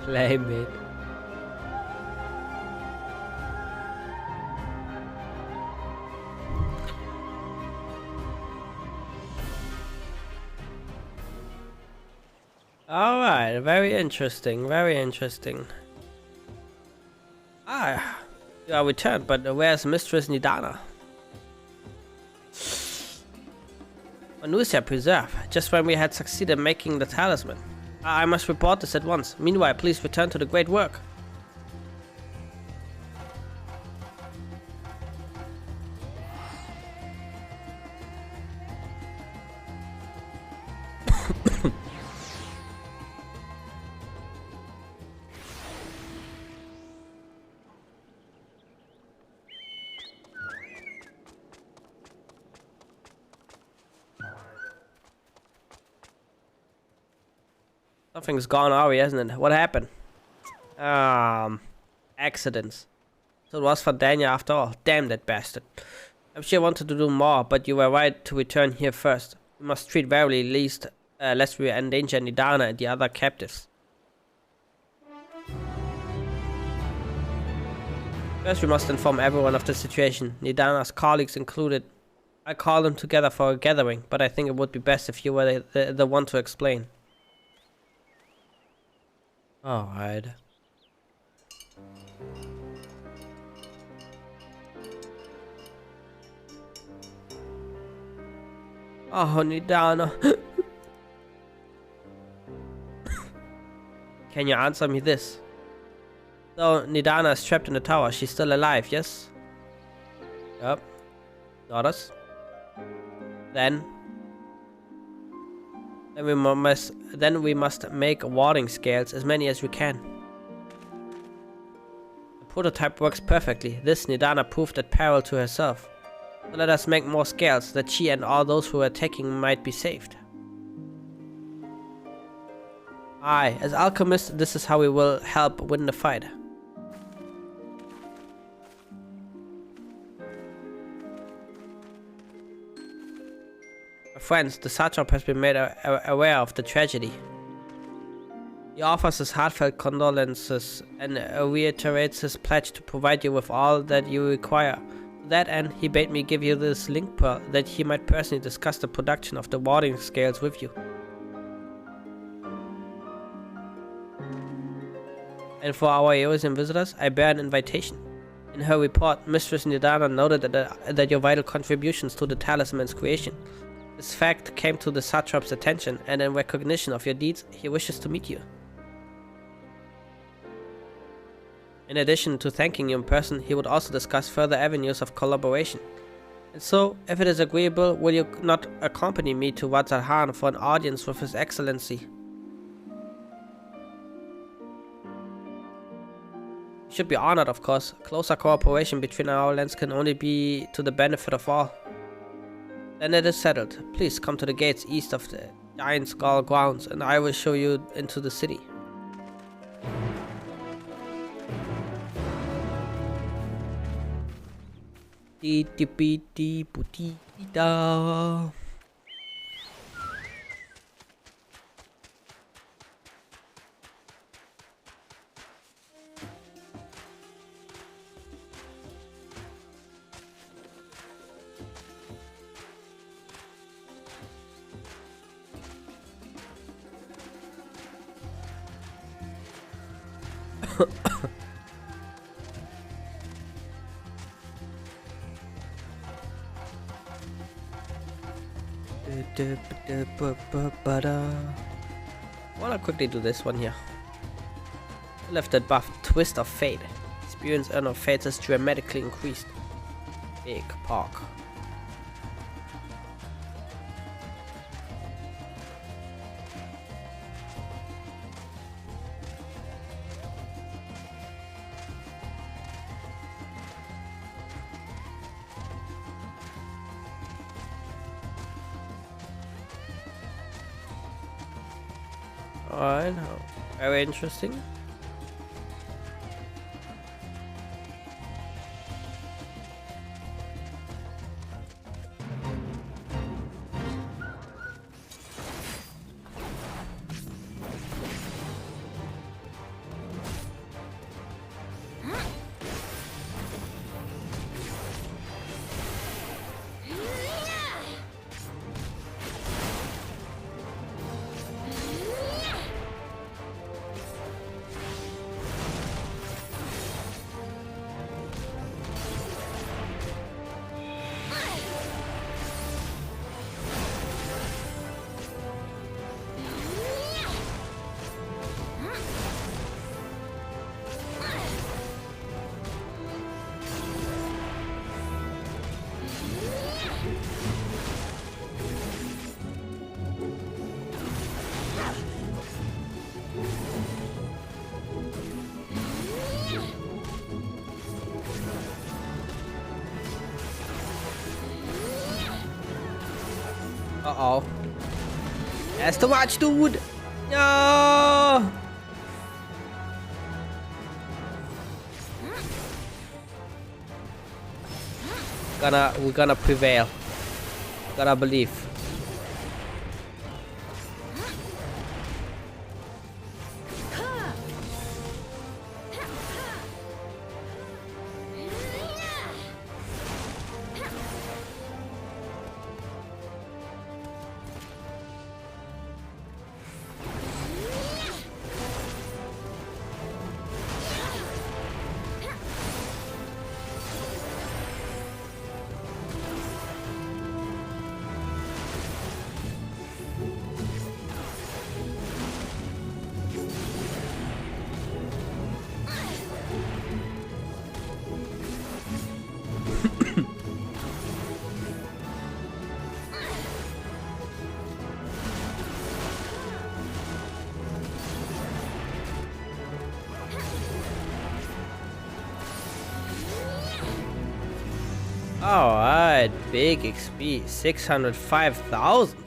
Playmate. Alright, very interesting, very interesting. Ah, you are returned, but where's Mistress Nidana? Manusia Preserve, just when we had succeeded in making the talisman. I must report this at once. Meanwhile, please return to the great work. Something's gone awry, hasn't it? What happened? Accidents. So it was for Daniel after all. Damn that bastard. I'm sure I wanted to do more, but you were right to return here first. We must treat warily, lest we endanger Nidana and the other captives. First we must inform everyone of the situation, Nidana's colleagues included. I called them together for a gathering, but I think it would be best if you were the one to explain. Alright. Oh, Nidana. Can you answer me this? So, Nidana is trapped in the tower. She's still alive, yes? Yep. Notice. Then we must make warding scales, as many as we can. The prototype works perfectly. This Nidana proved at peril to herself. So let us make more scales, that she and all those who are attacking might be saved. Aye, as alchemists, this is how we will help win the fight. Friends, the Satrap has been made aware of the tragedy. He offers his heartfelt condolences and reiterates his pledge to provide you with all that you require, so that end, he bade me give you this link pearl, that he might personally discuss the production of the warding scales with you. And for our Eosian visitors, I bear an invitation. In her report, Mistress Nidana noted that your vital contributions to the talisman's creation. This fact came to the satrap's attention, and in recognition of your deeds, he wishes to meet you. In addition to thanking you in person, he would also discuss further avenues of collaboration. And so, if it is agreeable, will you not accompany me to Wad Zarhan for an audience with His Excellency? You should be honored, of course. Closer cooperation between our lands can only be to the benefit of all. Then it is settled. Please come to the gates east of the Giant Skull grounds, and I will show you into the city. Da. Wanna quickly do this one here. Lifted buff, Twist of Fate. Experience earn of Fate is dramatically increased. Big park. Alright, very interesting. Uh-oh. That's too much, dude! No! We're gonna prevail. Gotta believe. Alright, big XP, 605,000.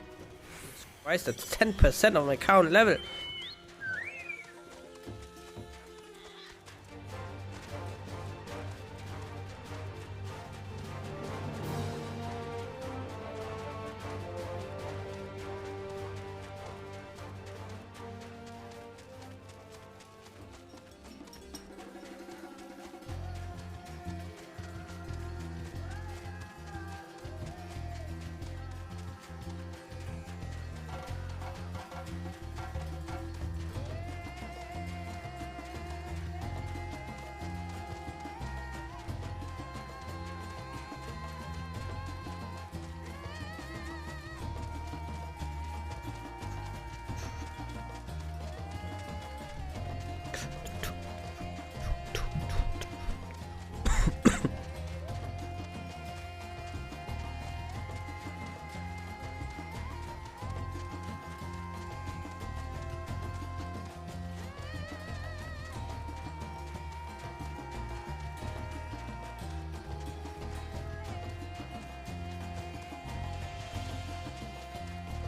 Christ, that's 10% of my current level.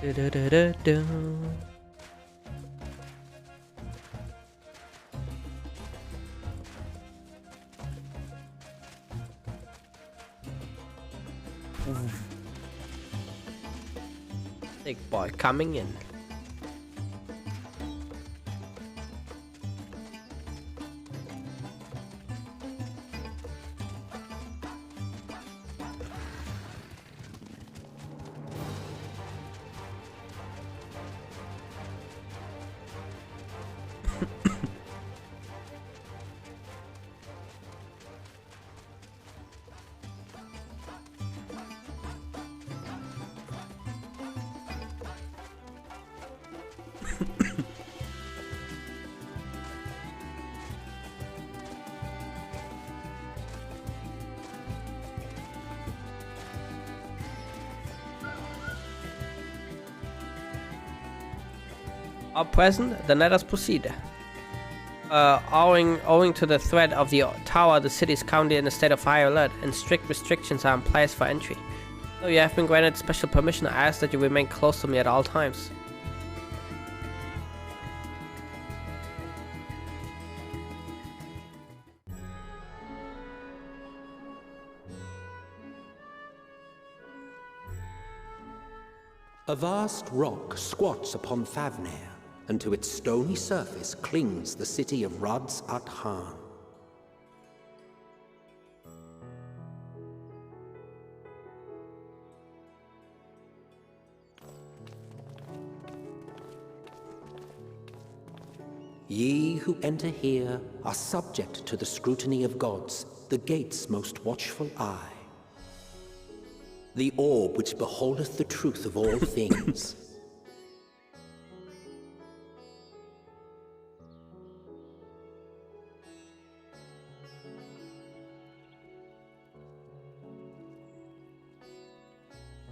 Du-du-du-du-du. Big boy coming in. At present, then let us proceed. Owing to the threat of the tower, the city is currently in a state of high alert, and strict restrictions are in place for entry. Though you have been granted special permission, I ask that you remain close to me at all times. A vast rock squats upon Favnir, and to its stony surface clings the city of Ruds at Han. Ye who enter here are subject to the scrutiny of gods, the gate's most watchful eye. The orb which beholdeth the truth of all things.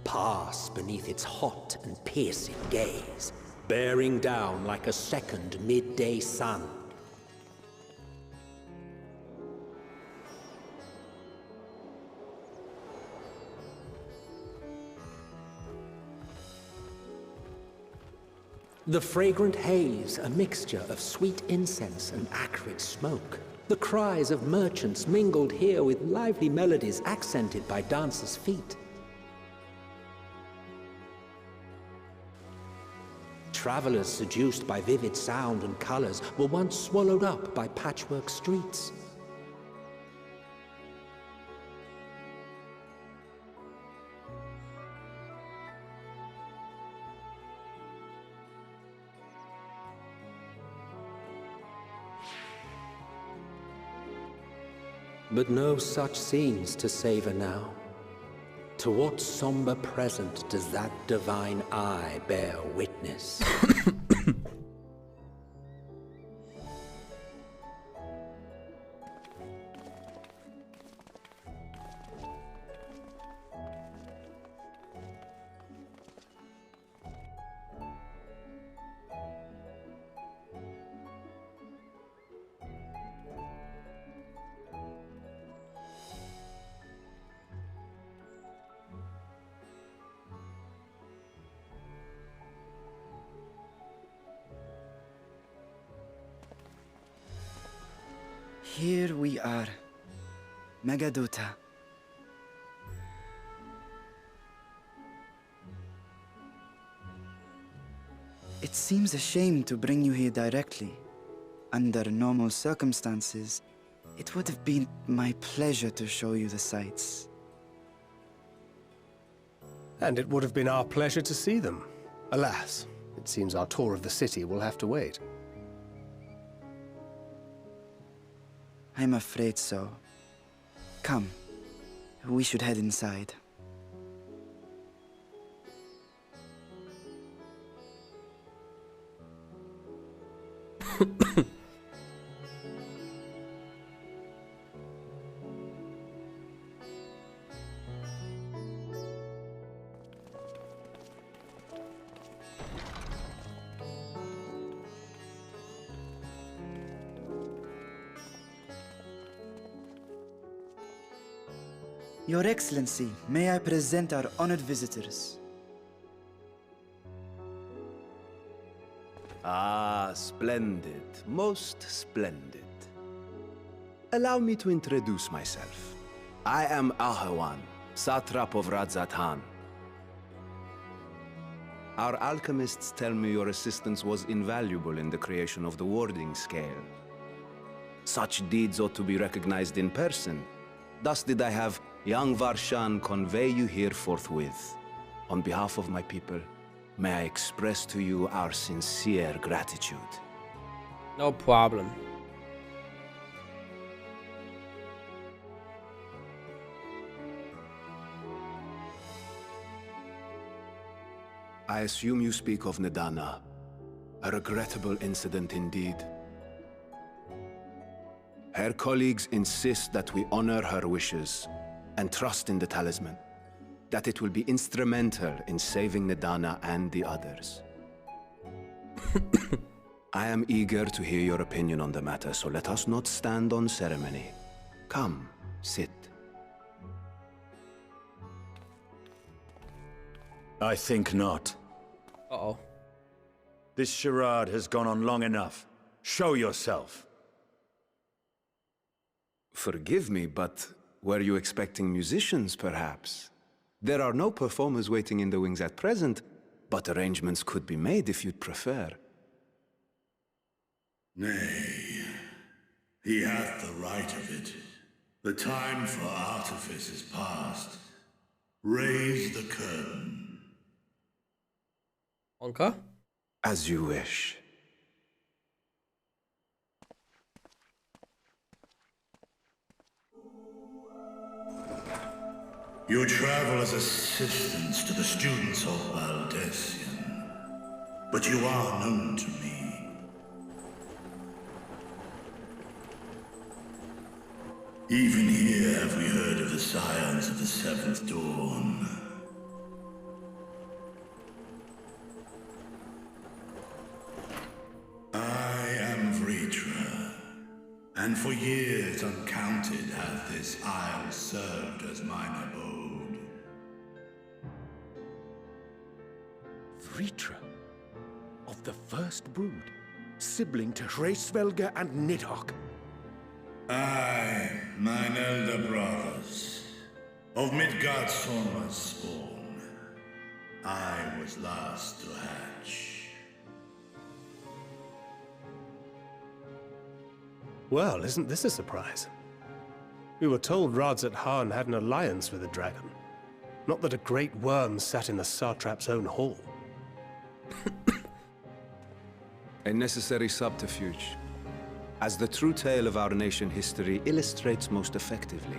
Pass beneath its hot and piercing gaze, bearing down like a second midday sun. The fragrant haze, a mixture of sweet incense and acrid smoke. The cries of merchants mingled here with lively melodies accented by dancers' feet. Travelers seduced by vivid sound and colors were once swallowed up by patchwork streets. But no such scenes to savor now. To what somber present does that divine eye bear witness? Here we are, Megadota. It seems a shame to bring you here directly. Under normal circumstances, it would have been my pleasure to show you the sights. And it would have been our pleasure to see them. Alas, it seems our tour of the city will have to wait. I'm afraid so. Come, we should head inside. Your Excellency, may I present our honored visitors? splendid. Most splendid. Allow me to introduce myself. I am Ahawan, satrap of Radzat-Han. Our alchemists tell me your assistance was invaluable in the creation of the warding scale. Such deeds ought to be recognized in person. Thus did I have young Varshan convey you here forthwith. On behalf of my people, may I express to you our sincere gratitude. No problem. I assume you speak of Nidana. A regrettable incident indeed. Her colleagues insist that we honor her wishes and trust in the talisman, that it will be instrumental in saving Nidana and the others. I am eager to hear your opinion on the matter, so let us not stand on ceremony. Come, sit. I think not. Uh-oh. This charade has gone on long enough. Show yourself. Forgive me, but were you expecting musicians, perhaps? There are no performers waiting in the wings at present, but arrangements could be made if you'd prefer. Nay, he hath the right of it. The time for artifice is past. Raise the curtain. Okay. As you wish. You travel as assistants to the students of Valdesian, but you are known to me. Even here have we heard of the scions of the Seventh Dawn. I am Vritra, and for years uncounted hath this isle served as mine abode. Vritra, of the first brood, sibling to Hraesvelga and Nidhogg. I, mine elder brothers, of Midgard Sorma's spawn, I was last to hatch. Well, isn't this a surprise? We were told Radzat-Han had an alliance with the dragon. Not that a great worm sat in the satrap's own hall. A necessary subterfuge, as the true tale of our nation history illustrates most effectively.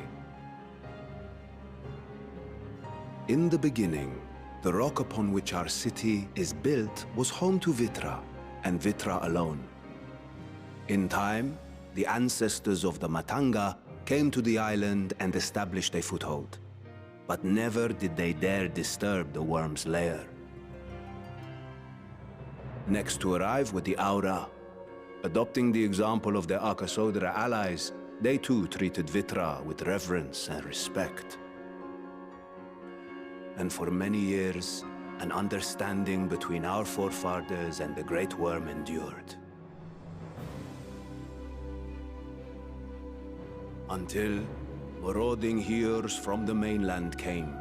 In the beginning, the rock upon which our city is built was home to Vitra, and Vitra alone. In time, the ancestors of the Matanga came to the island and established a foothold. But never did they dare disturb the worm's lair. Next to arrive were the Aura. Adopting the example of their Akasodra allies, they too treated Vitra with reverence and respect. And for many years, an understanding between our forefathers and the Great Worm endured. Until marauding heroes from the mainland came,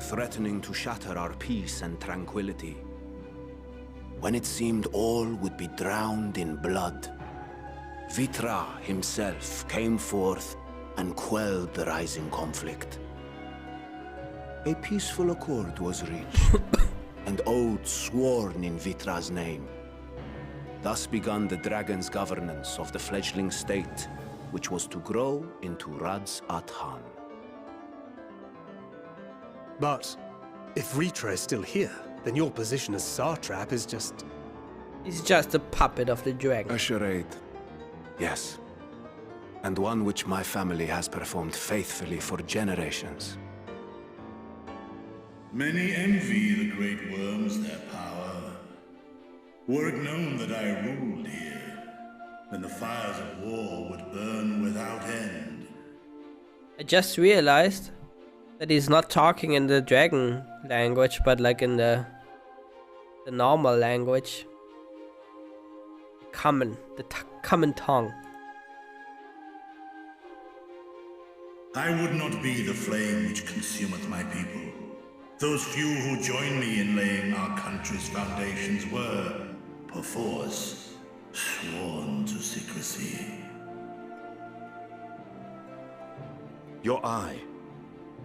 threatening to shatter our peace and tranquility. When it seemed all would be drowned in blood, Vitra himself came forth and quelled the rising conflict. A peaceful accord was reached, and oaths sworn in Vitra's name. Thus began the dragon's governance of the fledgling state, which was to grow into Radzat-Han. But if Vritra is still here, then your position as satrap is just... He's just a puppet of the dragon. A charade, yes. And one which my family has performed faithfully for generations. Many envy the great worms their power. Were it known that I ruled here, then the fires of war would burn without end. I just realized that he's not talking in the dragon language, but like in the normal language. common tongue. I would not be the flame which consumeth my people. Those few who joined me in laying our country's foundations were, perforce, sworn to secrecy. Your eye.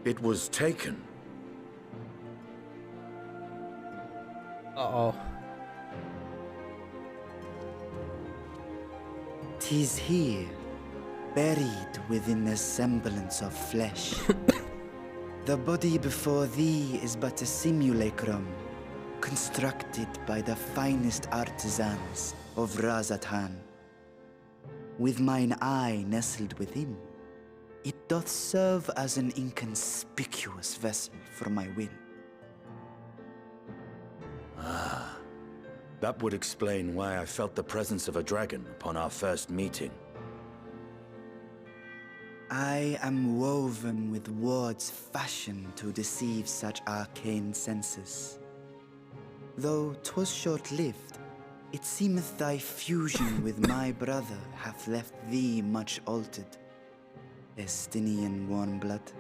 It was taken. Uh-oh. 'Tis here, buried within the semblance of flesh. The body before thee is but a simulacrum, constructed by the finest artisans of Razathan. With mine eye nestled within, it doth serve as an inconspicuous vessel for my will. Ah, that would explain why I felt the presence of a dragon upon our first meeting. I am woven with words fashioned to deceive such arcane senses. Though 'twas short-lived, it seemeth thy fusion with my brother hath left thee much altered. Estinian warm blood.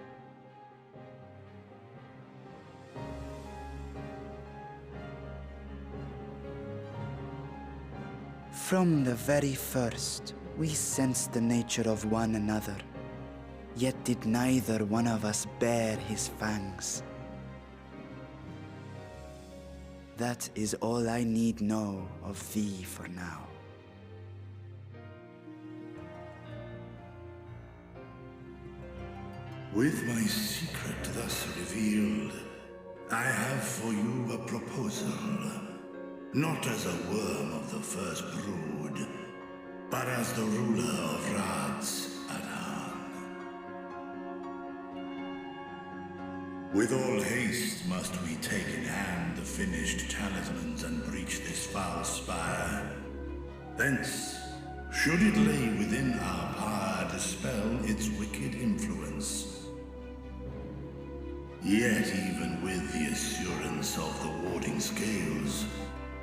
From the very first, we sensed the nature of one another, yet did neither one of us bare his fangs. That is all I need know of thee for now. With my secret thus revealed, I have for you a proposal. Not as a worm of the first brood, but as the ruler of Razathan. With all haste must we take in hand the finished talismans and breach this foul spire. Thence, should it lay within our power, dispel its wicked influence. Yet even with the assurance of the warding scales,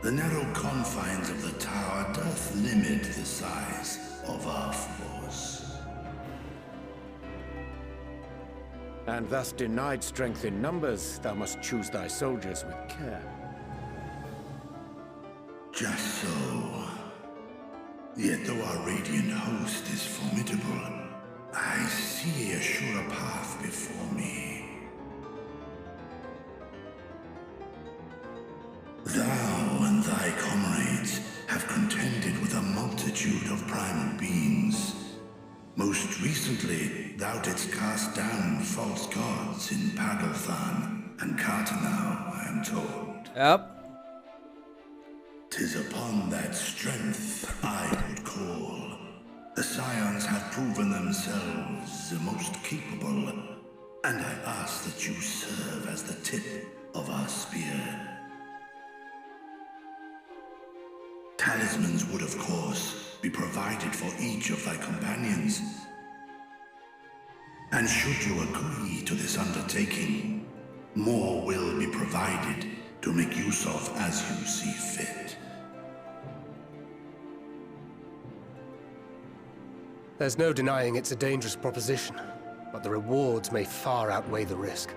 the narrow confines of the tower doth limit the size of our force. And thus denied strength in numbers, thou must choose thy soldiers with care. Just so. Yet though our radiant host is formidable, I see a surer path before me. Thou and thy comrades have contended with a multitude of primal beings. Most recently, thou didst cast down false gods in Pagalthan and Cartanau, I am told. Yep. 'Tis upon that strength I would call. The Scions have proven themselves the most capable, and I ask that you serve as the tip of our spear. Talismans would, of course, be provided for each of thy companions. And should you agree to this undertaking, more will be provided to make use of as you see fit. There's no denying it's a dangerous proposition, but the rewards may far outweigh the risk.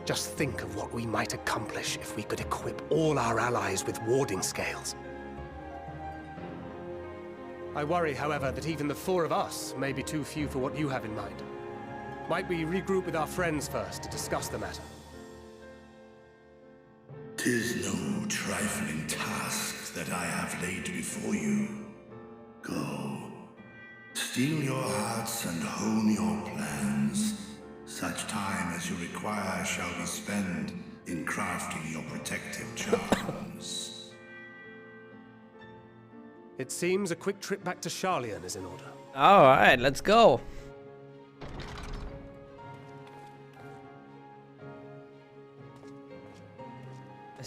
Just think of what we might accomplish if we could equip all our allies with warding scales. I worry, however, that even the four of us may be too few for what you have in mind. Might we regroup with our friends first to discuss the matter? 'Tis no trifling task that I have laid before you. Go. Steel your hearts and hone your plans. Such time as you require shall be spent in crafting your protective charms. It seems a quick trip back to Sharlayan is in order. Alright, let's go.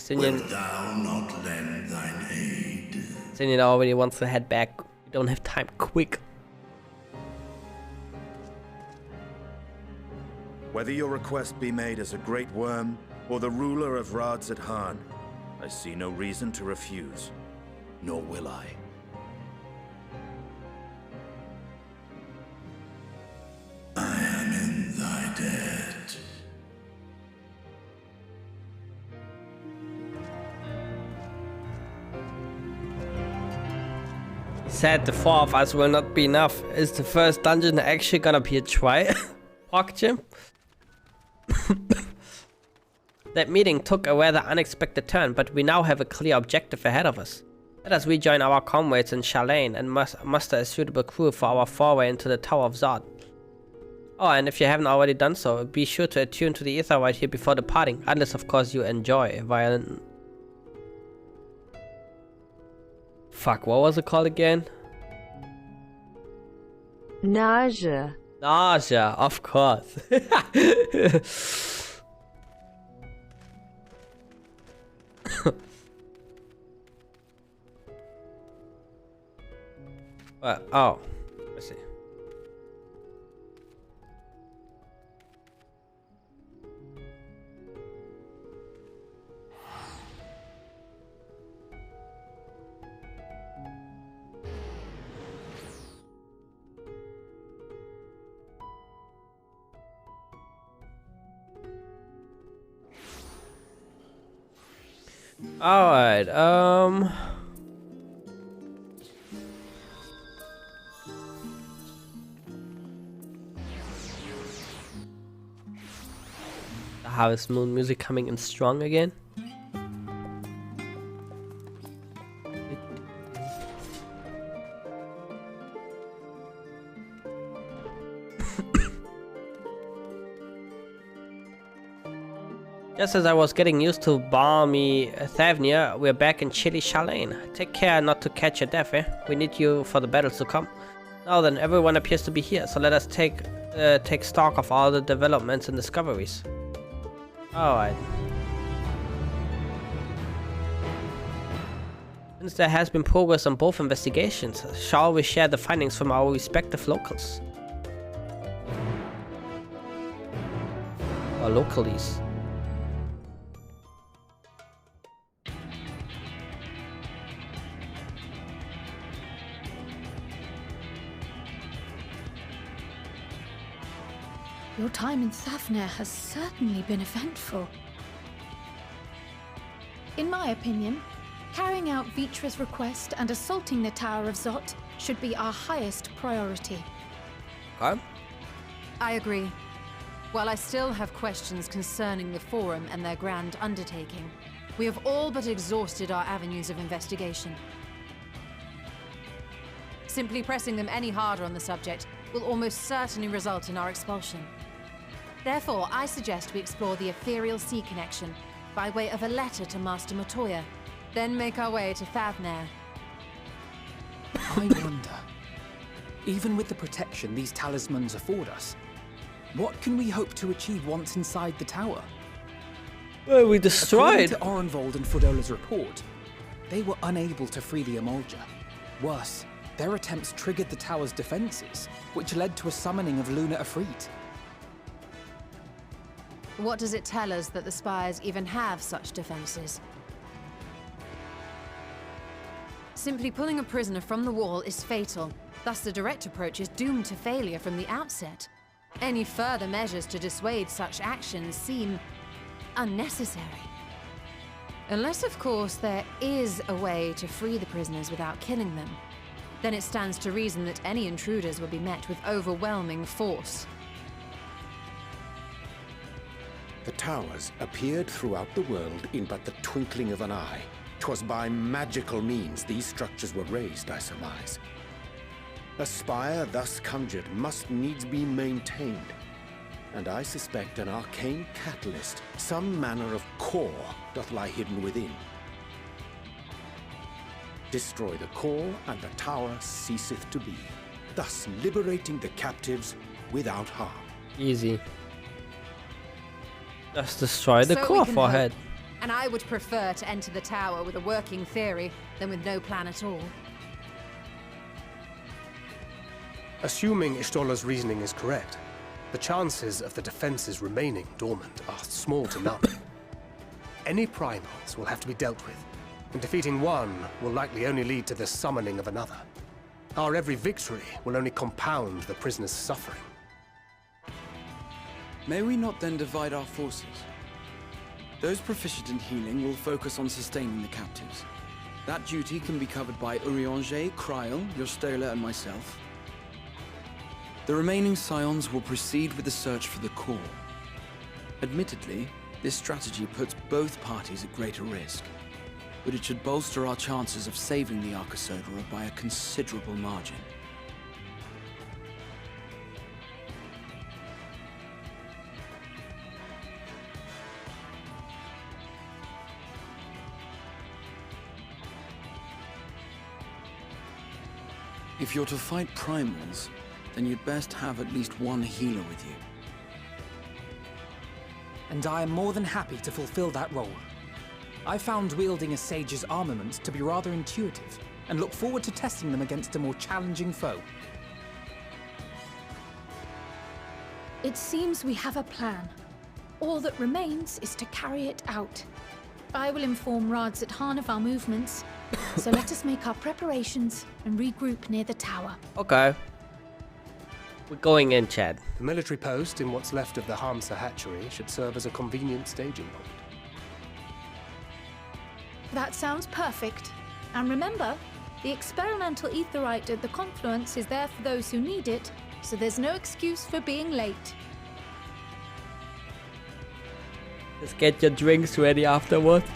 Wilt thou not lend thine aid? Estinian already wants to head back. We don't have time. Quick. Whether your request be made as a great worm or the ruler of Razathan, I see no reason to refuse, nor will I. Said the 4 of us will not be enough. Is the first dungeon actually gonna be a try? Park Jim? That meeting took a rather unexpected turn, but we now have a clear objective ahead of us. Let us rejoin our comrades in Shalane and muster a suitable crew for our foray into the Tower of Zod. Oh, and if you haven't already done so, be sure to attune to the ether right here before departing, unless of course you enjoy violent... Fuck, what was it called again? Nausea. Nausea, of course. Oh, let's see. All right, the Harvest Moon music coming in strong again. Just as I was getting used to balmy Thavnia, we're back in chilly Shalane. Take care not to catch your death, eh? We need you for the battles to come. Now then, everyone appears to be here, so let us take stock of all the developments and discoveries. Alright. Since there has been progress on both investigations, shall we share the findings from our respective locals? Or localies. Your time in Thavner has certainly been eventful. In my opinion, carrying out Vitra's request and assaulting the Tower of Zot should be our highest priority. Okay. I agree. While I still have questions concerning the Forum and their grand undertaking, we have all but exhausted our avenues of investigation. Simply pressing them any harder on the subject will almost certainly result in our expulsion. Therefore, I suggest we explore the ethereal sea connection by way of a letter to Master Matoya, then make our way to Thavner. I wonder, even with the protection these talismans afford us, what can we hope to achieve once inside the tower? Well, we destroyed. According to Orenvold and Fodola's report, they were unable to free the Emolja. Worse, their attempts triggered the tower's defenses, which led to a summoning of Luna Afrit. What does it tell us that the Spires even have such defenses? Simply pulling a prisoner from the wall is fatal, thus the direct approach is doomed to failure from the outset. Any further measures to dissuade such actions seem unnecessary. Unless, of course, there is a way to free the prisoners without killing them. Then it stands to reason that any intruders will be met with overwhelming force. The towers appeared throughout the world in but the twinkling of an eye. 'Twas by magical means these structures were raised, I surmise. A spire thus conjured must needs be maintained, and I suspect an arcane catalyst, some manner of core, doth lie hidden within. Destroy the core, and the tower ceaseth to be, thus liberating the captives without harm. Easy. Just destroy the So core we can forehead. hope. And I would prefer to enter the tower with a working theory than with no plan at all. Assuming Ishtola's reasoning is correct, the chances of the defenses remaining dormant are small to none. Any primals will have to be dealt with, and defeating one will likely only lead to the summoning of another. Our every victory will only compound the prisoner's suffering. May we not then divide our forces? Those proficient in healing will focus on sustaining the captives, That duty can be covered by Urianger, Kryl, Yostela, and myself. The remaining Scions will proceed with the search for the core. Admittedly, this strategy puts both parties at greater risk, but it should bolster our chances of saving the Archosaurus by a considerable margin. If you're to fight primals, then you'd best have at least one healer with you. And I am more than happy to fulfill that role. I found wielding a sage's armament to be rather intuitive, and look forward to testing them against a more challenging foe. It seems we have a plan. All that remains is to carry it out. I will inform Rads at Han of our movements, so let us make our preparations and regroup near the tower. Okay. We're going in, Chad. The military post in what's left of the Hamsa hatchery should serve as a convenient staging point. That sounds perfect. And remember, the experimental aetherite at the confluence is there for those who need it, so there's no excuse for being late. Just get your drinks ready afterwards.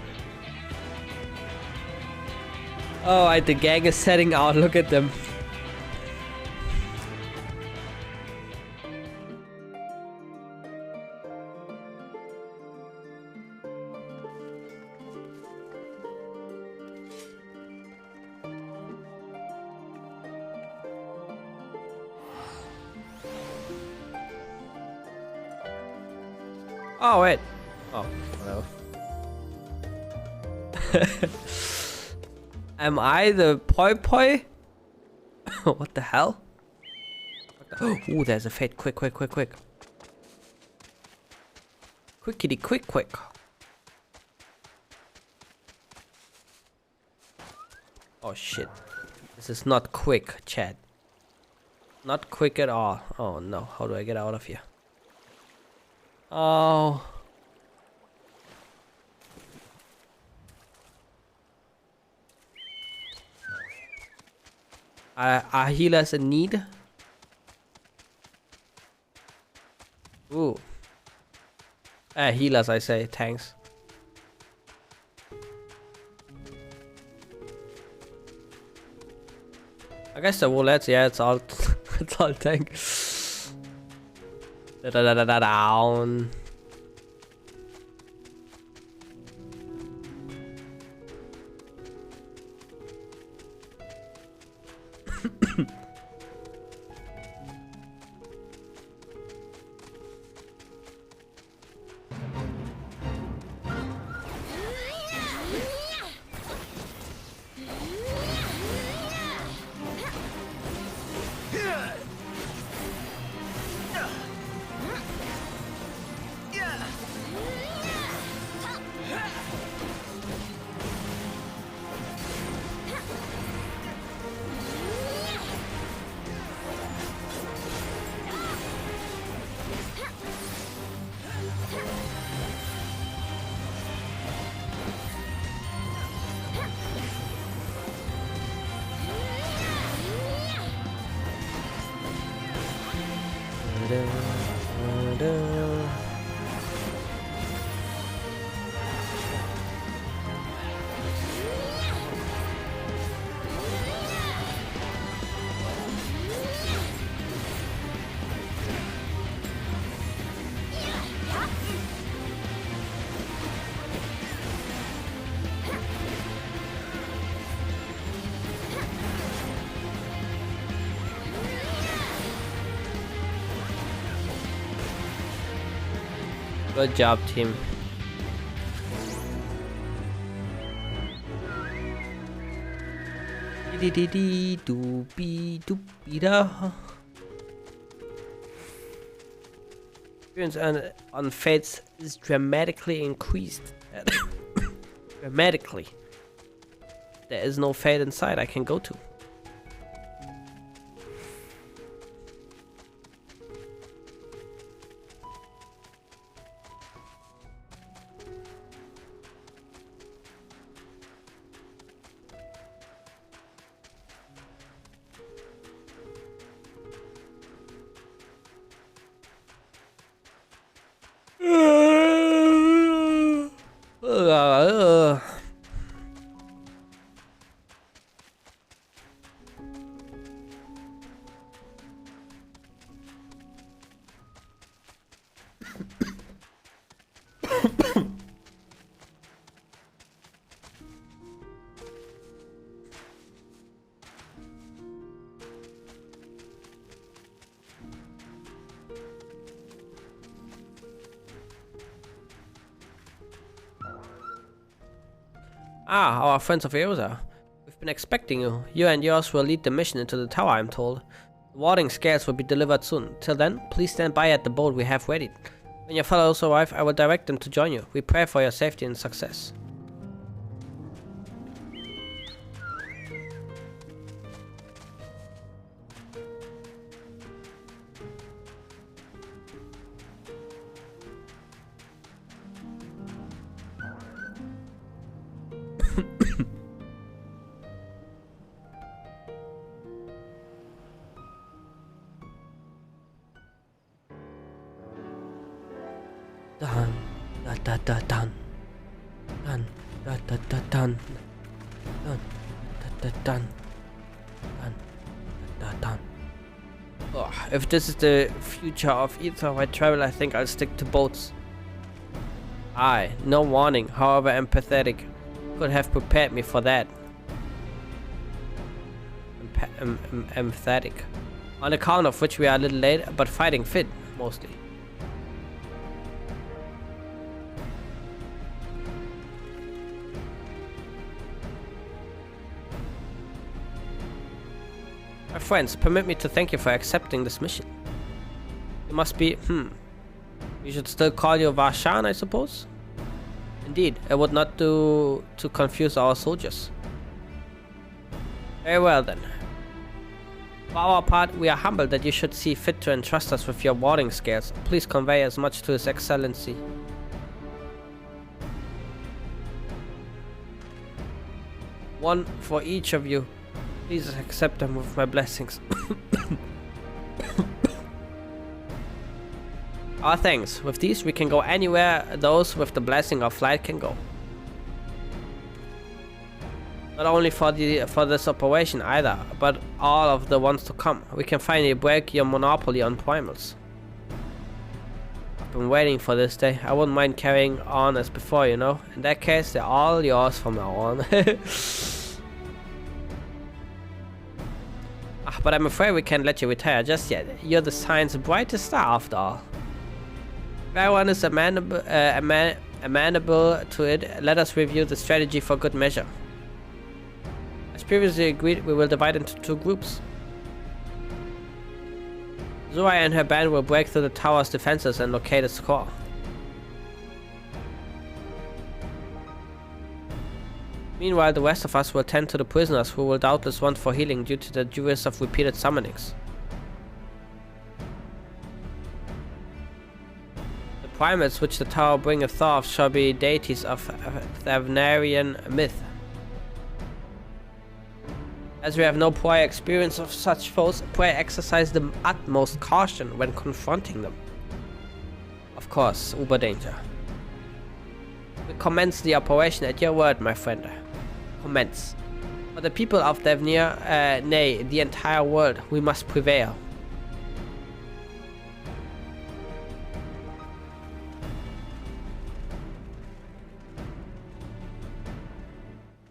Oh, the gang is setting out. Look at them. Oh, wait. Oh, no. Am I the poi poi? What the hell? Oh, there's a fate. Quick, quick, quick, quick. Quickity, quick, quick. Oh, shit. This is not quick, Chad. Not quick at all. Oh, no. How do I get out of here? Oh. Are healers in need? Ooh. Healers, I say. Tanks. I guess the wallets, yeah, it's all it's all tank. Down. Good job, team. Experience on fates is dramatically increased. Dramatically. There is no fate inside I can go to. Ah, our friends of Eosa. We've been expecting you. You and yours will lead the mission into the tower, I'm told. The warding scales will be delivered soon. Till then, please stand by at the boat we have ready. When your fellows arrive, I will direct them to join you. We pray for your safety and success. Dun da da da dun dun da da da dun dun da da dun dun da dun. Oh, if this is the future of either my travel, I think I'll stick to boats. Aye, no warning, however empathetic, could have prepared me for that. Empathetic. On account of which we are a little late, but fighting fit, mostly. My friends, permit me to thank you for accepting this mission. You must be, we should still call you Varshan, I suppose? Indeed, it would not do to confuse our soldiers. Very well then. For our part, we are humbled that you should see fit to entrust us with your warding scales. Please convey as much to His Excellency. One for each of you. Please accept them with my blessings. Our thanks. With these we can go anywhere those with the blessing of flight can go. Not only for this operation either, but all of the ones to come. We can finally break your monopoly on primals. I've been waiting for this day. I wouldn't mind carrying on as before, you know. In that case, they're all yours from now on. But I'm afraid we can't let you retire just yet. You're the science's brightest star after all. If everyone is amenable to it, let us review the strategy for good measure. As previously agreed, we will divide into two groups. Zora and her band will break through the tower's defenses and locate its core. Meanwhile, the rest of us will tend to the prisoners who will doubtless want for healing due to the duress of repeated summonings. The primates which the tower bringeth forth shall be deities of Thavnarian myth. As we have no prior experience of such foes, pray exercise the utmost caution when confronting them. Of course, uber danger. We commence the operation at your word, my friend. Commence. For the people of Devnir, nay, the entire world, we must prevail.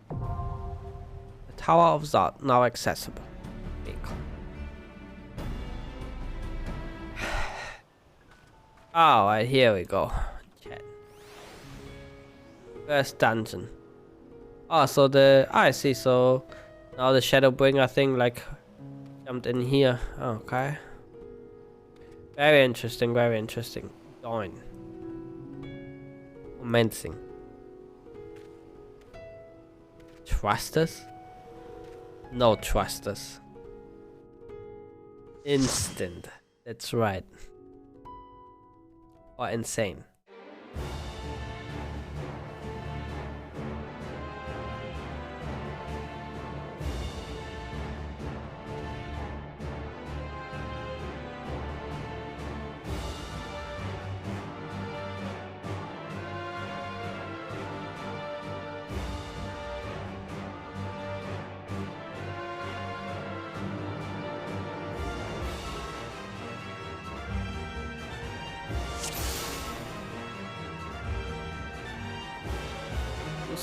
The Tower of Zod, now accessible. Alright, here we go. Chat. First dungeon. Oh, so I see, so now the Shadowbringer thing like jumped in here. Okay. Very interesting, very interesting. Join. Commencing. Trust us? No trust us. Instant. That's right. Or insane.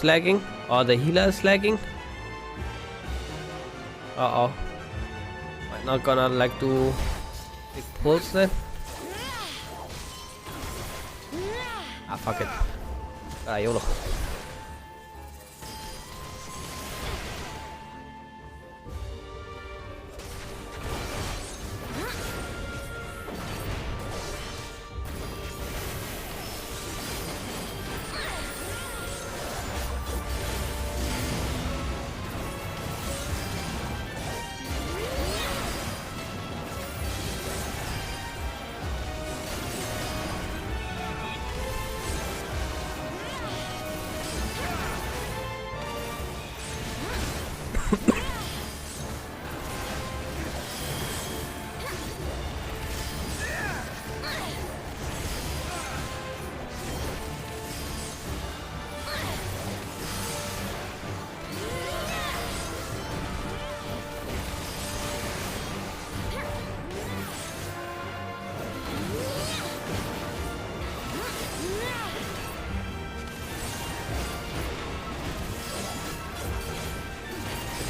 Lagging, or the healer is lagging. Uh-oh. Might not gonna like do big pulls then. Ah, fuck it. YOLO.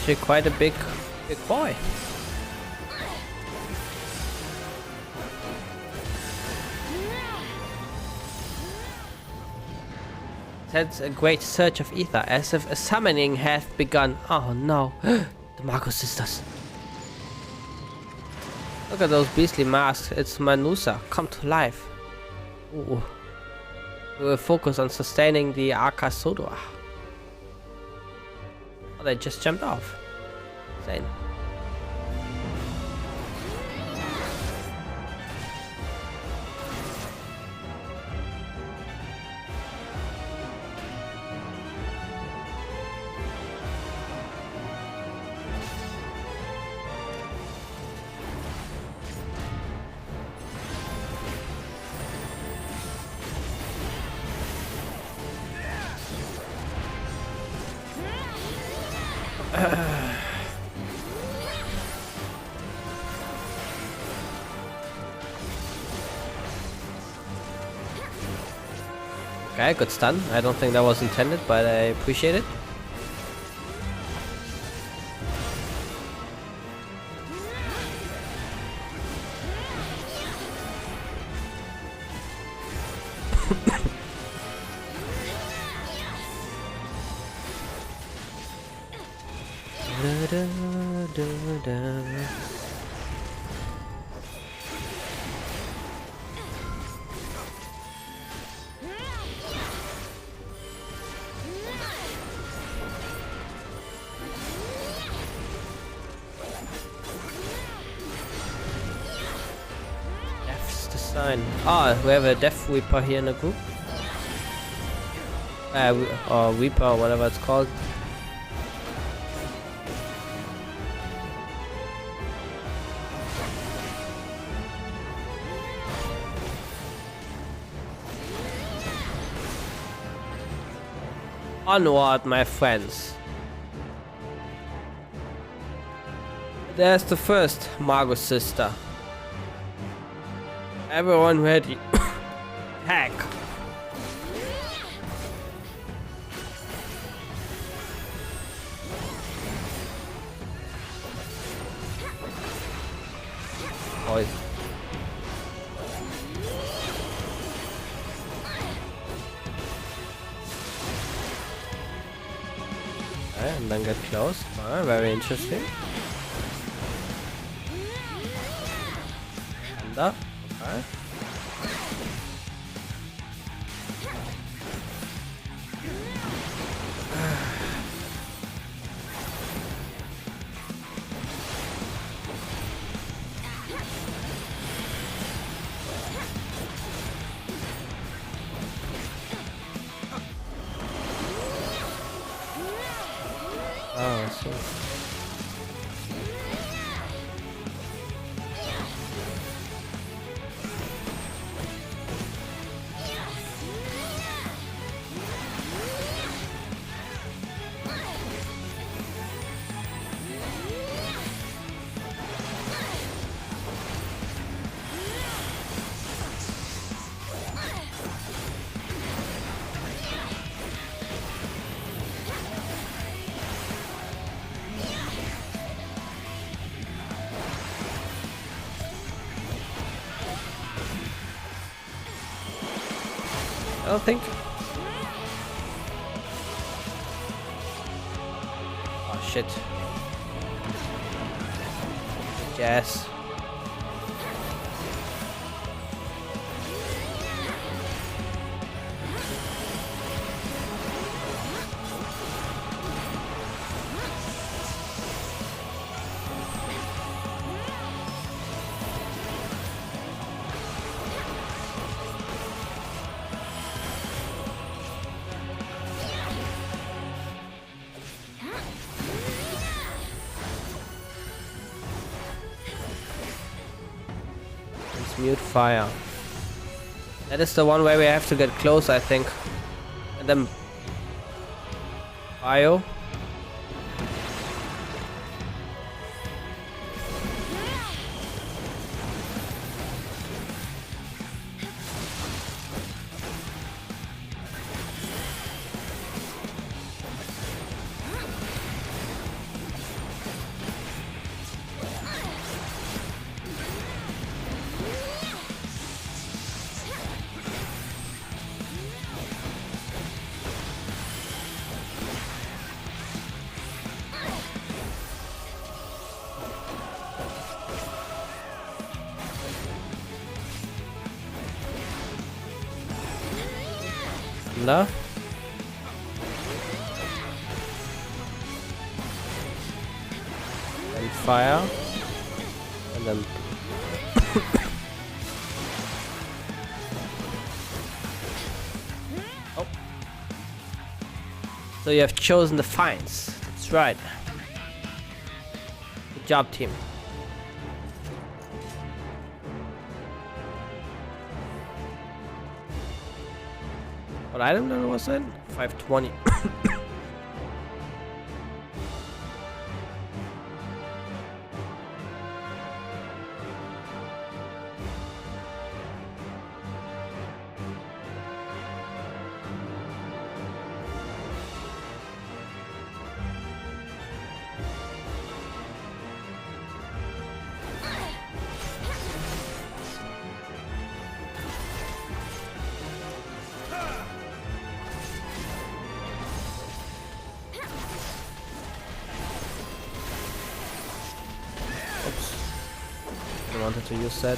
actually quite a big boy. That's a great surge of ether, as if a summoning hath begun. Oh no, the Marcus sisters. Look at those beastly masks. It's Manusa, come to life. Ooh. We will focus on sustaining the Akasodra. Oh, they just jumped off. Insane. Okay, good stun. I don't think that was intended, but I appreciate it. Death's the sign. Ah, we have a Death Reaper here in the group. Or Reaper, or whatever it's called. Onward, my friends. There's the first Margus sister. Everyone ready. Hack. Oi. And then get close. Very interesting. And up. Okay. Oh, I see. I don't think. Oh shit. Yes. Mute fire. That is the one where we have to get close, I think. And then bio. Thunder. And fire. And then... oh. So you have chosen the fines. That's right. Good job, team. What item level was it? 520. I wanted to use that.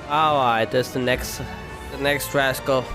Alright, that's the next rascal.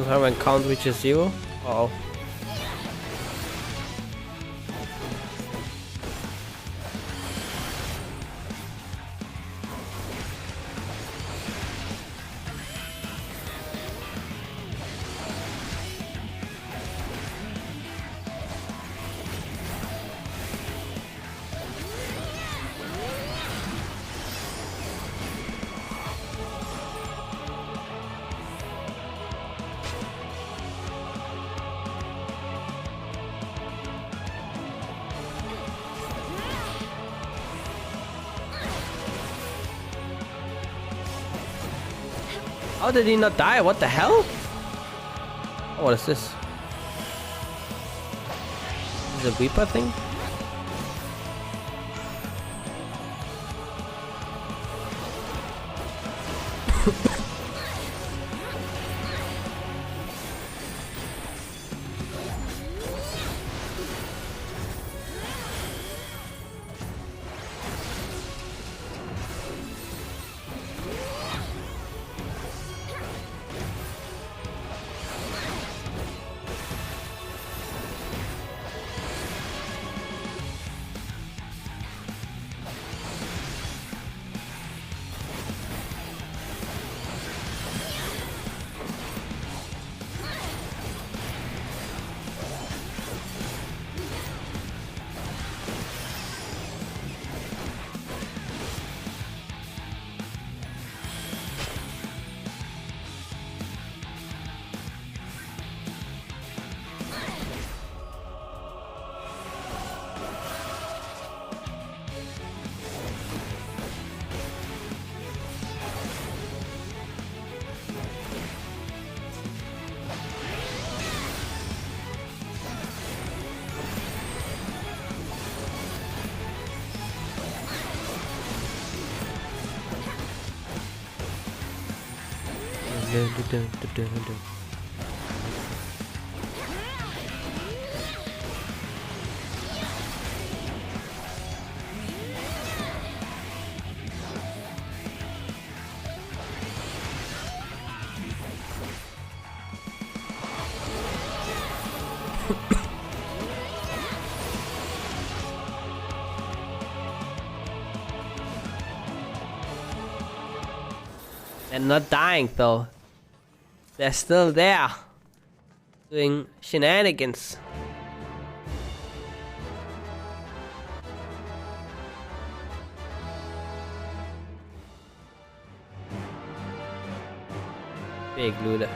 Sometime when count reaches 0. Uh-oh. How did he not die? What the hell? Oh, what is this? Is it a Reaper thing? They're not dying though. They're still there. Doing shenanigans. Big looter.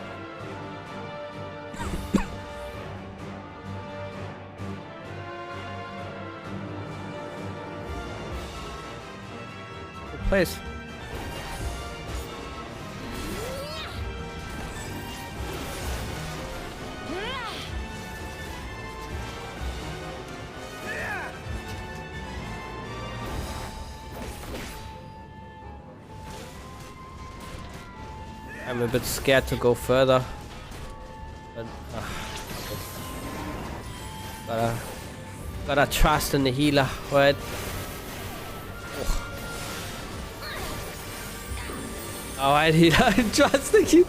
Good place. I'm a bit scared to go further, but gotta trust in the healer, right? Alright, healer, I'm trusting you.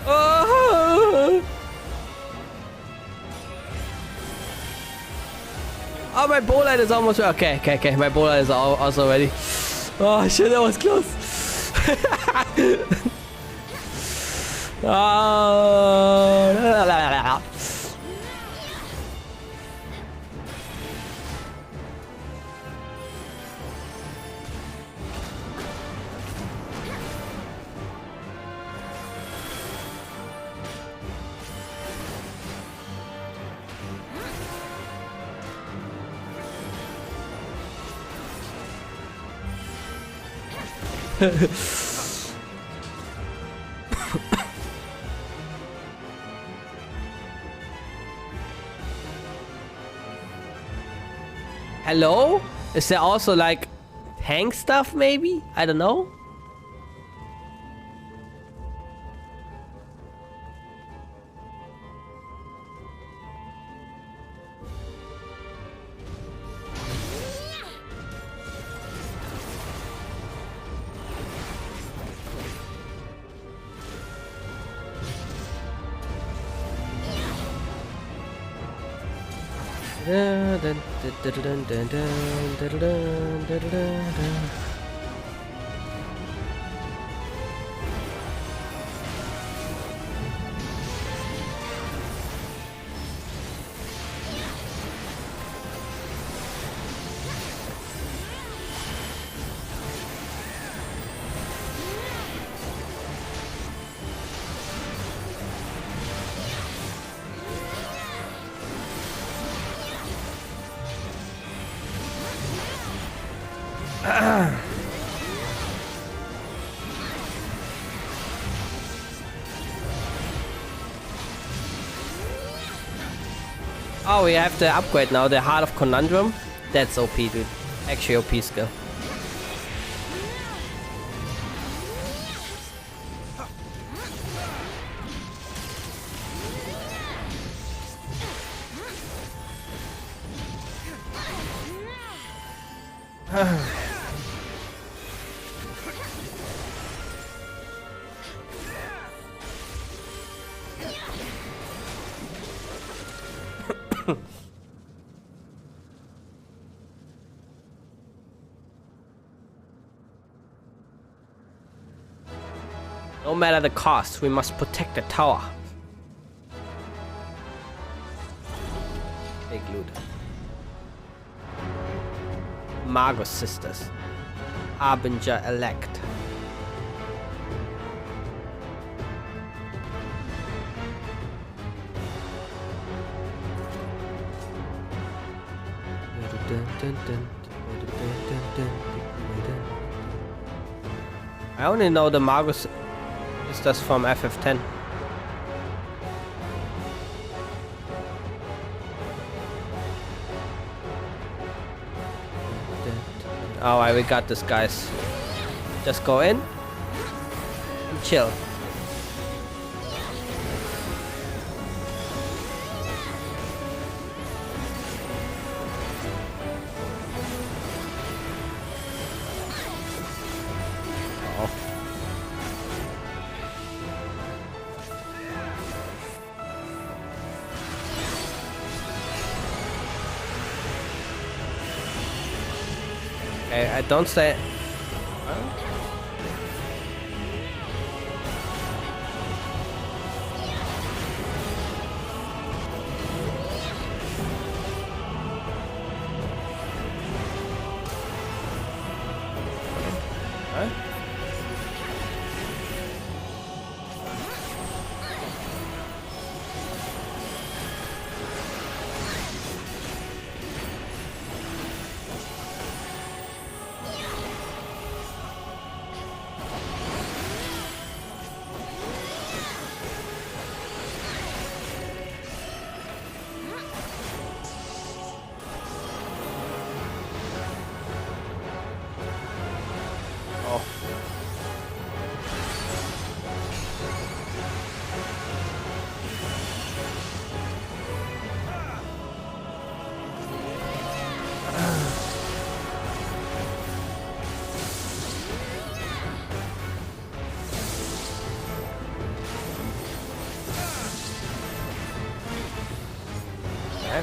Oh! Oh, my bow light is almost okay. My bow light is also ready. Oh shit, that was close. Oh, hello? Is there also like tank stuff maybe? I don't know. Oh, we have the upgrade now, the Heart of Conundrum. That's OP, dude. Actually OP skill. No matter the cost, we must protect the tower. Big loot. Magus Sisters. Harbinger Elect. I only know the Magus Sisters from FF10. Alright, we got this, guys. Just go in and chill. I don't say. Huh?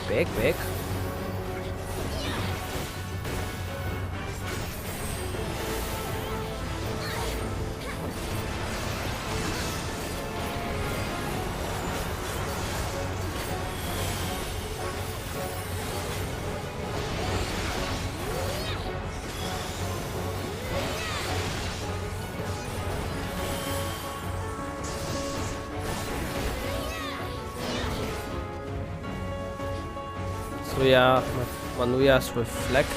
Big. So yeah, Manuya's Reflect.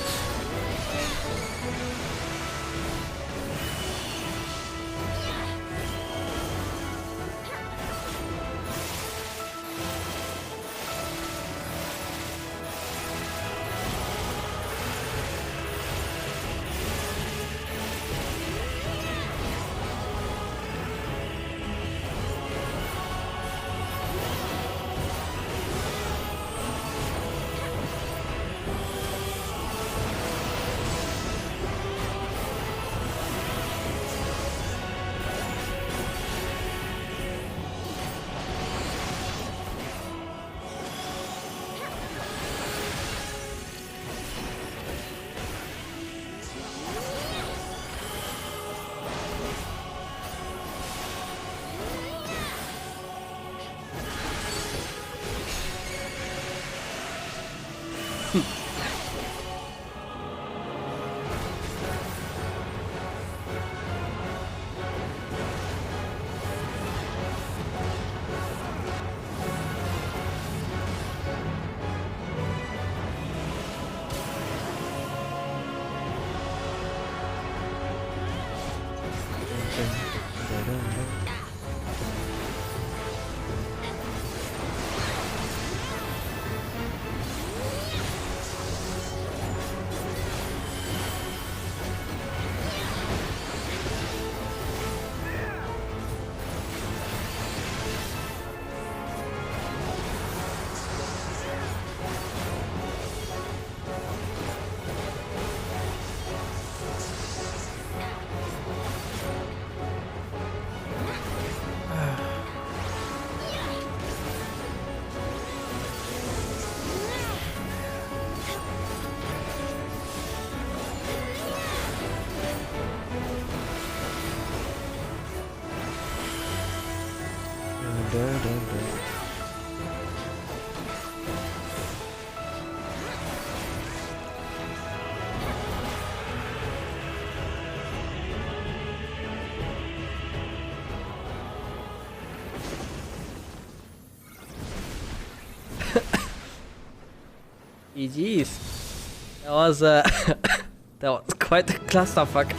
GG's. That was that was quite a clusterfuck.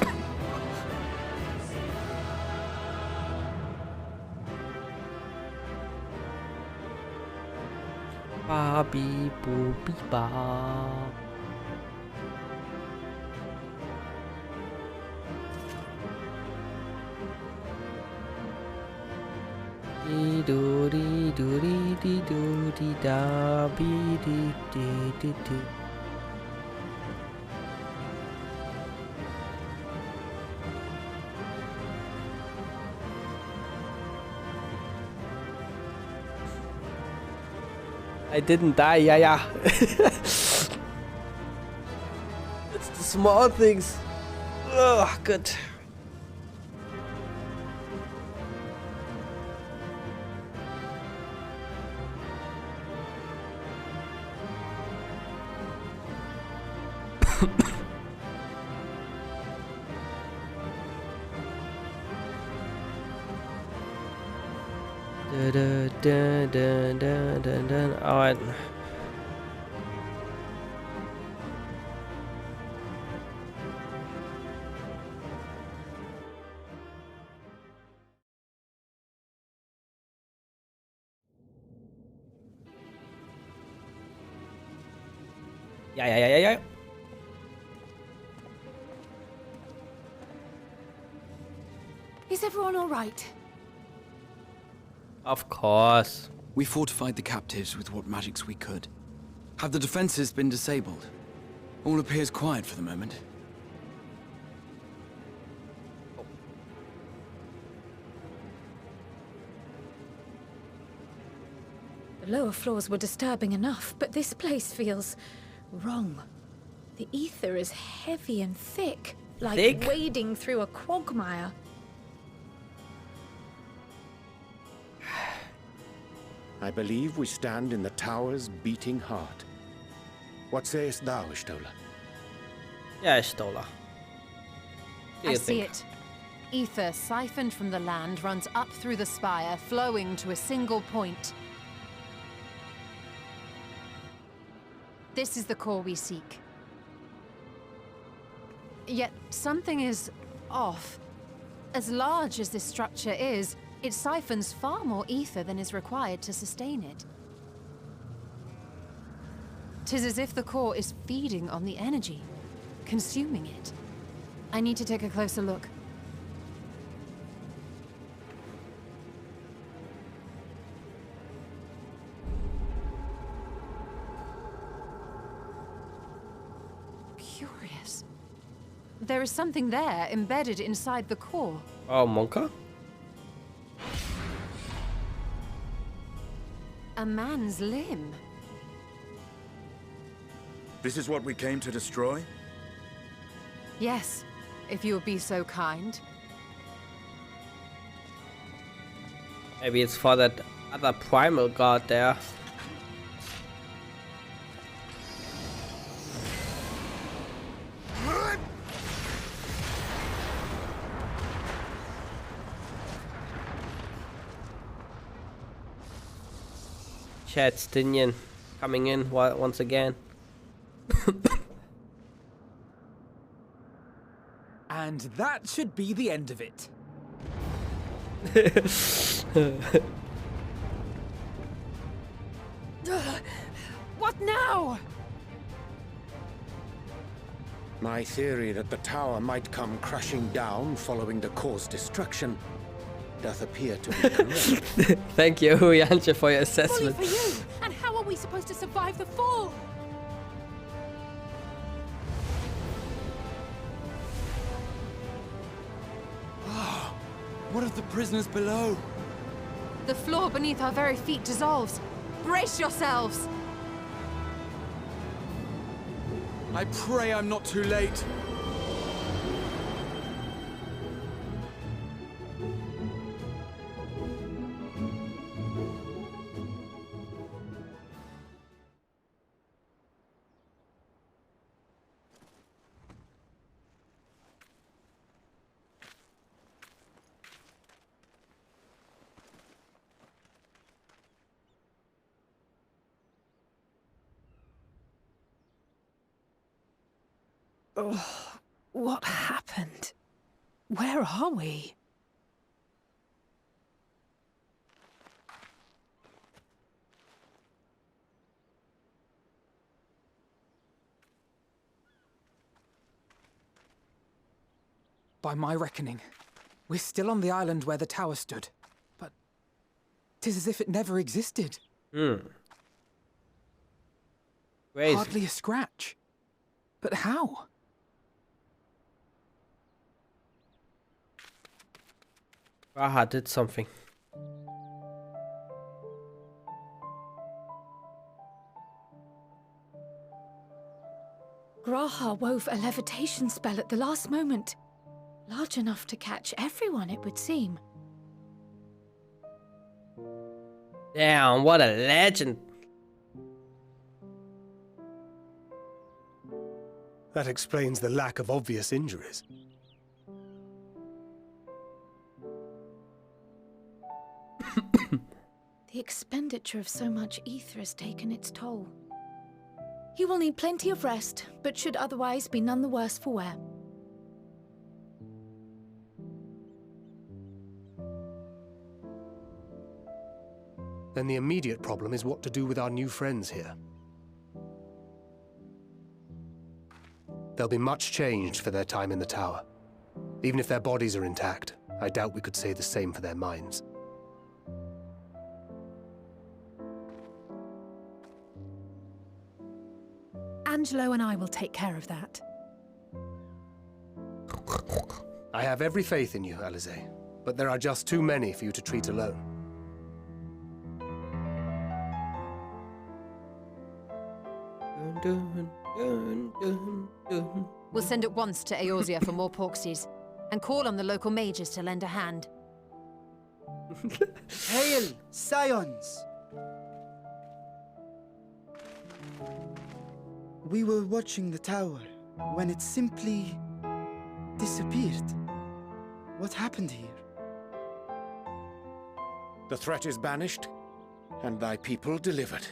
Ba beep boop beep ba. Dee doo dee doo dee dee doo dee da bee dee dee dee dee. I didn't die, yeah. It's the small things. Ugh, good. Alright. Yeah. Is everyone all right? Of course. We fortified the captives with what magics we could. Have the defenses been disabled? All appears quiet for the moment. The lower floors were disturbing enough, but this place feels wrong. The ether is heavy and thick, like wading through a quagmire. I believe we stand in the tower's beating heart. What sayest thou, Ishtola? Yeah, Ishtola. I see it. Ether siphoned from the land runs up through the spire, flowing to a single point. This is the core we seek. Yet something is off. As large as this structure is, it siphons far more ether than is required to sustain it. 'Tis as if the core is feeding on the energy, consuming it. I need to take a closer look. Curious. There is something there embedded inside the core. Oh, Monka? A man's limb. This is what we came to destroy? Yes, if you would be so kind. Maybe it's for that other primal god there. Chadstinian coming in once again. And that should be the end of it. What now? My theory that the tower might come crashing down following the core's destruction doth appear to be correct. Thank you, Huyancha, for your Bully assessment. for you! And how are we supposed to survive the fall? What of the prisoners below? The floor beneath our very feet dissolves. Brace yourselves! I pray I'm not too late. Oh, what happened? Where are we? By my reckoning, we're still on the island where the tower stood. But 'tis as if it never existed. Crazy. Hardly a scratch. But how? Raha did something. Graha wove a levitation spell at the last moment. Large enough to catch everyone, it would seem. Damn, what a legend. That explains the lack of obvious injuries. The expenditure of so much ether has taken its toll. He will need plenty of rest, but should otherwise be none the worse for wear. Then the immediate problem is what to do with our new friends here. They'll be much changed for their time in the tower. Even if their bodies are intact, I doubt we could say the same for their minds. Angelo and I will take care of that. I have every faith in you, Alize, but there are just too many for you to treat alone. We'll send at once to Eorzea for more porksies, and call on the local mages to lend a hand. Hail, scions! We were watching the tower when it simply disappeared. What happened here? The threat is banished, and thy people delivered.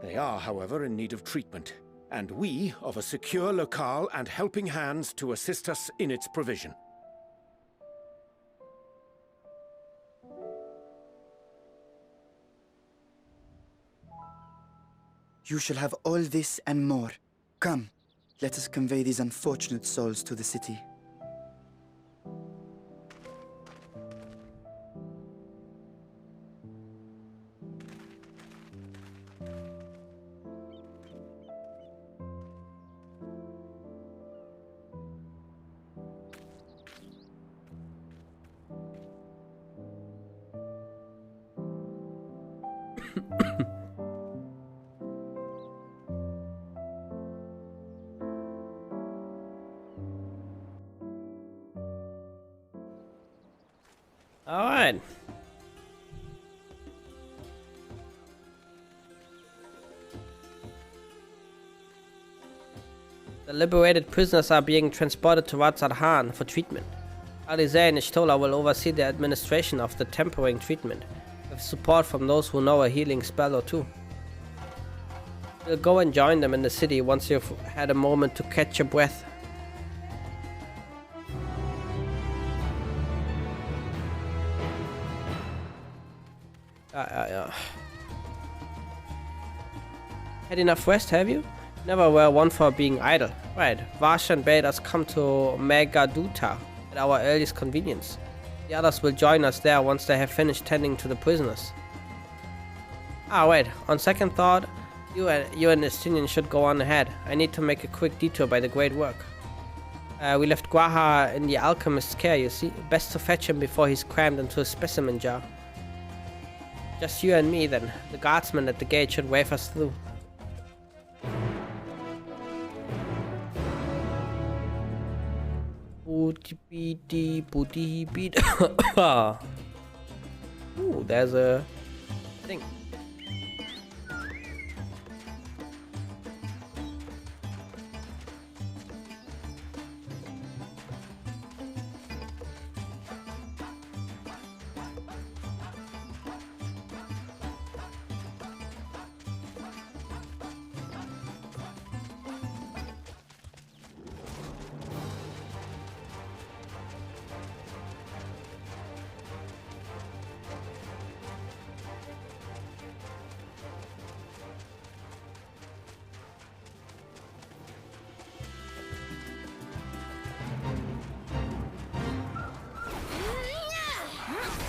They are, however, in need of treatment, and we of a secure locale and helping hands to assist us in its provision. You shall have all this and more. Come, let us convey these unfortunate souls to the city. All right. The liberated prisoners are being transported to Ras Al-Han for treatment. Alize and Ishtola will oversee the administration of the tempering treatment, with support from those who know a healing spell or two. We'll go and join them in the city once you've had a moment to catch your breath. Yeah. Had enough rest, have you? Never were one for being idle. Right, Varsha and bade us come to Megaduta at our earliest convenience. The others will join us there once they have finished tending to the prisoners. Ah, wait, on second thought, you and Estinian should go on ahead. I need to make a quick detour by the great work. We left Guaha in the alchemist's care, you see. Best to fetch him before he's crammed into a specimen jar. Just you and me then. The guardsman at the gate should wave us through. Ooh, there's a thing.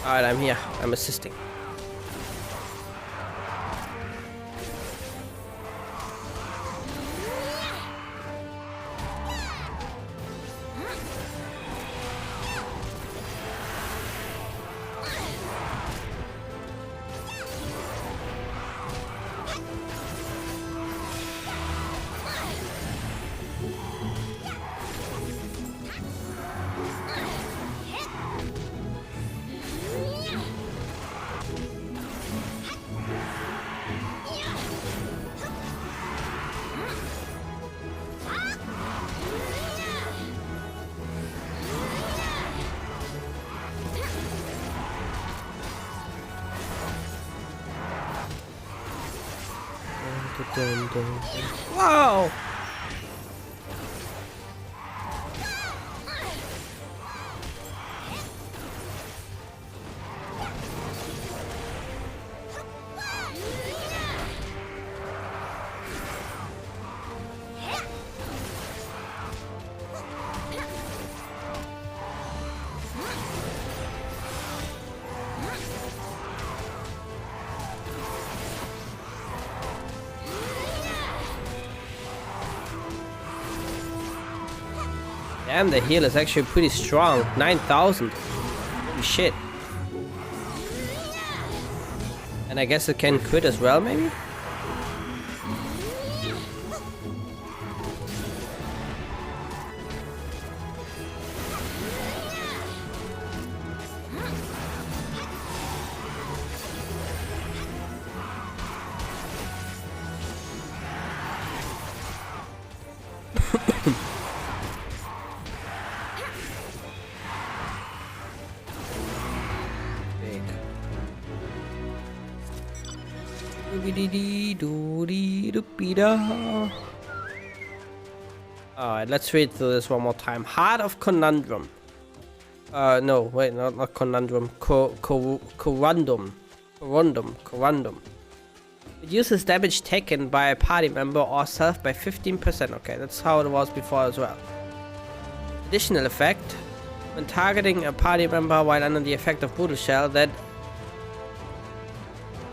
Alright, I'm here. I'm assisting. Wow! Damn, the heal is actually pretty strong. 9,000. Holy shit. And I guess it can crit as well, maybe? Alright, let's read through this one more time. Heart of Conundrum. No, wait, not Conundrum. Corundum. It uses damage taken by a party member or self by 15%. Okay, that's how it was before as well. Additional effect. When targeting a party member while under the effect of Brutal Shell, that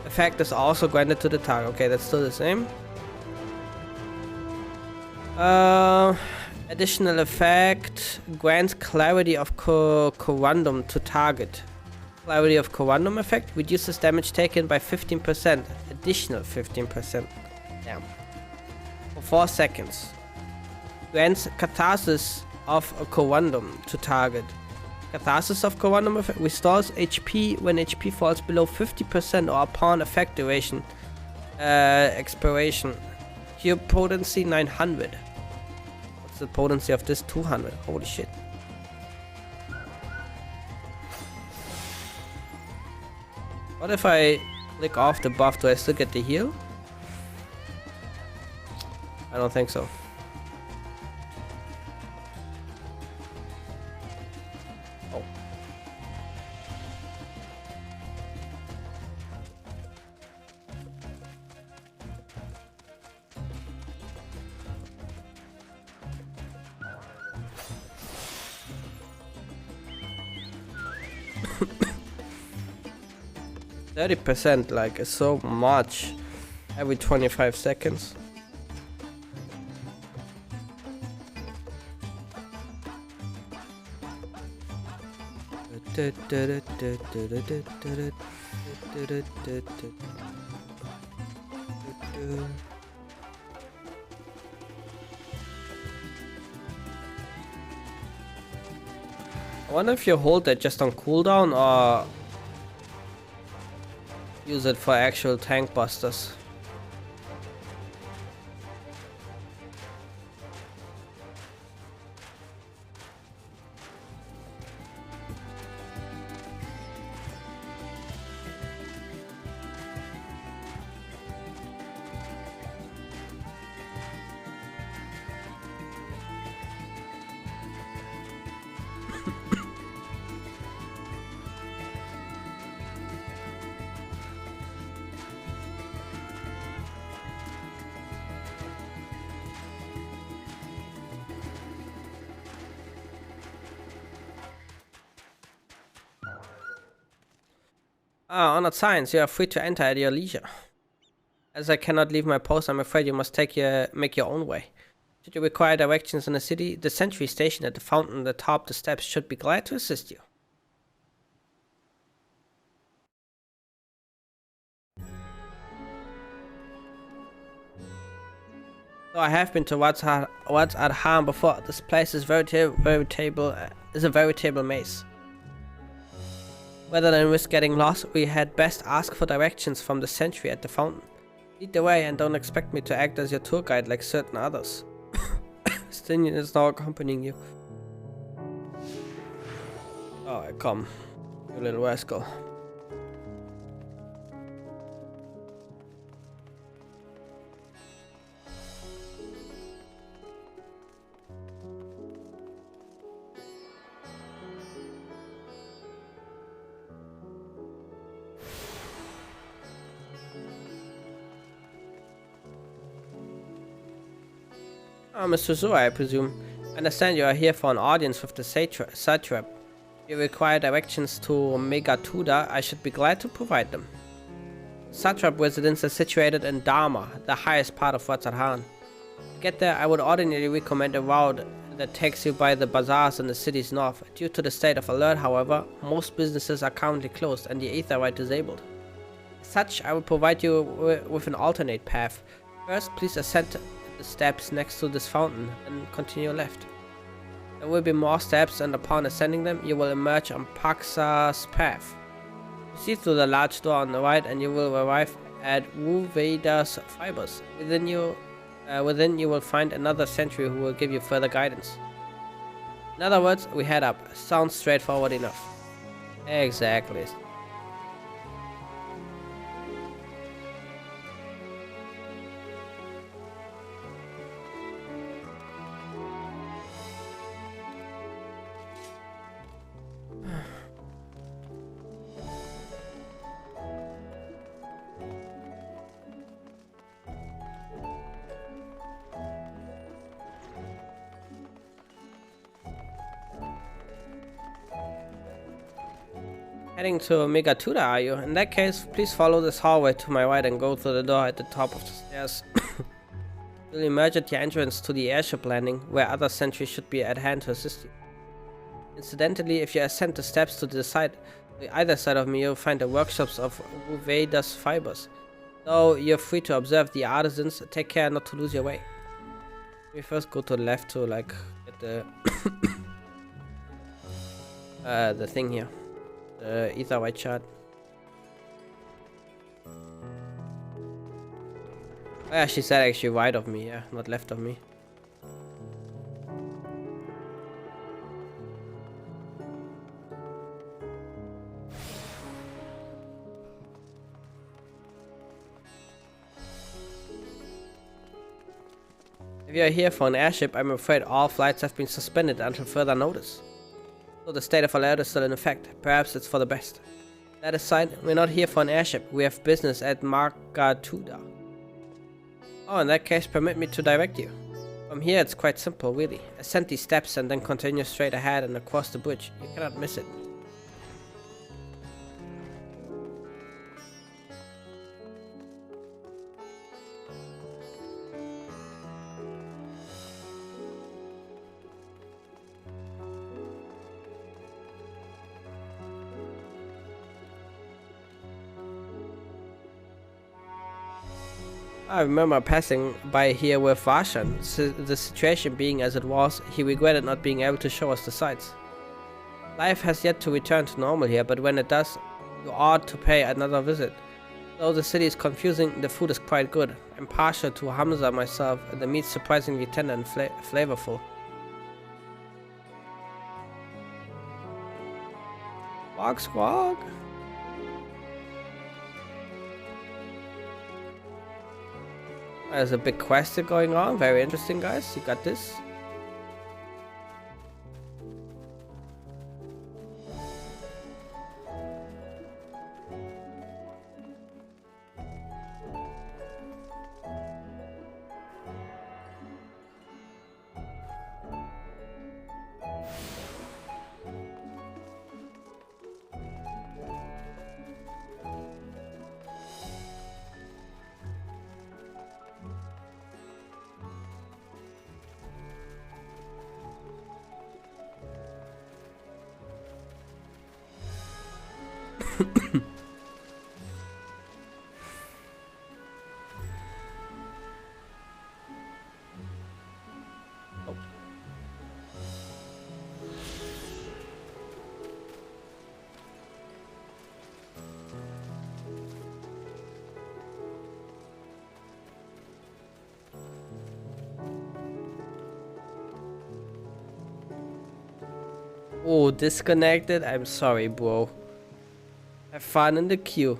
effect is also granted to the target. Okay, that's still the same. Additional effect grants clarity of corundum to target. Clarity of corundum effect reduces damage taken by 15%. Additional 15%. Damn. For 4 seconds. Grants catharsis of a corundum to target. Catharsis of corundum effect restores HP when HP falls below 50% or upon effect duration expiration. Here potency 900. What's the potency of this? 200. Holy shit. What if I click off the buff? Do I still get the heal? I don't think so. Oh. %, like, is so much every 25 seconds. I wonder if you hold that just on cooldown or use it for actual tank busters. Honored Science, you are free to enter at your leisure. As I cannot leave my post, I'm afraid you must make your own way. Should you require directions in the city, the sentry stationed at the fountain atop the steps should be glad to assist you. So I have been to What's at Harm before. This place is a veritable maze. Rather than risk getting lost, we had best ask for directions from the sentry at the fountain. Lead the way and don't expect me to act as your tour guide like certain others. Stinian is now accompanying you. Oh, come, you little rascal. Mr. Zua, I presume. I understand you are here for an audience with the satrap. If you require directions to Megatuda, I should be glad to provide them. Satrap residence is situated in Dharma, the highest part of Watsarhan. To get there, I would ordinarily recommend a route that takes you by the bazaars in the city's north. Due to the state of alert, however, most businesses are currently closed and the Aetherite disabled. As such, I will provide you with an alternate path. First, please ascend the steps next to this fountain and continue left. There will be more steps, and upon ascending them, you will emerge on Paksa's path. Proceed through the large door on the right and you will arrive at Wu Veda's fibers. Within you will find another sentry who will give you further guidance. In other words, we head up. Sounds straightforward enough. Exactly. Heading to Megatuda, are you? In that case, please follow this hallway to my right and go through the door at the top of the stairs. You'll emerge at your entrance to the airship landing, where other sentries should be at hand to assist you. Incidentally, if you ascend the steps to either side of me, you'll find the workshops of Uveda's fibers. Though you're free to observe the artisans, take care not to lose your way. Let me first go to the left to like get the the thing here. The Aetherite shard. Oh yeah, she said actually right of me, yeah, not left of me. If you are here for an airship, I'm afraid all flights have been suspended until further notice. So the state of alert is still in effect. Perhaps it's for the best. That aside, we're not here for an airship. We have business at Margatuda. Oh, in that case, permit me to direct you. From here, it's quite simple, really. Ascend these steps and then continue straight ahead and across the bridge. You cannot miss it. I remember passing by here with Varshan. The situation being as it was, he regretted not being able to show us the sights. Life has yet to return to normal here, but when it does, you ought to pay another visit. Though the city is confusing, the food is quite good. I'm partial to Hamza myself, and the meat's surprisingly tender and flavorful. Squawk, squawk. There's a big quest going on. Very interesting, guys. You got this. Oh, disconnected? I'm sorry, bro. Have fun in the queue.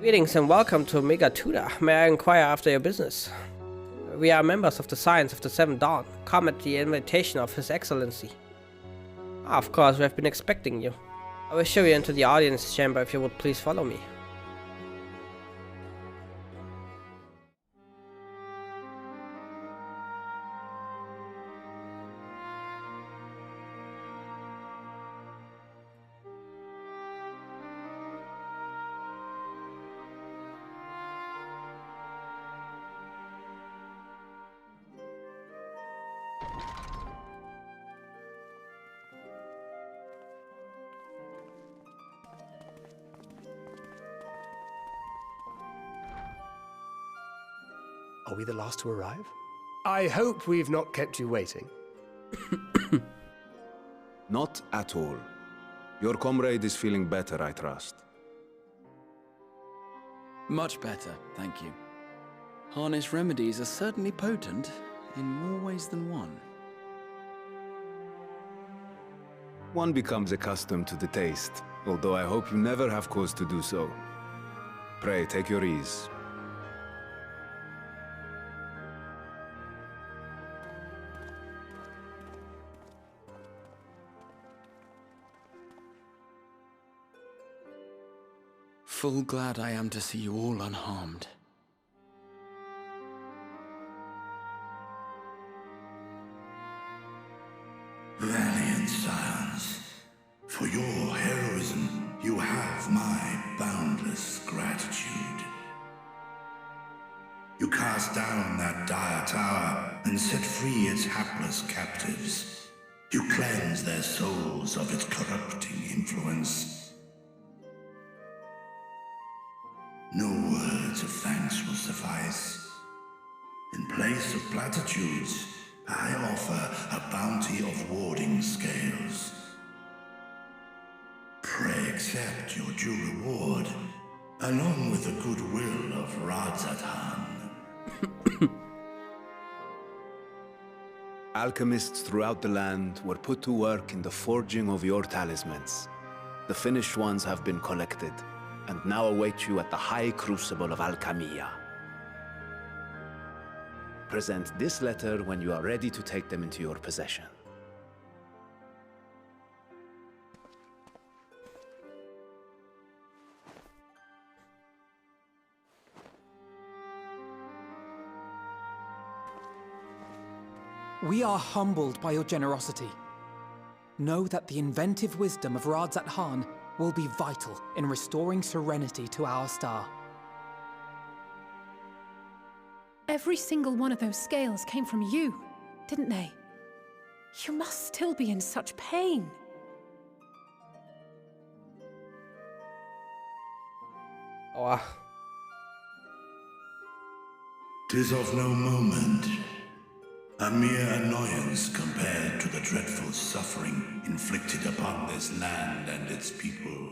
Greetings and welcome to Megatuda. May I inquire after your business? We are members of the Science of the Seventh Dawn, come at the invitation of His Excellency. Of course, we have been expecting you. I will show you into the audience chamber if you would please follow me. Are we the last to arrive? I hope we've not kept you waiting. Not at all. Your comrade is feeling better, I trust. Much better, thank you. Harness remedies are certainly potent, in more ways than one. One becomes accustomed to the taste, although I hope you never have cause to do so. Pray, take your ease. Full glad I am to see you all unharmed. Valiant scions, for your heroism, you have my boundless gratitude. You cast down that dire tower and set free its hapless captives. You cleanse their souls of its corrupting influence. No words of thanks will suffice. In place of platitudes, I offer a bounty of warding scales. Pray accept your due reward, along with the goodwill of Radzathan. Alchemists throughout the land were put to work in the forging of your talismans. The finished ones have been collected, and now await you at the High Crucible of Alchemia. Present this letter when you are ready to take them into your possession. We are humbled by your generosity. Know that the inventive wisdom of Radzathan will be vital in restoring serenity to our star. Every single one of those scales came from you, didn't they? You must still be in such pain. Oh. 'Tis of no moment. A mere annoyance compared to the dreadful suffering inflicted upon this land and its people.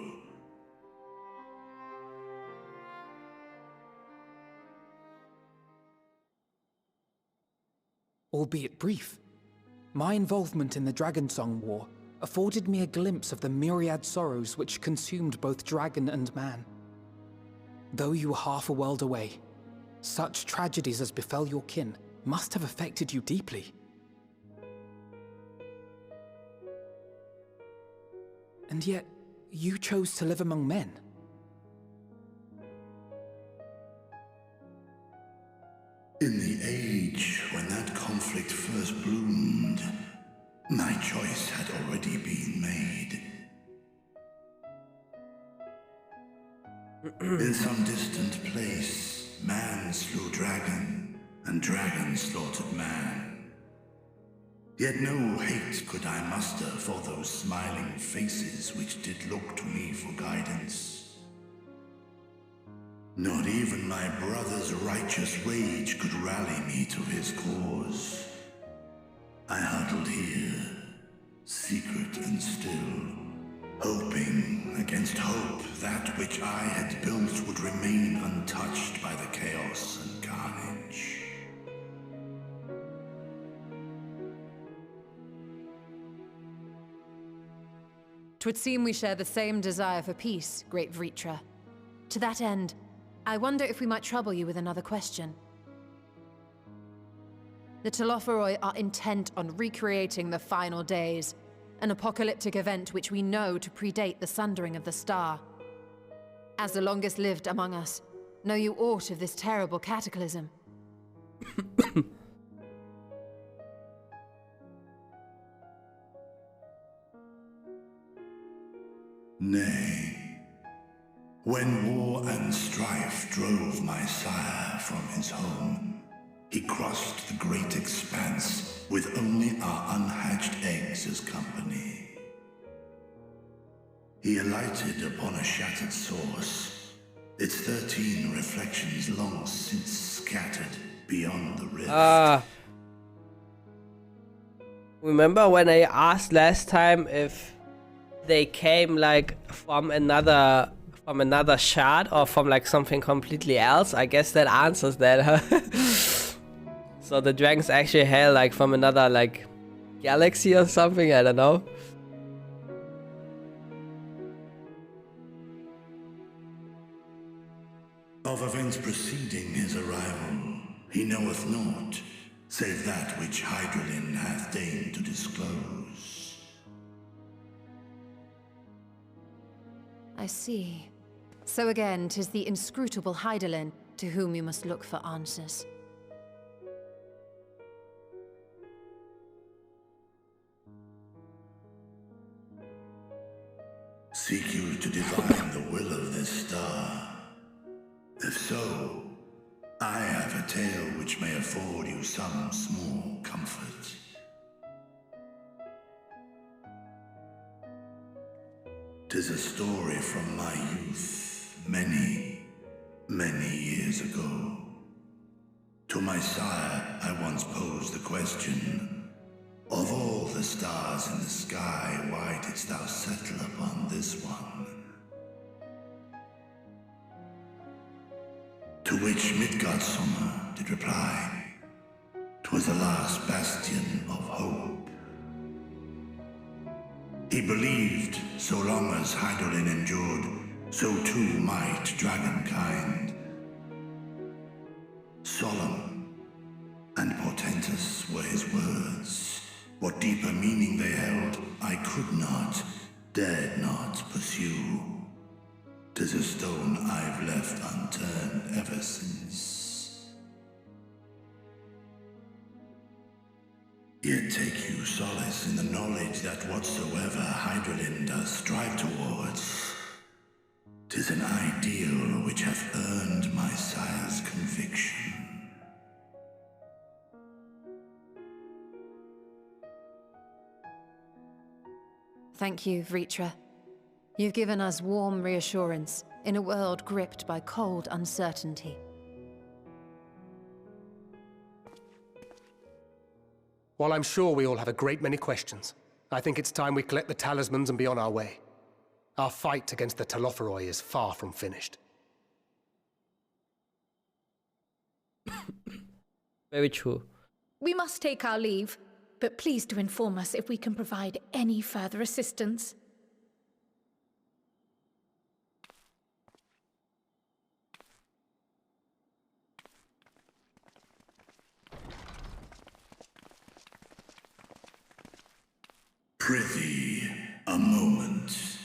Albeit brief, my involvement in the Dragonsong War afforded me a glimpse of the myriad sorrows which consumed both dragon and man. Though you were half a world away, such tragedies as befell your kin must have affected you deeply. And yet, you chose to live among men. In the age when that conflict first bloomed, my choice had already been made. In some distant place, man slew dragon, and dragon slaughtered man. Yet no hate could I muster for those smiling faces which did look to me for guidance. Not even my brother's righteous rage could rally me to his cause. I huddled here, secret and still, hoping against hope that which I had built would remain untouched by the chaos and carnage. Twould seem we share the same desire for peace, great Vritra. To that end, I wonder if we might trouble you with another question. The Telophoroi are intent on recreating the final days, an apocalyptic event which we know to predate the sundering of the star. As the longest lived among us, know you aught of this terrible cataclysm? Nay. When war and strife drove my sire from his home, he crossed the great expanse with only our unhatched eggs as company. He alighted upon a shattered source, its 13 reflections long since scattered beyond the rift. Remember when I asked last time if they came like from another shard or from like something completely else? I guess that answers that, huh? So the dragons actually hail like from another like galaxy or something, I don't know. Of events preceding his arrival, he knoweth naught, save that which Hydralin hath deigned to disclose. I see. So again, 'tis the inscrutable Hydaelyn to whom you must look for answers. Seek you to divine the will of this star? If so, I have a tale which may afford you some small comfort. 'Tis a story from my youth, many, many years ago. To my sire, I once posed the question, of all the stars in the sky, why didst thou settle upon this one? To which Midgardsormr did reply, 'twas the last bastion of hope. He believed so long as Hydaelyn endured, so too might dragonkind. Solemn and portentous were his words. What deeper meaning they held, I could not, dared not pursue. 'Tis a stone I've left unturned ever since. Yet take you solace in the knowledge that whatsoever Hydaelyn does strive towards, 'tis an ideal which hath earned my sire's conviction. Thank you, Vritra. You've given us warm reassurance in a world gripped by cold uncertainty. While I'm sure we all have a great many questions, I think it's time we collect the talismans and be on our way. Our fight against the Telophoroi is far from finished. Very true. We must take our leave, but please do inform us if we can provide any further assistance. Prithee, a moment.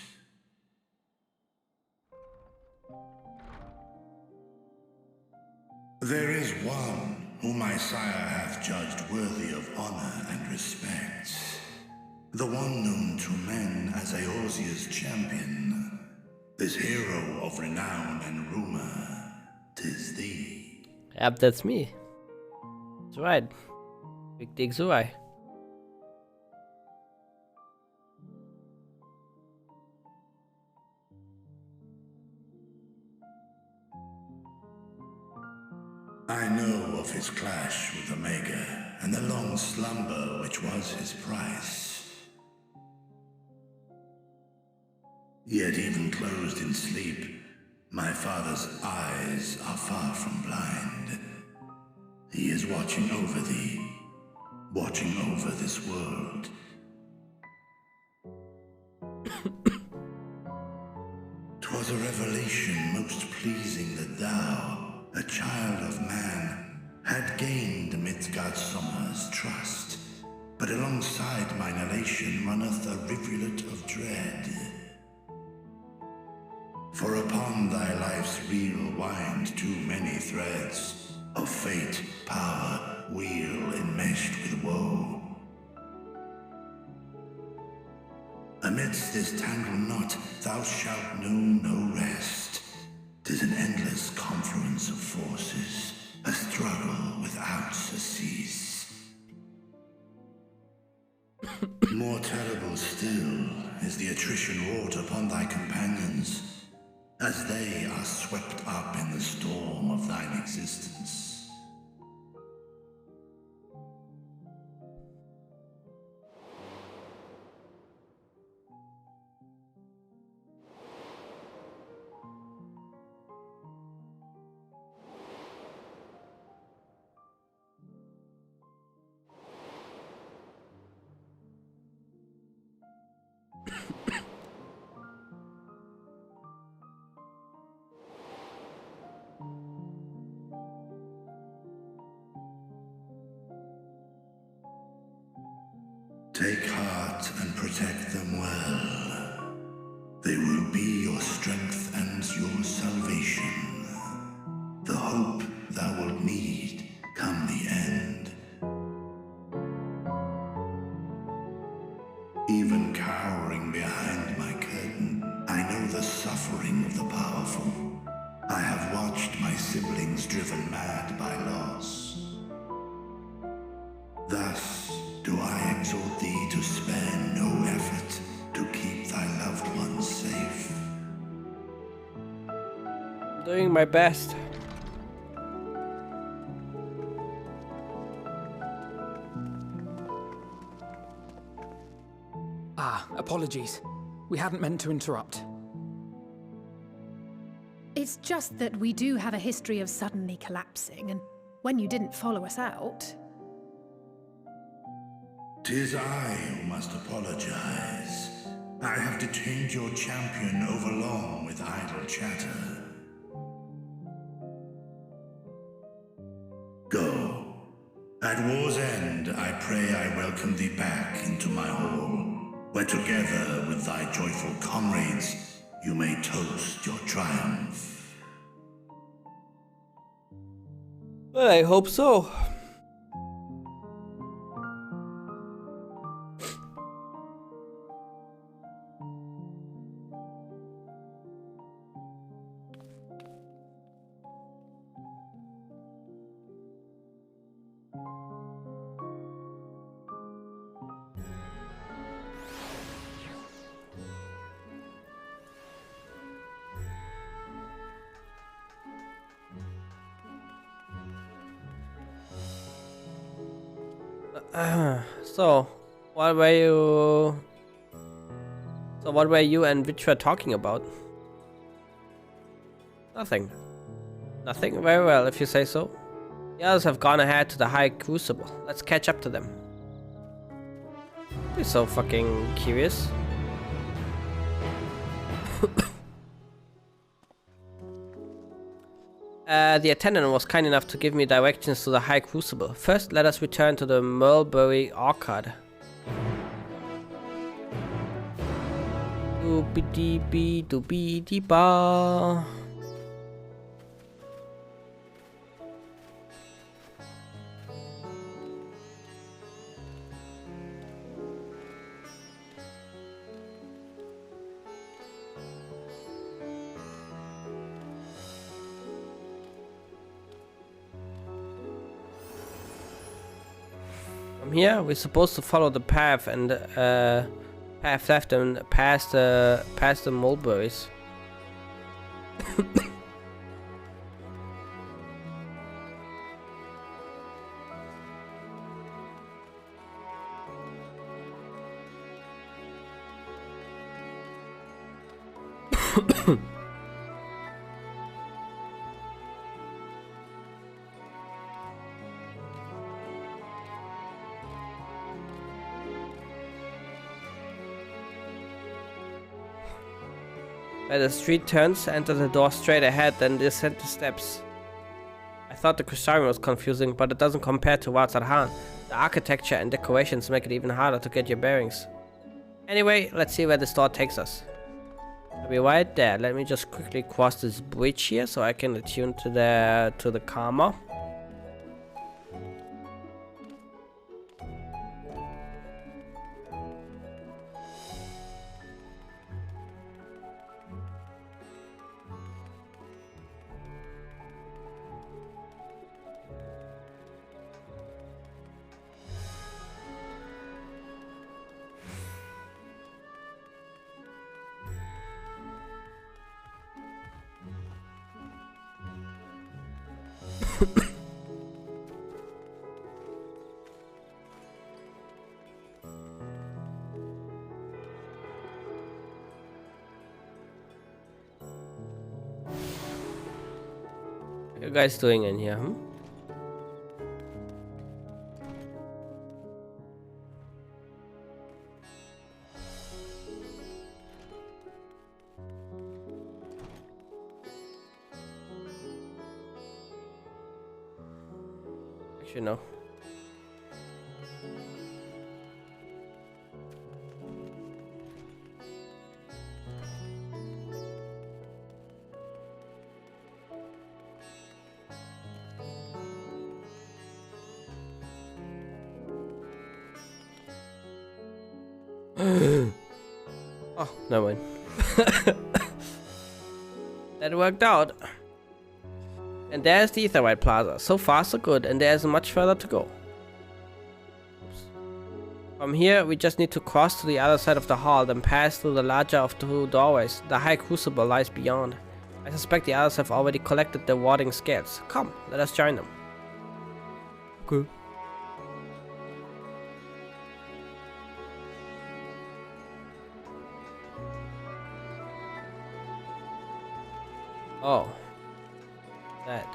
There is one whom my sire hath judged worthy of honor and respect. The one known to men as Eorzea's champion. This hero of renown and rumor, 'tis thee. Yep, that's me. That's right. Big Dick Zurai. I know of his clash with Omega, and the long slumber which was his price. Yet even closed in sleep, my father's eyes are far from blind. He is watching over thee, watching over this world. 'Twas a revelation most pleasing that thou, a child of man, had gained Midgardsormr's trust, but alongside mine elation runneth a rivulet of dread. For upon thy life's reel wind too many threads of fate, power, weal enmeshed with woe. Amidst this tangled knot thou shalt know no rest. 'Tis an endless confluence of forces, a struggle without surcease. More terrible still is the attrition wrought upon thy companions, as they are swept up in the storm of thine existence. Take heart and protect them well. They will be your strength and your salvation. The hope thou wilt need come the end. Even cowering behind my curtain, I know the suffering of the powerful. I have watched my siblings driven mad by loss. Thus do I exhort thee to spare no effort to keep thy loved ones safe. Doing my best. Apologies. We hadn't meant to interrupt. It's just that we do have a history of suddenly collapsing, and when you didn't follow us out... 'Tis I who must apologize. I have detained your champion overlong with idle chatter. Go. At war's end, I pray I welcome thee back into my hall, where together with thy joyful comrades, you may toast your triumph. Well, I hope so. So, what were you... So what were you and Vitra talking about? Nothing. Nothing? Very well, if you say so. The others have gone ahead to the High Crucible. Let's catch up to them. Be so fucking curious. The attendant was kind enough to give me directions to the High Crucible. First, let us return to the Mulberry Orchard. Doobie-dee-bee, doobie-dee-ba. From here, we're supposed to follow the path and path left and past the mulberries. Where the street turns, enter the door straight ahead, then descend the steps. I thought the Crystarium was confusing, but it doesn't compare to Wats Adhan. The architecture and decorations make it even harder to get your bearings. Anyway, let's see where this door takes us. I'll be right there. Let me just quickly cross this bridge here so I can attune to the Karma. What are you guys doing in here, hmm? Actually, no. Oh, no mind. That worked out. And there's the Aetherite Plaza. So far, so good, and there's much further to go. Oops. From here, we just need to cross to the other side of the hall, then pass through the larger of two doorways. The High Crucible lies beyond. I suspect the others have already collected the warding scales. Come, let us join them. Okay. Oh. That.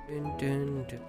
Dun, dun, dun.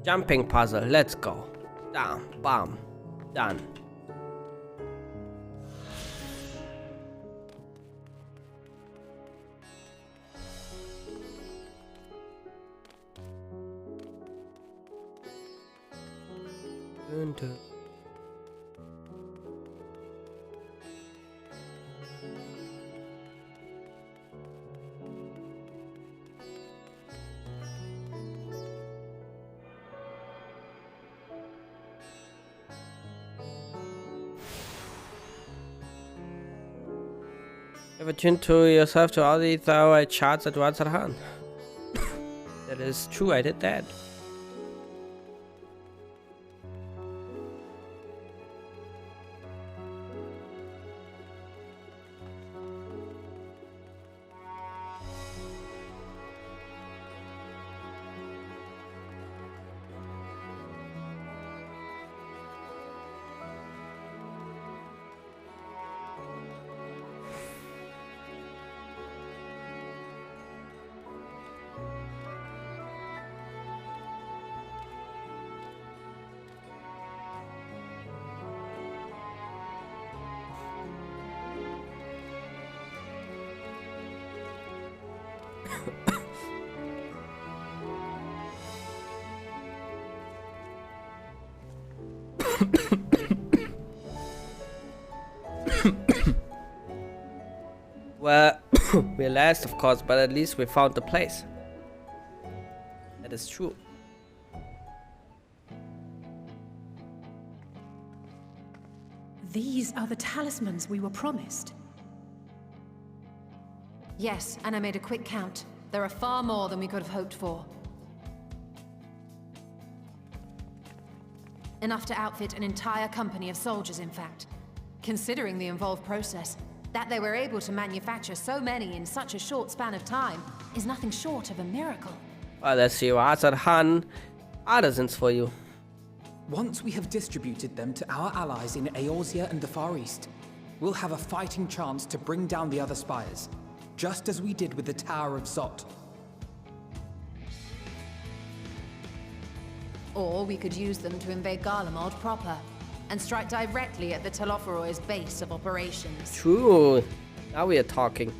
Jumping puzzle, let's go. Down, bam, done. Dun, dun. Ever tuned to yourself to all the thyroid charts at once at hand? That is true, I did that. Well, we're last, of course, but at least we found the place. That is true. These are the talismans we were promised. Yes, and I made a quick count. There are far more than we could have hoped for. Enough to outfit an entire company of soldiers, in fact. Considering the involved process, that they were able to manufacture so many in such a short span of time is nothing short of a miracle. Well, let's see what's at hand. Artisans for you. Once we have distributed them to our allies in Eorzea and the Far East, we'll have a fighting chance to bring down the other spires, just as we did with the Tower of Zot. Or we could use them to invade Garlemald proper, and strike directly at the Telophoroid's base of operations. True. Now we are talking.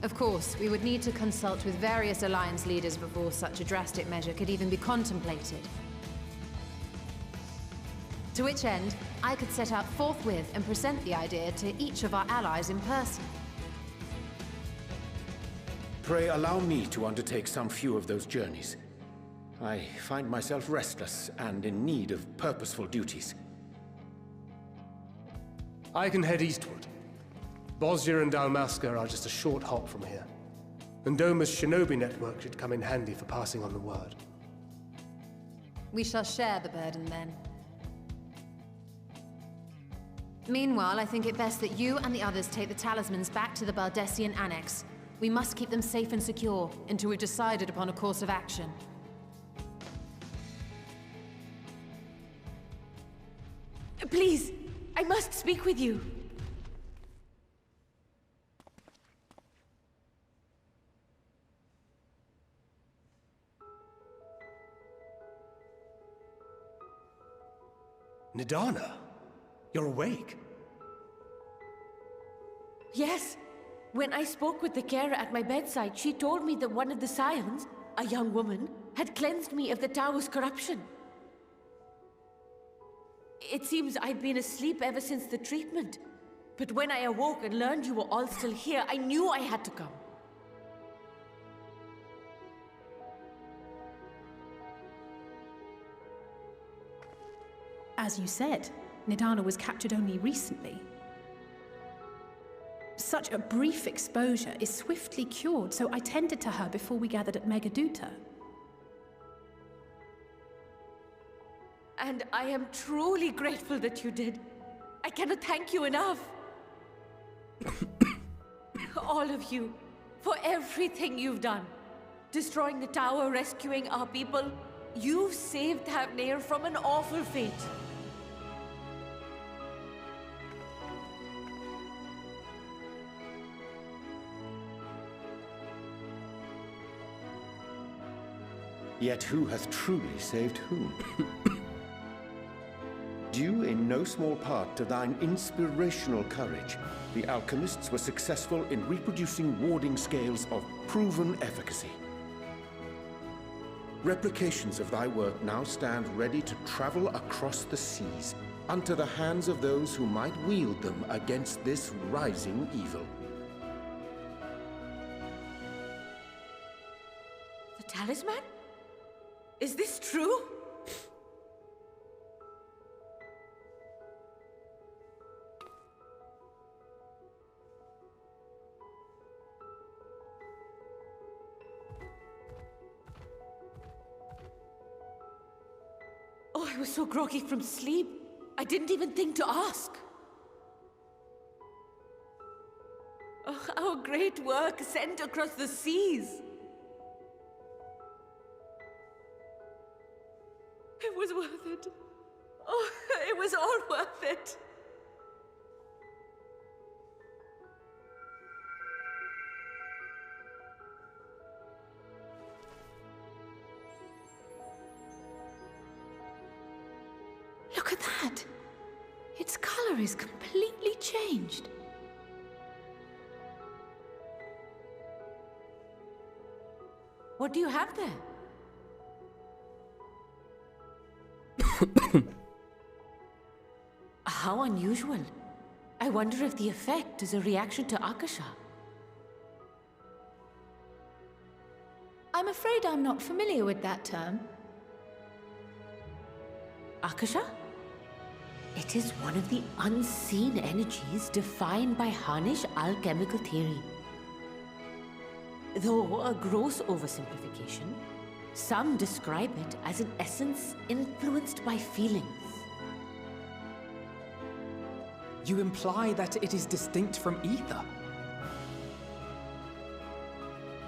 Of course, we would need to consult with various alliance leaders before such a drastic measure could even be contemplated. To which end, I could set out forthwith and present the idea to each of our allies in person. Pray allow me to undertake some few of those journeys. I find myself restless and in need of purposeful duties. I can head eastward. Bosnia and Dalmasca are just a short hop from here. And Doma's shinobi network should come in handy for passing on the word. We shall share the burden then. Meanwhile, I think it best that you and the others take the talismans back to the Baldessian Annex. We must keep them safe and secure until we've decided upon a course of action. Please, I must speak with you. Nidana, you're awake. Yes. When I spoke with the carer at my bedside, she told me that one of the scions, a young woman, had cleansed me of the tower's corruption. It seems I'd been asleep ever since the treatment. But when I awoke and learned you were all still here, I knew I had to come. As you said, Nidana was captured only recently. Such a brief exposure is swiftly cured, so I tended to her before we gathered at Megaduta. And I am truly grateful that you did. I cannot thank you enough. All of you, for everything you've done. Destroying the tower, rescuing our people. You've saved Thavnair from an awful fate. Yet who hath truly saved whom? Due in no small part to thine inspirational courage, the alchemists were successful in reproducing warding scales of proven efficacy. Replications of thy work now stand ready to travel across the seas, unto the hands of those who might wield them against this rising evil. The talisman? Is this true? Oh, I was so groggy from sleep. I didn't even think to ask. Oh, our great work sent across the seas. It was worth it. Oh, it was all worth it. Look at that! Its color is completely changed. What do you have there? How unusual. I wonder if the effect is a reaction to Akasha. I'm afraid I'm not familiar with that term. Akasha? It is one of the unseen energies defined by Harnish alchemical theory. Though a gross oversimplification, some describe it as an essence influenced by feelings. You imply that it is distinct from ether?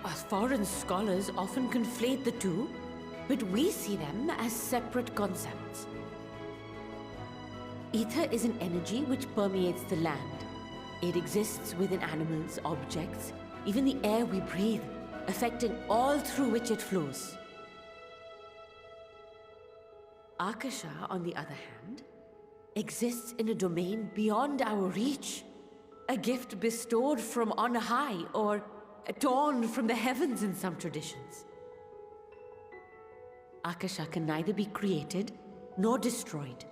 As foreign scholars often conflate the two, but we see them as separate concepts. Ether is an energy which permeates the land. It exists within animals, objects, even the air we breathe, affecting all through which it flows. Akasha, on the other hand, exists in a domain beyond our reach. A gift bestowed from on high, or torn from the heavens in some traditions. Akasha can neither be created nor destroyed.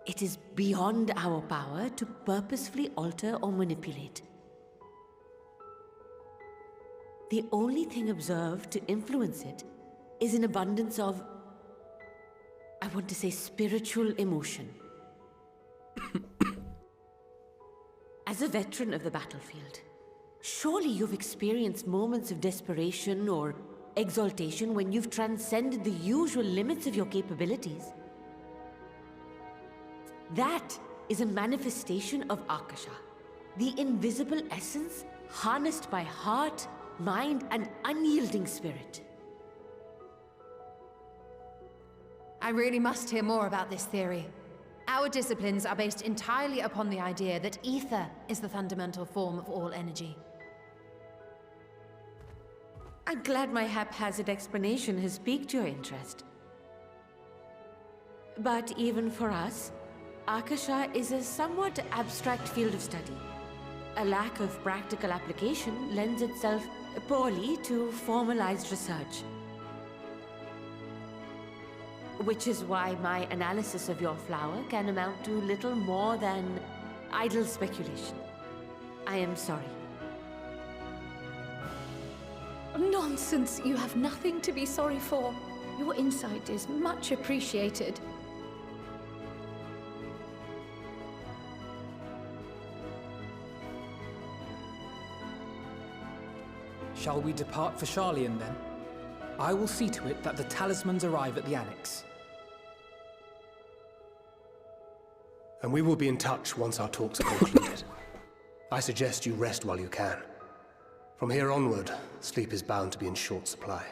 It is beyond our power to purposefully alter or manipulate. The only thing observed to influence it is an abundance of, I want to say, spiritual emotion. As a veteran of the battlefield, surely you've experienced moments of desperation or exaltation when you've transcended the usual limits of your capabilities. That is a manifestation of Akasha, the invisible essence harnessed by heart, mind, and unyielding spirit. I really must hear more about this theory. Our disciplines are based entirely upon the idea that ether is the fundamental form of all energy. I'm glad my haphazard explanation has piqued your interest. But even for us, Akasha is a somewhat abstract field of study. A lack of practical application lends itself poorly to formalized research. Which is why my analysis of your flower can amount to little more than idle speculation. I am sorry. Nonsense! You have nothing to be sorry for. Your insight is much appreciated. Shall we depart for Charlian then? I will see to it that the talismans arrive at the Annex. And we will be in touch once our talks are concluded. I suggest you rest while you can. From here onward, sleep is bound to be in short supply.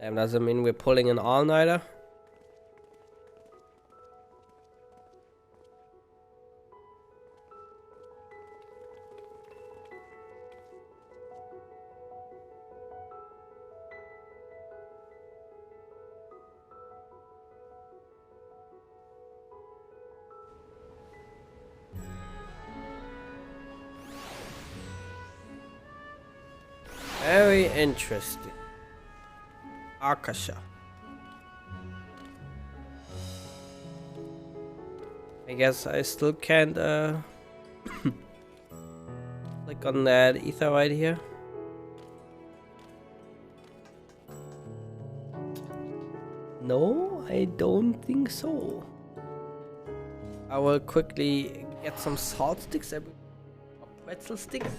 Damn, does it mean we're pulling an all-nighter? Very interesting. Akasha. I guess I still can't click on that ether right here. No, I don't think so. I will quickly get some salt sticks or pretzel sticks.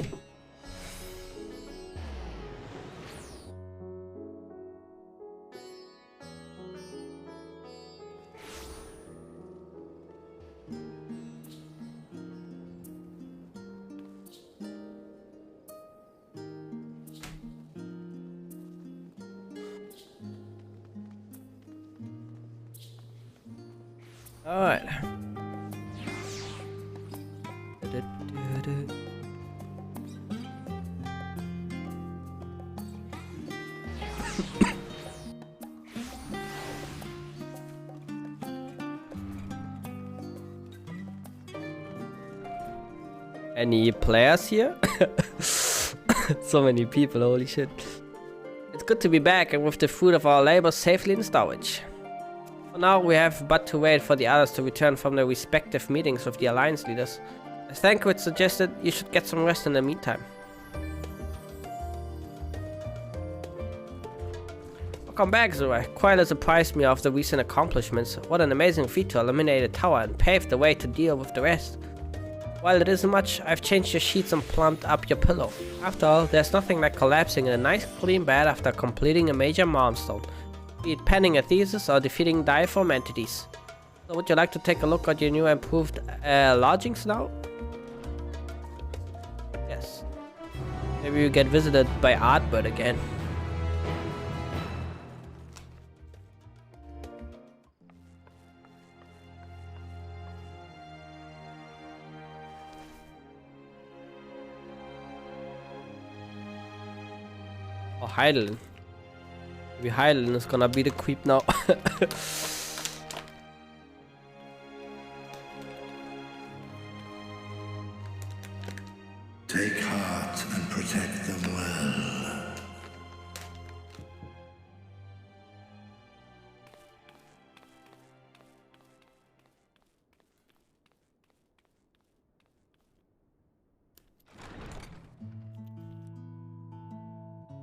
Alright. Any players here? So many people, holy shit. It's good to be back and with the fruit of our labor safely in storage. For now, we have but to wait for the others to return from their respective meetings with the Alliance leaders. As Thancred suggested, you should get some rest in the meantime. Welcome back, Zura. Quite surprised me of the recent accomplishments. What an amazing feat to eliminate a tower and pave the way to deal with the rest. While it isn't much, I've changed your sheets and plumped up your pillow. After all, there's nothing like collapsing in a nice clean bed after completing a major milestone. Be it penning a thesis or defeating diaform entities. So would you like to take a look at your new improved lodgings now? Yes. Maybe you get visited by Artbird again. Oh, Heidelin. Maybe Heidelin is gonna be the creep now. Take heart and protect them well.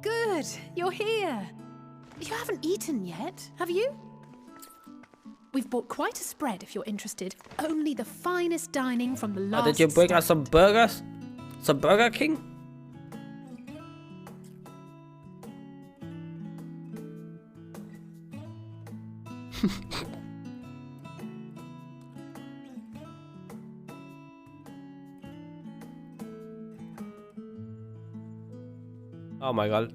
Good, you're here. You haven't eaten yet, have you? We've bought quite a spread if you're interested. Only the finest dining from the last Did you bring us some burgers? Some Burger King? Oh my god.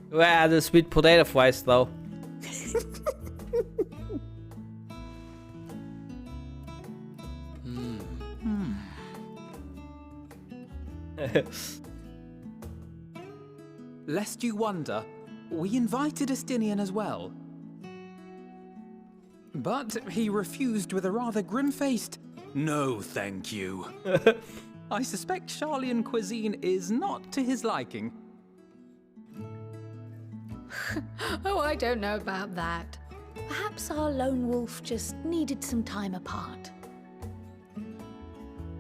Where are the sweet potato fries though? Lest you wonder, we invited Estinian as well. But he refused with a rather grim-faced, "No, thank you." I suspect Charlian cuisine is not to his liking. Oh, I don't know about that. Perhaps our lone wolf just needed some time apart.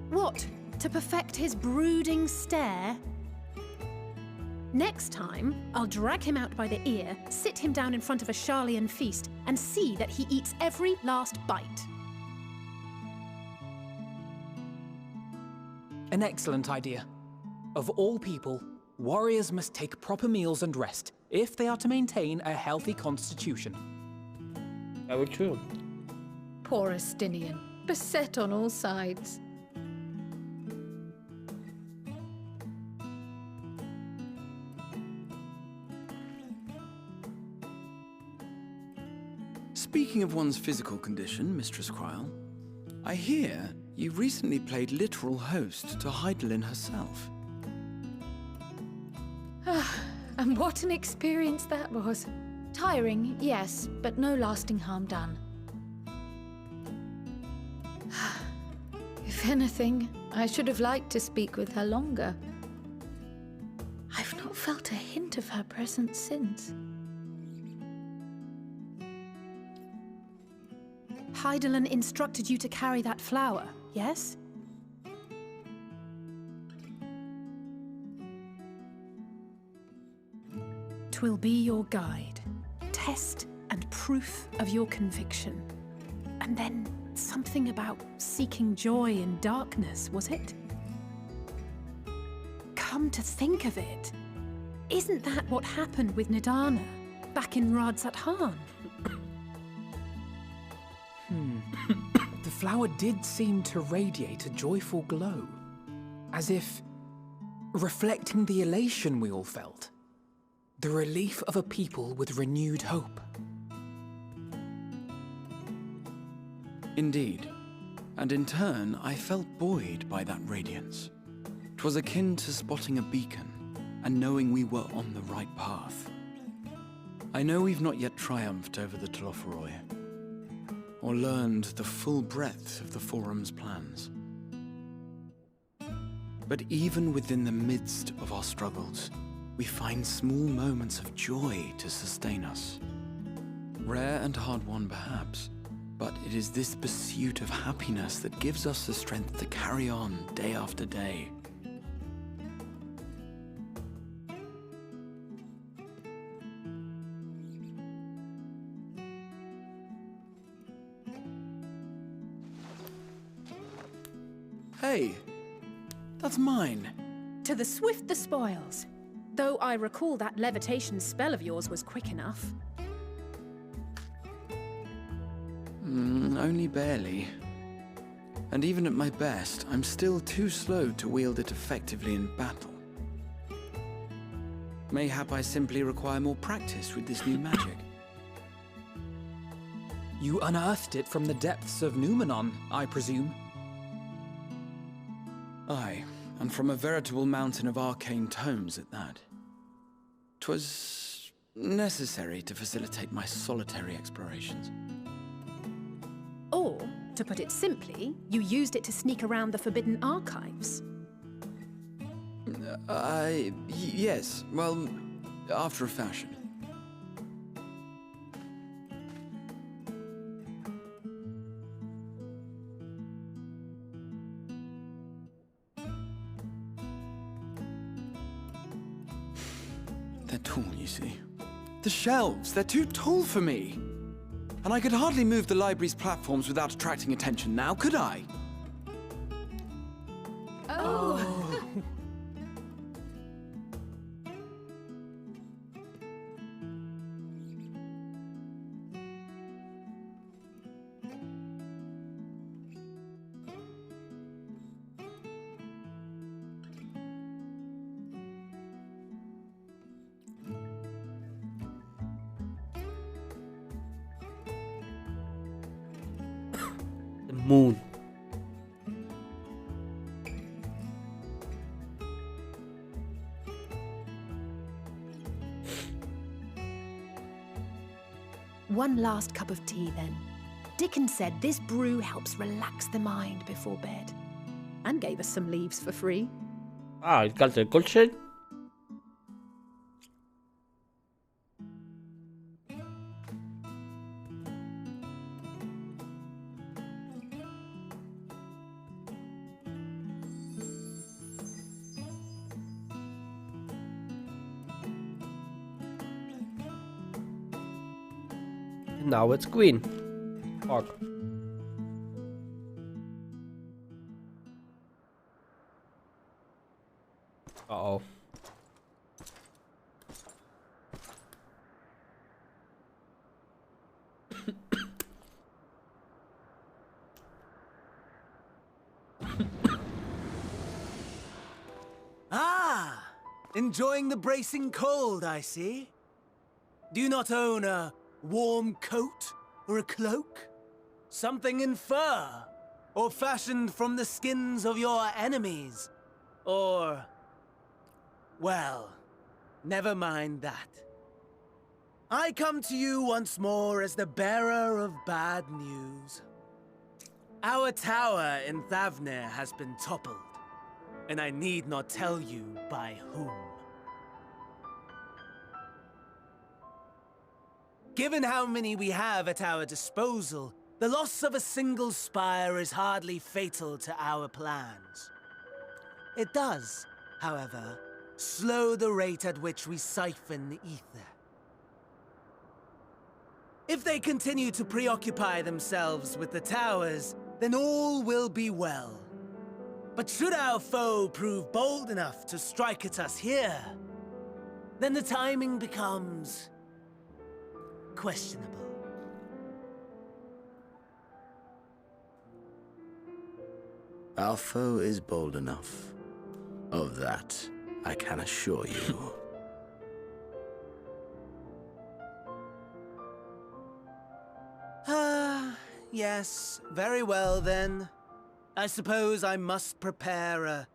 What? To perfect his brooding stare? Next time, I'll drag him out by the ear, sit him down in front of a Charlian feast, and see that he eats every last bite. An excellent idea. Of all people, warriors must take proper meals and rest if they are to maintain a healthy constitution. Very true. Poor Estinian, beset on all sides. Speaking of one's physical condition, Mistress Kryl, I hear you recently played literal host to Heidelin herself. And what an experience that was. Tiring, yes, but no lasting harm done. If anything, I should have liked to speak with her longer. I've not felt a hint of her presence since. Heidelin instructed you to carry that flower, yes? Twill be your guide, test and proof of your conviction. And then something about seeking joy in darkness, was it? Come to think of it, isn't that what happened with Nidana back in Radz at Han? The flower did seem to radiate a joyful glow, as if reflecting the elation we all felt, the relief of a people with renewed hope. Indeed, and in turn, I felt buoyed by that radiance. 'Twas akin to spotting a beacon and knowing we were on the right path. I know we've not yet triumphed over the Telophoroi, or learned the full breadth of the Forum's plans. But even within the midst of our struggles, we find small moments of joy to sustain us. Rare and hard-won perhaps, but it is this pursuit of happiness that gives us the strength to carry on day after day. Hey, that's mine. To the swift the spoils. Though I recall that levitation spell of yours was quick enough. Only barely. And even at my best, I'm still too slow to wield it effectively in battle. Mayhap I simply require more practice with this new magic. You unearthed it from the depths of Numenon, I presume? Aye, and from a veritable mountain of arcane tomes at that. 'Twas necessary to facilitate my solitary explorations. Or, to put it simply, you used it to sneak around the Forbidden Archives. Yes, well, after a fashion. They're tall, you see. The shelves, they're too tall for me. And I could hardly move the library's platforms without attracting attention now, could I? Oh! The moon. One last cup of tea, then. Dickens said this brew helps relax the mind before bed. And gave us some leaves for free. Ah, it got the good shit. Now it's green. Fuck. Uh-oh. Ah! Enjoying the bracing cold, I see. Do you not own a warm coat or a cloak? Something in fur? Or fashioned from the skins of your enemies? Or... well, never mind that. I come to you once more as the bearer of bad news. Our tower in Thavnir has been toppled, and I need not tell you by whom. Given how many we have at our disposal, the loss of a single spire is hardly fatal to our plans. It does, however, slow the rate at which we siphon the ether. If they continue to preoccupy themselves with the towers, then all will be well. But should our foe prove bold enough to strike at us here, then the timing becomes questionable. Our foe is bold enough. Of that, I can assure you. Yes, very well then. I suppose I must prepare a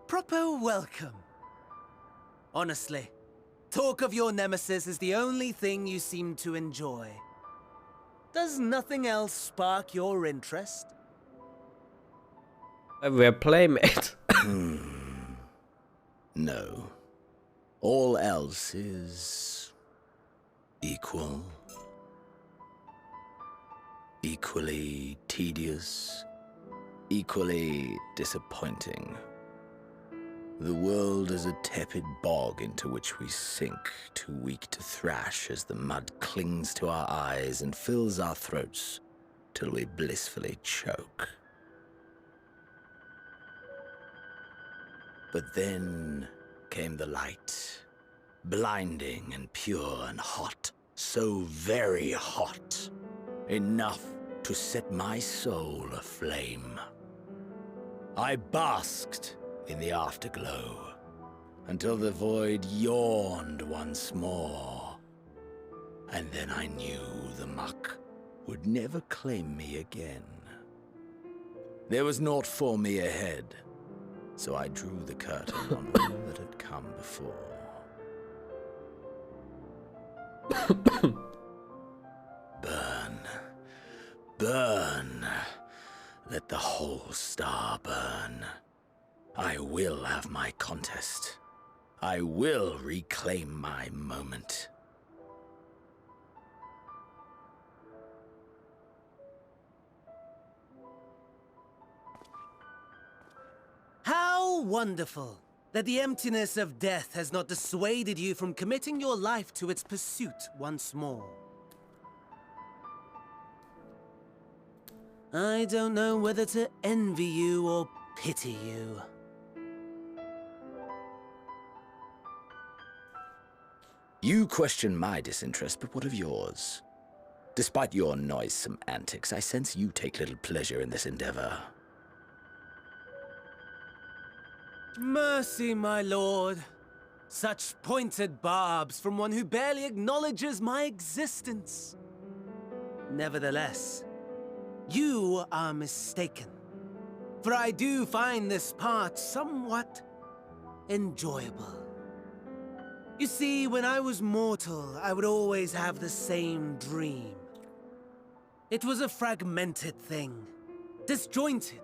proper welcome. Honestly, talk of your nemesis is the only thing you seem to enjoy. Does nothing else spark your interest? We're playmates. No. All else is... equal. Equally tedious. Equally disappointing. The world is a tepid bog into which we sink, too weak to thrash as the mud clings to our eyes and fills our throats till we blissfully choke. But then came the light, blinding and pure and hot, so very hot, enough to set my soul aflame. I basked in the afterglow until the void yawned once more, and then I knew the muck would never claim me again. There was naught for me ahead, so I drew the curtain on all that had come before. Burn. Burn. Let the whole star burn. I will have my contest. I will reclaim my moment. How wonderful that the emptiness of death has not dissuaded you from committing your life to its pursuit once more. I don't know whether to envy you or pity you. You question my disinterest, but what of yours? Despite your noisome antics, I sense you take little pleasure in this endeavor. Mercy, my lord. Such pointed barbs from one who barely acknowledges my existence. Nevertheless, you are mistaken. For I do find this part somewhat enjoyable. You see, when I was mortal, I would always have the same dream. It was a fragmented thing, disjointed,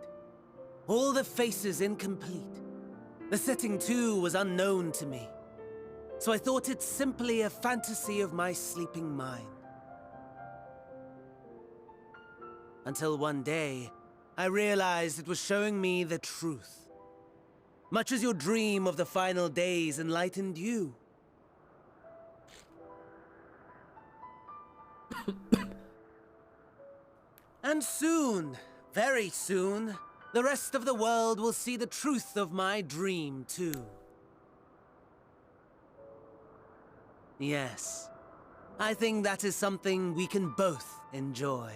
all the faces incomplete. The setting too was unknown to me, so I thought it simply a fantasy of my sleeping mind. Until one day, I realized it was showing me the truth. Much as your dream of the final days enlightened you. And soon, very soon, the rest of the world will see the truth of my dream too. Yes, I think that is something we can both enjoy.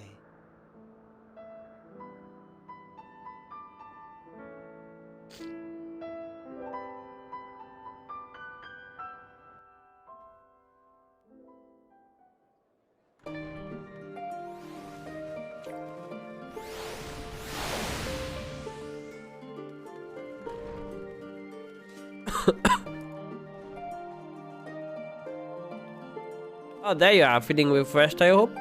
Oh, there you are, feeling refreshed, I hope?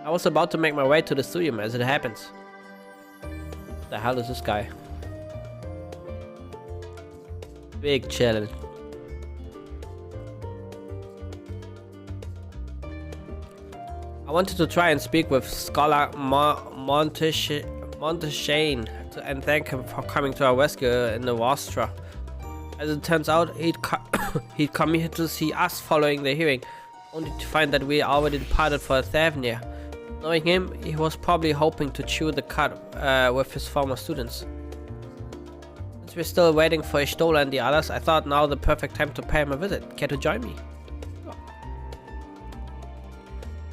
I was about to make my way to the studio as it happens. What the hell is this guy? Big challenge. I wanted to try and speak with Scholar Monteshane and thank him for coming to our rescue in the Vostra. As it turns out, he'd come here to see us following the hearing, only to find that we already departed for Thavnir. Knowing him, he was probably hoping to chew the cud with his former students. Since we're still waiting for Ishtola and the others, I thought now the perfect time to pay him a visit. Care to join me?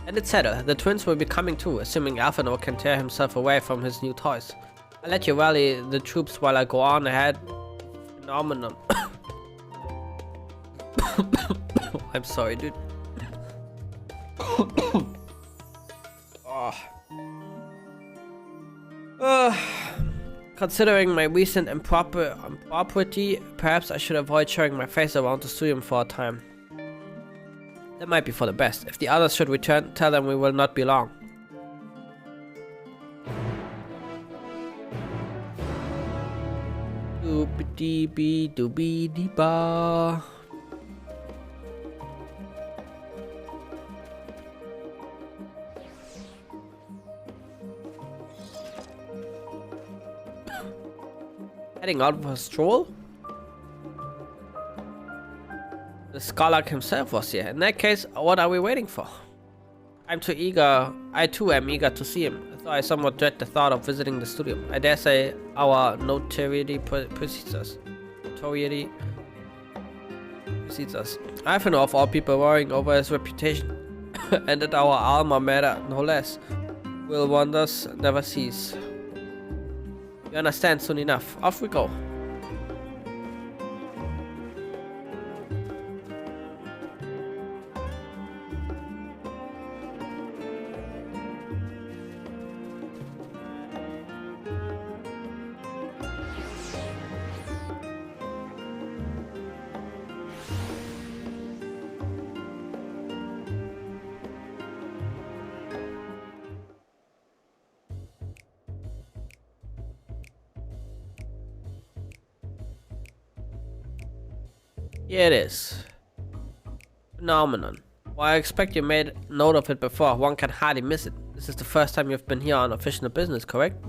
And it's settled. The twins will be coming too, assuming Alphonor can tear himself away from his new toys. I'll let you rally the troops while I go on ahead. Phenomenon. I'm sorry, dude. Considering my recent impropriety, perhaps I should avoid showing my face around the studio for a time. That might be for the best. If the others should return, tell them we will not be long. Doobie-dee-bee-doobie-dee-ba. Heading out for a stroll? The scholar himself was here. In that case, what are we waiting for? I too am eager to see him, though I somewhat dread the thought of visiting the studio. I dare say our notoriety precedes us. Ivan, of all people, worrying over his reputation, and at our alma mater, no less, will wonders never cease. You understand soon enough. Off we go. Here it is. Phenomenon. Well, I expect you made note of it before. One can hardly miss it. This is the first time you've been here on official business, correct?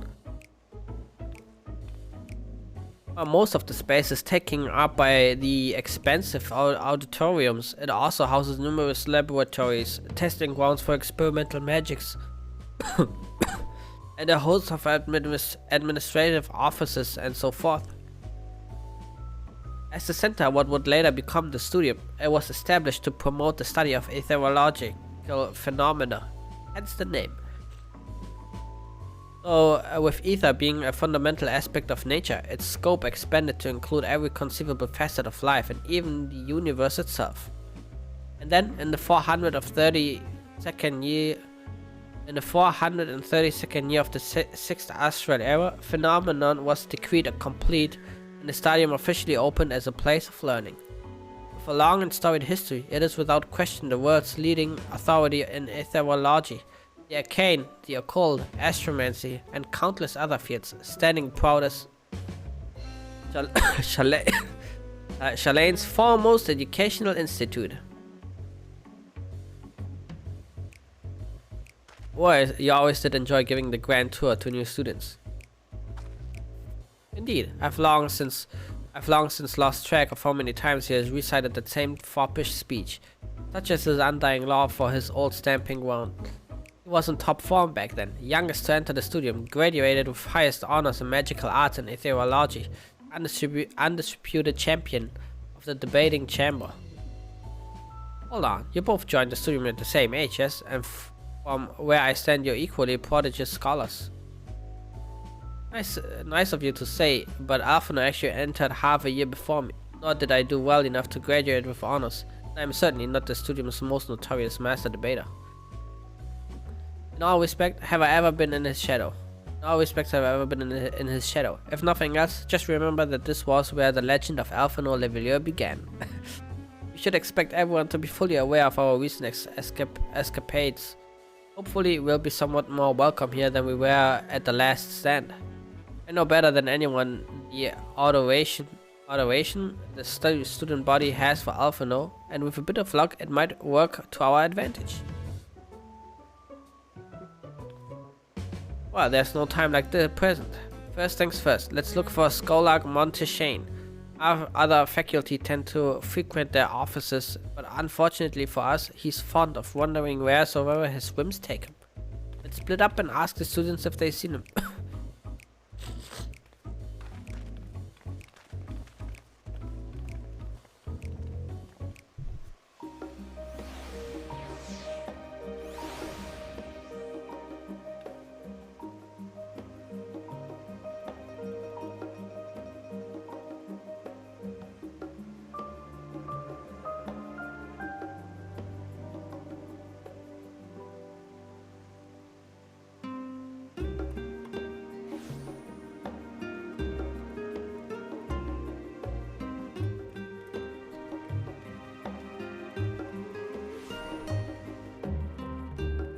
Well, most of the space is taken up by the expensive auditoriums. It also houses numerous laboratories, testing grounds for experimental magics, and a host of administrative offices and so forth. As the center of what would later become the studio, it was established to promote the study of ethereological phenomena, hence the name. So, with ether being a fundamental aspect of nature, its scope expanded to include every conceivable facet of life and even the universe itself. And then, in the 432nd year of the 6th Astral Era, Phenomenon was decreed a complete, and the stadium officially opened as a place of learning. With a long and storied history, it is without question the world's leading authority in ethereology, the arcane, the occult, astromancy, and countless other fields, standing proud as Chalane's foremost educational institute. Boy, you always did enjoy giving the grand tour to new students. Indeed, I've long since lost track of how many times he has recited that same foppish speech, such as his undying love for his old stamping ground. He was in top form back then, youngest to enter the studium, graduated with highest honors in magical arts and ethereology, undisputed champion of the debating chamber. Hold on, you both joined the studium at the same age, yes? And from where I stand, you're equally prodigious scholars. Nice of you to say, but Alphonse actually entered half a year before me, nor did I do well enough to graduate with honors. I am certainly not the studium's most notorious master debater. In all respect, have I ever been in his shadow? In all respects, have I ever been in his shadow? If nothing else, just remember that this was where the legend of Alphonse Levilleur began. We should expect everyone to be fully aware of our recent escapades. Hopefully, we'll be somewhat more welcome here than we were at the last stand. I know better than anyone the adoration the student body has for Alphonse, and with a bit of luck, it might work to our advantage. Well, there's no time like the present. First things first, let's look for Scholar Monteshane. Our other faculty tend to frequent their offices, but unfortunately for us, he's fond of wandering wheresoever his whims take him. Let's split up and ask the students if they've seen him.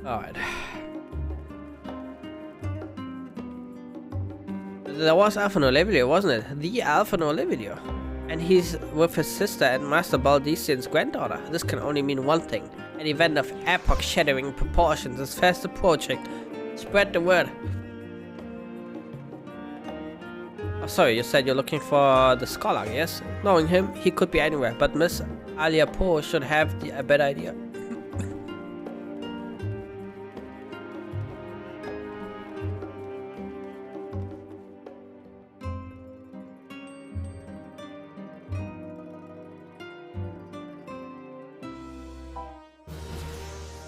Alright. There was Alphonse Levilleur, wasn't it? The Alphonse Levilleur. And he's with his sister and Master Baldician's granddaughter. This can only mean one thing. An event of epoch-shattering proportions is fast approaching. Spread the word. Oh, sorry, you said you're looking for the scholar, yes? Knowing him, he could be anywhere, but Miss Alia Poe should have a better idea.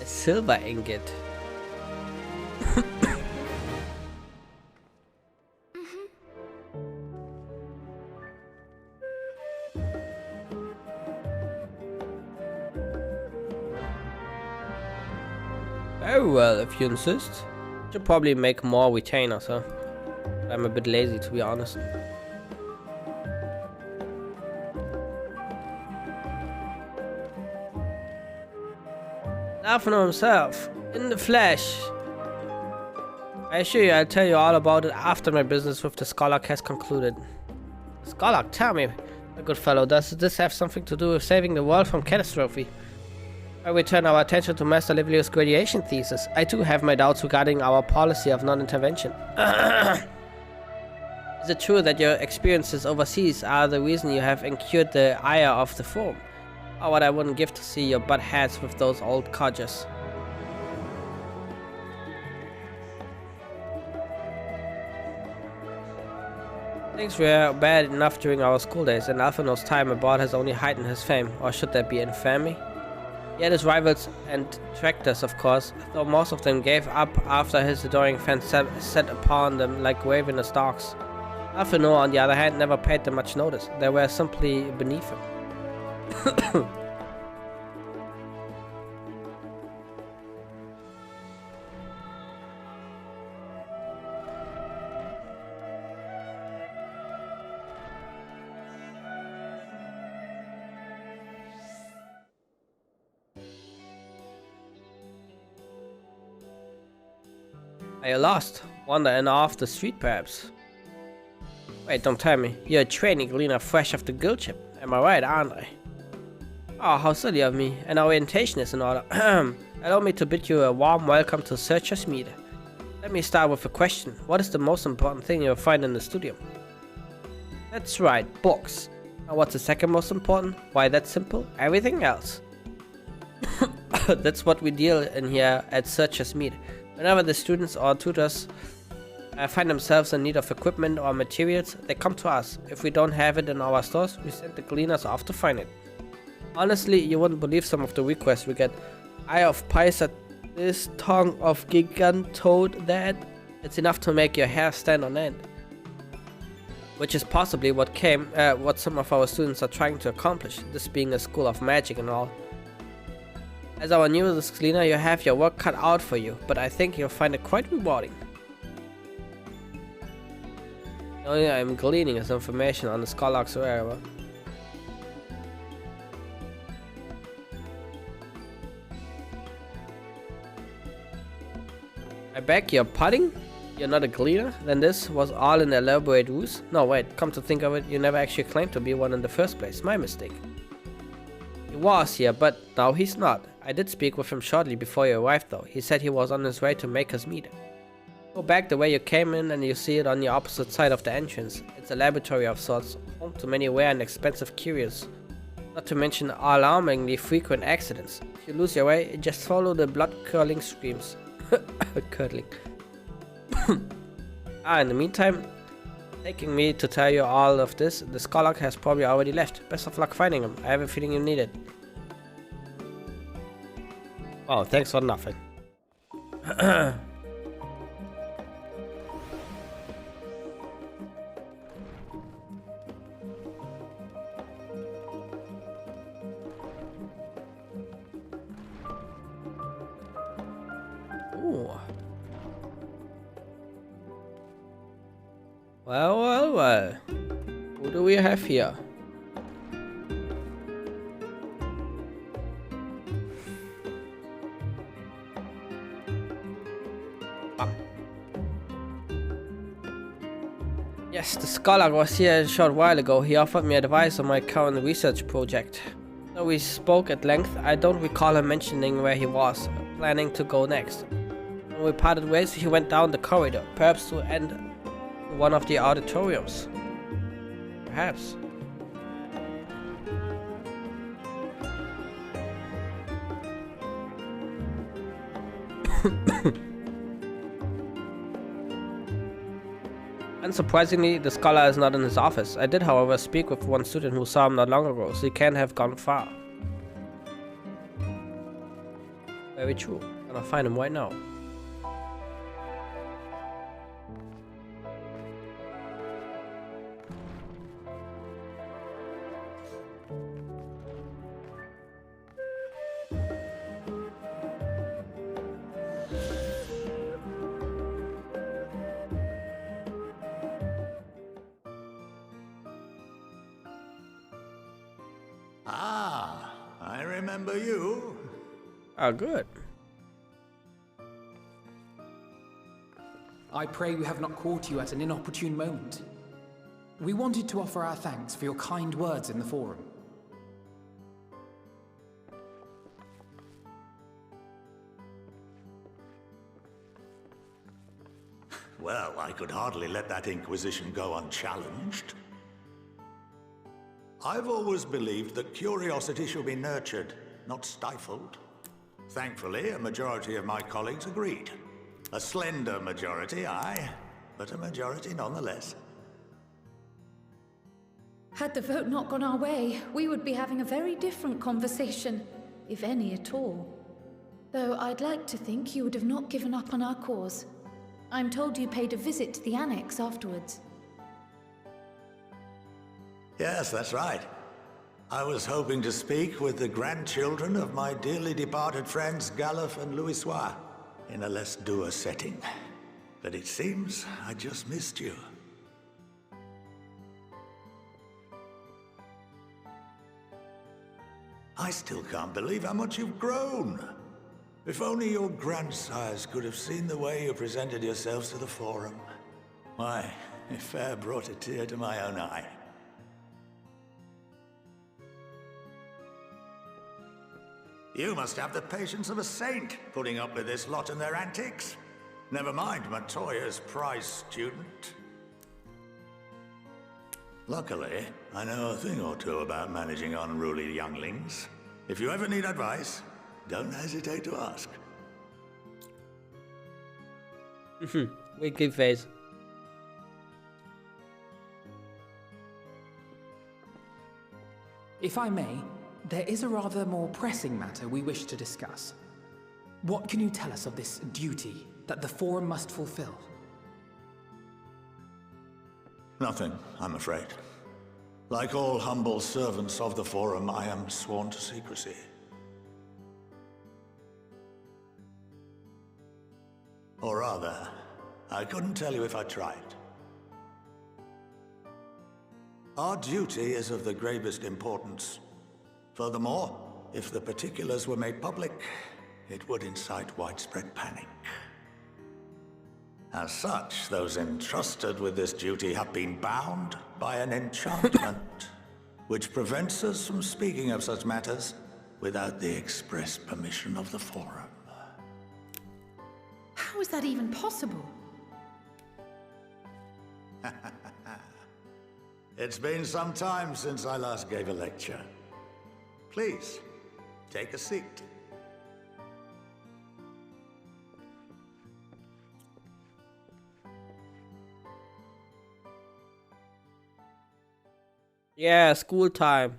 Silver ingot. Very well, if you insist. Should probably make more retainers, huh? I'm a bit lazy, to be honest. Alphonse himself, in the flesh. I assure you, I'll tell you all about it after my business with the Scholar has concluded. Scholar, tell me, my good fellow, does this have something to do with saving the world from catastrophe? I return our attention to Master Livelius' graduation thesis. I too have my doubts regarding our policy of non-intervention. Is it true that your experiences overseas are the reason you have incurred the ire of the forum? Oh, what I wouldn't give to see your butt heads with those old codgers. Things were bad enough during our school days, and Alphonse's time abroad has only heightened his fame, or should that be infamy? He had his rivals and detractors, of course, though most of them gave up after his adoring fans set upon them like ravenous dogs. Alphonse, on the other hand, never paid them much notice. They were simply beneath him. Are you lost? Wandering off the street, perhaps? Wait, don't tell me. You're a training gleaner fresh off the guild ship. Am I right, aren't I? Oh, how silly of me. An orientation is in order. Allow me to bid you a warm welcome to Searcher's Meet. Let me start with a question. What is the most important thing you'll find in the studio? That's right, books. And what's the second most important? Why, that's simple. Everything else. That's what we deal in here at Searcher's Meet. Whenever the students or tutors find themselves in need of equipment or materials, they come to us. If we don't have it in our stores, we send the gleaners off to find it. Honestly, you wouldn't believe some of the requests we get. Eye of Pisces, this, tongue of Gigantode, that. It's enough to make your hair stand on end. Which is possibly what some of our students are trying to accomplish, this being a school of magic and all. As our newest cleaner, you have your work cut out for you, but I think you'll find it quite rewarding. The only I'm gleaning is information on the Skylark's area. I beg you're putting? You're not a gleaner? Then this was all an elaborate ruse? No, wait, come to think of it, you never actually claimed to be one in the first place. My mistake. He was here, but now he's not. I did speak with him shortly before you arrived though. He said he was on his way to make us meet. Go back the way you came in and you see it on the opposite side of the entrance. It's a laboratory of sorts, home to many rare and expensive curios. Not to mention alarmingly frequent accidents. If you lose your way, just follow the blood-curdling screams. Curdling. In the meantime, taking me to tell you all of this, the Skylark has probably already left. Best of luck finding him. I have a feeling you need it. Oh, thanks for nothing. Ooh. Well. Who do we have here? Yes, the scholar was here a short while ago. He offered me advice on my current research project. Though we spoke at length, I don't recall him mentioning where he was planning to go next. When we parted ways, he went down the corridor, perhaps to one of the auditoriums. Perhaps. Unsurprisingly, the scholar is not in his office. I did, however, speak with one student who saw him not long ago, so he can't have gone far. Very true. I'm gonna find him right now. Ah, I remember you. Oh, good. I pray we have not caught you at an inopportune moment. We wanted to offer our thanks for your kind words in the forum. Well, I could hardly let that inquisition go unchallenged. I've always believed that curiosity should be nurtured, not stifled. Thankfully, a majority of my colleagues agreed. A slender majority, aye, but a majority nonetheless. Had the vote not gone our way, we would be having a very different conversation, if any at all. Though I'd like to think you would have not given up on our cause. I'm told you paid a visit to the annex afterwards. Yes, that's right. I was hoping to speak with the grandchildren of my dearly departed friends Galuf and Louisois in a less dour setting. But it seems I just missed you. I still can't believe how much you've grown. If only your grandsires could have seen the way you presented yourselves to the Forum. Why, it fair brought a tear to my own eye. You must have the patience of a saint, putting up with this lot and their antics. Never mind Montoya's prize student. Luckily, I know a thing or two about managing unruly younglings. If you ever need advice, don't hesitate to ask. Wicked face. If I may, there is a rather more pressing matter we wish to discuss. What can you tell us of this duty that the Forum must fulfill? Nothing, I'm afraid. Like all humble servants of the Forum, I am sworn to secrecy. Or rather, I couldn't tell you if I tried. Our duty is of the gravest importance. Furthermore, if the particulars were made public, it would incite widespread panic. As such, those entrusted with this duty have been bound by an enchantment, which prevents us from speaking of such matters without the express permission of the Forum. How is that even possible? It's been some time since I last gave a lecture. Please, take a seat. Yeah, school time.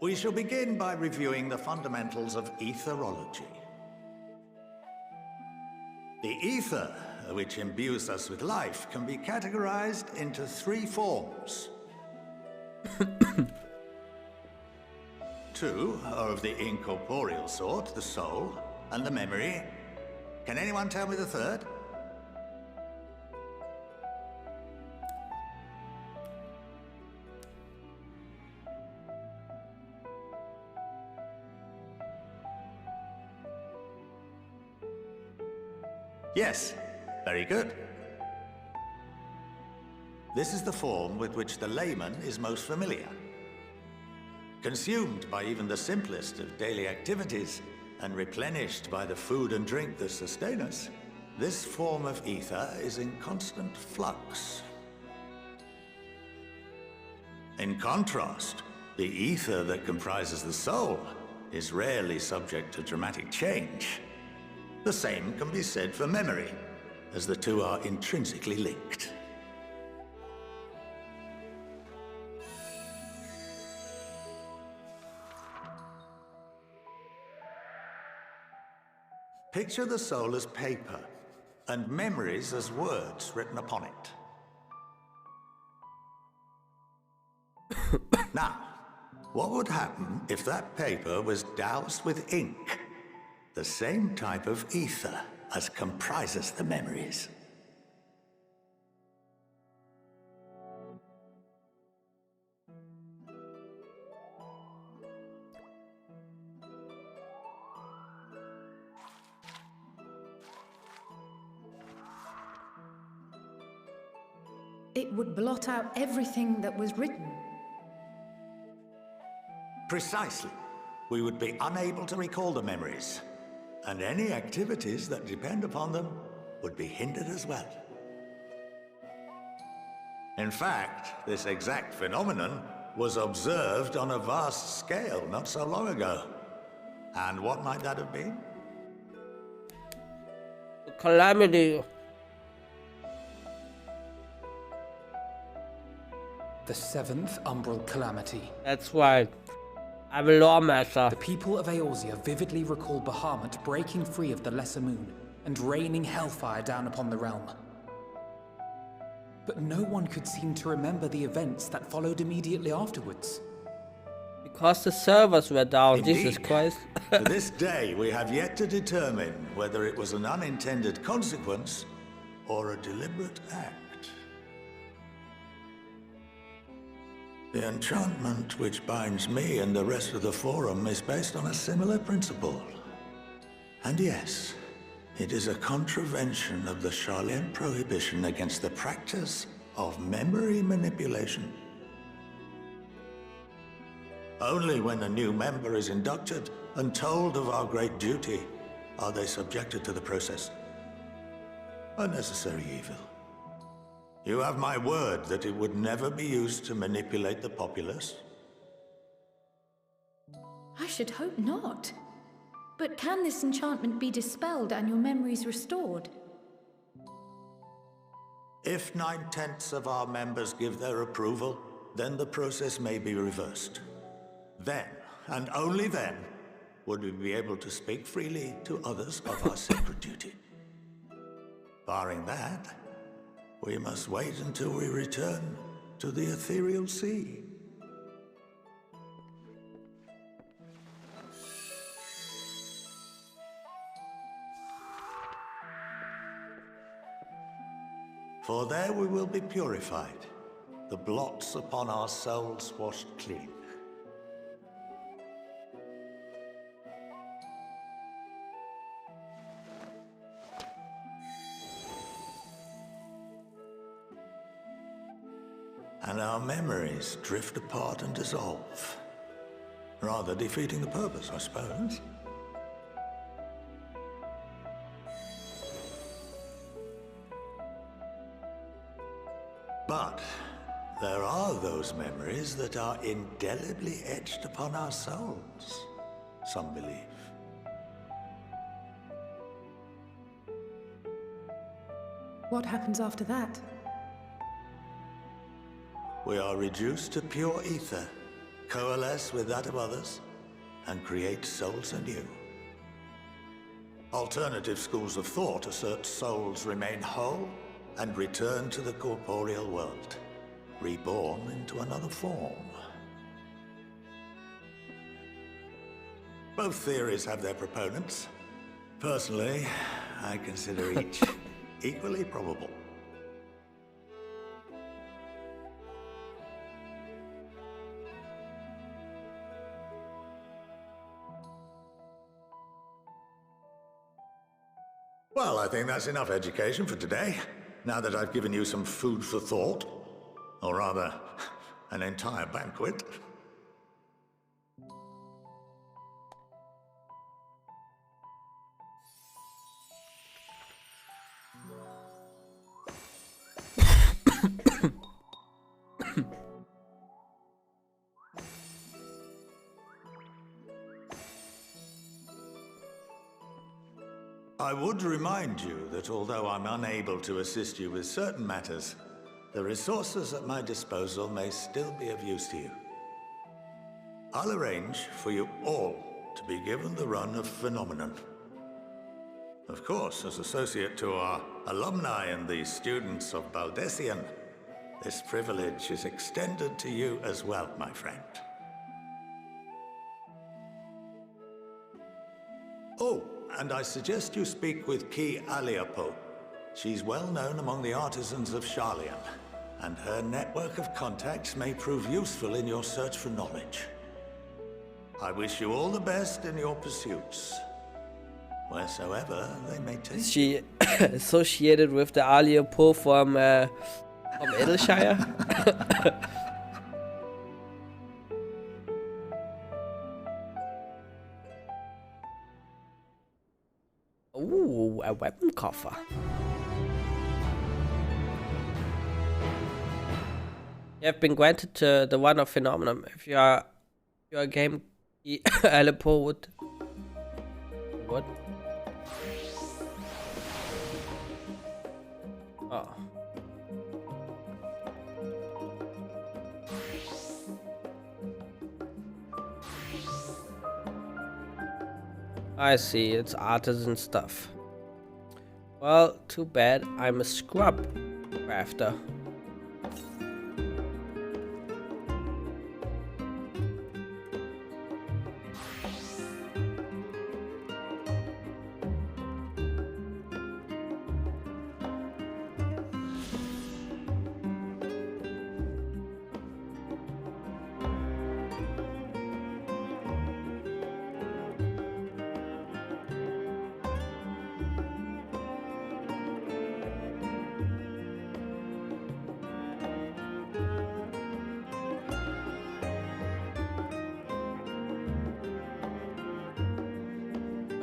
We shall begin by reviewing the fundamentals of etherology. The ether, which imbues us with life, can be categorized into three forms. Two are of the incorporeal sort, the soul and the memory. Can anyone tell me the third? Yes, very good. This is the form with which the layman is most familiar. Consumed by even the simplest of daily activities, and replenished by the food and drink that sustain us, this form of ether is in constant flux. In contrast, the ether that comprises the soul is rarely subject to dramatic change. The same can be said for memory, as the two are intrinsically linked. Picture the soul as paper, and memories as words written upon it. Now, what would happen if that paper was doused with ink? The same type of ether as comprises the memories. It would blot out everything that was written. Precisely. We would be unable to recall the memories, and any activities that depend upon them would be hindered as well. In fact, this exact phenomenon was observed on a vast scale not so long ago. And what might that have been? Calamity. The seventh Umbral Calamity. That's right. I'm a lawmaster. The people of Eorzea vividly recall Bahamut breaking free of the Lesser Moon and raining hellfire down upon the realm. But no one could seem to remember the events that followed immediately afterwards. Because the servers were down, Indeed. Jesus Christ. To this day, we have yet to determine whether it was an unintended consequence or a deliberate act. The enchantment which binds me and the rest of the Forum is based on a similar principle. And yes, it is a contravention of the Sharlayan prohibition against the practice of memory manipulation. Only when a new member is inducted and told of our great duty are they subjected to the process. A necessary evil. You have my word that it would never be used to manipulate the populace? I should hope not. But can this enchantment be dispelled and your memories restored? If 9/10 of our members give their approval, then the process may be reversed. Then, and only then, would we be able to speak freely to others of our sacred duty. Barring that, we must wait until we return to the ethereal sea. For there we will be purified, the blots upon our souls washed clean. And our memories drift apart and dissolve, rather defeating the purpose, I suppose. But there are those memories that are indelibly etched upon our souls, some believe. What happens after that? We are reduced to pure ether, coalesce with that of others, and create souls anew. Alternative schools of thought assert souls remain whole and return to the corporeal world, reborn into another form. Both theories have their proponents. Personally, I consider each equally probable. Well, I think that's enough education for today, now that I've given you some food for thought. Or rather, an entire banquet. I would remind you that although I'm unable to assist you with certain matters, the resources at my disposal may still be of use to you. I'll arrange for you all to be given the run of Phenomenon. Of course, as associate to our alumni and the students of Baldessian, this privilege is extended to you as well, my friend. Oh, and I suggest you speak with Ki Aliapo. She's well known among the artisans of Sharlayan, and her network of contacts may prove useful in your search for knowledge. I wish you all the best in your pursuits, wheresoever they may take you. Is she associated with the Aliapo from Edelshire? Ooh, a weapon coffer. You have been granted the one of Phenomenon. If you are your game Alipo would what? Oh. I see, it's artisan stuff. Well, too bad I'm a scrub crafter.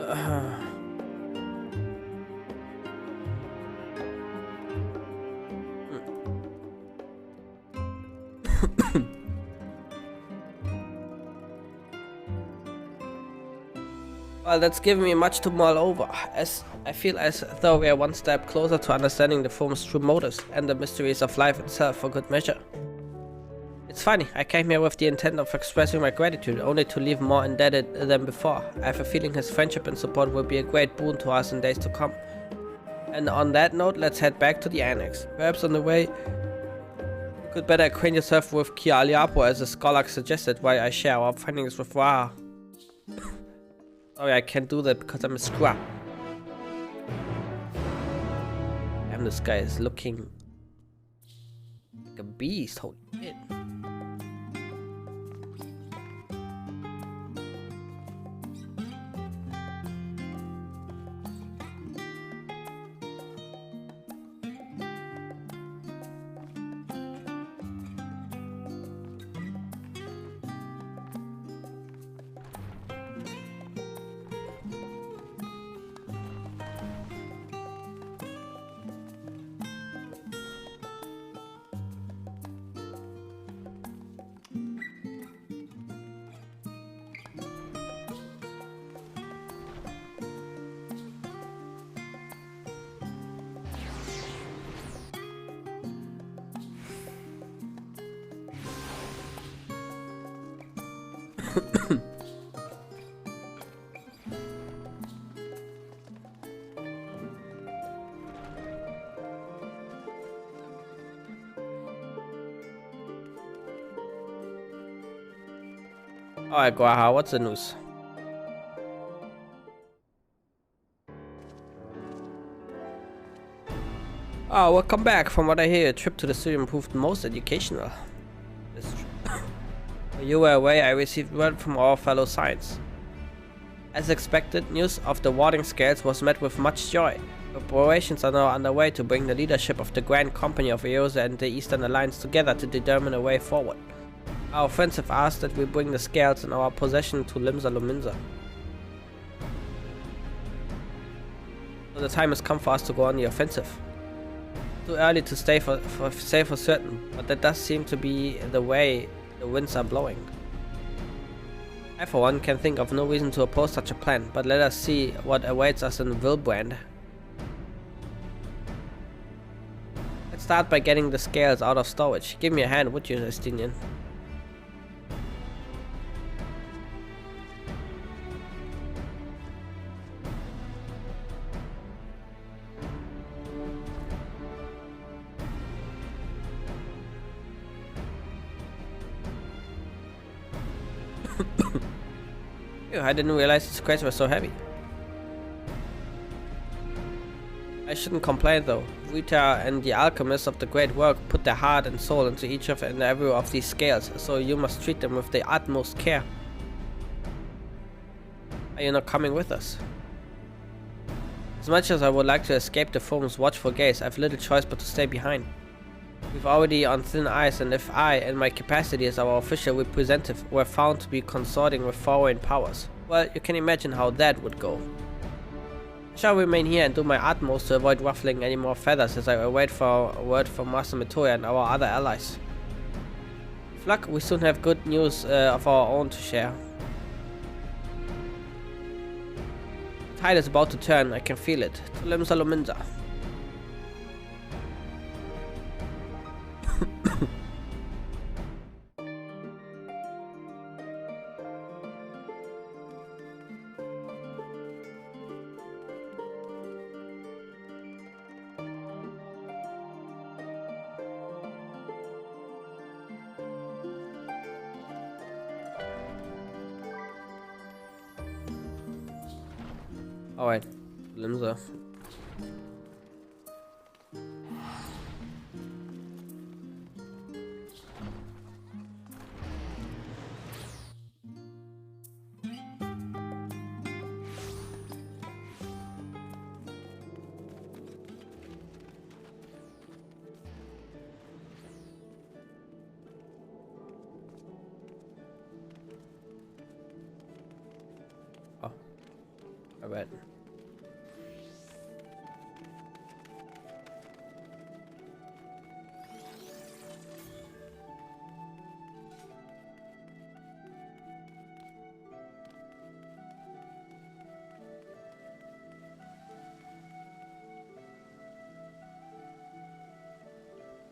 Well, that's given me much to mull over, as I feel as though we are one step closer to understanding the form's true motives and the mysteries of life itself for good measure. It's funny, I came here with the intent of expressing my gratitude, only to leave more indebted than before. I have a feeling his friendship and support will be a great boon to us in days to come. And on that note, let's head back to the annex. Perhaps on the way, you could better acquaint yourself with Kialiapo, as the scholar suggested, while I share our findings with Raha. Sorry, I can't do that because I'm a scrub. Damn, this guy is looking like a beast. Holy shit. Alright, Guaha, what's the news? Oh, welcome back. From what I hear, your trip to the studio proved most educational. That's true. While you were away, I received word from our fellow Science. As expected, news of the warding scales was met with much joy. Preparations are now underway to bring the leadership of the Grand Company of Eosa and the Eastern Alliance together to determine a way forward. Our friends have asked that we bring the scales in our possession to Limsa Lominsa. So the time has come for us to go on the offensive. Too early to say for certain, but that does seem to be the way the winds are blowing. I for one can think of no reason to oppose such a plan, but let us see what awaits us in Vilbrand. Let's start by getting the scales out of storage. Give me a hand, would you, Estinian? Ew, I didn't realize these crates were so heavy. I shouldn't complain though. Rita and the alchemists of the great work put their heart and soul into each of and every of these scales, so you must treat them with the utmost care. Are you not coming with us? As much as I would like to escape the form's watchful gaze, I have little choice but to stay behind. We've already on thin ice, and if I, in my capacity as our official representative, were found to be consorting with foreign powers, well, you can imagine how that would go. I shall remain here and do my utmost to avoid ruffling any more feathers as I await for a word from Master Mitoya and our other allies. With luck, we soon have good news of our own to share. The tide is about to turn, I can feel it. To Limsa Lominsa. Alright, Limsa. Alright.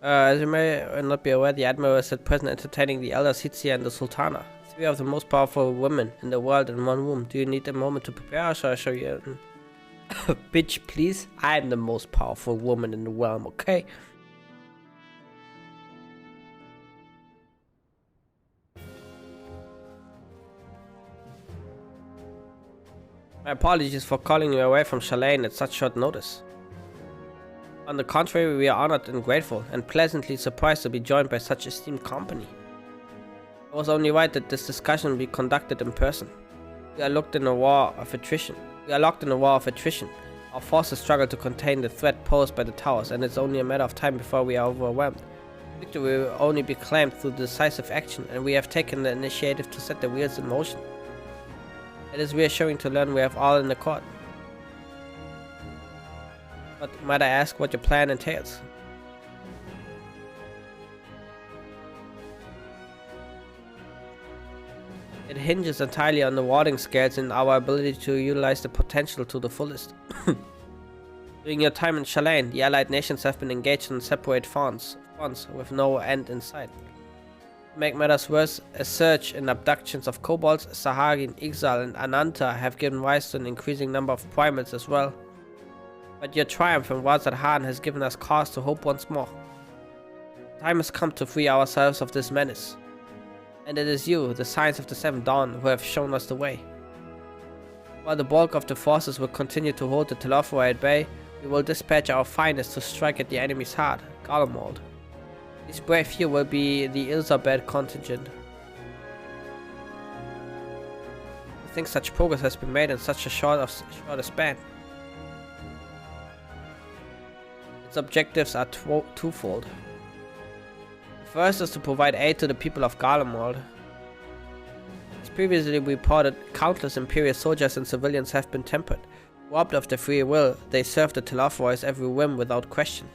As you may not be aware, the Admiral is at present entertaining the Elder Sitsia and the Sultana, three of the most powerful women in the world in one room. Do you need a moment to prepare, or shall I show you? Bitch, please. I'm the most powerful woman in the realm, okay? My apologies for calling you away from Shalane at such short notice. On the contrary, we are honored and grateful, and pleasantly surprised to be joined by such esteemed company. It was only right that this discussion be conducted in person. We are locked in a war of attrition. Our forces struggle to contain the threat posed by the towers, and it's only a matter of time before we are overwhelmed. Victory will only be claimed through decisive action, and we have taken the initiative to set the wheels in motion. It is reassuring to learn we have all in accord. But might I ask what your plan entails? It hinges entirely on the warding scales and our ability to utilize the potential to the fullest. During your time in Shalane, the allied nations have been engaged in separate fronts with no end in sight. To make matters worse, a surge in abductions of kobolds, Saharin, Ixal, and Ananta have given rise to an increasing number of primates as well. But your triumph in Wazad has given us cause to hope once more. The time has come to free ourselves of this menace. And it is you, the Science of the Seventh Dawn, who have shown us the way. While the bulk of the forces will continue to hold the Telophoroi at bay, we will dispatch our finest to strike at the enemy's heart, Garlemald. These brave few will be the Ilzabad contingent. I think such progress has been made in such a short a span. Its objectives are twofold. The first is to provide aid to the people of Garlemald. As previously reported, countless Imperial soldiers and civilians have been tempered. Robbed of their free will, they serve the Telophoroi's every whim without question.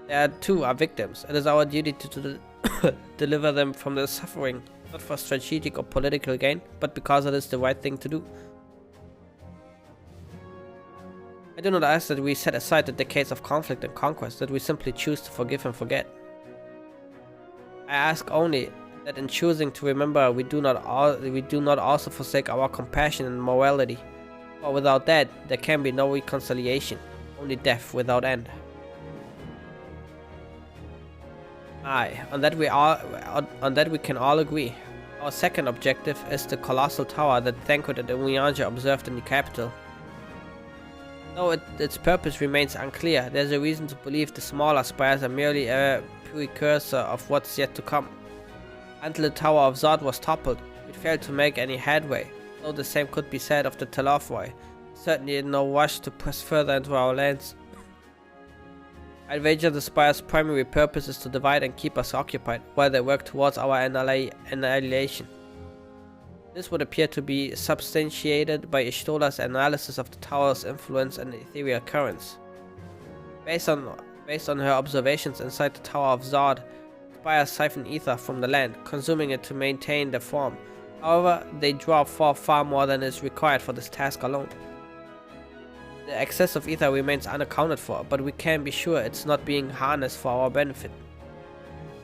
They too are victims. It is our duty to deliver them from their suffering, not for strategic or political gain, but because it is the right thing to do. I do not ask that we set aside the decades of conflict and conquest, that we simply choose to forgive and forget. I ask only that in choosing to remember, we do not also forsake our compassion and morality. For without that, there can be no reconciliation, only death without end. Aye, on that we can all agree. Our second objective is the colossal tower that Thancred and Urianger observed in the capital. Though its purpose remains unclear, there is a reason to believe the smaller spires are merely a precursor of what's yet to come. Until the Tower of Zod was toppled, it failed to make any headway, though the same could be said of the Telophoroi, certainly in no rush to press further into our lands. I'd wager the spire's primary purpose is to divide and keep us occupied, while they work towards our annihilation. This would appear to be substantiated by Ishtola's analysis of the tower's influence and ethereal currents. Based on her observations inside the Tower of Zod, spires siphon ether from the land, consuming it to maintain their form. However, they draw far more than is required for this task alone. The excess of ether remains unaccounted for, but we can be sure it's not being harnessed for our benefit.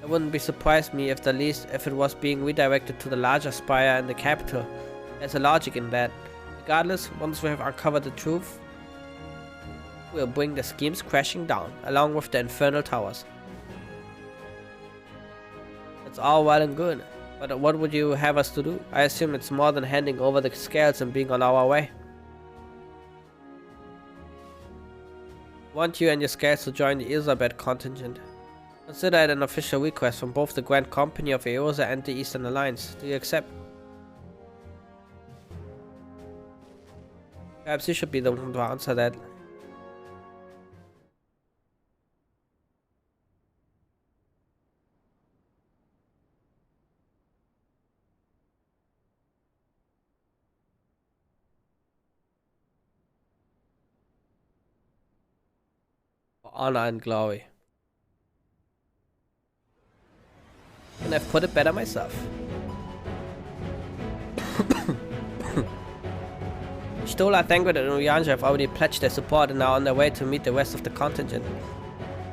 It wouldn't be surprised me if it was being redirected to the larger spire in the capital. There's a logic in that. Regardless, once we have uncovered the truth, we'll bring the schemes crashing down, along with the infernal towers. It's all well and good, but what would you have us to do? I assume it's more than handing over the scales and being on our way. I want you and your scales to join the Ilzabad contingent. Consider it an official request from both the Grand Company of Eosa and the Eastern Alliance. Do you accept? Perhaps you should be the one to answer that. honor and glory. And I've put it better myself. Stola, Thangred, and Urianger have already pledged their support and are on their way to meet the rest of the contingent.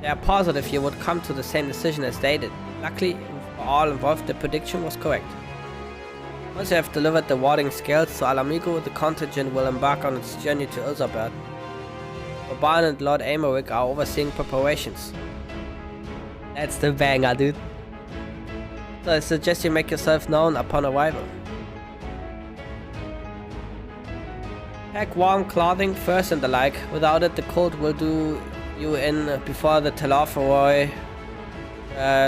They are positive you would come to the same decision as they did. Luckily, for all involved, the prediction was correct. Once you have delivered the warding scales to Alamigo, the contingent will embark on its journey to Ilzabad. Oban and Lord Aymeric are overseeing preparations. That's the banger, dude. So I suggest you make yourself known upon arrival. Pack warm clothing, furs and the like. Without it, the cold will do you in before the Telophoroi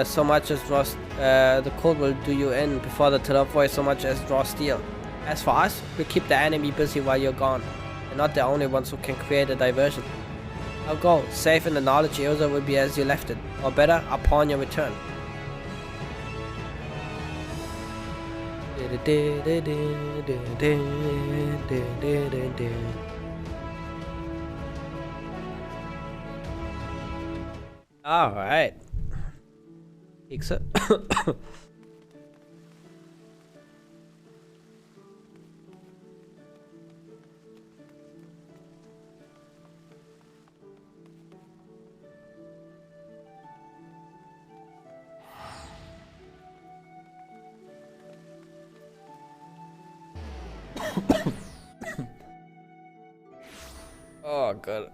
so much as draw. The cold will do you in before the Telophoroi so much as draw steel. As for us, we keep the enemy busy while you're gone. We're not the only ones who can create a diversion. Now go, safe in the knowledge Ilza will be as you left it, or better, upon your return. Alright. Fix it. Oh god.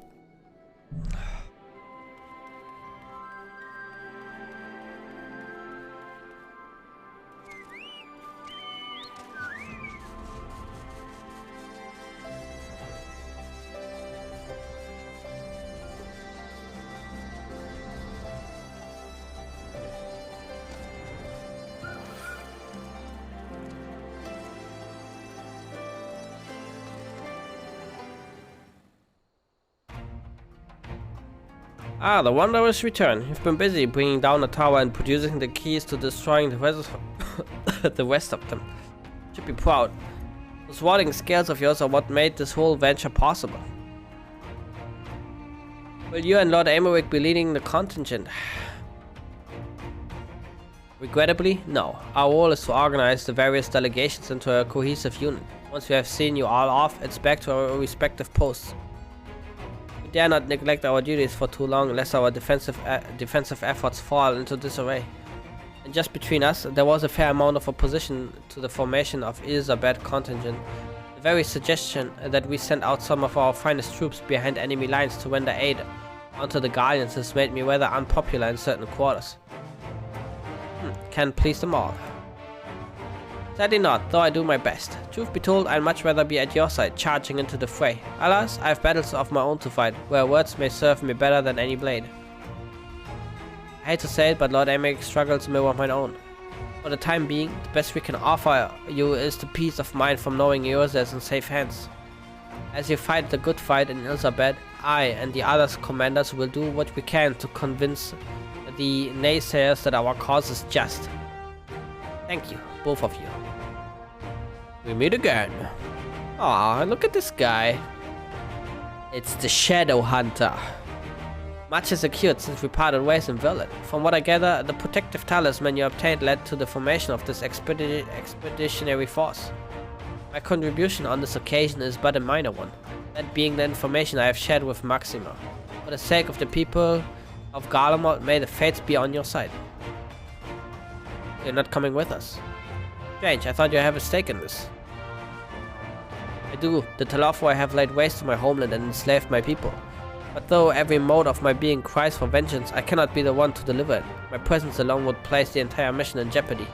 Ah, the Wanderer's return. You've been busy bringing down the tower and producing the keys to destroying the rest of them. Should be proud. Those warding scales of yours are what made this whole venture possible. Will you and Lord Aymeric be leading the contingent? Regrettably, no. Our role is to organize the various delegations into a cohesive unit. Once we have seen you all off, it's back to our respective posts. We dare not neglect our duties for too long, lest our defensive efforts fall into disarray. And just between us, there was a fair amount of opposition to the formation of Ilzabad contingent. The very suggestion that we send out some of our finest troops behind enemy lines to render aid onto the Guardians has made me rather unpopular in certain quarters. Can't please them all. Sadly not, though I do my best. Truth be told, I'd much rather be at your side, charging into the fray. Alas, I have battles of my own to fight, where words may serve me better than any blade. I hate to say it, but Lord Aymeric struggles mirror mine own. For the time being, the best we can offer you is the peace of mind from knowing yours is in safe hands. As you fight the good fight in Ilzabad, I and the other commanders will do what we can to convince the naysayers that our cause is just. Thank you, both of you. We meet again. Aw, look at this guy. It's the Shadow Hunter. Much has occurred since we parted ways in Verlet. From what I gather, the protective talisman you obtained led to the formation of this expeditionary force. My contribution on this occasion is but a minor one, that being the information I have shared with Maxima. For the sake of the people of Garlemald, may the fates be on your side. You're not coming with us. Strange, I thought you have a stake in this. I do. The Telophoroi have laid waste to my homeland and enslaved my people. But though every mode of my being cries for vengeance, I cannot be the one to deliver it. My presence alone would place the entire mission in jeopardy.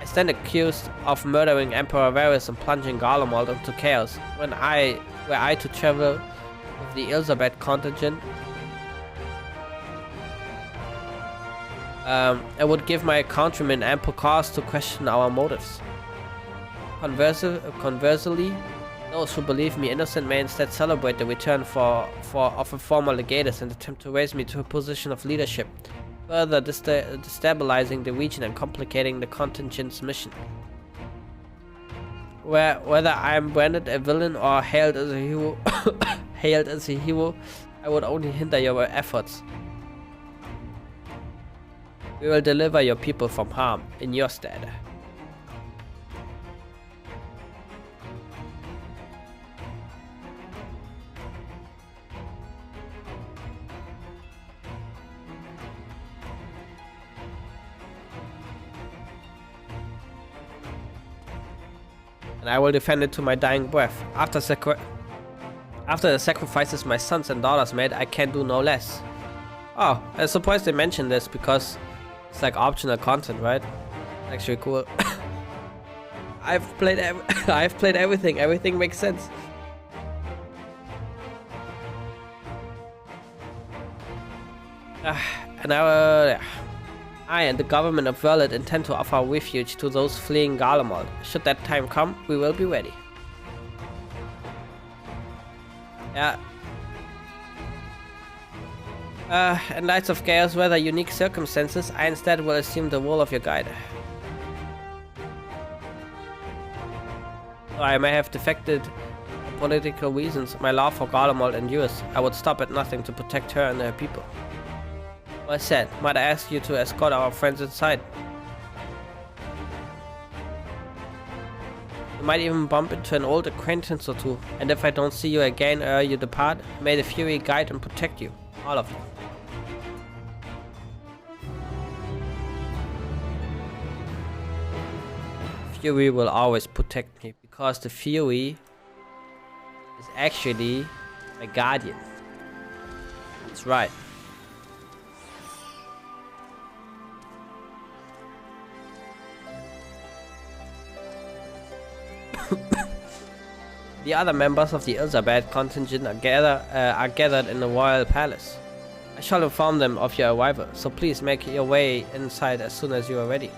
I stand accused of murdering Emperor Varys and plunging Garlemald into chaos. Were I to travel with the Ilzabad contingent, I would give my countrymen ample cause to question our motives. Conversely, those who believe me innocent may instead celebrate the return of a former legatus and attempt to raise me to a position of leadership, further destabilizing the region and complicating the contingent's mission. Whether I am branded a villain or hailed as a hero, I would only hinder your efforts. We will deliver your people from harm in your stead. And I will defend it to my dying breath. After the sacrifices my sons and daughters made, I can do no less. Oh, I'm surprised they mentioned this because it's like optional content, right? Actually cool. I've played everything. Everything makes sense. And I and the government of Verlet intend to offer refuge to those fleeing Garlemald. Should that time come, we will be ready. Yeah. In light of Chaos Weather unique circumstances, I instead will assume the role of your guide. Though I may have defected for political reasons, my love for Garlemald endures. I would stop at nothing to protect her and her people. Well said. Might I ask you to escort our friends inside? You might even bump into an old acquaintance or two, and if I don't see you again ere you depart, may the Fury guide and protect you. All of you. Fury will always protect me, because the Fury is actually my guardian. That's right. The other members of the Ilzabad contingent are gathered in the royal palace. I shall inform them of your arrival, so please make your way inside as soon as you are ready.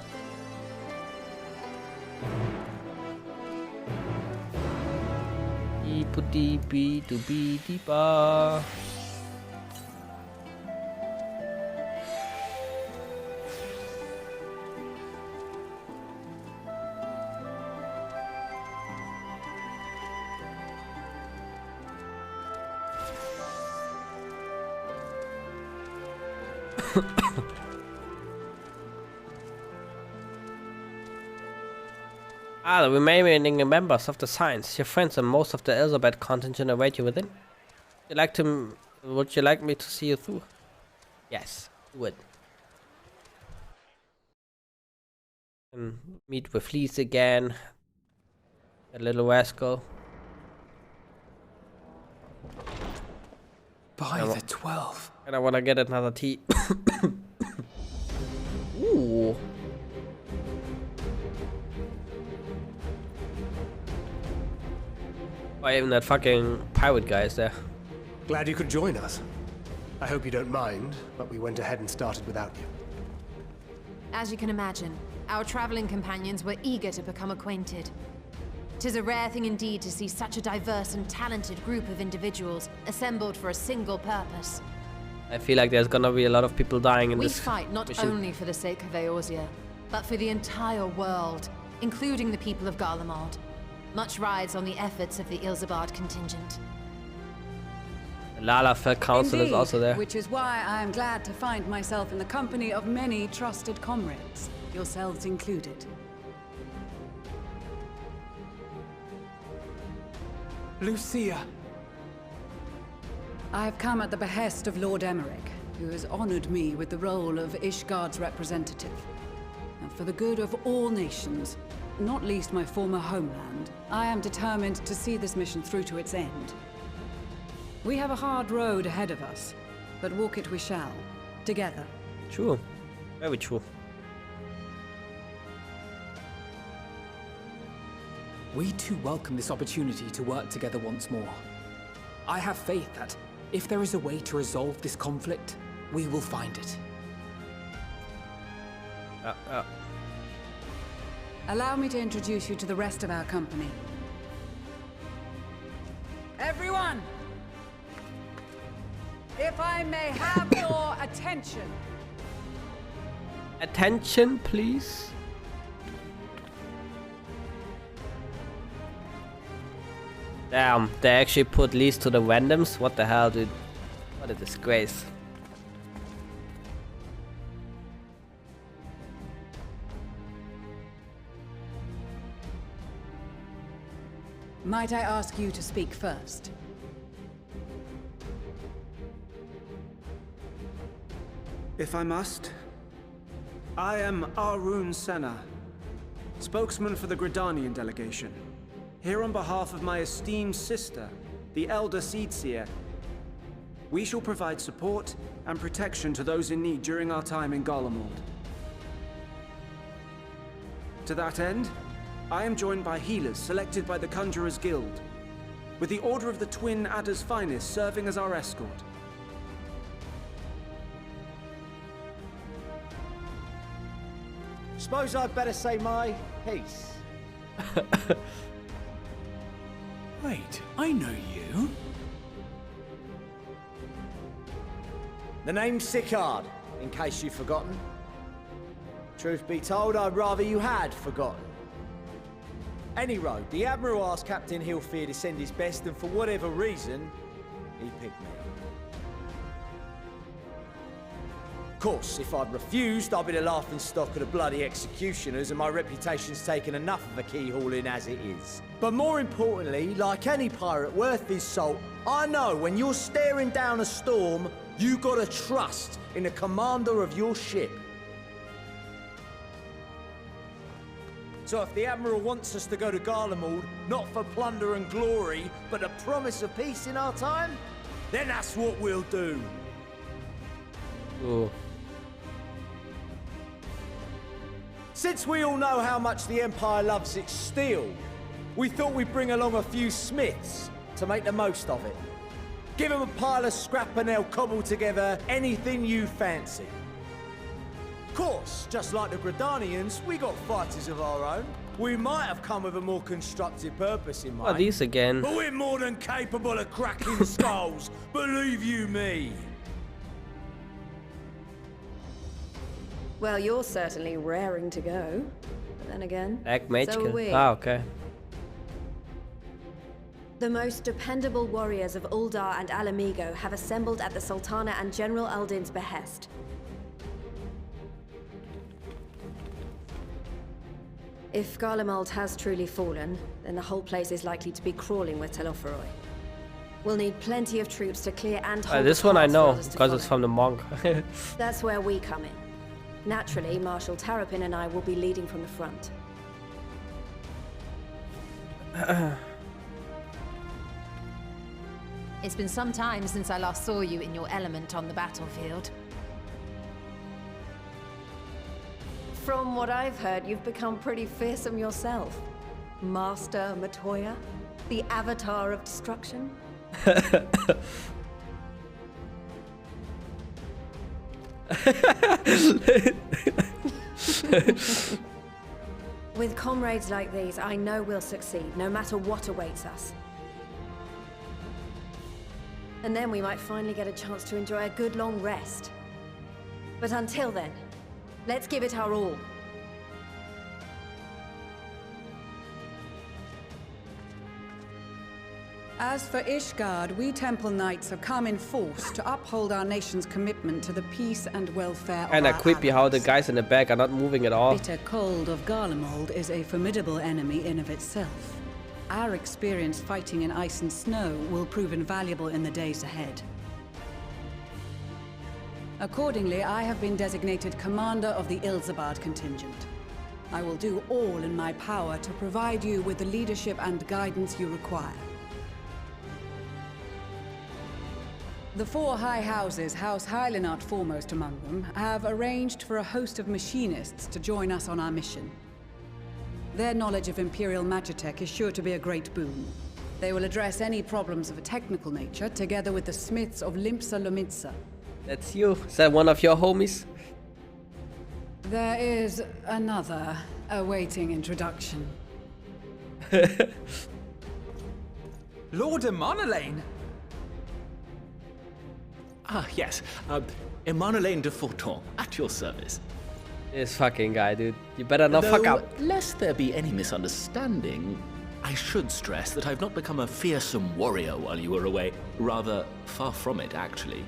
The remaining members of the Science, your friends and most of the Elizabeth contingent await you within. Would you like me to see you through? Yes, would. And meet with Lise again. That little rascal. By the 12. And I want to get another tea. Ooh. Why even that fucking pirate guy is there? Glad you could join us. I hope you don't mind, but we went ahead and started without you. As you can imagine, our traveling companions were eager to become acquainted. 'Tis a rare thing indeed to see such a diverse and talented group of individuals assembled for a single purpose. I feel like there's gonna be a lot of people dying in this We fight not mission. only for the sake of Eorzea, but for the entire world, including the people of Garlemald. Much rides on the efforts of the Ilzabad contingent. The Lalafell Council is also there. Which is why I am glad to find myself in the company of many trusted comrades, yourselves included. Lucia! I have come at the behest of Lord Emmerich, who has honored me with the role of Ishgard's representative. And for the good of all nations, not least my former homeland, I am determined to see this mission through to its end. We have a hard road ahead of us, but walk it we shall, together. True. Very true. We too welcome this opportunity to work together once more. I have faith that if there is a way to resolve this conflict, we will find it. Allow me to introduce you to the rest of our company. Everyone! If I may have your attention. Attention, please. Damn, they actually put Lise to the randoms? What the hell, dude? What a disgrace. Might I ask you to speak first? If I must, I am Arun Senna, spokesman for the Gridanian delegation, here on behalf of my esteemed sister, the Elder Seedseer. We shall provide support and protection to those in need during our time in Garlemald. To that end, I am joined by healers selected by the Conjurers Guild, with the Order of the Twin Adder's Finest serving as our escort. Suppose I'd better say my piece. Wait, I know you. The name's Sicard, in case you've forgotten. Truth be told, I'd rather you had forgotten. Any road, the Admiral asked Captain Hillfear to send his best, and for whatever reason, he picked me. Of course, if I'd refused, I'd be the laughing stock of the bloody executioners, and my reputation's taken enough of a keyhauling as it is. But more importantly, like any pirate worth his salt, I know when you're staring down a storm, you gotta trust in the commander of your ship. So if the Admiral wants us to go to Garlemald, not for plunder and glory, but a promise of peace in our time, then that's what we'll do. Ooh. Since we all know how much the Empire loves its steel, we thought we'd bring along a few smiths to make the most of it. Give them a pile of scrap and they'll cobble together anything you fancy. Of course, just like the Gridanians, we got fighters of our own. We might have come with a more constructive purpose in mind. Oh, these again. But we're more than capable of cracking skulls, believe you me. Well, you're certainly raring to go. But then again, so are we. Ah, okay. The most dependable warriors of Uldar and Alamigo have assembled at the Sultana and General Aldin's behest. If Garlemald has truly fallen, then the whole place is likely to be crawling with Telophoroi. We'll need plenty of troops to clear and hold This one I know, because it's from the monk. That's where we come in. Naturally, Marshal Tarapin and I will be leading from the front. It's been some time since I last saw you in your element on the battlefield. From what I've heard, you've become pretty fearsome yourself. Master Matoya, the avatar of destruction. With comrades like these, I know we'll succeed, no matter what awaits us. And then we might finally get a chance to enjoy a good long rest. But until then, let's give it our all. As for Ishgard, we Temple Knights have come in force to uphold our nation's commitment to the peace and welfare of Kinda our creepy how the guys in the back are not moving at all. Bitter cold of Garlemald is a formidable enemy in of itself. Our experience fighting in ice and snow will prove invaluable in the days ahead. Accordingly, I have been designated commander of the Ilzabard contingent. I will do all in my power to provide you with the leadership and guidance you require. The four high houses, House Hylinart foremost among them, have arranged for a host of machinists to join us on our mission. Their knowledge of Imperial Magitech is sure to be a great boon. They will address any problems of a technical nature, together with the smiths of Limpsa Lomitsa. That's you. Is that one of your homies? There is another awaiting introduction. Lord Emanolaine! Ah, yes. Emanolaine de Forton, at your service. This fucking guy, dude. You better not fuck up. Lest there be any misunderstanding, I should stress that I've not become a fearsome warrior while you were away. Rather, far from it, actually.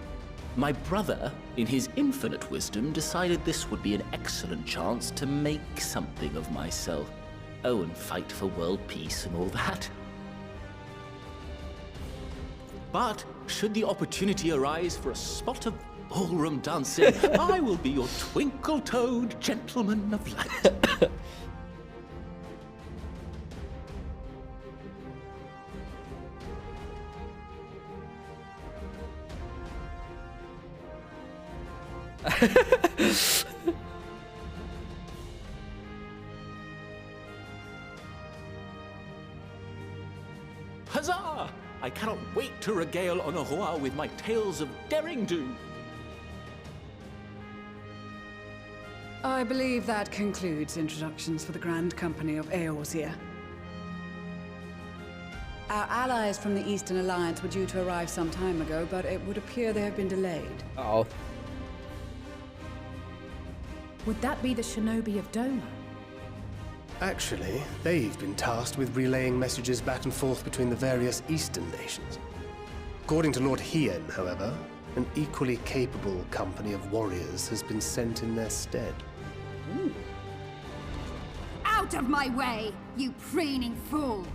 My brother, in his infinite wisdom, decided this would be an excellent chance to make something of myself. Oh, and fight for world peace and all that. But should the opportunity arise for a spot of ballroom dancing, I will be your twinkle-toed gentleman of light. Huzzah! I cannot wait to regale Honoroa with my tales of daring do. I believe that concludes introductions for the Grand Company of Eorzea. Our allies from the Eastern Alliance were due to arrive some time ago, but it would appear they have been delayed. Oh. Would that be the shinobi of Doma? Actually, they've been tasked with relaying messages back and forth between the various Eastern nations. According to Lord Hien, however, an equally capable company of warriors has been sent in their stead. Ooh. Out of my way, you preening fool!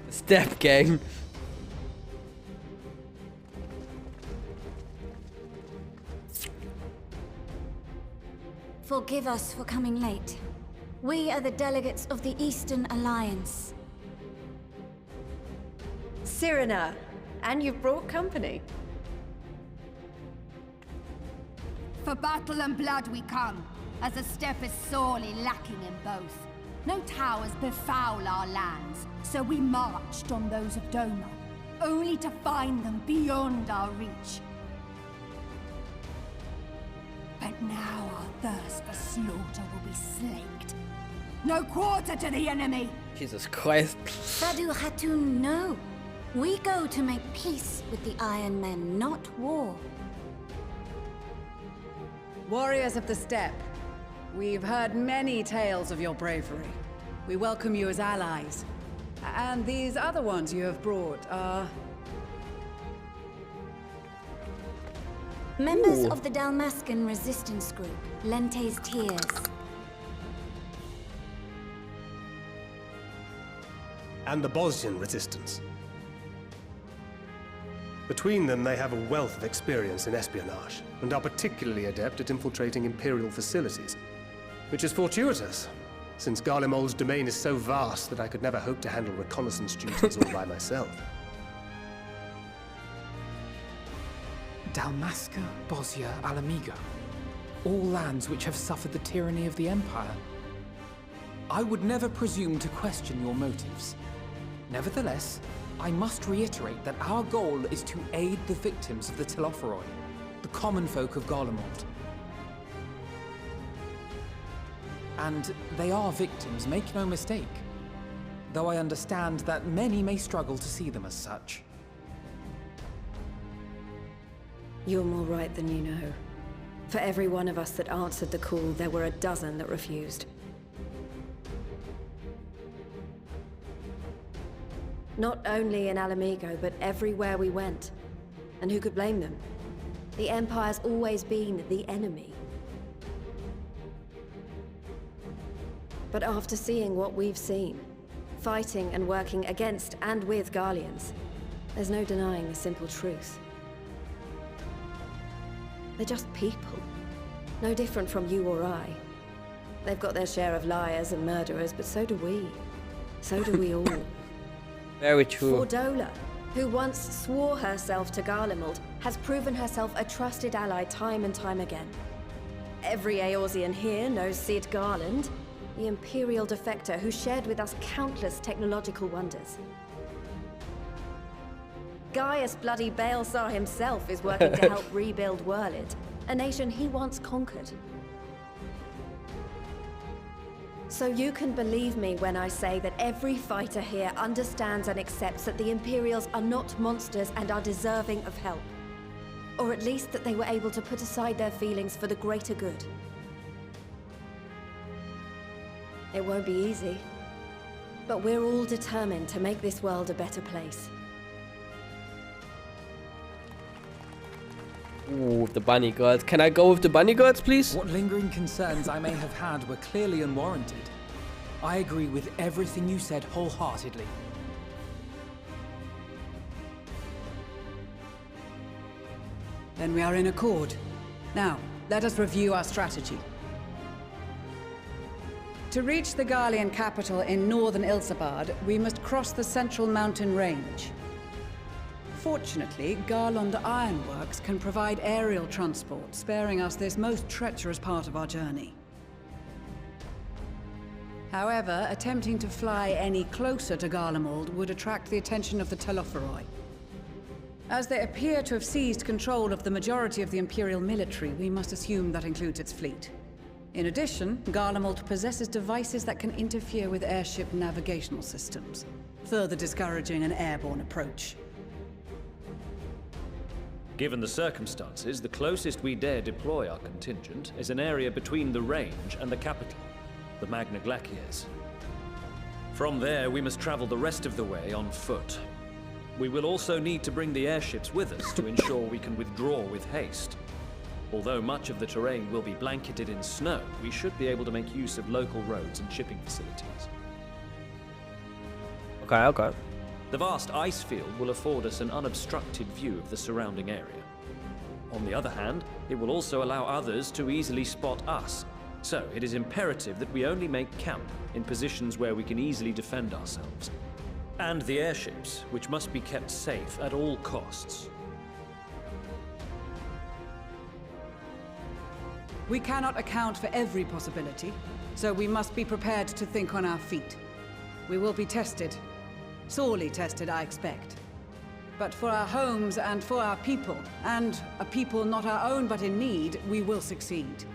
Step gang. Forgive us for coming late. We are the delegates of the Eastern Alliance. Cyrena, and you've brought company. For battle and blood we come, as the steppe is sorely lacking in both. No towers befoul our lands, so we marched on those of Doma, only to find them beyond our reach. But now our thirst for slaughter will be slaked. No quarter to the enemy! Jesus Christ. Sadu Hatun, no. We go to make peace with the Iron Men, not war. Warriors of the steppe, we've heard many tales of your bravery. We welcome you as allies. And these other ones you have brought are... Members of the Dalmascan resistance group, Lente's Tears. And the Bosnian resistance. Between them, they have a wealth of experience in espionage, and are particularly adept at infiltrating Imperial facilities. Which is fortuitous, since Garlemald's domain is so vast that I could never hope to handle reconnaissance duties all by myself. Dalmasca, Bosnia, Alamigo. All lands which have suffered the tyranny of the Empire. I would never presume to question your motives. Nevertheless, I must reiterate that our goal is to aid the victims of the Telophoroi, the common folk of Garlemald. And they are victims, make no mistake. Though I understand that many may struggle to see them as such. You're more right than you know. For every one of us that answered the call, there were a dozen that refused. Not only in Alamigo, but everywhere we went. And who could blame them? The Empire's always been the enemy. But after seeing what we've seen, fighting and working against and with Garleans, there's no denying the simple truth. They're just people. No different from you or I. They've got their share of liars and murderers, but so do we. So do we all. Very true. Fordola, who once swore herself to Garlemald, has proven herself a trusted ally time and time again. Every Eorzean here knows Cid Garland, the Imperial defector who shared with us countless technological wonders. Gaius bloody Baelsar himself is working to help rebuild Werlid, a nation he once conquered. So you can believe me when I say that every fighter here understands and accepts that the Imperials are not monsters and are deserving of help. Or at least that they were able to put aside their feelings for the greater good. It won't be easy. But we're all determined to make this world a better place. Ooh, the bunny girls. Can I go with the bunny girls, please? What lingering concerns I may have had were clearly unwarranted. I agree with everything you said wholeheartedly. Then we are in accord. Now, let us review our strategy. To reach the Garlean capital in northern Ilsabard, we must cross the central mountain range. Fortunately, Garlond Ironworks can provide aerial transport, sparing us this most treacherous part of our journey. However, attempting to fly any closer to Garlemald would attract the attention of the Telophoroi. As they appear to have seized control of the majority of the Imperial military, we must assume that includes its fleet. In addition, Garlemald possesses devices that can interfere with airship navigational systems, further discouraging an airborne approach. Given the circumstances, the closest we dare deploy our contingent is an area between the range and the capital, the Magna Glaciers. From there, we must travel the rest of the way on foot. We will also need to bring the airships with us to ensure we can withdraw with haste. Although much of the terrain will be blanketed in snow, we should be able to make use of local roads and shipping facilities. Okay. The vast ice field will afford us an unobstructed view of the surrounding area. On the other hand, it will also allow others to easily spot us, so it is imperative that we only make camp in positions where we can easily defend ourselves. And the airships, which must be kept safe at all costs. We cannot account for every possibility, so we must be prepared to think on our feet. We will be tested. Sorely tested, I expect. But for our homes and for our people, and a people not our own but in need, we will succeed.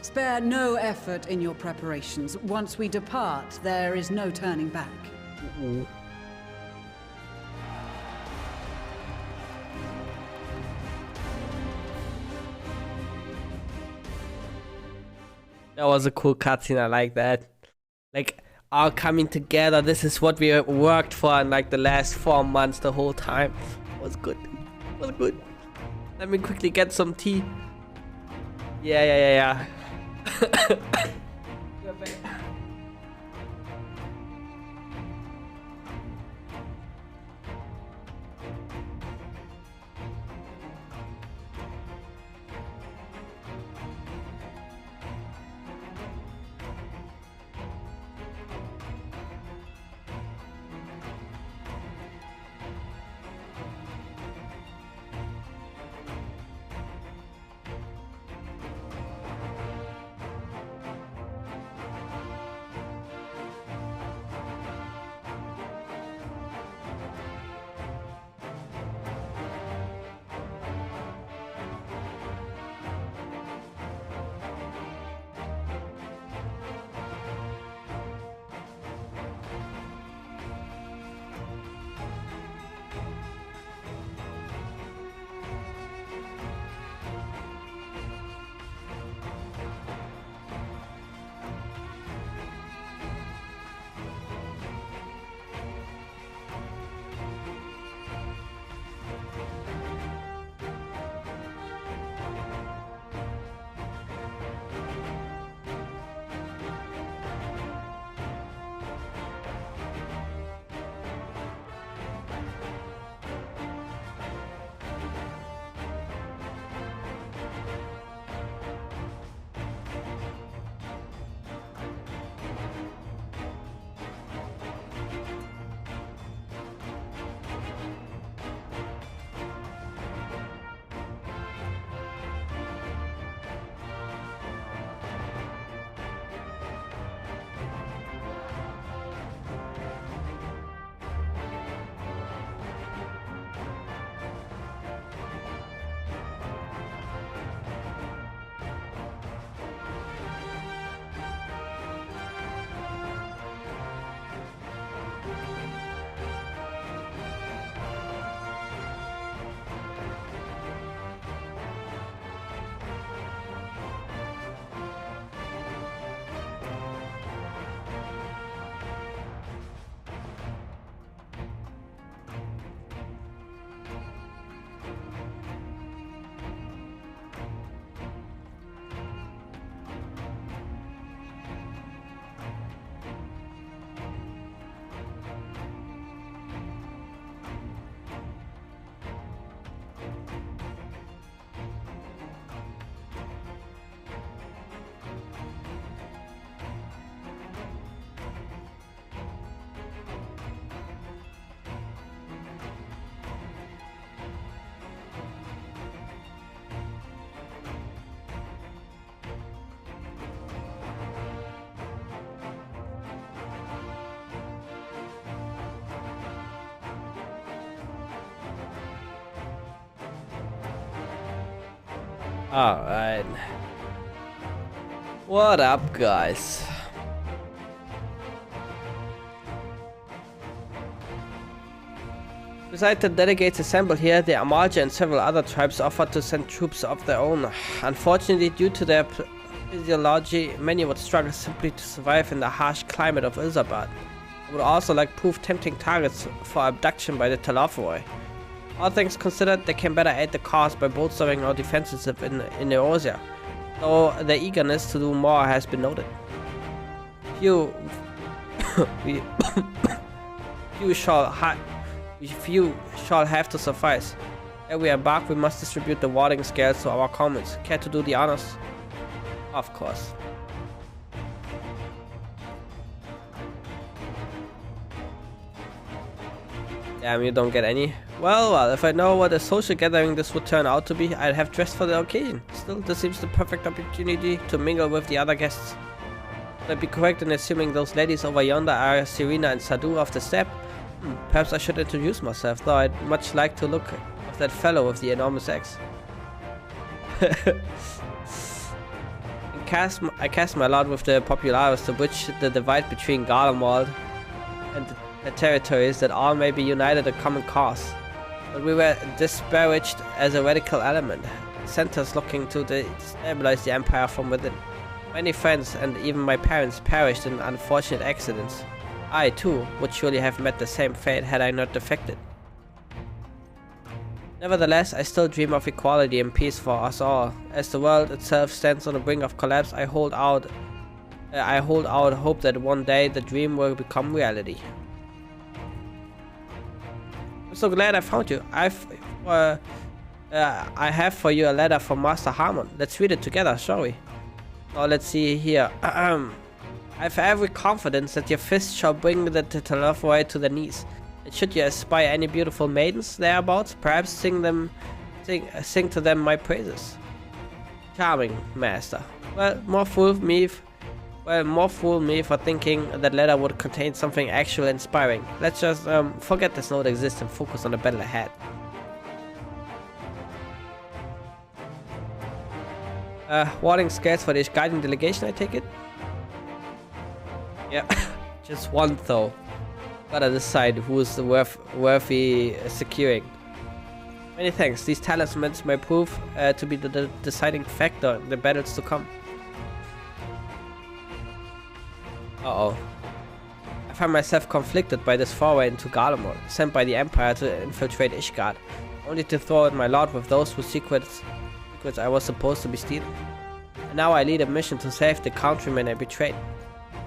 Spare no effort in your preparations. Once we depart, there is no turning back. That was a cool cutscene. I like that. Like, all coming together. This is what we worked for in like the last 4 months. The whole time it was good. It was good. Let me quickly get some tea. Yeah. Alright. What up, guys? Besides the delegates assembled here, the Amalja and several other tribes offered to send troops of their own. Unfortunately, due to their physiology, many would struggle simply to survive in the harsh climate of Isabad. They would also like prove tempting targets for abduction by the Telophoroi. All things considered, they can better aid the cause by bolstering our defenses in Eorzea, though their eagerness to do more has been noted. Few shall have to suffice. Ere we embark, we must distribute the warding scales to our comrades. Care to do the honors? Of course. Damn, you don't get any. Well, if I know what a social gathering this would turn out to be, I'd have dressed for the occasion. Still, this seems the perfect opportunity to mingle with the other guests. Would I be correct in assuming those ladies over yonder are Serena and Sadu of the Steppe? Perhaps I should introduce myself, though I'd much like to look of that fellow with the enormous axe. I cast my lot with the populares to bridge the divide between Garlemald and the territories, that all may be united in a common cause. But we were disparaged as a radical element, centers looking to destabilize the empire from within. Many friends and even my parents perished in unfortunate accidents. I, too, would surely have met the same fate had I not defected. Nevertheless, I still dream of equality and peace for us all. As the world itself stands on the brink of collapse, I hold out hope that one day the dream will become reality. I'm so glad I found you. I have for you a letter from Master Harmon. Let's read it together, shall we? Now let's see here. I have every confidence that your fist shall bring the Telophoroi to their knees. And should you espy any beautiful maidens thereabouts, perhaps sing to them my praises. Charming, master. Well, more fool me for thinking that letter would contain something actually inspiring. Let's just forget this note exists and focus on the battle ahead. Warding scales for this guiding delegation, I take it? Yeah, just one though. Gotta decide who's the worthy securing. Many thanks. These talismans may prove to be the deciding factor in the battles to come. Uh-oh. I find myself conflicted by this foray into Garlemald, sent by the Empire to infiltrate Ishgard, only to throw in my lot with those whose secrets I was supposed to be stealing. And now I lead a mission to save the countrymen I betrayed.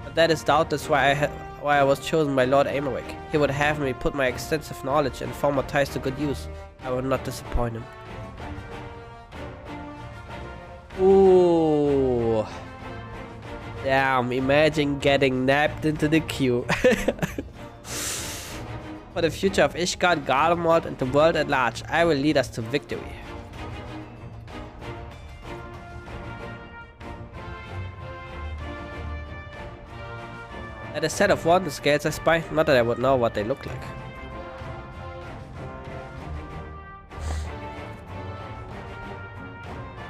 But that is doubtless why I was chosen by Lord Aymeric. He would have me put my extensive knowledge and former ties to good use. I would not disappoint him. Ooh. Damn, imagine getting nabbed into the queue. For the future of Ishgard, Garlemald, and the world at large, I will lead us to victory. At a set of wonder scales I spy, not that I would know what they look like.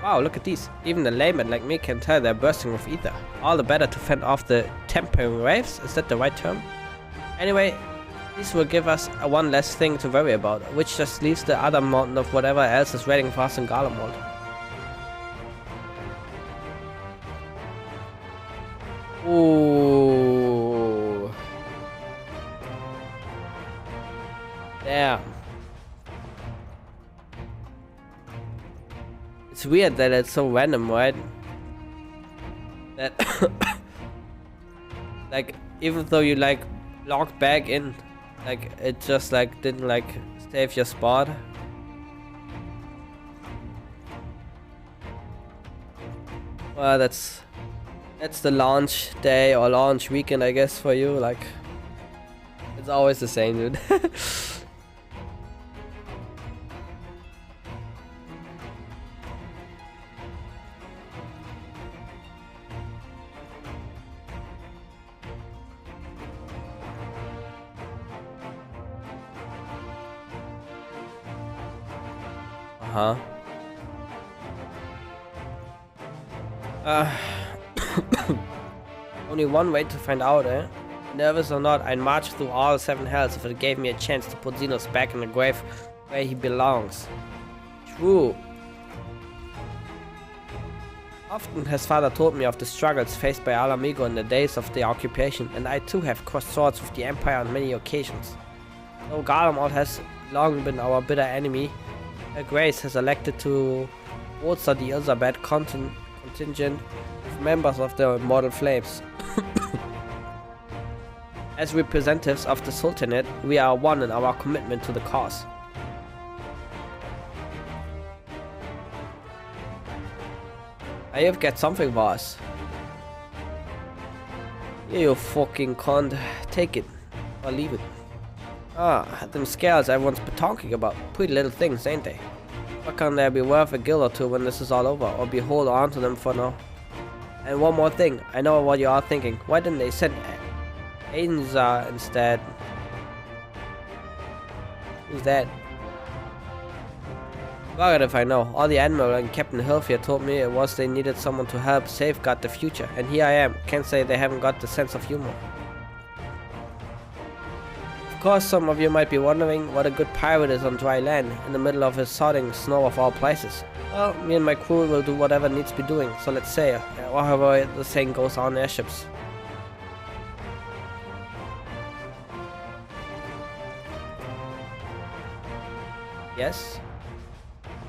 Wow, look at these. Even a layman like me can tell they're bursting with ether. All the better to fend off the tempering waves, is that the right term? Anyway, these will give us one less thing to worry about, which just leaves the other mountain of whatever else is waiting for us in Garlemald. Ooh. Damn. It's weird that it's so random, right? That like, even though you like logged back in, like it just like didn't like save your spot. Well, that's the launch day or launch weekend, I guess, for you. Like, it's always the same, dude. Uh-huh. Only one way to find out, eh? Nervous or not, I'd march through all 7 hells if it gave me a chance to put Xenos back in the grave where he belongs. True. Often has father told me of the struggles faced by Alamigo in the days of the occupation, and I too have crossed swords with the Empire on many occasions. Though Garlemald has long been our bitter enemy, Her Grace has elected to bolster the Elizabeth contingent of members of the Immortal Flames. As representatives of the Sultanate, we are one in our commitment to the cause. I've got something, boss. You fucking cunt. Take it. Or leave it. Ah, them scales everyone's been talking about. Pretty little things, ain't they? What can they be worth a guild or two when this is all over? Or be hold on to them for now? And one more thing. I know what you are thinking. Why didn't they send Ainza instead? Who's that? Forgot if I know. All the Admiral and Captain Hilfier told me it was they needed someone to help safeguard the future. And here I am. Can't say they haven't got the sense of humor. Of course, some of you might be wondering what a good pirate is on dry land, in the middle of his sodding snow of all places. Well, me and my crew will do whatever needs to be doing, so let's say, or however the saying goes on airships. Yes?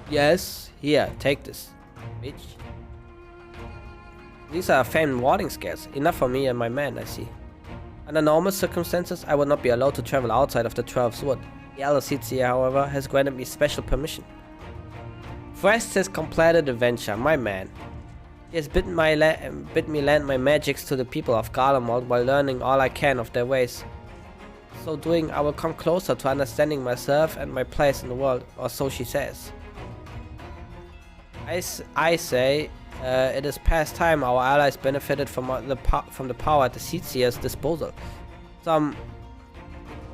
Yes? Here, take this, bitch. These are famed warding scales, enough for me and my men, I see. Under normal circumstances, I would not be allowed to travel outside of the 12th Wood. The LCC, however, has granted me special permission. Frest has completed adventure, my man. He has bid me lend my magics to the people of Garlemald while learning all I can of their ways. So doing, I will come closer to understanding myself and my place in the world, or so she says. I say, it is past time our allies benefited from the power at the Seedseer's disposal. Some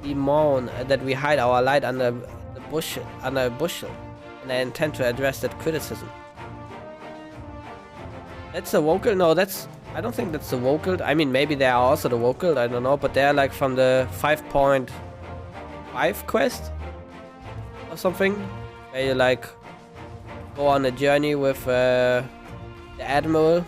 bemoan that we hide our light under a bushel, and I intend to address that criticism. That's the vocal? No, I don't think that's the vocal. I mean, maybe they are also the vocal, I don't know, but they're like from the 5.5 quest or something, where you like go on a journey with the Admiral.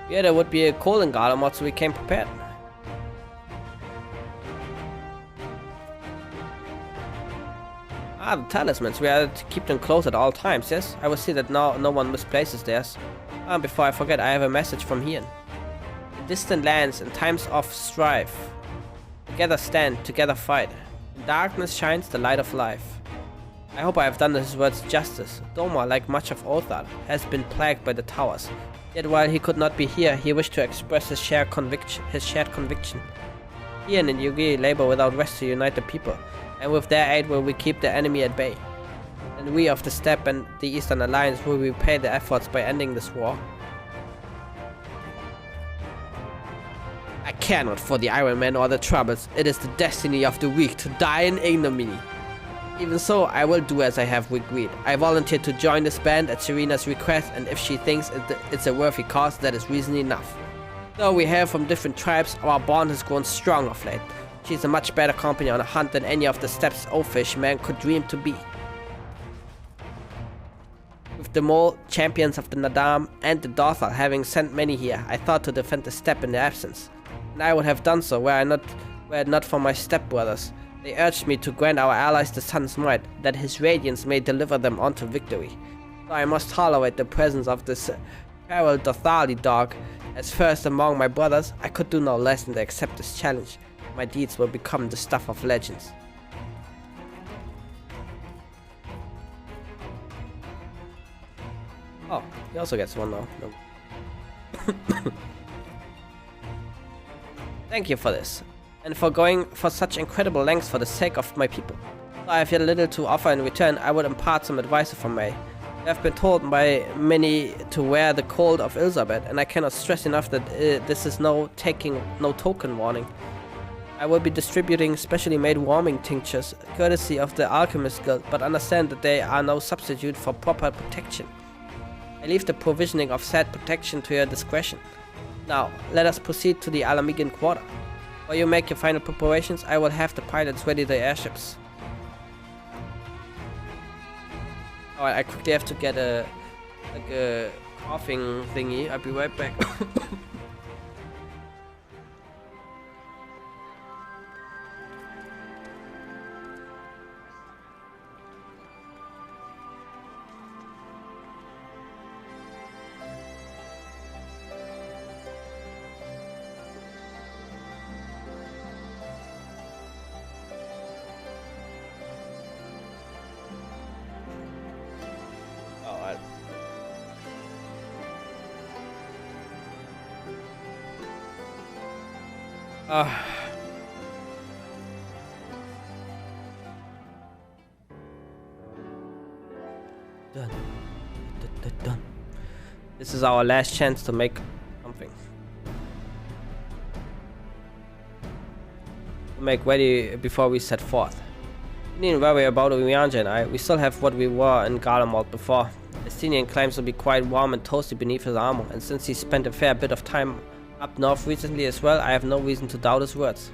Yeah, there would be a cold in Garlemald, so we came prepared. Ah, the talismans. We are to keep them close at all times, yes? I will see that no one misplaces theirs. Before I forget, I have a message from Hien. In distant lands, in times of strife, together stand, together fight. In darkness shines the light of life. I hope I have done his words justice. Doma, like much of Othal, has been plagued by the towers. Yet while he could not be here, he wished to express his shared conviction. Hien and Yugi labor without rest to unite the people, and with their aid will we keep the enemy at bay. And we of the Steppe and the Eastern Alliance will repay the efforts by ending this war. I care not for the Iron Man or the troubles. It is the destiny of the weak to die in ignominy. Even so, I will do as I have agreed. I volunteered to join this band at Serena's request, and if she thinks it's a worthy cause, that is reason enough. Though we hail from different tribes, our bond has grown strong of late. She's a much better company on a hunt than any of the Steppe's oafish men could dream to be. With the Mole, champions of the Nadam, and the Dothal having sent many here, I thought to defend the Steppe in their absence. And I would have done so were it not for my stepbrothers. They urged me to grant our allies the sun's might, that his radiance may deliver them on to victory. So I must tolerate the presence of this feral Dothali dog. As first among my brothers, I could do no less than to accept this challenge. My deeds will become the stuff of legends. Oh, he also gets one now. No. Thank you for this, and for going for such incredible lengths for the sake of my people. Though I have yet a little to offer in return, I would impart some advice from May. I have been told by many to wear the cold of Elizabeth, and I cannot stress enough that this is no token warning. I will be distributing specially made warming tinctures, courtesy of the Alchemist Guild, but understand that they are no substitute for proper protection. I leave the provisioning of said protection to your discretion. Now, let us proceed to the Alamigan Quarter. While you make your final preparations, I will have the pilots ready the airships. Alright, I quickly have to get a coughing thingy. I'll be right back. Done. This is our last chance to make something. To make ready before we set forth. You needn't worry about Urianger and I. We still have what we were in Garlemald before. Estinian claims to be quite warm and toasty beneath his armor, and since he spent a fair bit of time up north recently as well, I have no reason to doubt his words.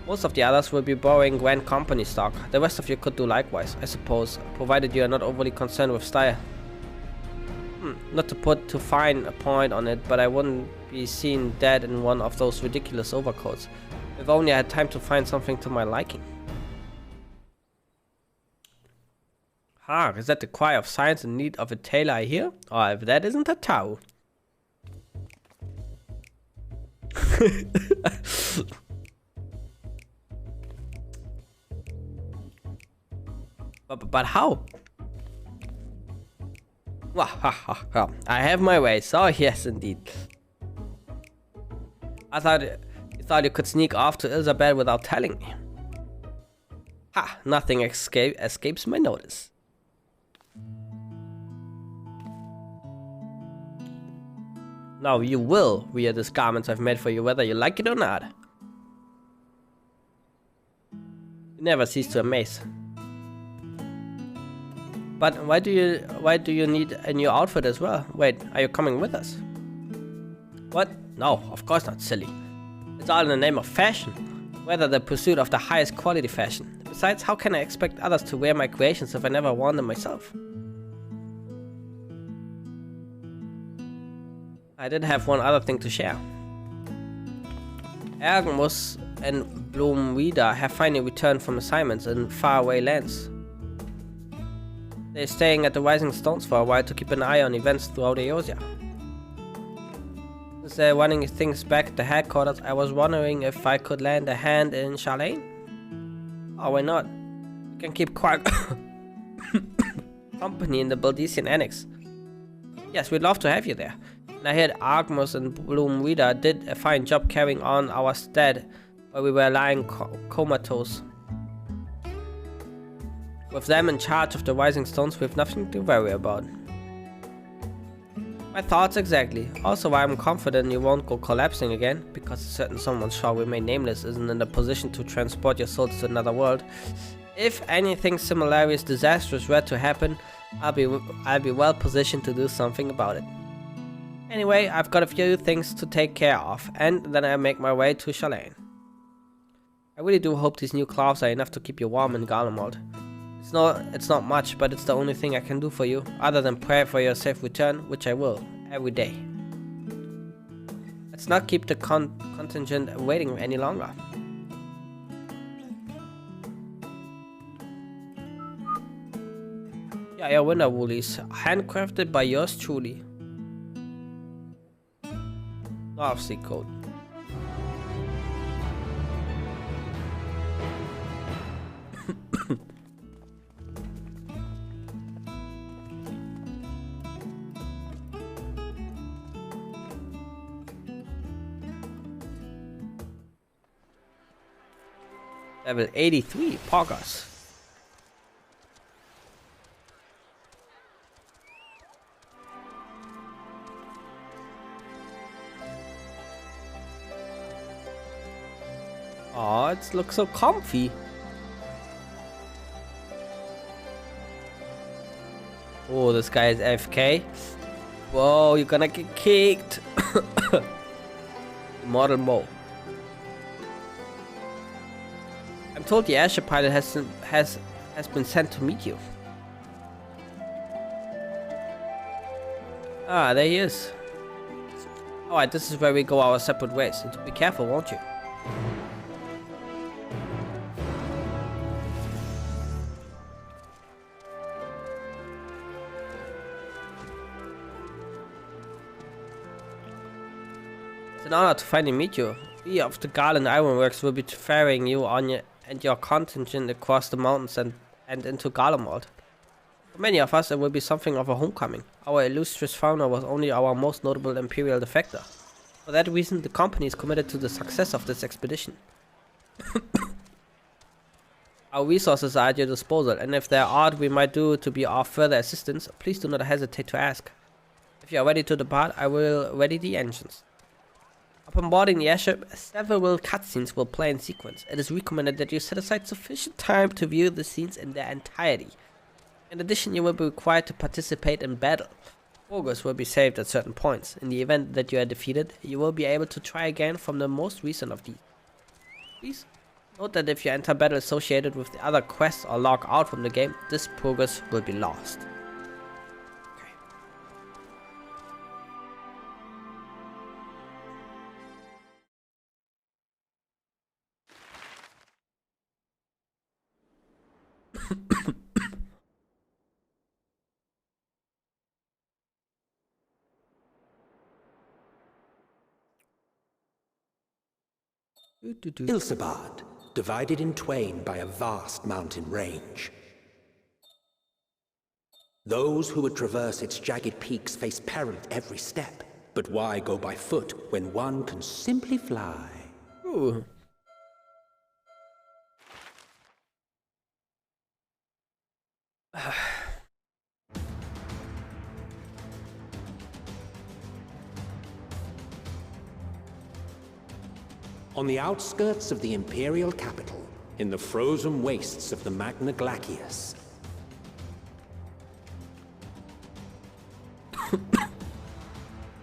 Most of the others will be borrowing Grand Company stock. The rest of you could do likewise, I suppose, provided you are not overly concerned with style. Not to put too fine a point on it, but I wouldn't be seen dead in one of those ridiculous overcoats. If only I had time to find something to my liking. Is that the cry of science in need of a tailor I hear? Or if that isn't a Tau. But how? I have my ways. Oh yes, indeed. I thought you could sneak off to Elizabeth without telling me. Nothing escapes my notice. Now you will wear these garments I've made for you, whether you like it or not. You never cease to amaze. But why do you need a new outfit as well? Wait, are you coming with us? What? No, of course not, silly. It's all in the name of fashion. Whether the pursuit of the highest quality fashion. Besides, how can I expect others to wear my creations if I never worn them myself? I did have one other thing to share. Ergmus and Blomwida have finally returned from assignments in faraway lands. They're staying at the Rising Stones for a while to keep an eye on events throughout Eosia. Since they're running things back at the headquarters, I was wondering if I could lend a hand in Charlene? Oh, why not? You can keep quiet company in the Baldesian Annex. Yes, we'd love to have you there. And I heard Argmus and Blomwida did a fine job carrying on our stead while we were lying comatose. With them in charge of the Rising Stones, we have nothing to worry about. My thoughts exactly. Also why I'm confident you won't go collapsing again, because a certain someone shall remain nameless isn't in a position to transport your souls to another world. If anything similarly disastrous were to happen, I'll be well positioned to do something about it. Anyway, I've got a few things to take care of, and then I make my way to Charlene. I really do hope these new clothes are enough to keep you warm in Garlemald. It's not much, but it's the only thing I can do for you, other than pray for your safe return, which I will, every day. Let's not keep the contingent waiting any longer. Yeah, your winter woolies, handcrafted by yours truly. North Sea Code. Level 83, Poggers. Oh, it looks so comfy. Oh, this guy is AFK. Whoa, you're gonna get kicked. Model Mo. I'm told the airship pilot has been sent to meet you. Ah, there he is. Alright, this is where we go our separate ways. So be careful, won't you? It's an honor to finally meet you. We of the Garland Ironworks will be ferrying you and your contingent across the mountains and into Garlemald. For many of us, it will be something of a homecoming. Our illustrious founder was only our most notable imperial defector. For that reason, the company is committed to the success of this expedition. Our resources are at your disposal, and if there are aught we might do to be of further assistance, please do not hesitate to ask. If you are ready to depart, I will ready the engines. Upon boarding the airship, several cutscenes will play in sequence. It is recommended that you set aside sufficient time to view the scenes in their entirety. In addition, you will be required to participate in battle. Progress will be saved at certain points. In the event that you are defeated, you will be able to try again from the most recent of these. Please note that if you enter battle associated with the other quests or log out from the game, this progress will be lost. Ilsabard, divided in twain by a vast mountain range. Those who would traverse its jagged peaks face peril at every step. But why go by foot when one can simply fly? Ooh. On the outskirts of the Imperial capital, in the frozen wastes of the Magna Glacius.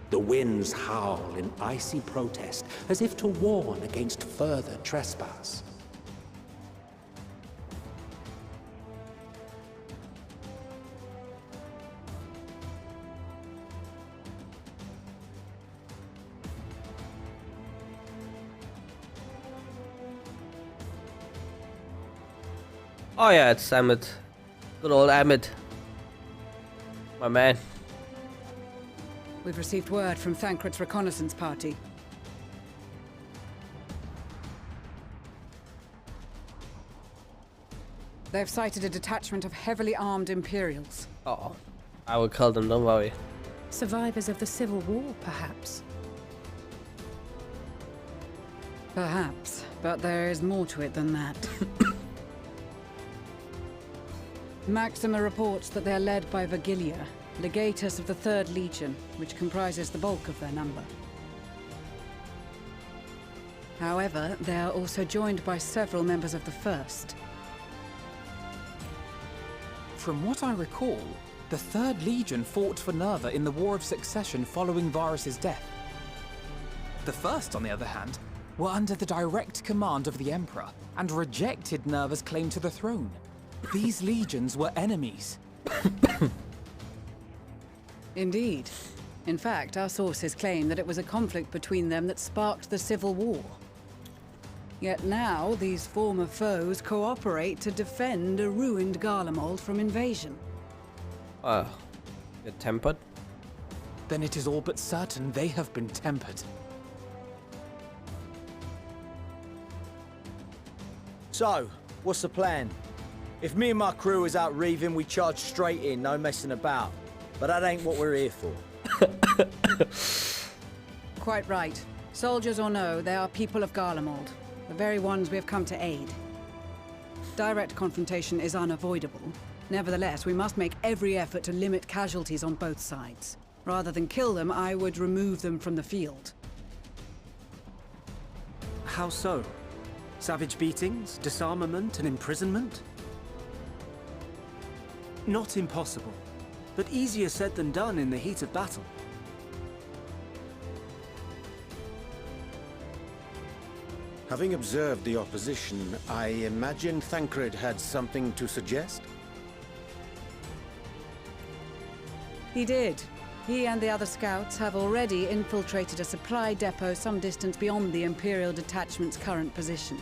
The winds howl in icy protest, as if to warn against further trespass. Oh yeah, it's Emmett. Good old Emmett. My man. We've received word from Thancred's reconnaissance party. They've sighted a detachment of heavily armed Imperials. Oh, I will kill them, don't worry. Survivors of the Civil War, perhaps? Perhaps, but there is more to it than that. Maxima reports that they're led by Vergilia, legatus of the 3rd Legion, which comprises the bulk of their number. However, they are also joined by several members of the 1st. From what I recall, the 3rd Legion fought for Nerva in the War of Succession following Varus's death. The 1st, on the other hand, were under the direct command of the Emperor and rejected Nerva's claim to the throne. These legions were enemies. Indeed. In fact, our sources claim that it was a conflict between them that sparked the Civil War. Yet now, these former foes cooperate to defend a ruined Garlemald from invasion. You're tempered? Then it is all but certain they have been tempered. So, what's the plan? If me and my crew is out reaving, we charge straight in, no messing about. But that ain't what we're here for. Quite right. Soldiers or no, they are people of Garlemald. The very ones we have come to aid. Direct confrontation is unavoidable. Nevertheless, we must make every effort to limit casualties on both sides. Rather than kill them, I would remove them from the field. How so? Savage beatings, disarmament, and imprisonment? Not impossible, but easier said than done in the heat of battle. Having observed the opposition, I imagine Thancred had something to suggest? He did. He and the other scouts have already infiltrated a supply depot some distance beyond the Imperial detachment's current position.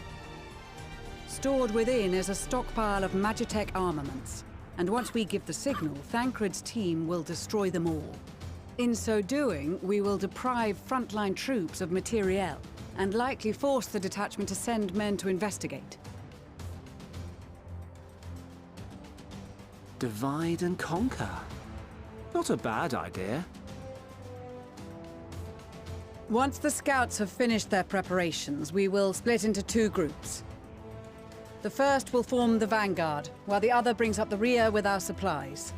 Stored within is a stockpile of Magitech armaments, and once we give the signal, Thancred's team will destroy them all. In so doing, we will deprive frontline troops of materiel, and likely force the detachment to send men to investigate. Divide and conquer. Not a bad idea. Once the scouts have finished their preparations, we will split into 2 groups. The first will form the vanguard, while the other brings up the rear with our supplies.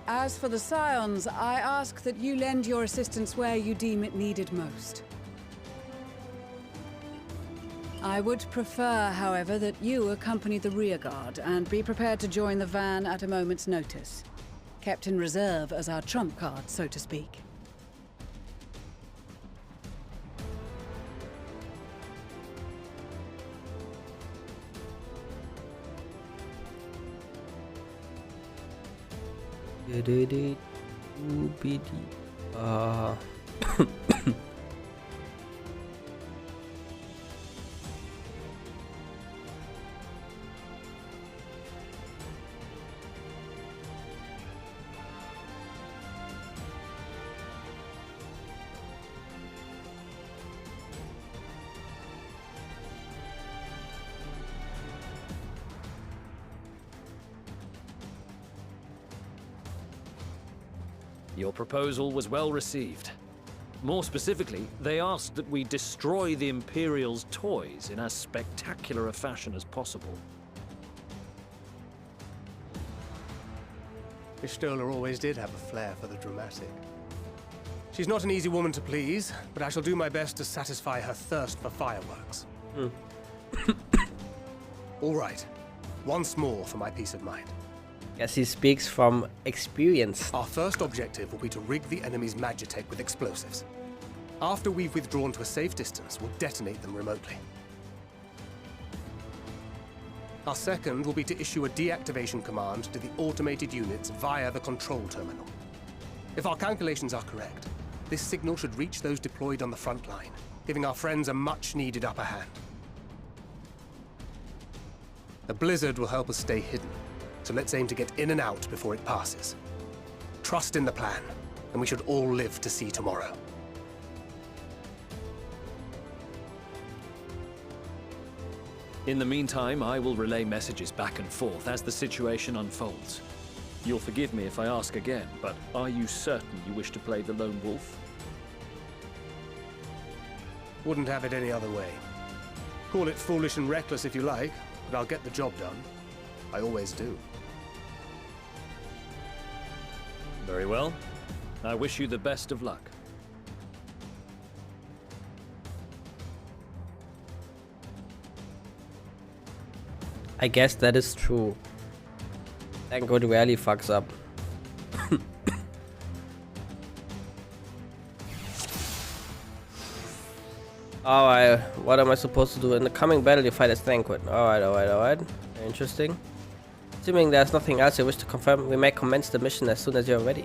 As for the Scions, I ask that you lend your assistance where you deem it needed most. I would prefer, however, that you accompany the rearguard and be prepared to join the van at a moment's notice. Kept in reserve as our trump card, so to speak. Your proposal was well received. More specifically, they asked that we destroy the Imperial's toys in as spectacular a fashion as possible. Ishtola always did have a flair for the dramatic. She's not an easy woman to please, but I shall do my best to satisfy her thirst for fireworks. All right. Once more for my peace of mind. Guess he speaks from experience. Our first objective will be to rig the enemy's Magitech with explosives. After we've withdrawn to a safe distance, we'll detonate them remotely. Our second will be to issue a deactivation command to the automated units via the control terminal. If our calculations are correct, this signal should reach those deployed on the front line, giving our friends a much-needed upper hand. The blizzard will help us stay hidden, so let's aim to get in and out before it passes. Trust in the plan, and we should all live to see tomorrow. In the meantime, I will relay messages back and forth as the situation unfolds. You'll forgive me if I ask again, but are you certain you wish to play the lone wolf? Wouldn't have it any other way. Call it foolish and reckless if you like, but I'll get the job done. I always do. Very well. I wish you the best of luck. I guess that is true. Thancred rarely fucks up. Alright, what am I supposed to do? In the coming battle you fight as Thancred. Alright. Interesting. Assuming there's nothing else you wish to confirm, we may commence the mission as soon as you're ready.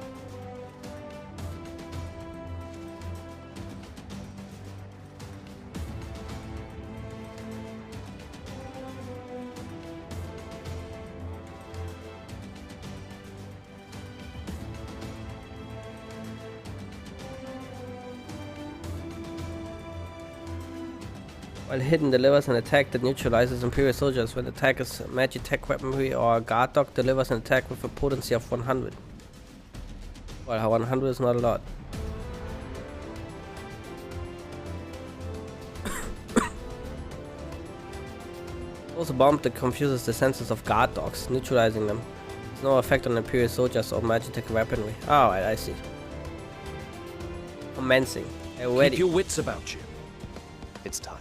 While hidden, delivers an attack that neutralizes Imperial soldiers. When attack is Magitech weaponry or guard dog, delivers an attack with a potency of 100. Well, 100 is not a lot. Also bomb that confuses the senses of guard dogs, neutralizing them. No effect on Imperial soldiers or magic weaponry. Oh, I see. Commencing. Already. Keep your wits about you. It's time.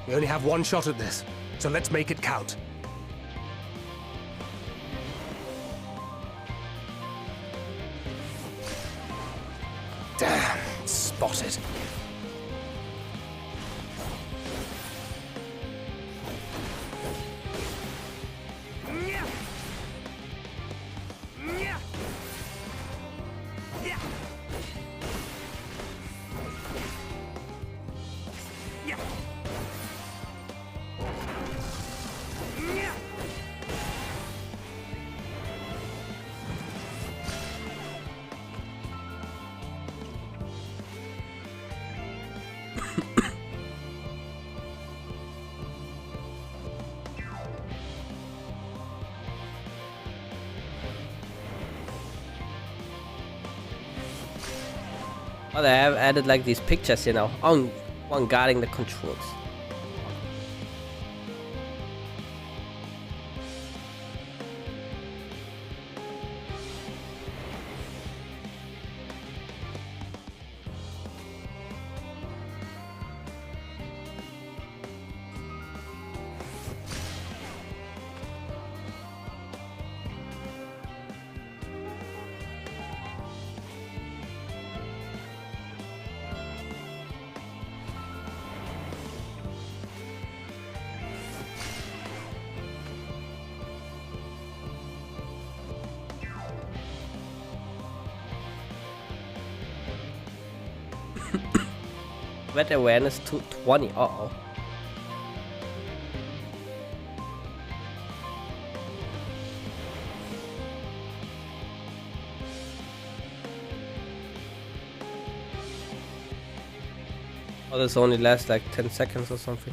We only have one shot at this, so let's make it count. Damn, spotted. Oh, they have added like these pictures, you know, on one guarding the controls. Red awareness to 20. Uh-oh. Oh, this only lasts like 10 seconds or something.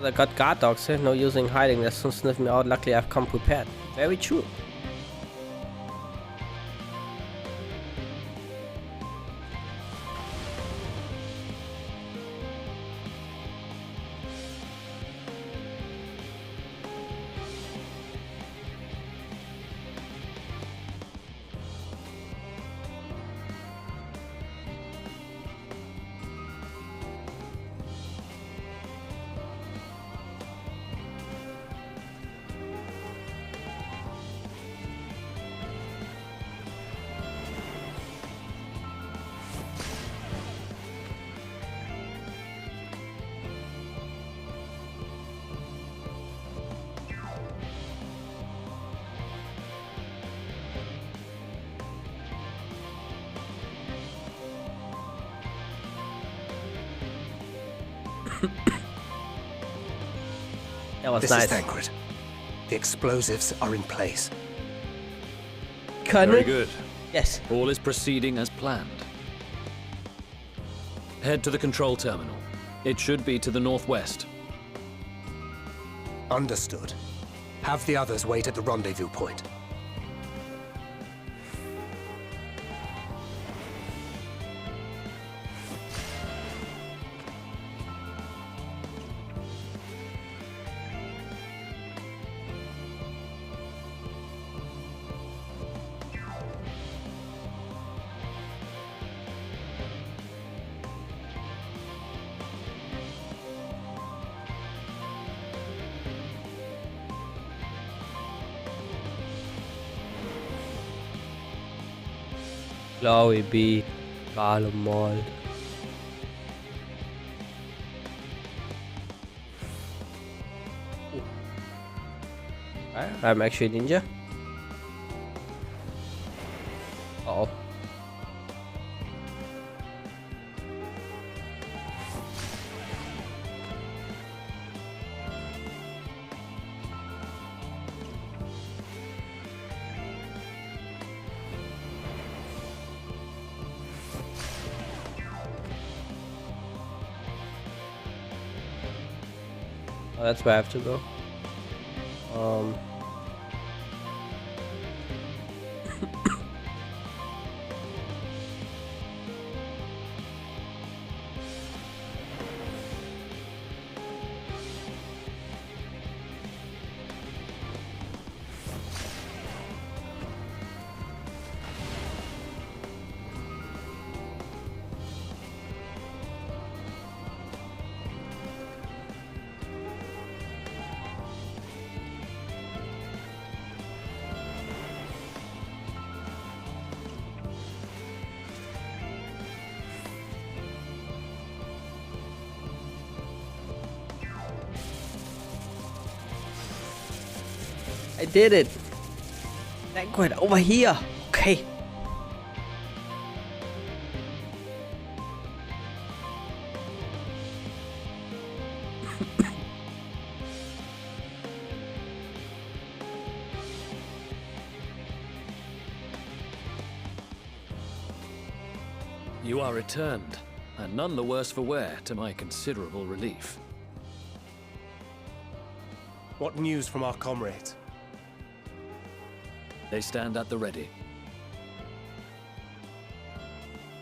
I got guard dogs here, no using hiding, they'll soon sniff me out, luckily I've come prepared. Very true. That was this nice. Is Thancred. The explosives are in place. Very good. Yes. All is proceeding as planned. Head to the control terminal. It should be to the northwest. Understood. Have the others wait at the rendezvous point. Glory be Garlemald. I'm actually a ninja. Uh oh. Oh, that's where I have to go. I did it. Banquet over here. Okay. You are returned, and none the worse for wear, to my considerable relief. What news from our comrades? They stand at the ready.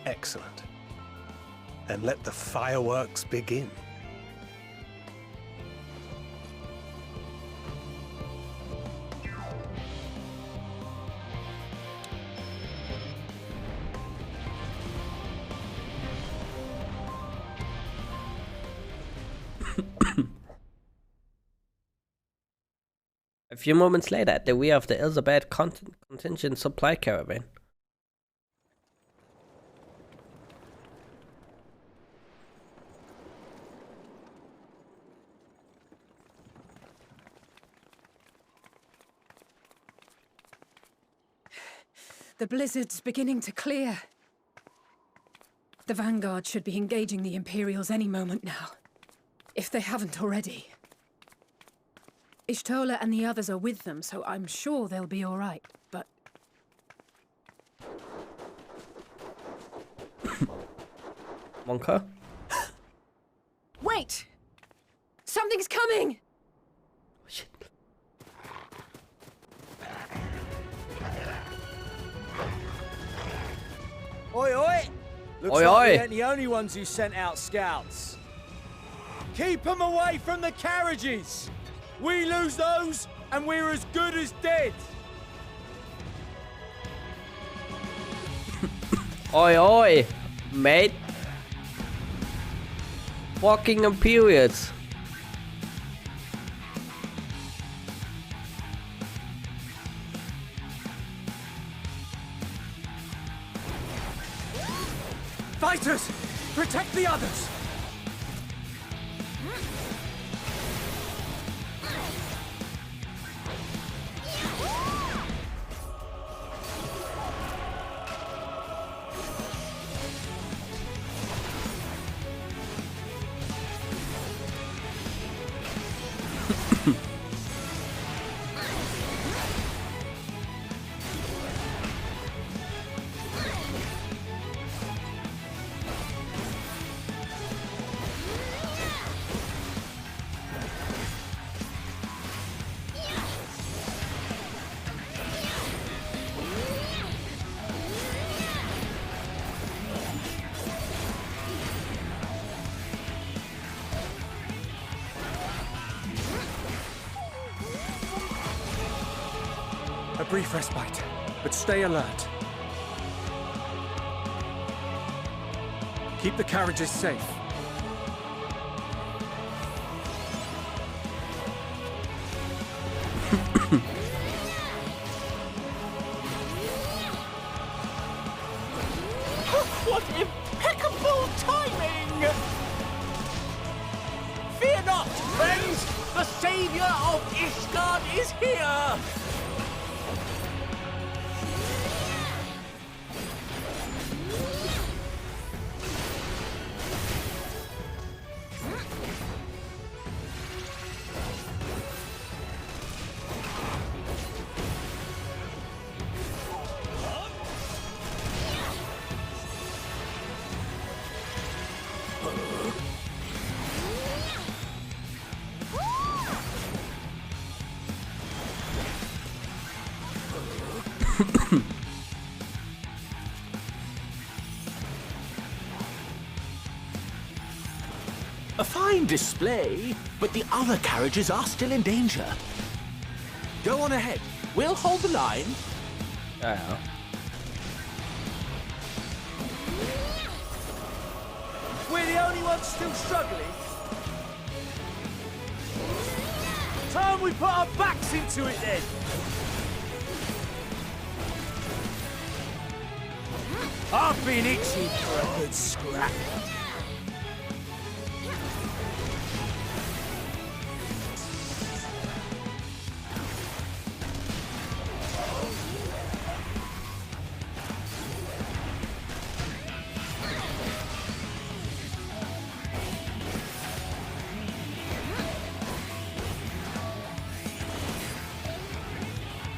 Excellent. Then let the fireworks begin. A few moments later, at the rear of the Elizabeth contingent supply caravan. The blizzard's beginning to clear. The Vanguard should be engaging the Imperials any moment now, if they haven't already. Ishtola and the others are with them, so I'm sure they'll be all right, but... Monka? Wait! Something's coming! Oh, shit. Oi, oi! Looks Oi, like oi. we ain't the only ones who sent out scouts. Keep them away from the carriages! We lose those, and we're as good as dead! Oi, oi, mate. Walking Imperials. Fighters! Protect the others! A brief respite, but stay alert. Keep the carriages safe. What impeccable timing! Fear not, friends! The savior of Ishgard is here! A fine display, but the other carriages are still in danger. Go on ahead. We'll hold the line. Yeah. We're the only ones still struggling. Time we put our backs into it then. I've been itching for a good scrap.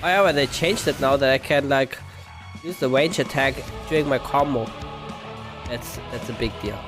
Oh yeah, but they changed it now that I can like use the range attack during my combo. That's a big deal.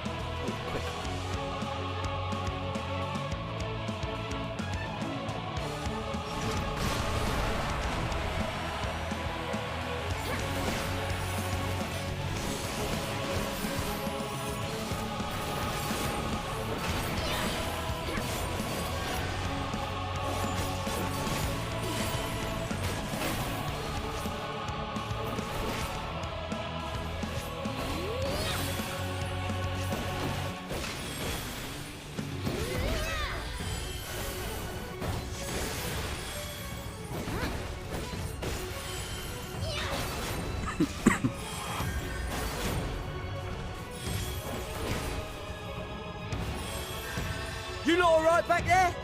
You lot alright back there?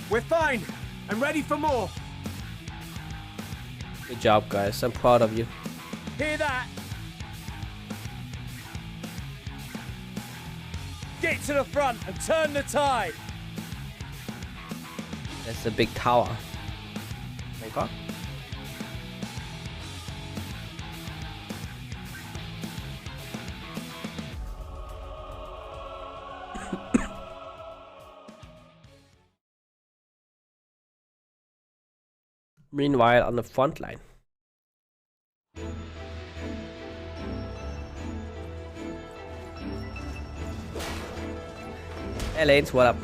We're fine and ready for more. Good job, guys. I'm proud of you. Hear that? Get to the front and turn the tide. That's a big tower. Thank God. Meanwhile, on the front line. Hey Lanes, what up?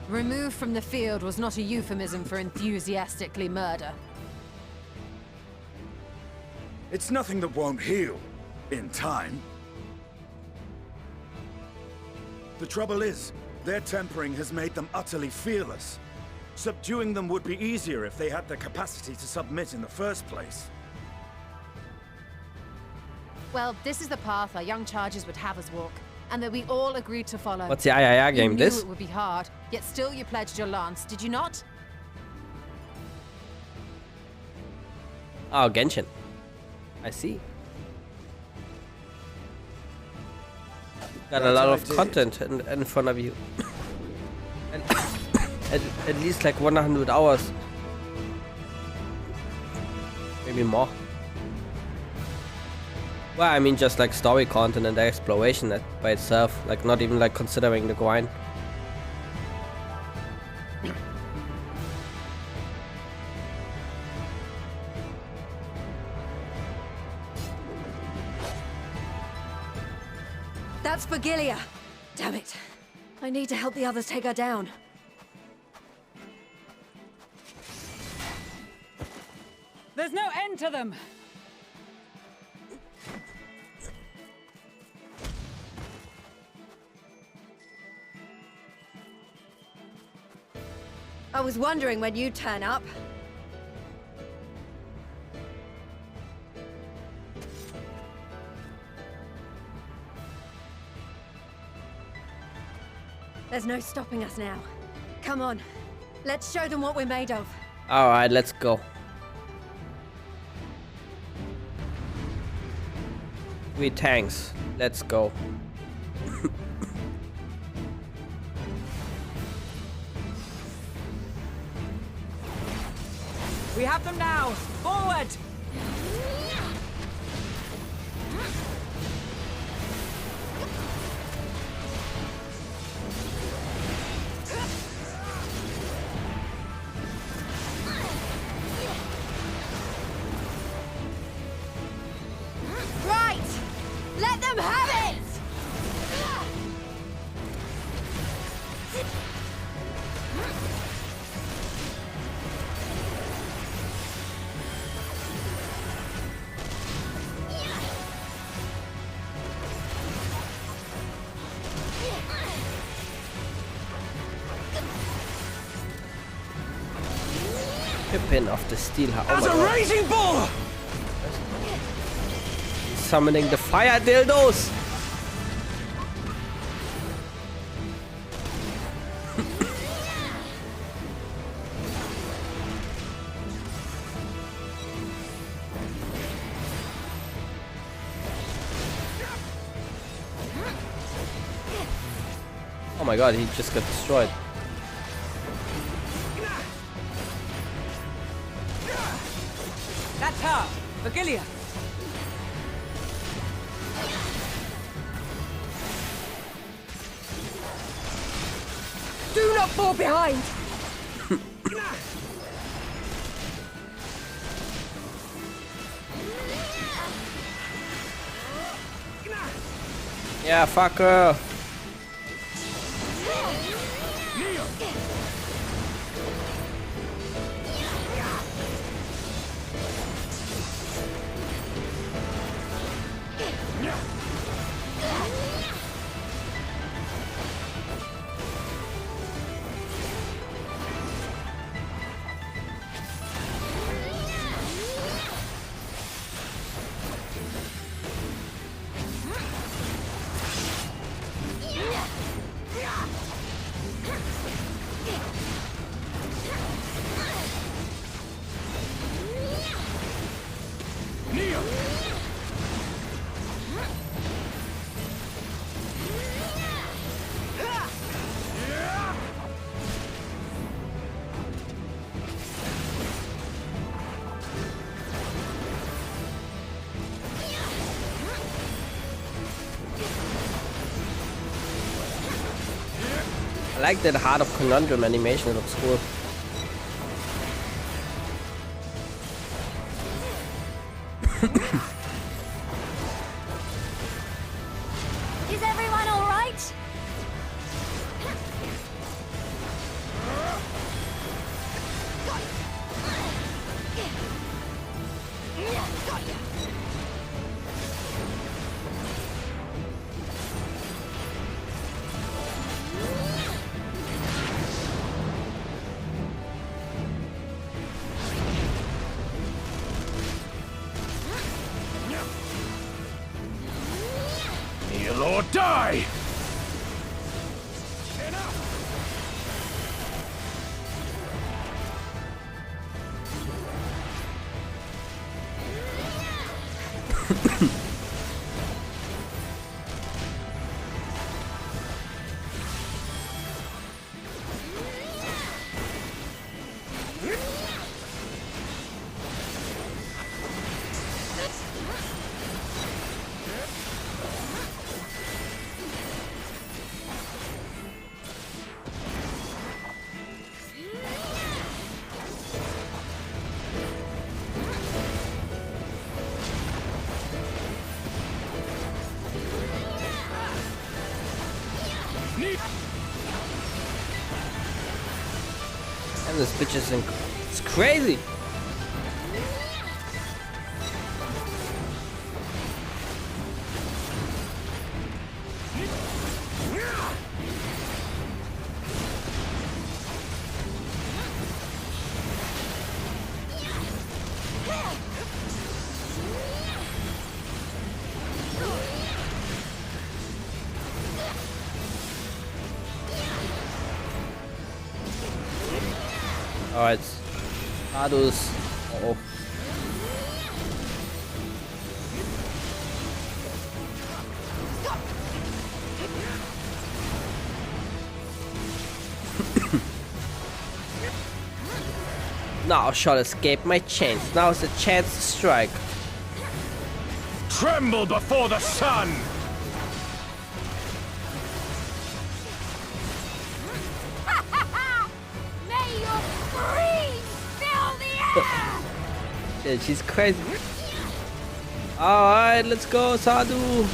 Removed from the field was not a euphemism for enthusiastically murder. It's nothing that won't heal in time. The trouble is, their tempering has made them utterly fearless. Subduing them would be easier if they had the capacity to submit in the first place. Well, this is the path our young charges would have us walk, and that we all agreed to follow. What's the IIR game? You knew This? it would be hard, yet still you pledged your lance, did you not? Oh, Genshin. I see. Got a lot of content in front of you. And at least like 100 hours. Maybe more. Well, I mean just like story content and the exploration that by itself. Like not even like considering the grind. That's Vergilia. Damn it. I need to help the others take her down. There's no end to them! I was wondering when you'd turn up. There's no stopping us now. Come on, let's show them what we're made of. Alright, let's go. We tanks. Let's go. We have them now! Forward! Right! Let them have it! Pippin of the Steel Heart. As a raging bull! Summoning the fire dildos. Oh my god, he just got destroyed. That's her! Virgilia! Do not fall behind! Yeah, fuck her. I like that Heart of Conundrum animation, it looks cool. Is everyone all right? Kneel or die! And this bitch is it's crazy. Alright. Adus. Uh-oh. Now shall escape my chains. Now is the chance to strike. Tremble before the sun! May your screams fill the air! Yeah, she's crazy. Alright, let's go, Sadhu.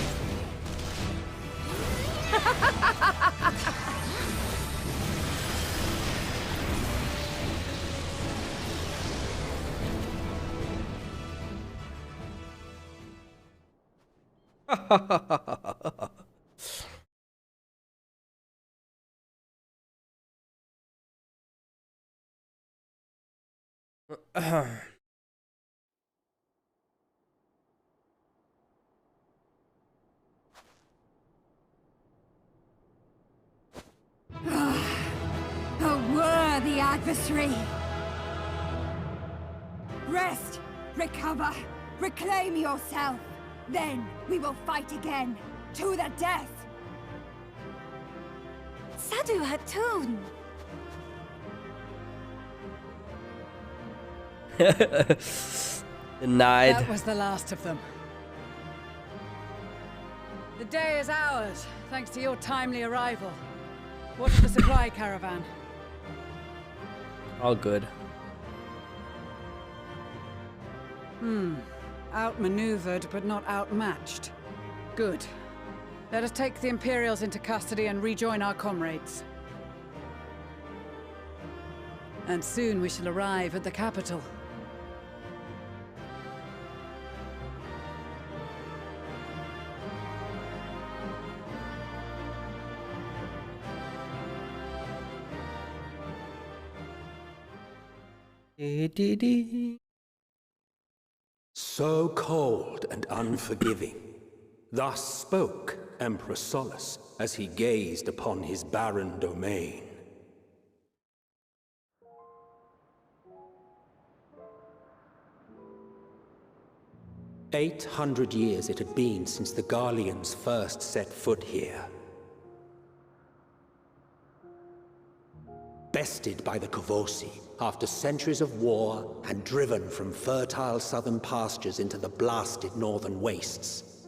A worthy adversary! Rest, recover, reclaim yourself! Then we will fight again, to the death! Sadhu Hatun! Denied. That was the last of them. The day is ours, thanks to your timely arrival. What of the supply caravan? All good. Outmaneuvered, but not outmatched. Good. Let us take the Imperials into custody and rejoin our comrades. And soon we shall arrive at the capital. So cold and unforgiving. Thus spoke Emperor Solus as he gazed upon his barren domain. "800 years it had been since the Garleans first set foot here. Bested by the Kovosi after centuries of war and driven from fertile southern pastures into the blasted northern wastes.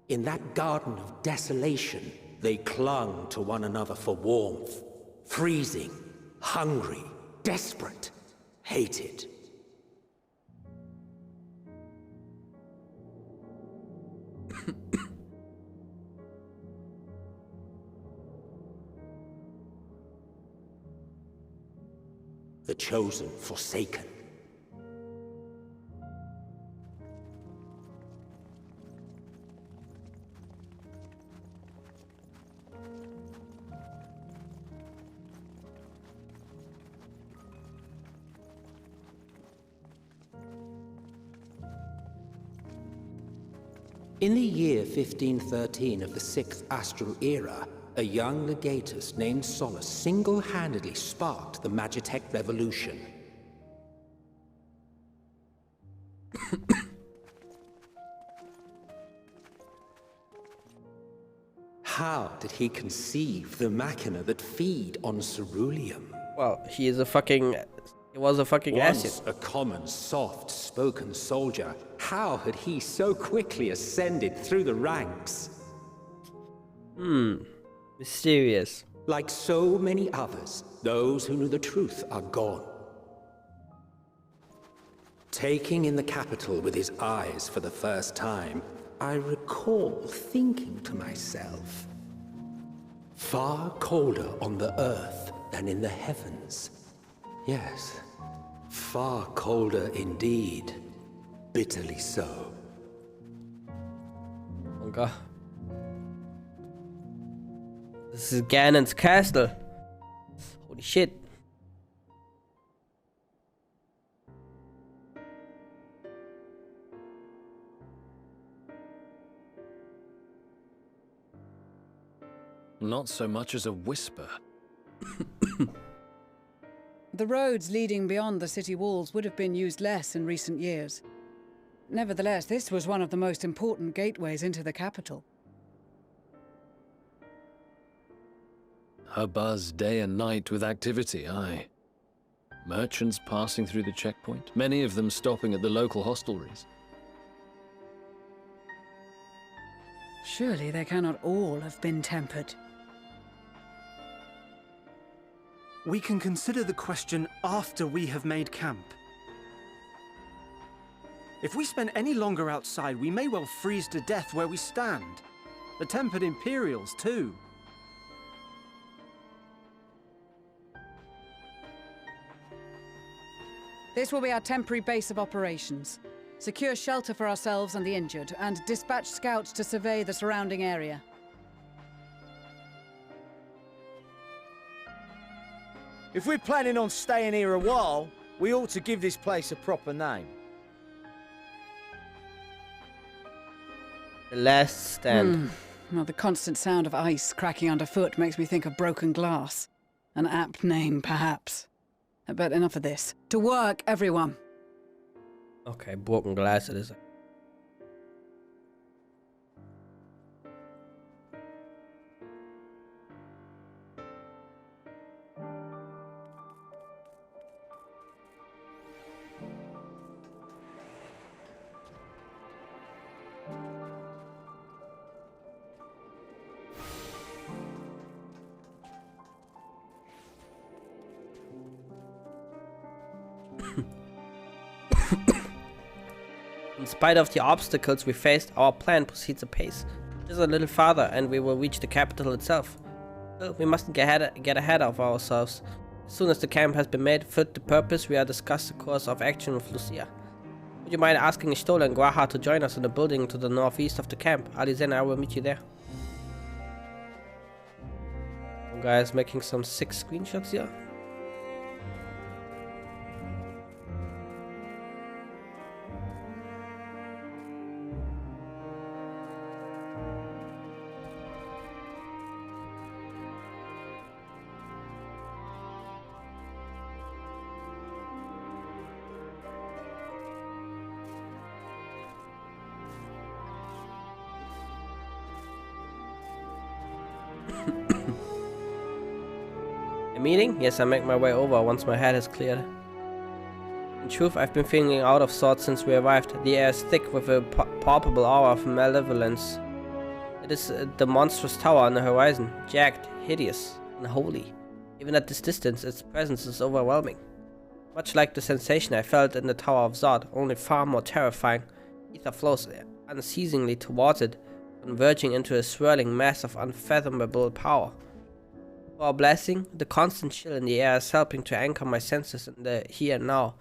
In that garden of desolation, they clung to one another for warmth, freezing, hungry, desperate, hated. The chosen forsaken. In the year 1513 of the 6th Astral Era, a young legatus named Solus single-handedly sparked the Magitech Revolution. How did he conceive the machina that feed on ceruleum? Well, he was a fucking Once acid. a common, soft-spoken soldier, how had he so quickly ascended through the ranks? Mysterious. Like so many others, those who knew the truth are gone. Taking in the capital with his eyes for the first time, I recall thinking to myself, far colder on the earth than in the heavens. Yes, far colder indeed. Bitterly so. Okay. This is Ganon's castle. Holy shit. Not so much as a whisper. The roads leading beyond the city walls would have been used less in recent years. Nevertheless, this was one of the most important gateways into the capital. Abuzz day and night with activity, aye. Merchants passing through the checkpoint, many of them stopping at the local hostelries. Surely they cannot all have been tempered. We can consider the question after we have made camp. If we spend any longer outside, we may well freeze to death where we stand. The tempered Imperials, too. This will be our temporary base of operations. Secure shelter for ourselves and the injured, and dispatch scouts to survey the surrounding area. If we're planning on staying here a while, we ought to give this place a proper name. The Last Stand. Well, the constant sound of ice cracking underfoot makes me think of broken glass. An apt name, perhaps. But enough of this. To work, everyone! Okay, broken glass it is. In spite of the obstacles we faced, our plan proceeds apace. Just a little farther and we will reach the capital itself. Still, we mustn't get ahead of ourselves. As soon as the camp has been made fit to purpose, we will discuss the course of action with Lucia. Would you mind asking Stola and Guaha to join us in the building to the northeast of the camp? Alize and I will meet you there. So guys, making some sick screenshots here. A meeting? Yes, I make my way over once my head is cleared. In truth, I've been feeling out of sorts since we arrived. The air is thick with a palpable aura of malevolence. It is the monstrous tower on the horizon, jagged, hideous, unholy. Even at this distance, its presence is overwhelming. Much like the sensation I felt in the Tower of Zod, only far more terrifying. Ether flows unceasingly towards it, converging into a swirling mass of unfathomable power. For a blessing, the constant chill in the air is helping to anchor my senses in the here and now.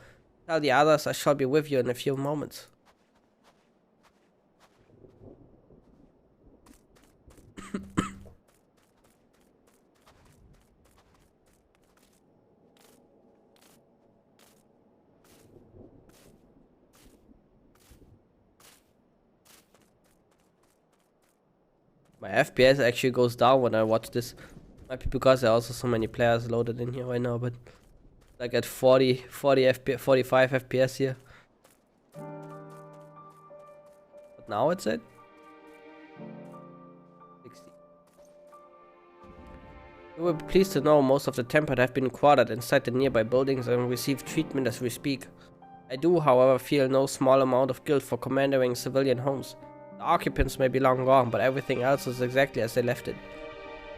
Tell the others I shall be with you in a few moments. My FPS actually goes down when I watch this. Might be because there are also so many players loaded in here right now, but like at 40 FPS, 45 FPS here. But now it's at 60. You will be pleased to know most of the tempered have been quartered inside the nearby buildings and receive treatment as we speak. I do, however, feel no small amount of guilt for commandeering civilian homes. The occupants may be long gone, but everything else is exactly as they left it.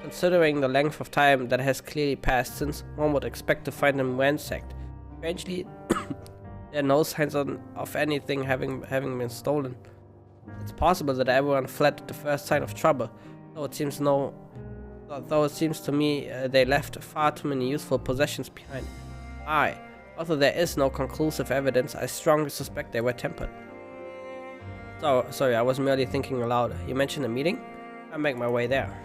Considering the length of time that has clearly passed since, one would expect to find them ransacked. Strangely, there are no signs of anything having been stolen. It's possible that everyone fled at the first sign of trouble, though it seems to me they left far too many useful possessions behind. Although there is no conclusive evidence, I strongly suspect they were tempered. So, sorry, I was merely thinking aloud. You mentioned a meeting? I'll make my way there.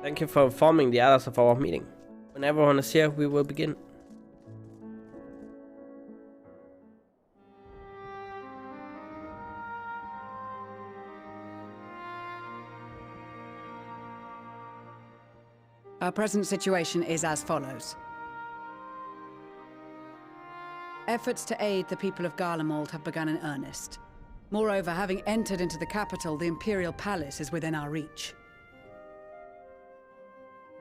Thank you for informing the others of our meeting. When everyone is here, we will begin. Our present situation is as follows. Efforts to aid the people of Garlemald have begun in earnest. Moreover, having entered into the capital, the Imperial Palace is within our reach.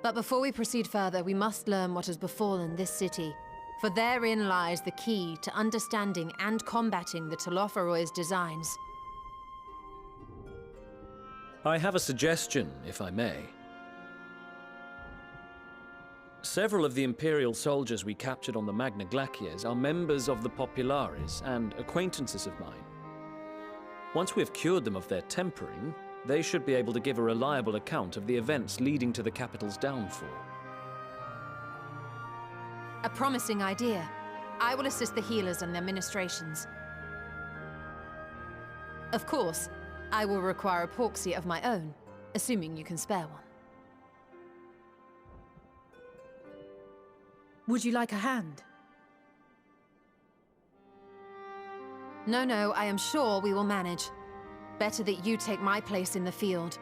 But before we proceed further, we must learn what has befallen this city. For therein lies the key to understanding and combating the Telophoroid's designs. I have a suggestion, if I may. Several of the Imperial soldiers we captured on the Magna Glaciers are members of the Populares and acquaintances of mine. Once we have cured them of their tempering, they should be able to give a reliable account of the events leading to the capital's downfall. A promising idea. I will assist the healers and their ministrations. Of course, I will require a porxy of my own, assuming you can spare one. Would you like a hand? No, I am sure we will manage. Better that you take my place in the field.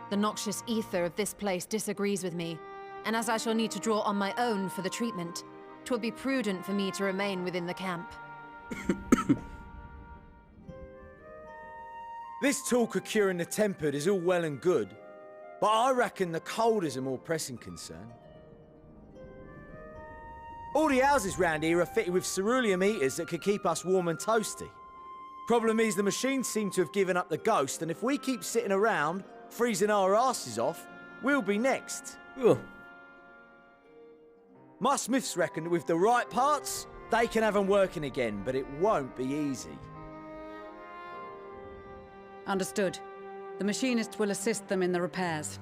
The noxious ether of this place disagrees with me, and as I shall need to draw on my own for the treatment, 'twill be prudent for me to remain within the camp. This talk of curing the tempered is all well and good, but I reckon the cold is a more pressing concern. All the houses round here are fitted with ceruleum heaters that could keep us warm and toasty. Problem is, the machines seem to have given up the ghost, and if we keep sitting around, freezing our asses off, we'll be next. Ugh. My smiths reckon that with the right parts, they can have them working again, but it won't be easy. Understood. The machinists will assist them in the repairs.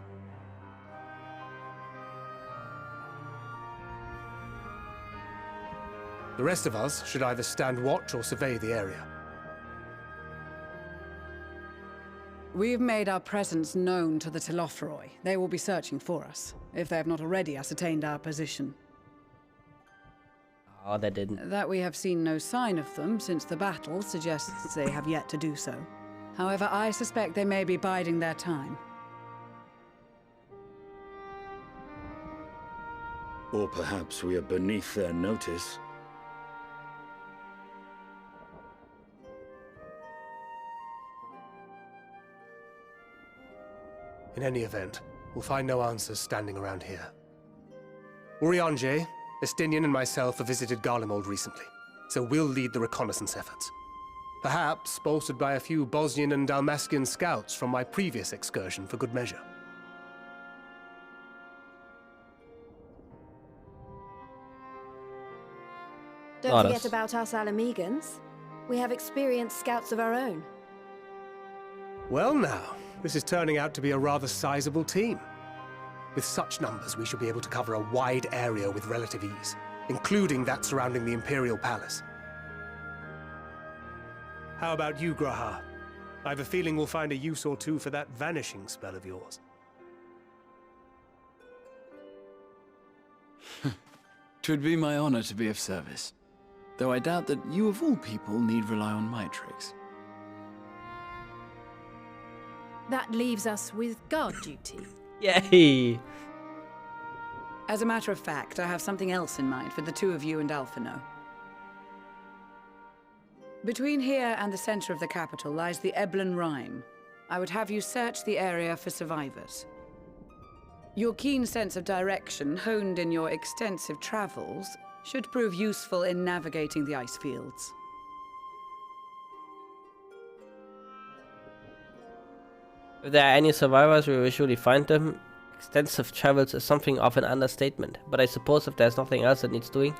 The rest of us should either stand watch or survey the area. We've made our presence known to the Telophoroi. They will be searching for us, if they have not already ascertained our position. Oh, they didn't. That we have seen no sign of them since the battle suggests they have yet to do so. However, I suspect they may be biding their time. Or perhaps we are beneath their notice. In any event, we'll find no answers standing around here. Urianger, Estinian and myself have visited Garlemald recently, so we'll lead the reconnaissance efforts. Perhaps bolstered by a few Bosnian and Dalmatian scouts from my previous excursion for good measure. Don't forget about us Alamegans. We have experienced scouts of our own. Well now, this is turning out to be a rather sizable team. With such numbers, we should be able to cover a wide area with relative ease, including that surrounding the Imperial Palace. How about you, Graha? I have a feeling we'll find a use or two for that vanishing spell of yours. 'Twould be my honor to be of service, though I doubt that you of all people need rely on my tricks. That leaves us with guard duty. Yay! As a matter of fact, I have something else in mind for the two of you and Alphino. Between here and the center of the capital lies the Eblan Rhine. I would have you search the area for survivors. Your keen sense of direction, honed in your extensive travels, should prove useful in navigating the ice fields. If there are any survivors, we will surely find them. Extensive travels is something of an understatement, but I suppose if there's nothing else that needs doing.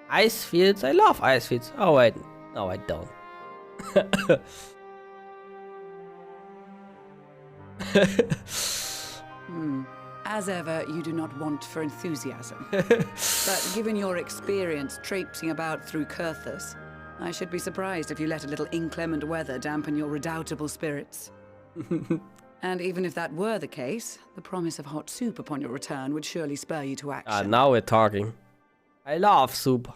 Ice fields? I love ice fields. Oh wait, no I don't. As ever, you do not want for enthusiasm. But given your experience traipsing about through Kurthus, I should be surprised if you let a little inclement weather dampen your redoubtable spirits. And even if that were the case, the promise of hot soup upon your return would surely spur you to action. Now we're talking. I love soup.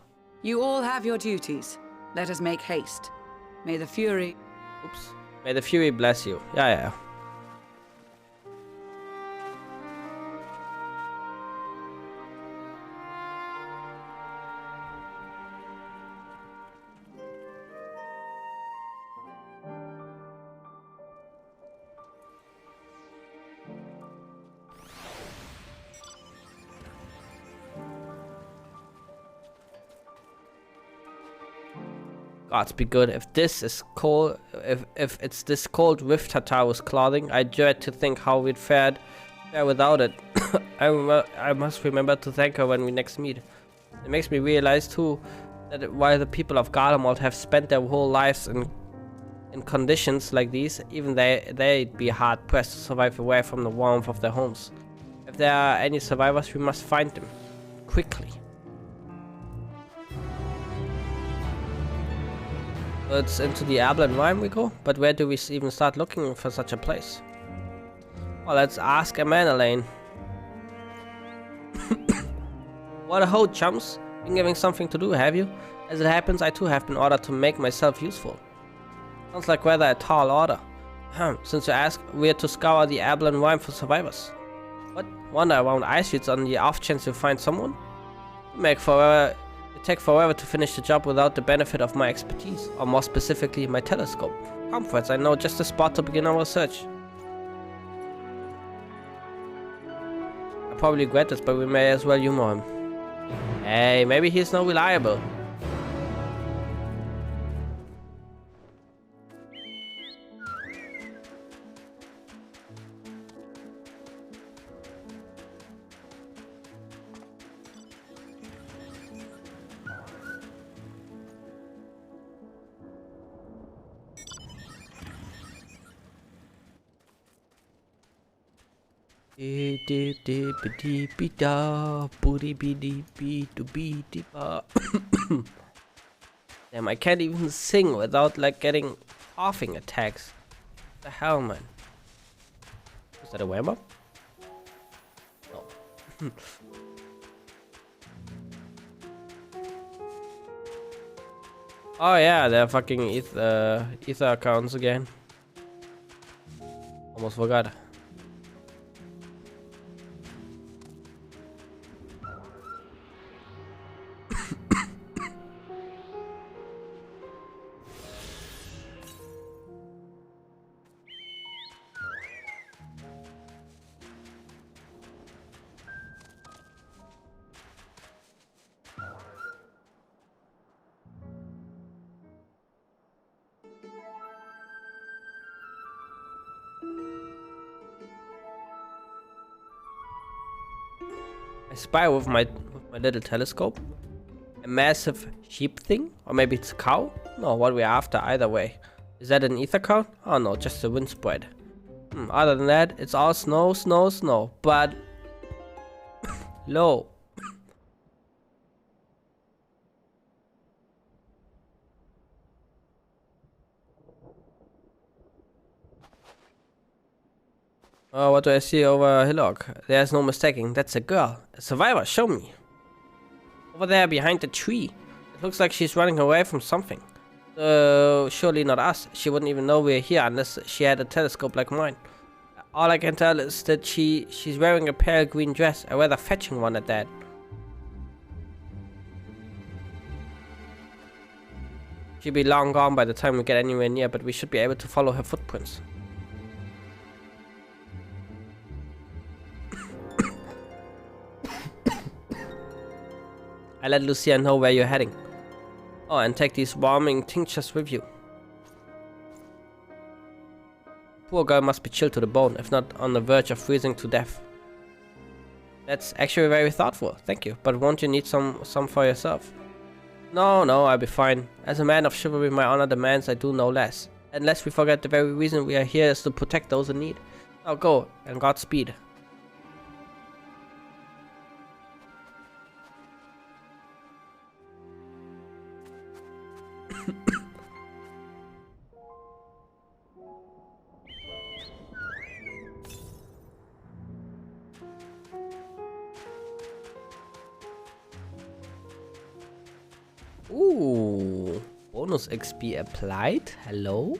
You all have your duties. Let us make haste. May the Fury... Oops. May the Fury bless you. Yeah. Gods be good. If this is cold, if it's this cold with Tartarus clothing, I dread to think how we'd fare without it. I must remember to thank her when we next meet. It makes me realize too that while the people of Garlemald have spent their whole lives in conditions like these, even they'd be hard pressed to survive away from the warmth of their homes. If there are any survivors, we must find them quickly. It's into the Ablan Rime we go, but where do we even start looking for such a place? Well, let's ask Amanalaine. What a ho, chums! Been giving something to do, have you? As it happens, I too have been ordered to make myself useful. Sounds like rather a tall order. Since you ask, we're to scour the Ablan Rime for survivors. What? Wander around ice sheets on the off chance you find someone? It take forever to finish the job without the benefit of my expertise, or more specifically, my telescope. Come, friends, I know just the spot to begin our search. I probably regret this, but we may as well humor him. Hey, maybe he's not reliable. Damn, I can't even sing without like getting coughing attacks. What the hell, man? Is that a warm up? No. Oh yeah, they're fucking ether accounts again. Almost forgot. I spy with my little telescope. A massive sheep thing? Or maybe it's a cow? No, what we're after either way. Is that an ether cow? Oh no, just a wind spread. Other than that, it's all snow, snow, snow. But... low. Oh, what do I see over a hillock? There's no mistaking. That's a girl. A survivor, show me. Over there behind the tree. It looks like she's running away from something. Surely not us. She wouldn't even know we're here unless she had a telescope like mine. All I can tell is that she's wearing a pale green dress. A rather fetching one at that. She'll be long gone by the time we get anywhere near, but we should be able to follow her footprints. I let Lucia know where you're heading. Oh, and take these warming tinctures with you. Poor girl must be chilled to the bone, if not on the verge of freezing to death. That's actually very thoughtful, thank you. But won't you need some for yourself? No, I'll be fine. As a man of chivalry, my honor demands I do no less. And lest we forget, the very reason we are here is to protect those in need. Now go, and Godspeed. Ooh, bonus XP applied. Hello.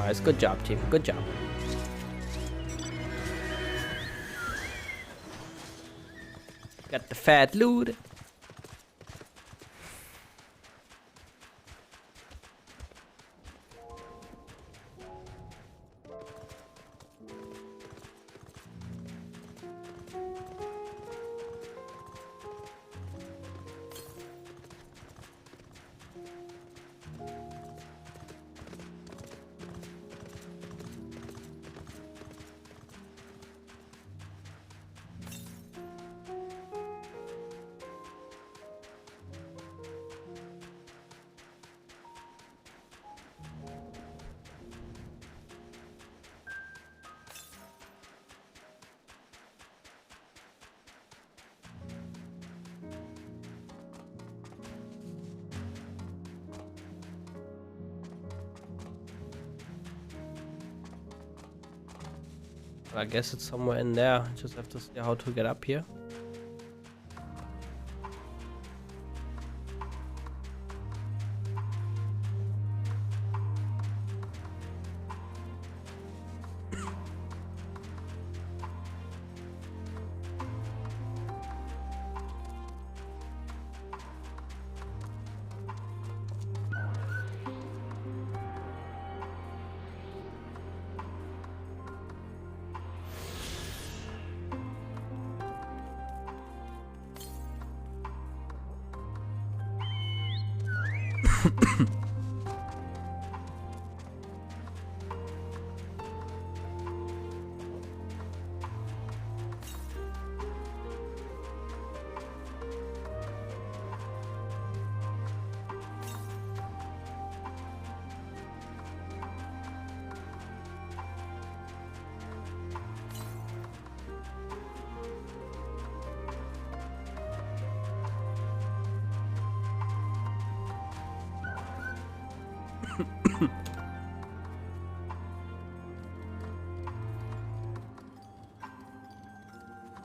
Nice, good job, team. Good job. Got the fat loot. I guess it's somewhere in there. Just have to see how to get up here.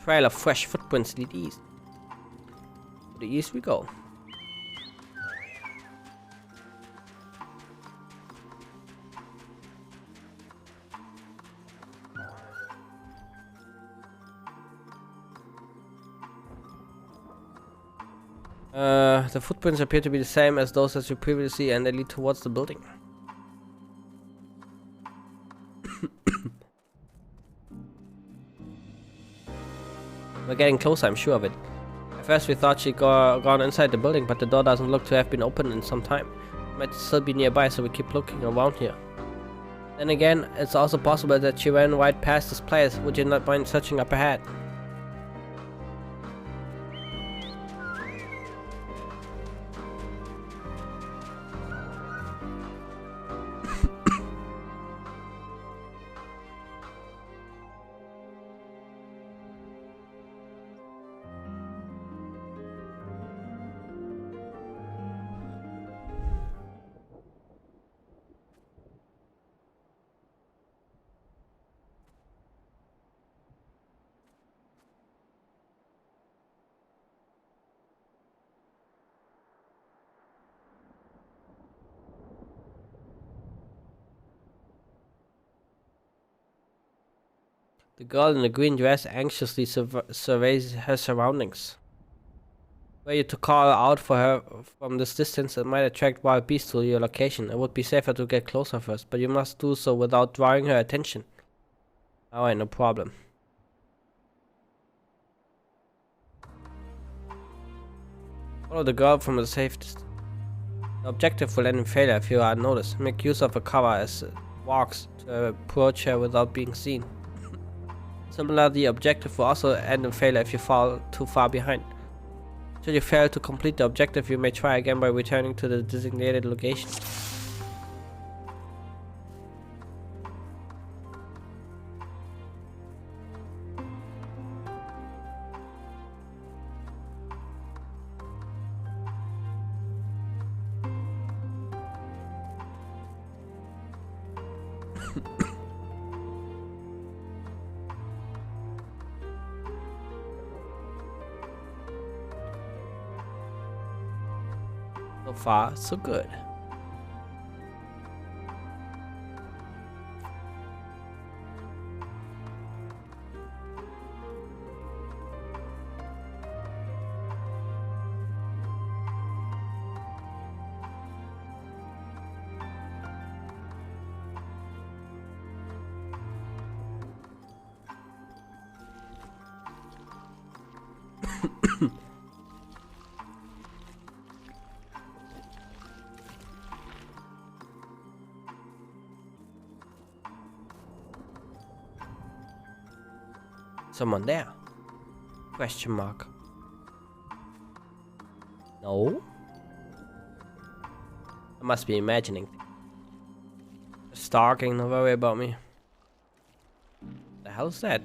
Trail of fresh footprints lead east. To the east we go. The footprints appear to be the same as those that you previously and they lead towards the building. We're getting closer, I'm sure of it. At first we thought she'd gone inside the building, but the door doesn't look to have been opened in some time. It might still be nearby, so we keep looking around here. Then again, it's also possible that she ran right past this place. Would you not mind searching up ahead? The girl in the green dress anxiously surveys her surroundings. Were you to call out for her from this distance, it might attract wild beasts to your location. It would be safer to get closer first, but you must do so without drawing her attention. Alright, no problem. Follow the girl from a safe distance. The objective will end in failure if you are unnoticed. Make use of a cover as it walks to approach her without being seen. Similarly, the objective will also end in failure if you fall too far behind. Should you fail to complete the objective, you may try again by returning to the designated location. So far, so good. Someone there? Question mark. No? I must be imagining. Stalking, don't worry about me. The hell's that?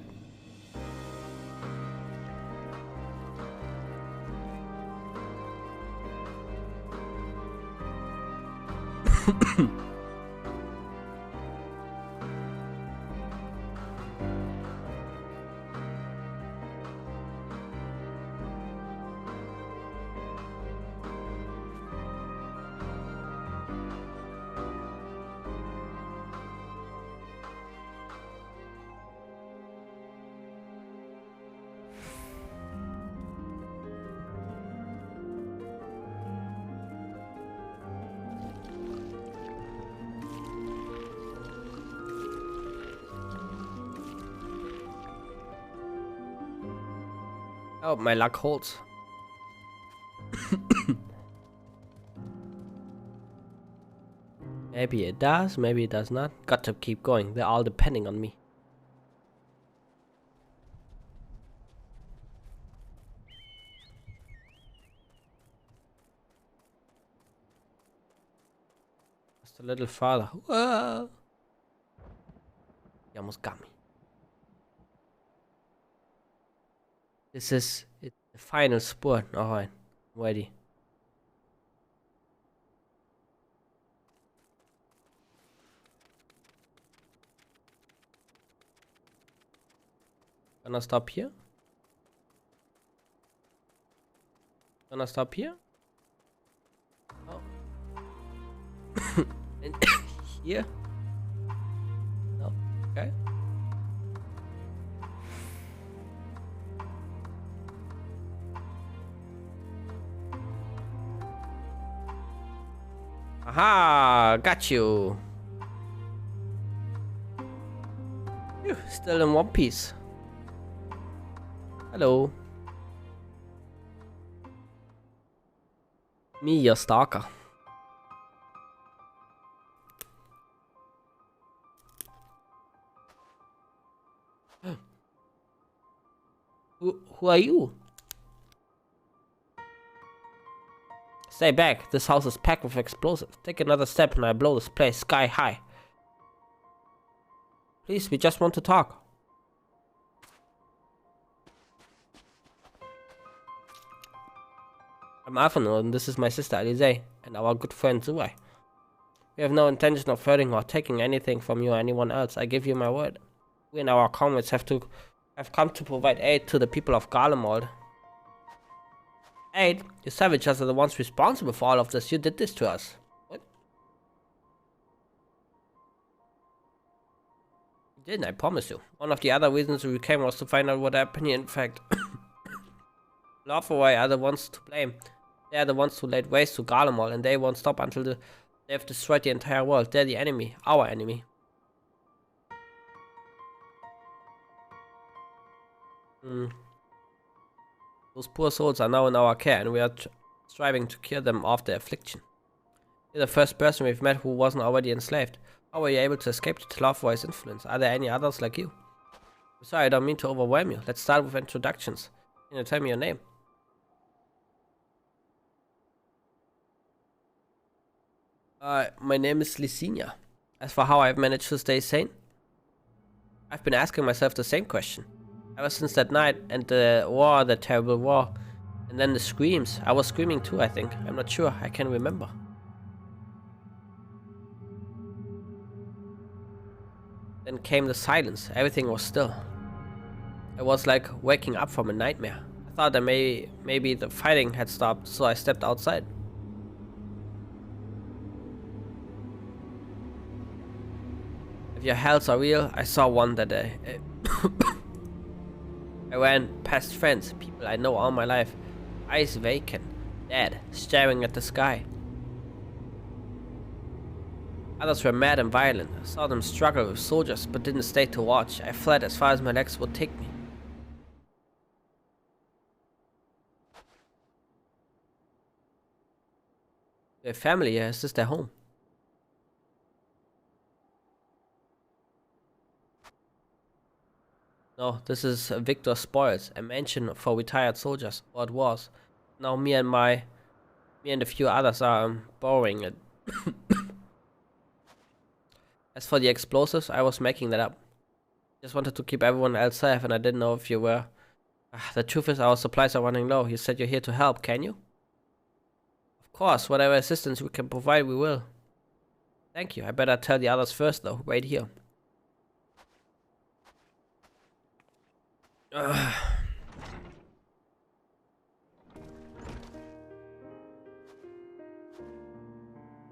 Oh, my luck holds. Maybe it does, maybe it does not. Got to keep going. They're all depending on me. Just a little farther. Whoa. You almost got me. This is it, the final spurt. Alright, ready. Gonna stop here. Gonna stop here. Oh. And here. No. Okay. Aha! Got you. Phew, still in one piece. Hello. Me, your stalker. Who are you? Stay back. This house is packed with explosives. Take another step and I blow this place sky high. Please, we just want to talk. I'm Alphonse and this is my sister Alize and our good friend Zuai. We have no intention of hurting or taking anything from you or anyone else. I give you my word. We and our comrades have come to provide aid to the people of Garlemald. Aid? You savages are the ones responsible for all of this. You did this to us. What? You didn't, I promise you. One of the other reasons we came was to find out what happened here in fact. Lawful are the ones to blame. They are the ones who laid waste to Garlemald and they won't stop until they have destroyed the entire world. They're the enemy. Our enemy. Those poor souls are now in our care and we are striving to cure them of their affliction. You're the first person we've met who wasn't already enslaved. How were you able to escape the Tlafroy's influence? Are there any others like you? I'm sorry, I don't mean to overwhelm you. Let's start with introductions. Can you tell me your name? My name is Licinia. As for how I've managed to stay sane, I've been asking myself the same question. Ever since that night and the war, the terrible war, and then the screams. I was screaming too, I think. I'm not sure. I can remember. Then came the silence. Everything was still. It was like waking up from a nightmare. I thought that maybe the fighting had stopped, so I stepped outside. If your hells are real, I saw one that day. I ran past friends, people I know all my life, eyes vacant, dead, staring at the sky. Others were mad and violent. I saw them struggle with soldiers, but didn't stay to watch. I fled as far as my legs would take me. Their family here, is this their home? No, this is Victor Spoils, a mansion for retired soldiers, or it was. Now me and a few others are borrowing it. As for the explosives, I was making that up. Just wanted to keep everyone else safe and I didn't know if you were. The truth is our supplies are running low. You said you're here to help, can you? Of course, whatever assistance we can provide, we will. Thank you. I better tell the others first though. Wait here.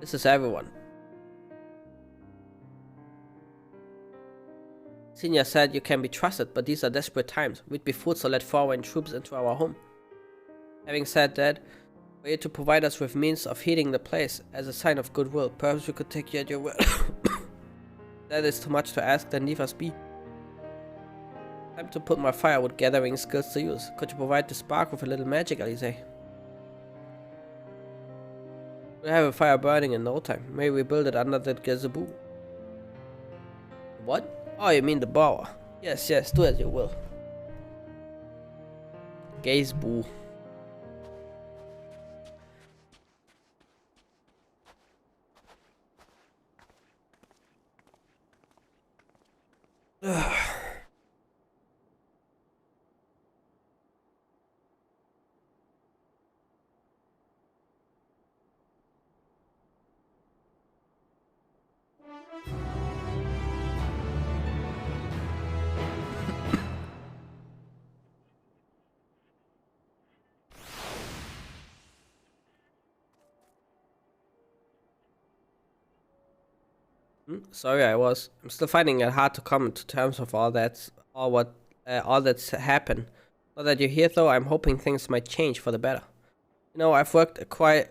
This is everyone. Senior said you can be trusted, but these are desperate times. We'd be fools to let foreign troops into our home. Having said that, for you to provide us with means of heating the place as a sign of goodwill, perhaps we could take you at your word. That is too much to ask, then leave us be. Time to put my firewood gathering skills to use. Could you provide the spark with a little magic, Alize? We'll have a fire burning in no time. Maybe we build it under that gazebo. What? Oh, you mean the bower? Yes, yes, do as you will. Gazebo. Sorry, I'm still finding it hard to come to terms with all that's happened. Now that you're here, though, I'm hoping things might change for the better. You know, I've worked quite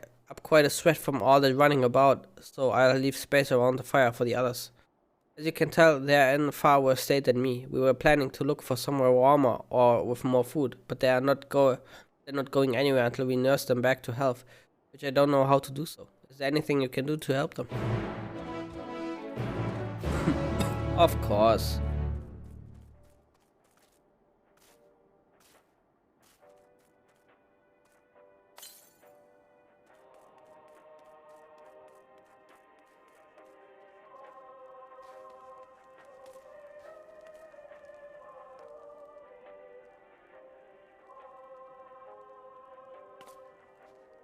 a sweat from all the running about, so I'll leave space around the fire for the others. As you can tell, they're in a far worse state than me. We were planning to look for somewhere warmer or with more food, but they're not going anywhere until we nurse them back to health, which I don't know how to do so. Is there anything you can do to help them? Of course.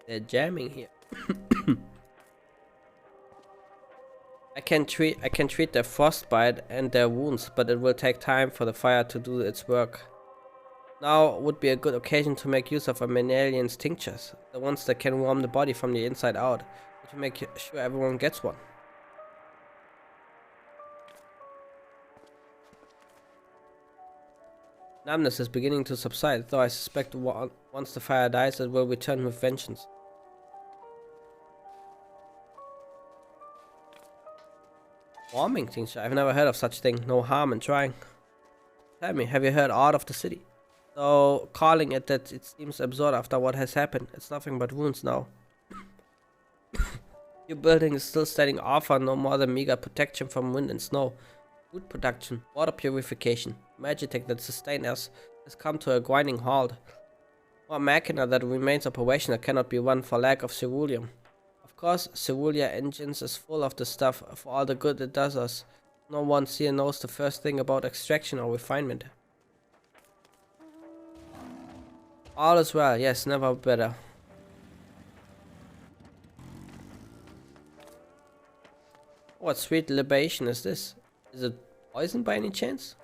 They're jamming here. I can treat their frostbite and their wounds, but it will take time for the fire to do its work. Now would be a good occasion to make use of a Menalian's tinctures, the ones that can warm the body from the inside out, to make sure everyone gets one. Numbness is beginning to subside, though I suspect once the fire dies it will return with vengeance. Warming tincture? I've never heard of such thing. No harm in trying. Tell me, have you heard aught of the city? Though calling it that, it seems absurd after what has happened. It's nothing but ruins now. Your building is still standing, offer no more than meager protection from wind and snow. Food production, water purification, magitech that sustains us has come to a grinding halt. Or machina that remains operational cannot be run for lack of ceruleum. Of course, Cerulia Engines is full of the stuff for all the good it does us. No one here knows the first thing about extraction or refinement. All is well, yes, never better. What sweet libation is this? Is it poison by any chance?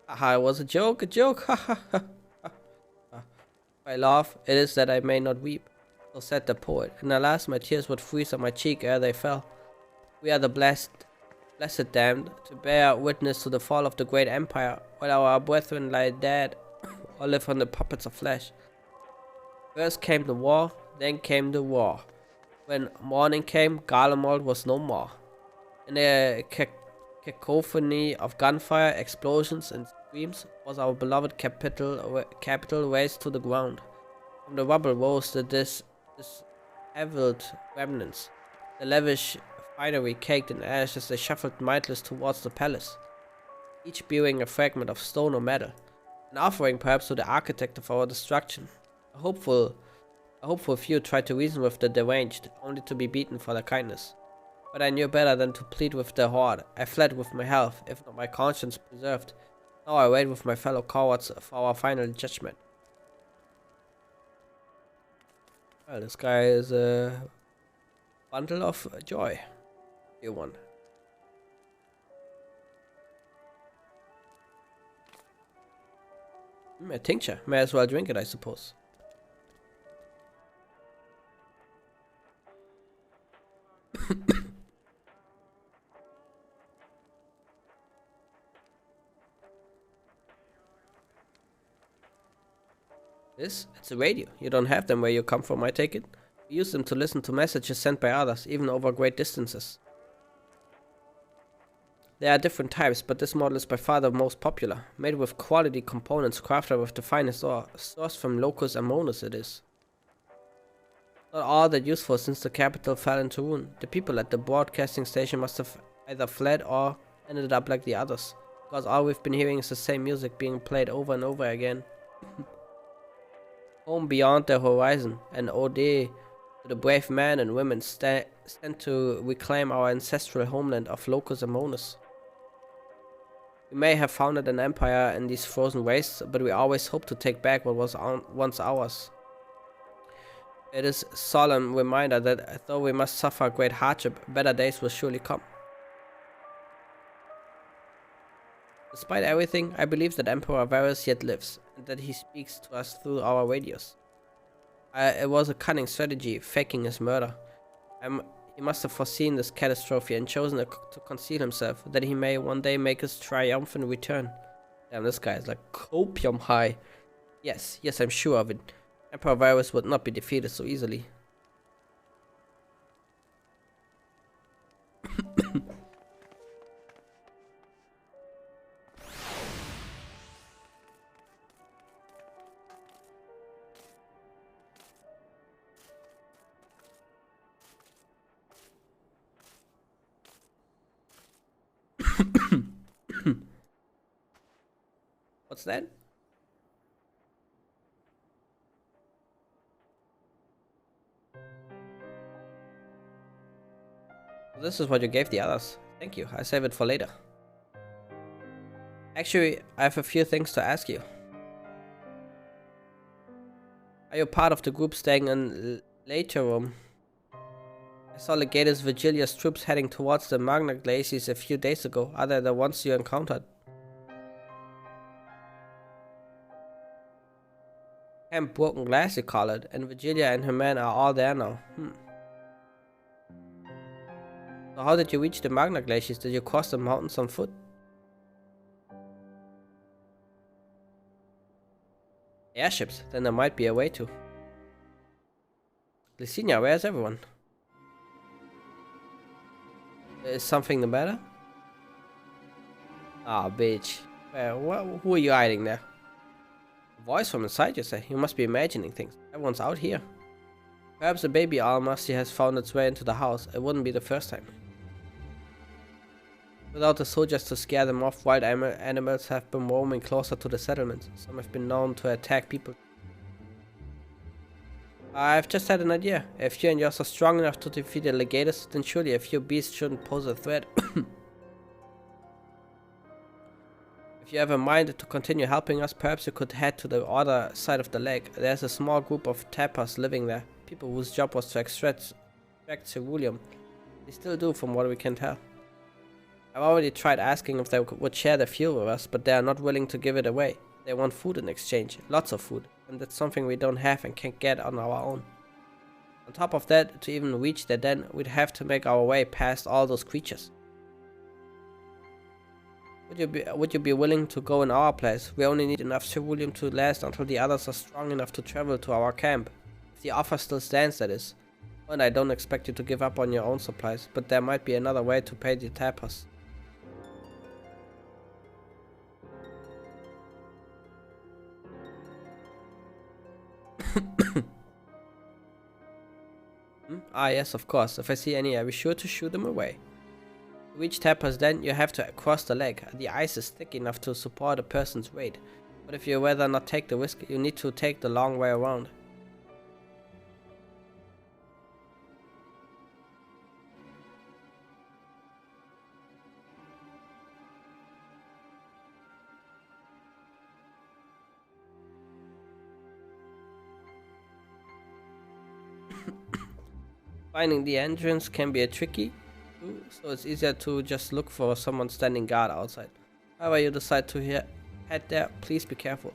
Haha, it was a joke, ha ha ha. If I laugh, it is that I may not weep. So said the poet, and alas, my tears would freeze on my cheek ere they fell. We are the blessed damned, to bear witness to the fall of the great empire, while our brethren lie dead, or live on the puppets of flesh. First came the war, then came the war. When morning came, Garlemald was no more. In a cacophony of gunfire, explosions, and screams, was our beloved capital razed to the ground. From the rubble rose the disheveled remnants, the lavish finery caked in ash as they shuffled mindless towards the palace, each bearing a fragment of stone or metal, an offering perhaps to the architect of our destruction. A hopeful few tried to reason with the deranged, only to be beaten for their kindness. But I knew better than to plead with the horde. I fled with my health, if not my conscience preserved. Now I wait with my fellow cowards for our final judgment. Well, this guy is a bundle of joy. You won. A tincture. May as well drink it, I suppose. It's a radio. You don't have them where you come from, I take it? We use them to listen to messages sent by others, even over great distances. There are different types, but this model is by far the most popular. Made with quality components crafted with the finest ore, sourced from Locus Amonis it is. Not all that useful since the capital fell into ruin. The people at the broadcasting station must have either fled or ended up like the others, because all we've been hearing is the same music being played over and over again. Home beyond the horizon, an ode to the brave men and women sent to reclaim our ancestral homeland of Locus Amonis. We may have founded an empire in these frozen wastes, but we always hoped to take back what was once ours. It is a solemn reminder that though we must suffer great hardship, better days will surely come. Despite everything, I believe that Emperor Varus yet lives, and that he speaks to us through our radios. It was a cunning strategy, faking his murder. He must have foreseen this catastrophe and chosen to conceal himself, that he may one day make his triumphant return. Damn, this guy is like copium high. Yes, I'm sure of it. Emperor Virus would not be defeated so easily. What's that? This is what you gave the others. Thank you. I save it for later. Actually, I have a few things to ask you. Are you part of the group staying in later room? I saw Legatus Virgilia's troops heading towards the Magna Glaciers a few days ago. Are they the ones you encountered? Camp Broken Glass, you call it, and Virgilia and her men are all there now. So how did you reach the Magna Glaciers? Did you cross the mountains on foot? Airships? Then there might be a way to. Licinia, where's everyone? Is something the matter? Ah, bitch. Who are you hiding there? A voice from inside, you say? You must be imagining things. Everyone's out here. Perhaps a baby Almasi has found its way into the house. It wouldn't be the first time. Without the soldiers to scare them off, wild animals have been roaming closer to the settlement. Some have been known to attack people. I've just had an idea. If you and yours are strong enough to defeat the Legatus, then surely a few beasts shouldn't pose a threat. If you have a mind to continue helping us, perhaps you could head to the other side of the lake. There's a small group of tappers living there. People whose job was to extract ceruleum. They still do, from what we can tell. I've already tried asking if they would share the fuel with us, but they are not willing to give it away. They want food in exchange, lots of food, and that's something we don't have and can't get on our own. On top of that, to even reach their den, we'd have to make our way past all those creatures. Would you be willing to go in our place? We only need enough ceruleum to last until the others are strong enough to travel to our camp. If the offer still stands, that is. And I don't expect you to give up on your own supplies, but there might be another way to pay the tappers. Ah yes, of course. If I see any, I'll be sure to shoot them away. To reach tappers then, you have to cross the lake. The ice is thick enough to support a person's weight. But if you rather not take the risk, you need to take the long way around. Finding the entrance can be tricky, so it's easier to just look for someone standing guard outside. However you decide to head there, please be careful.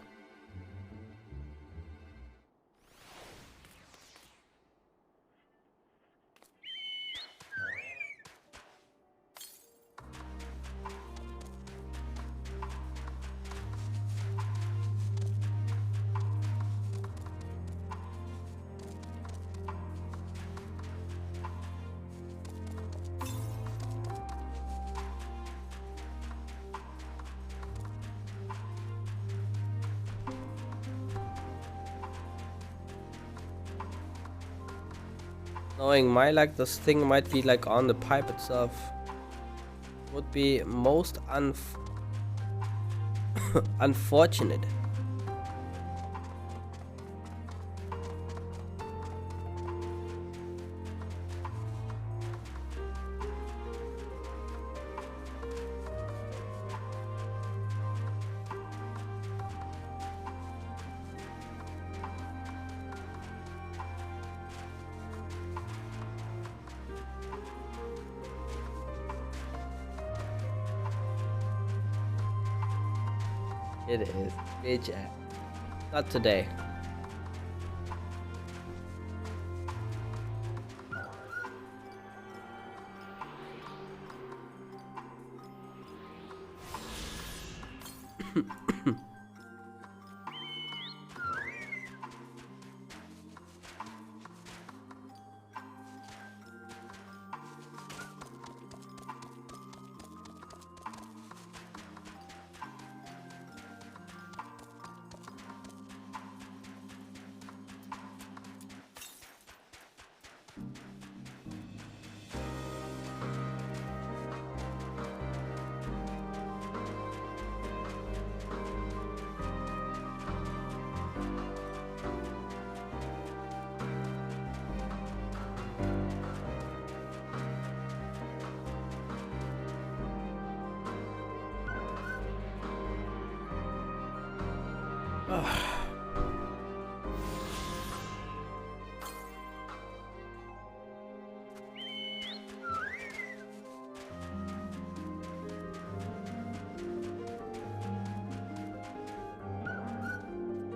Knowing my luck, this thing might be like on the pipe itself. Would be most unfortunate. It is, bitch. Not today.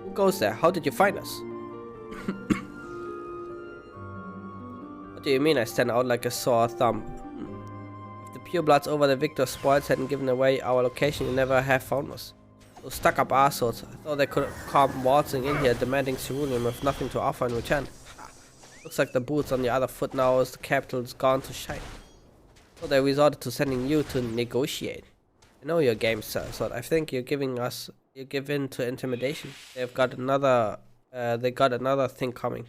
Who goes there? How did you find us? What do you mean I stand out like a sore thumb? If the purebloods over the Victor spoils hadn't given away our location, you never have found us. Those stuck-up assholes. I thought they could come waltzing in here demanding ceruleum with nothing to offer in return. Looks like the boot's on the other foot now as the capital's gone to shite. So they resorted to sending you to negotiate. I know your game, sir, so I think you give in to intimidation. They got another thing coming.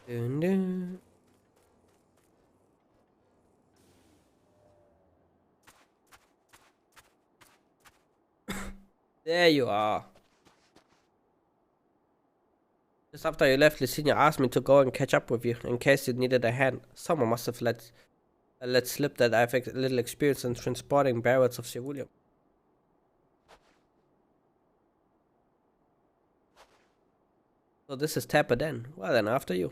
Dun, dun. There you are. Just after you left, Licinia asked me to go and catch up with you in case you needed a hand. Someone must have let slip that I have a little experience in transporting barrels of ceruleum. So this is Tapper then. Well then, after you.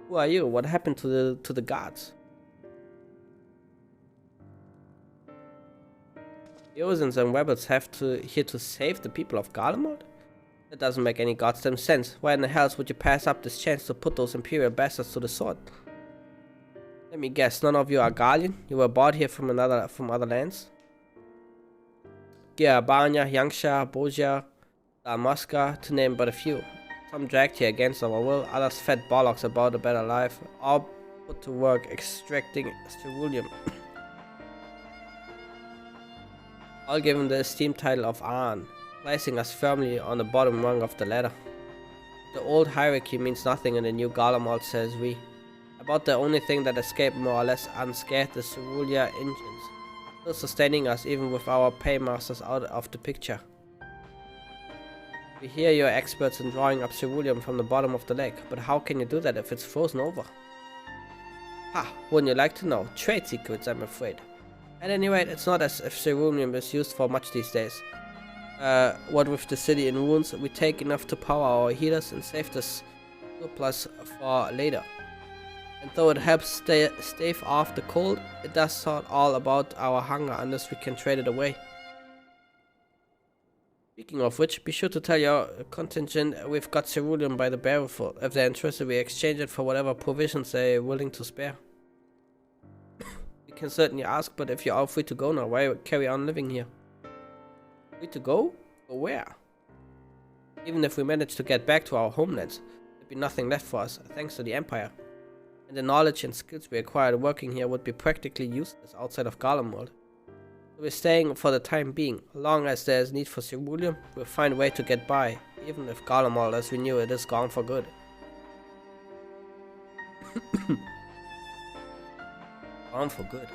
Who are you? What happened to the guards? The Ozens and rebels have here to save the people of Garlemald? That doesn't make any goddamn sense. Why in the hell would you pass up this chance to put those Imperial bastards to the sword? Let me guess, none of you are Garlean? You were brought here from other lands? Gia, Barnya, Yangsha, Boja, Dalmasca, to name but a few. Some dragged here against our will, others fed bollocks about a better life, all put to work extracting ceruleum. All given the esteemed title of Arn, placing us firmly on the bottom rung of the ladder. The old hierarchy means nothing in the new Garlemald, says we. About the only thing that escaped more or less unscathed the cerulean engines, still sustaining us even with our paymasters out of the picture. We hear you're experts in drawing up ceruleum from the bottom of the lake, but how can you do that if it's frozen over? Ha, wouldn't you like to know? Trade secrets, I'm afraid. At any rate, it's not as if ceruleum is used for much these days. What with the city in ruins, we take enough to power our heaters and save this surplus for later. And though it helps stave off the cold, it does sort all about our hunger unless we can trade it away. Speaking of which, be sure to tell your contingent we've got ceruleum by the barrelful. If they're interested, we exchange it for whatever provisions they're willing to spare. We can certainly ask, but if you're all free to go now, why carry on living here? Free to go? Go where? Even if we manage to get back to our homelands, there'd be nothing left for us, thanks to the Empire. And the knowledge and skills we acquired working here would be practically useless outside of Garlemald. So we're staying for the time being. As long as there's need for ceruleum, we'll find a way to get by, even if Garlemald as we knew it is gone for good. Gone for good.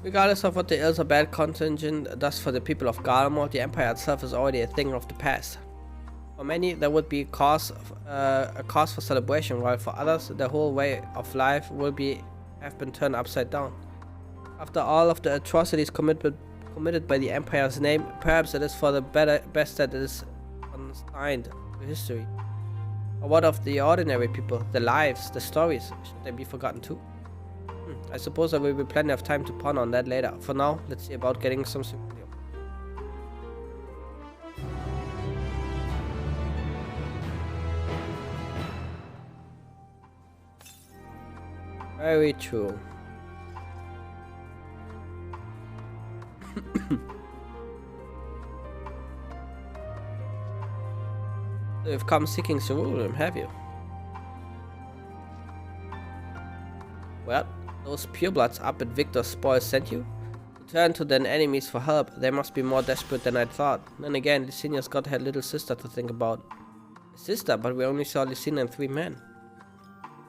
Regardless of what the ills or bad contingent does for the people of Garlemald, the Empire itself is already a thing of the past. For many, there would be a cause for celebration, while for others, the whole way of life will have been turned upside down. After all of the atrocities committed by the Empire's name, perhaps it is for the best that it is consigned to history. Or what of the ordinary people, the lives, the stories? Should they be forgotten too? I suppose there will be plenty of time to ponder on that later. For now, let's see about getting some ceruleum. Very true. So you've come seeking ceruleum, have you? Well, those purebloods up at Victor's spoil sent you? To turn to their enemies for help, they must be more desperate than I thought. Then again, Lysinia's got her little sister to think about. A sister, but we only saw Lysinia and 3 men.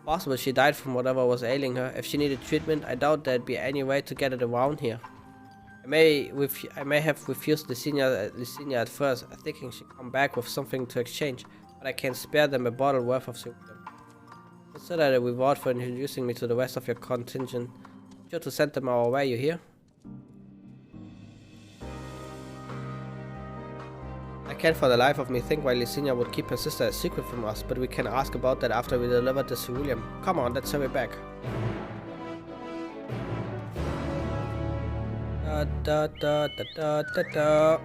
Possible she died from whatever was ailing her. If she needed treatment, I doubt there'd be any way to get it around here. I may have refused Lysinia at first, thinking she'd come back with something to exchange, but I can't spare them a bottle worth of ceruleum. Consider a reward for introducing me to the rest of your contingent. Sure to send them our way, you hear? I can't for the life of me think why Lysinia would keep her sister a secret from us, but we can ask about that after we deliver the ceruleum. Come on, let's hurry back. Da da da da da da.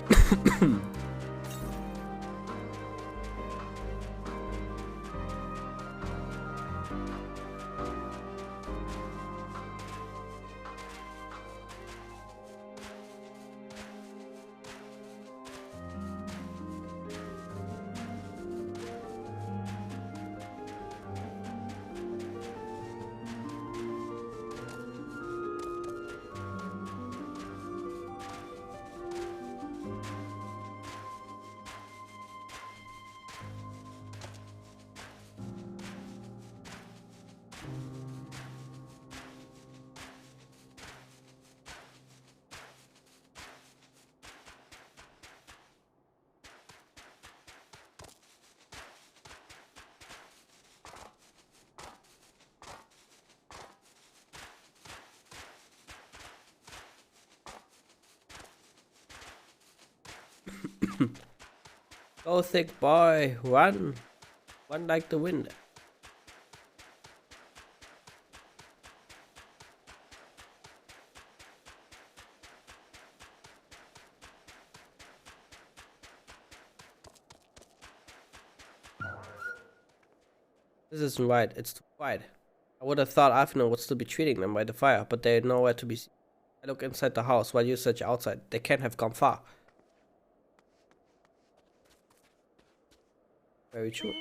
Go thick boy, run! Run like the wind. This isn't right, it's too quiet. I would have thought Afternoon would still be treating them by the fire, but they're nowhere to be seen. I look inside the house while you search outside. They can't have gone far. Very true.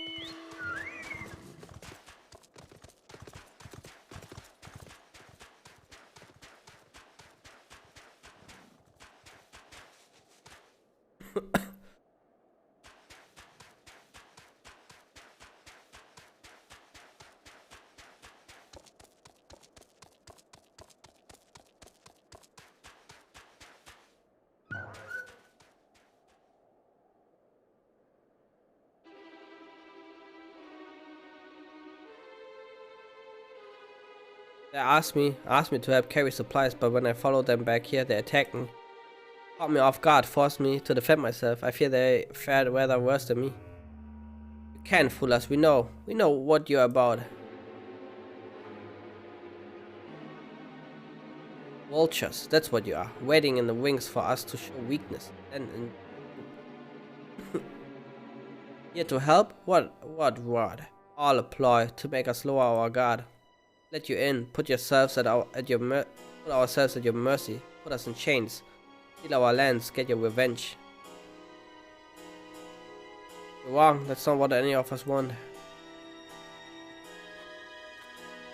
They asked me to help carry supplies, but when I followed them back here, they attacked me. Caught me off guard, forced me to defend myself. I fear they fared rather worse than me. You can't fool us, we know what you're about. Vultures, that's what you are, waiting in the wings for us to show weakness. And here to help? What rod? All a ploy to make us lower our guard. Let you in, put ourselves at your mercy, put us in chains, steal our lands, get your revenge. You're wrong, that's not what any of us want.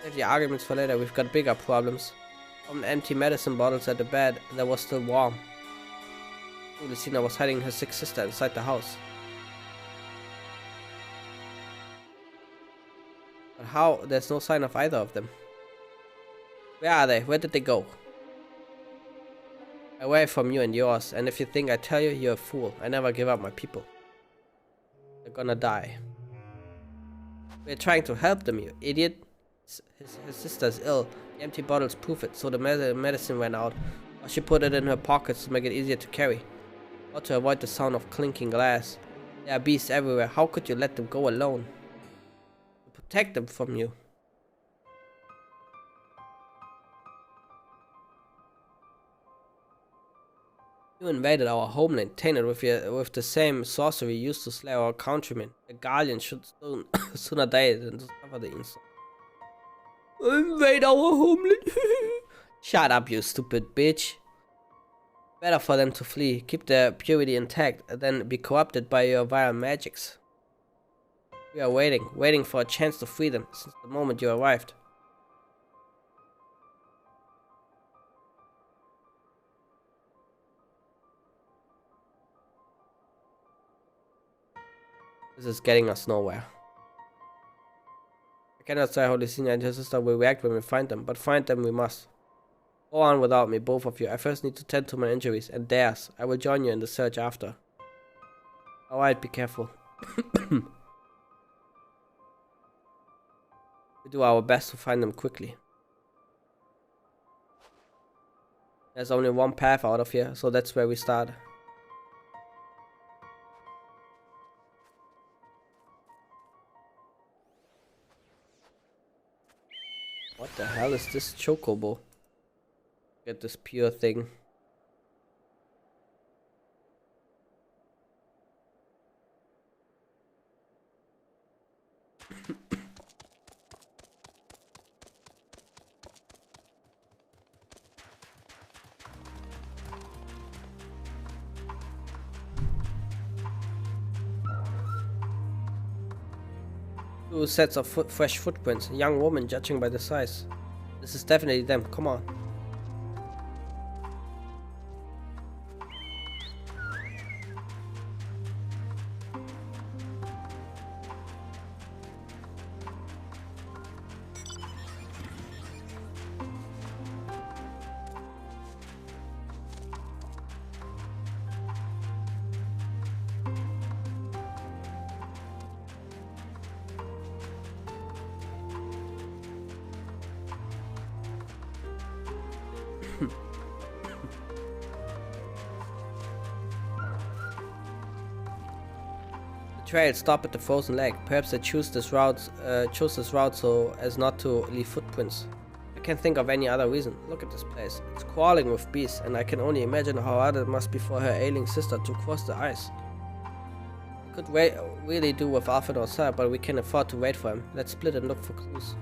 Save the arguments for later, we've got bigger problems. Some empty medicine bottles at the bed that was still warm. Lucina was hiding her sick sister inside the house. But how? There's no sign of either of them. Where are they? Where did they go? Away from you and yours, and if you think I tell you, you're a fool. I never give up my people. They're gonna die. We're trying to help them, you idiot. His sister's ill. The empty bottles prove it, so the medicine ran out. Or she put it in her pockets to make it easier to carry. Or to avoid the sound of clinking glass. There are beasts everywhere. How could you let them go alone? To protect them from you. You invaded our homeland, tainted with the same sorcery used to slay our countrymen. The Guardian should sooner die than to suffer the insult. Invade our homeland? Shut up, you stupid bitch. Better for them to flee, keep their purity intact, than be corrupted by your vile magics. We are waiting for a chance to free them since the moment you arrived. This is getting us nowhere. I cannot say how Lucina and her sister will react when we find them, but find them we must. Go on without me, both of you. I first need to tend to my injuries and theirs. I will join you in the search after. Alright, be careful. We do our best to find them quickly. There's only one path out of here, so that's where we start. What the hell is this chocobo? Get this pure thing. Two sets of fresh footprints. A young woman, judging by the size. This is definitely them. Come on. Trail stop at the frozen lake. Perhaps they chose this route so as not to leave footprints. I can't think of any other reason. Look at this place. It's crawling with beasts, and I can only imagine how hard it must be for her ailing sister to cross the ice. We could really do with Alfred ourselves, but we can afford to wait for him. Let's split and look for clues.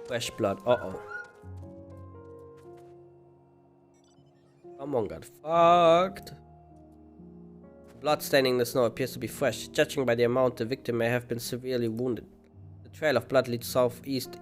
Fresh blood. Uh-oh. Someone got fucked. Blood staining the snow appears to be fresh. Judging by the amount, the victim may have been severely wounded. The trail of blood leads southeastwards.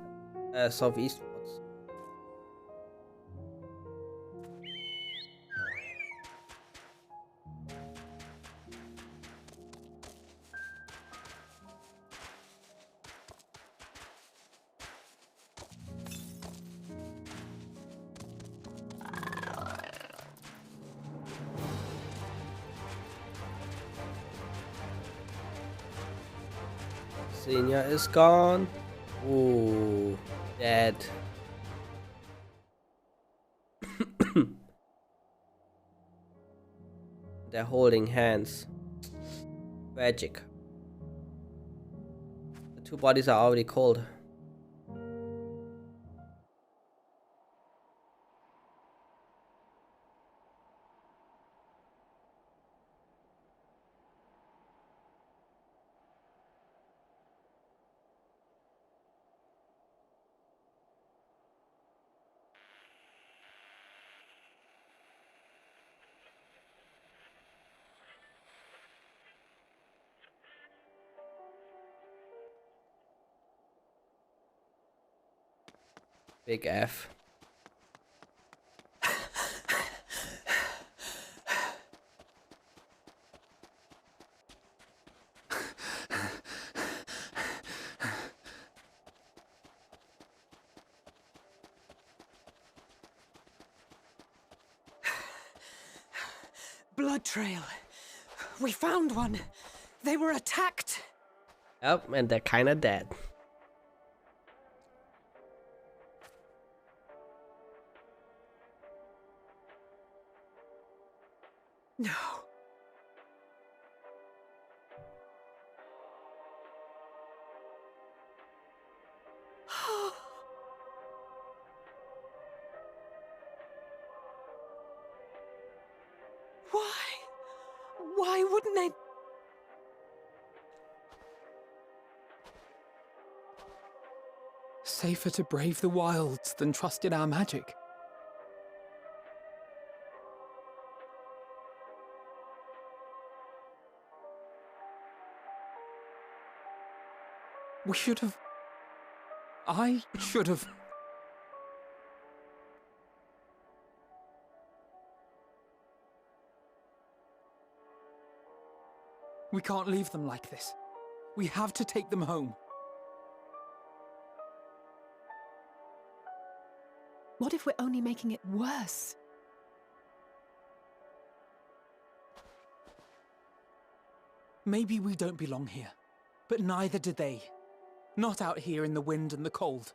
Senior is gone. Ooh, dead. They're holding hands. Tragic. The two bodies are already cold. Big F. Blood trail. We found one. They were attacked. Yep, and they're kinda dead. No. Why? Why wouldn't they? Safer to brave the wilds than trust in our magic. We should have... I should have... We can't leave them like this. We have to take them home. What if we're only making it worse? Maybe we don't belong here, but neither do they. Not out here in the wind and the cold.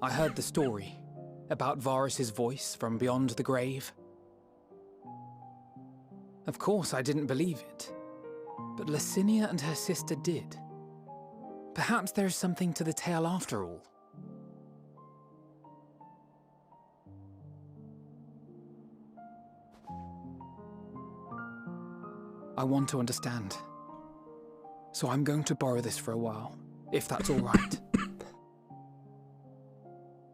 I heard the story about Varus's voice from beyond the grave. Of course, I didn't believe it, but Licinia and her sister did. Perhaps there is something to the tale after all. I want to understand, so I'm going to borrow this for a while, if that's all right.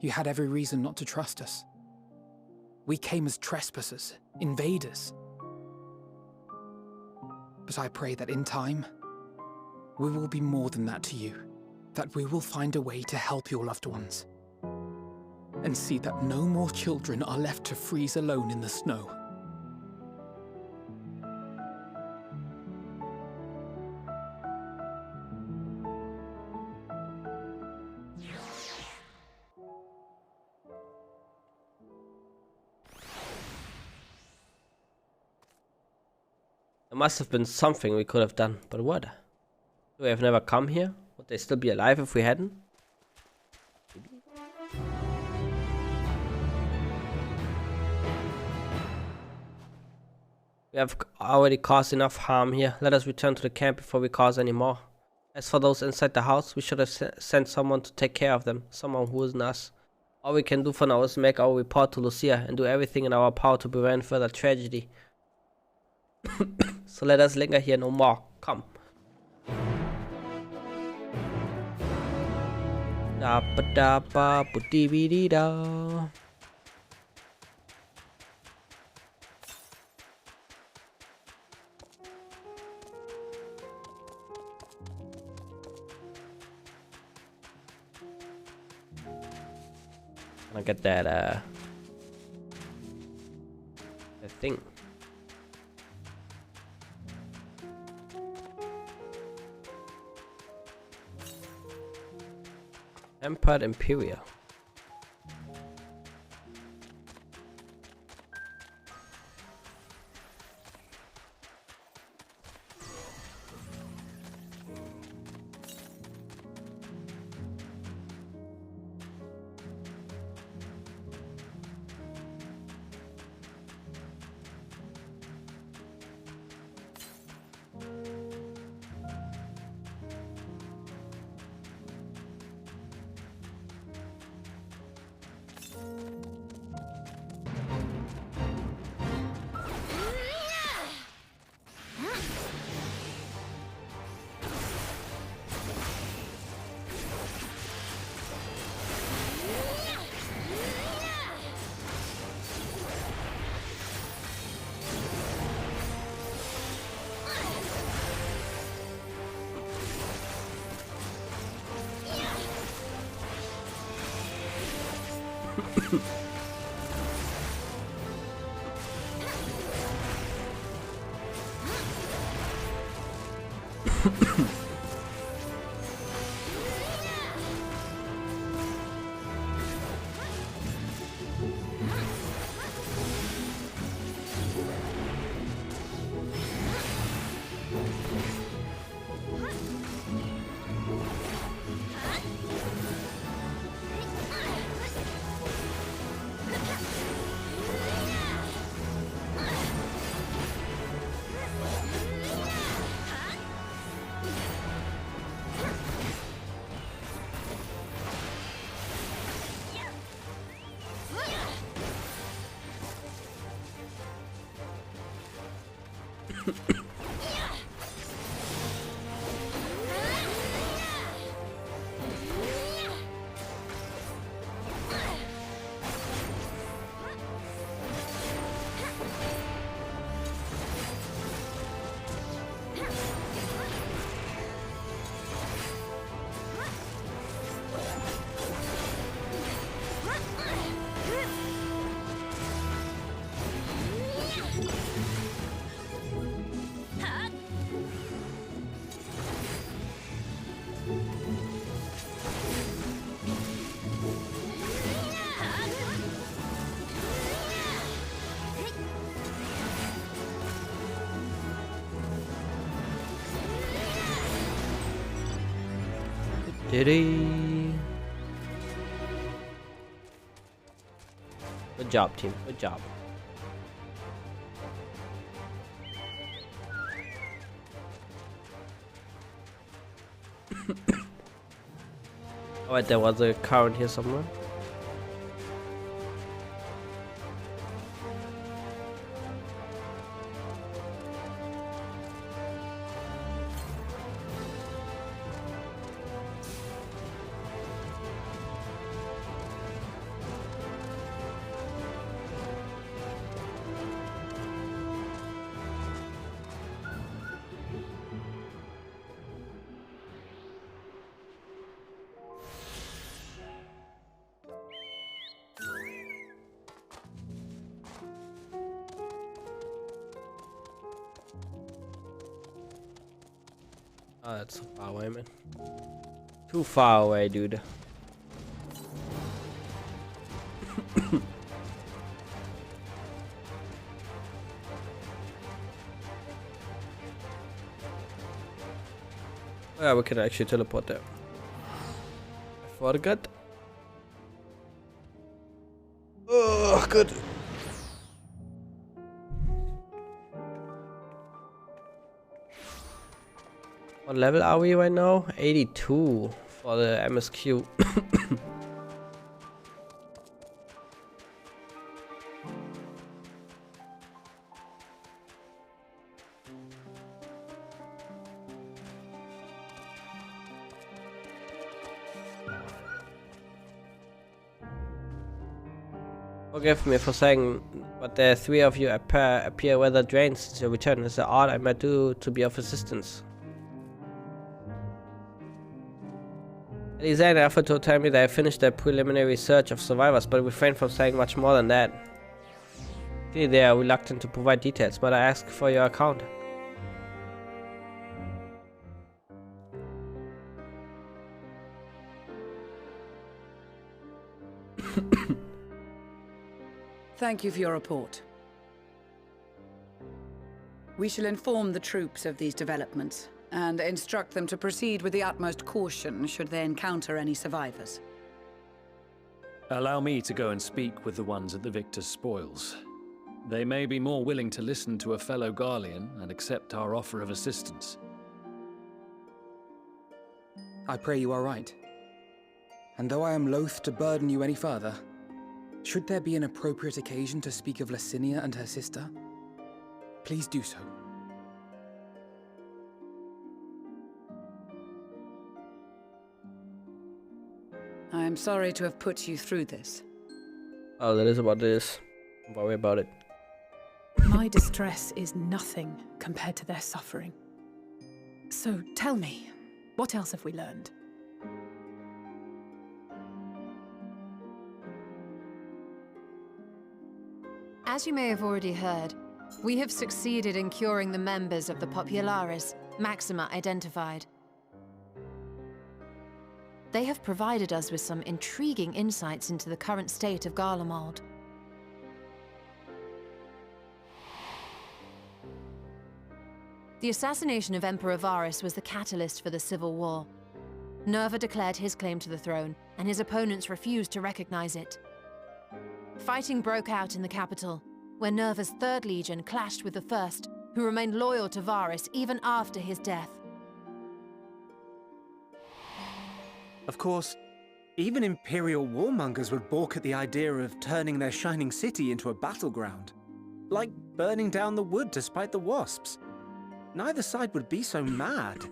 You had every reason not to trust us. We came as trespassers, invaders. But I pray that in time, we will be more than that to you, that we will find a way to help your loved ones, and see that no more children are left to freeze alone in the snow. There must have been something we could have done, but what? Do we have never come here? Would they still be alive if we hadn't? Maybe. We have already caused enough harm here. Let us return to the camp before we cause any more. As for those inside the house, we should have sent someone to take care of them. Someone who isn't us. All we can do for now is make our report to Lucia and do everything in our power to prevent further tragedy. So let us linger here no more. Come. Da ba da ba bu dee bee dee da. I get that that thing. Empire Imperial. Diddy. Good job, team. Good job. Oh, wait, there was a current here somewhere. Oh, that's so far away, man. Too far away, dude. Oh, yeah, we can actually teleport there. I forgot. Oh, good. What level are we right now? 82 for the MSQ. Forgive me for saying, but the three of you appear rather drained since your return. Is there aught I might do to be of assistance? Alexander offered to tell me that I finished the preliminary search of survivors, but refrained from saying much more than that. Clearly they are reluctant to provide details, but I ask for your account. Thank you for your report. We shall inform the troops of these developments and instruct them to proceed with the utmost caution should they encounter any survivors. Allow me to go and speak with the ones at the victor's spoils. They may be more willing to listen to a fellow Garlean and accept our offer of assistance. I pray you are right. And though I am loath to burden you any further, should there be an appropriate occasion to speak of Licinia and her sister, please do so. I am sorry to have put you through this. Oh, that is about this. Don't worry about it. My distress is nothing compared to their suffering. So tell me, what else have we learned? As you may have already heard, we have succeeded in curing the members of the Populares, Maxima identified. They have provided us with some intriguing insights into the current state of Garlemald. The assassination of Emperor Varus was the catalyst for the civil war. Nerva declared his claim to the throne, and his opponents refused to recognize it. Fighting broke out in the capital, where Nerva's Third Legion clashed with the First, who remained loyal to Varus even after his death. Of course, even Imperial warmongers would balk at the idea of turning their shining city into a battleground. Like burning down the wood to spite the wasps. Neither side would be so mad.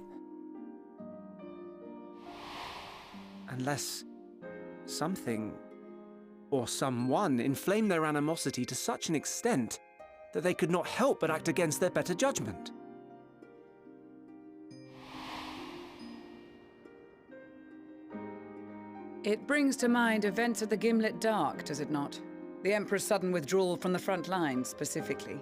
Unless something or someone inflamed their animosity to such an extent that they could not help but act against their better judgment. It brings to mind events at the Gimlet Dark, does it not? The Emperor's sudden withdrawal from the front lines, specifically.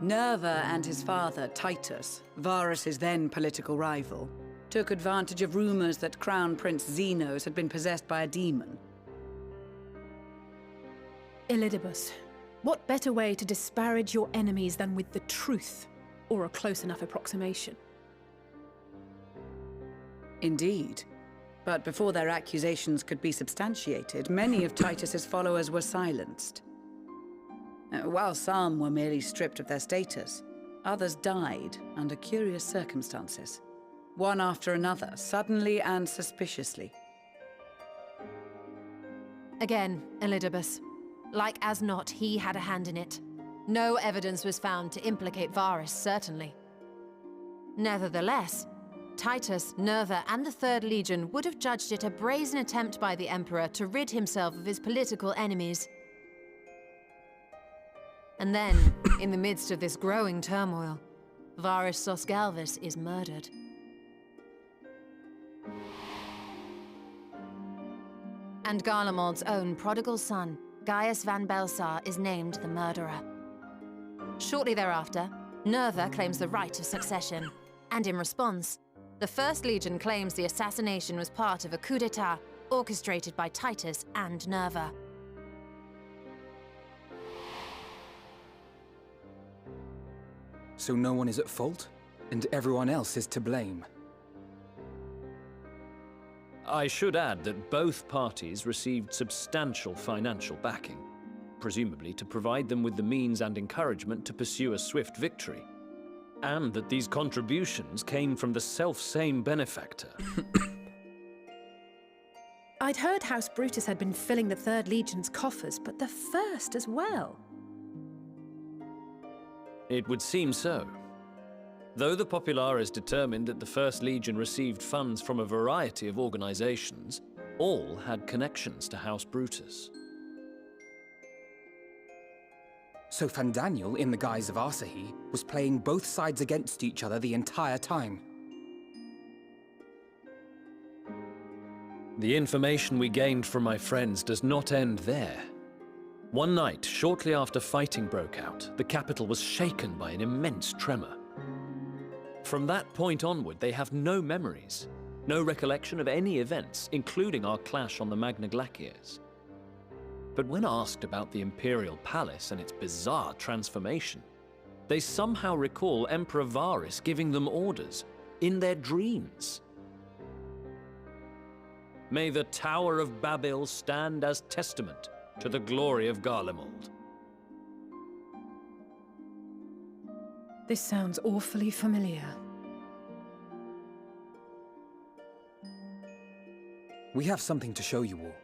Nerva and his father, Titus, Varus's then political rival, took advantage of rumors that Crown Prince Zenos had been possessed by a demon. Elidibus, what better way to disparage your enemies than with the truth, or a close enough approximation? Indeed. But before their accusations could be substantiated, many of Titus's followers were silenced. While some were merely stripped of their status, others died under curious circumstances. One after another, suddenly and suspiciously. Again, Elidibus. Like as not, he had a hand in it. No evidence was found to implicate Varus, certainly. Nevertheless, Titus, Nerva, and the Third Legion would have judged it a brazen attempt by the Emperor to rid himself of his political enemies. And then, in the midst of this growing turmoil, Varus Sosgalvis is murdered. And Garlemald's own prodigal son, Gaius van Belsar, is named the murderer. Shortly thereafter, Nerva claims the right of succession, and in response, the First Legion claims the assassination was part of a coup d'etat orchestrated by Titus and Nerva. So no one is at fault, and everyone else is to blame. I should add that both parties received substantial financial backing, presumably to provide them with the means and encouragement to pursue a swift victory. And that these contributions came from the self-same benefactor. I'd heard House Brutus had been filling the Third Legion's coffers, but the First as well. It would seem so. Though the Populares determined that the First Legion received funds from a variety of organizations, all had connections to House Brutus. So Fandaniel, in the guise of Asahi, was playing both sides against each other the entire time. The information we gained from my friends does not end there. One night, shortly after fighting broke out, the capital was shaken by an immense tremor. From that point onward, they have no memories, no recollection of any events, including our clash on the Magna Glaciers. But when asked about the Imperial Palace and its bizarre transformation, they somehow recall Emperor Varus giving them orders in their dreams. May the Tower of Babel stand as testament to the glory of Garlemald. This sounds awfully familiar. We have something to show you all.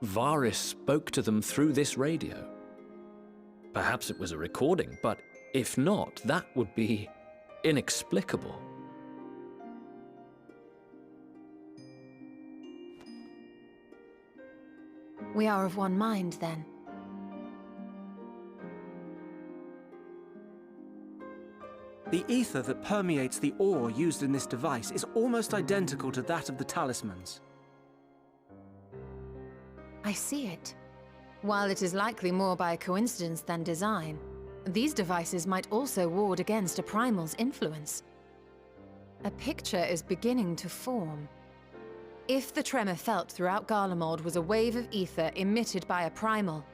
Varus spoke to them through this radio. Perhaps it was a recording, but if not, that would be inexplicable. We are of one mind, then. The ether that permeates the ore used in this device is almost identical to that of the talismans. I see it. While it is likely more by coincidence than design, these devices might also ward against a primal's influence. A picture is beginning to form. If the tremor felt throughout Garlemald was a wave of ether emitted by a primal,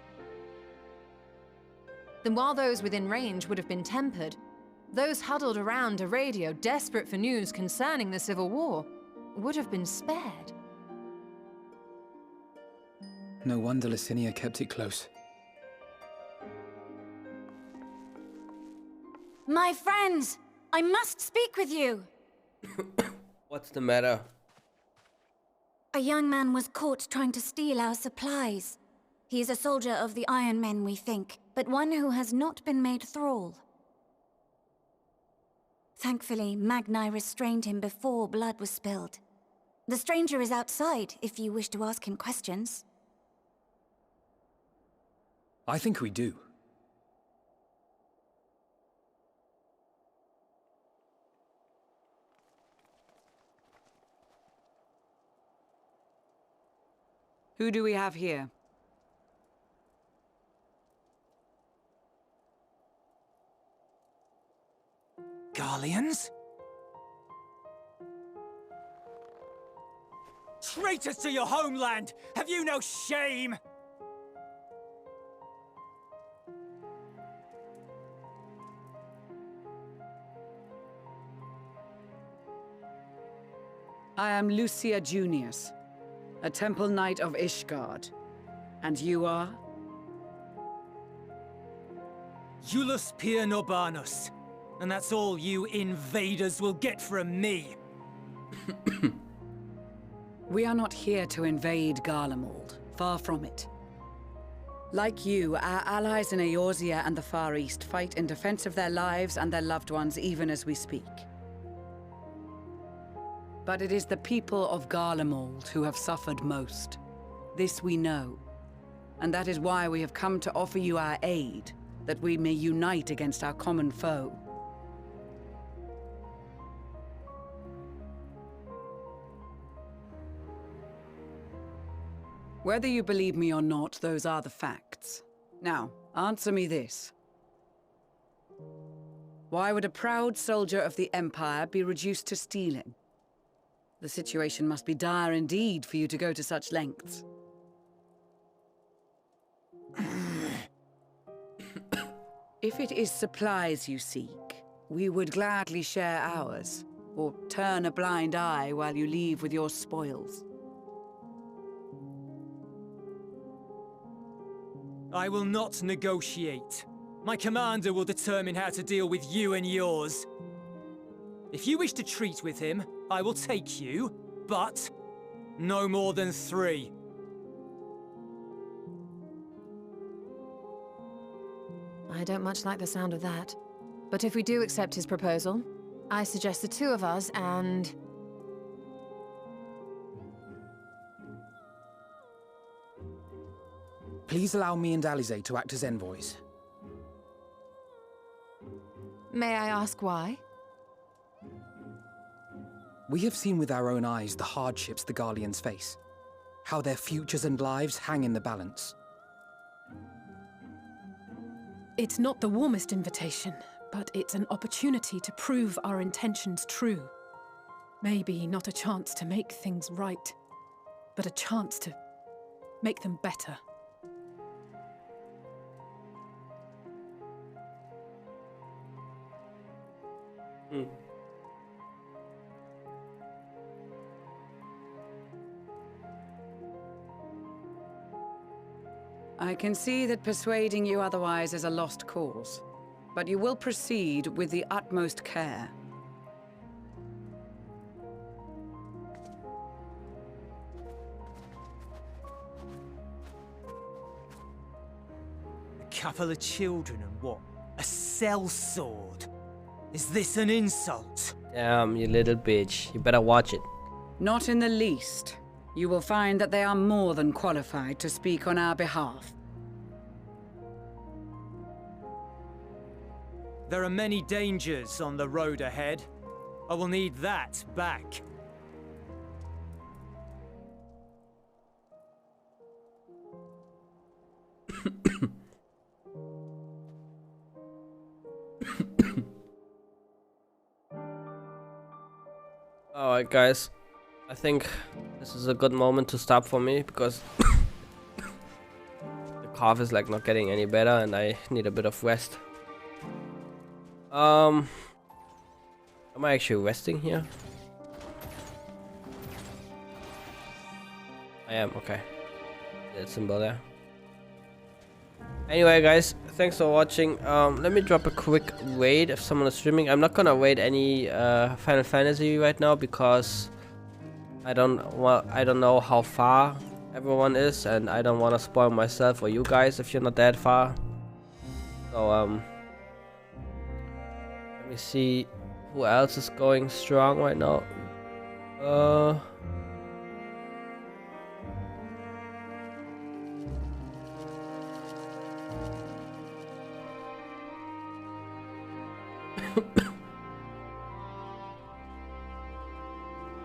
then while those within range would have been tempered, those huddled around a radio desperate for news concerning the Civil War would have been spared. No wonder Licinia kept it close. My friends, I must speak with you. What's the matter? A young man was caught trying to steal our supplies. He is a soldier of the Iron Men, we think, but one who has not been made thrall. Thankfully, Magni restrained him before blood was spilled. The stranger is outside, if you wish to ask him questions. I think we do. Who do we have here? Garleans? Traitors to your homeland! Have you no shame? I am Lucia Junius, a Temple Knight of Ishgard. And you are? Iulus Pier Norbanus. And that's all you invaders will get from me. We are not here to invade Garlemald. Far from it. Like you, our allies in Eorzea and the Far East fight in defense of their lives and their loved ones even as we speak. But it is the people of Garlemald who have suffered most. This we know. And that is why we have come to offer you our aid, that we may unite against our common foe. Whether you believe me or not, those are the facts. Now, answer me this. Why would a proud soldier of the Empire be reduced to stealing? The situation must be dire indeed for you to go to such lengths. If it is supplies you seek, we would gladly share ours, or turn a blind eye while you leave with your spoils. I will not negotiate. My commander will determine how to deal with you and yours. If you wish to treat with him, I will take you, but no more than 3. I don't much like the sound of that. But if we do accept his proposal, I suggest the 2 of us and... Please allow me and Alize to act as envoys. May I ask why? We have seen with our own eyes the hardships the Garleans face, how their futures and lives hang in the balance. It's not the warmest invitation, but it's an opportunity to prove our intentions true. Maybe not a chance to make things right, but a chance to make them better. I can see that persuading you otherwise is a lost cause, but you will proceed with the utmost care. A couple of children and what? A sellsword? Is this an insult? Damn, you little bitch. You better watch it. Not in the least. You will find that they are more than qualified to speak on our behalf. There are many dangers on the road ahead. I will need that back. Alright guys, I think this is a good moment to stop for me because the cough is like not getting any better and I need a bit of rest. Am I actually resting here? I am, okay. That symbol there. Anyway guys, thanks for watching. Let me drop a quick raid if someone is streaming. I'm not gonna raid any Final Fantasy right now because I don't know how far everyone is and I don't want to spoil myself or you guys if you're not that far. So let me see who else is going strong right now.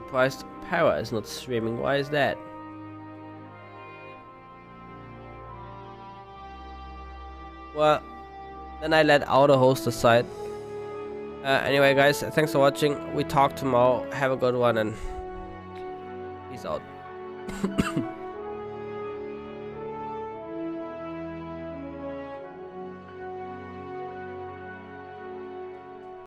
Surprised Para is not streaming. Why is that? Well, then I let Auto host the site. Anyway guys, thanks for watching. We talk tomorrow. Have a good one and peace out.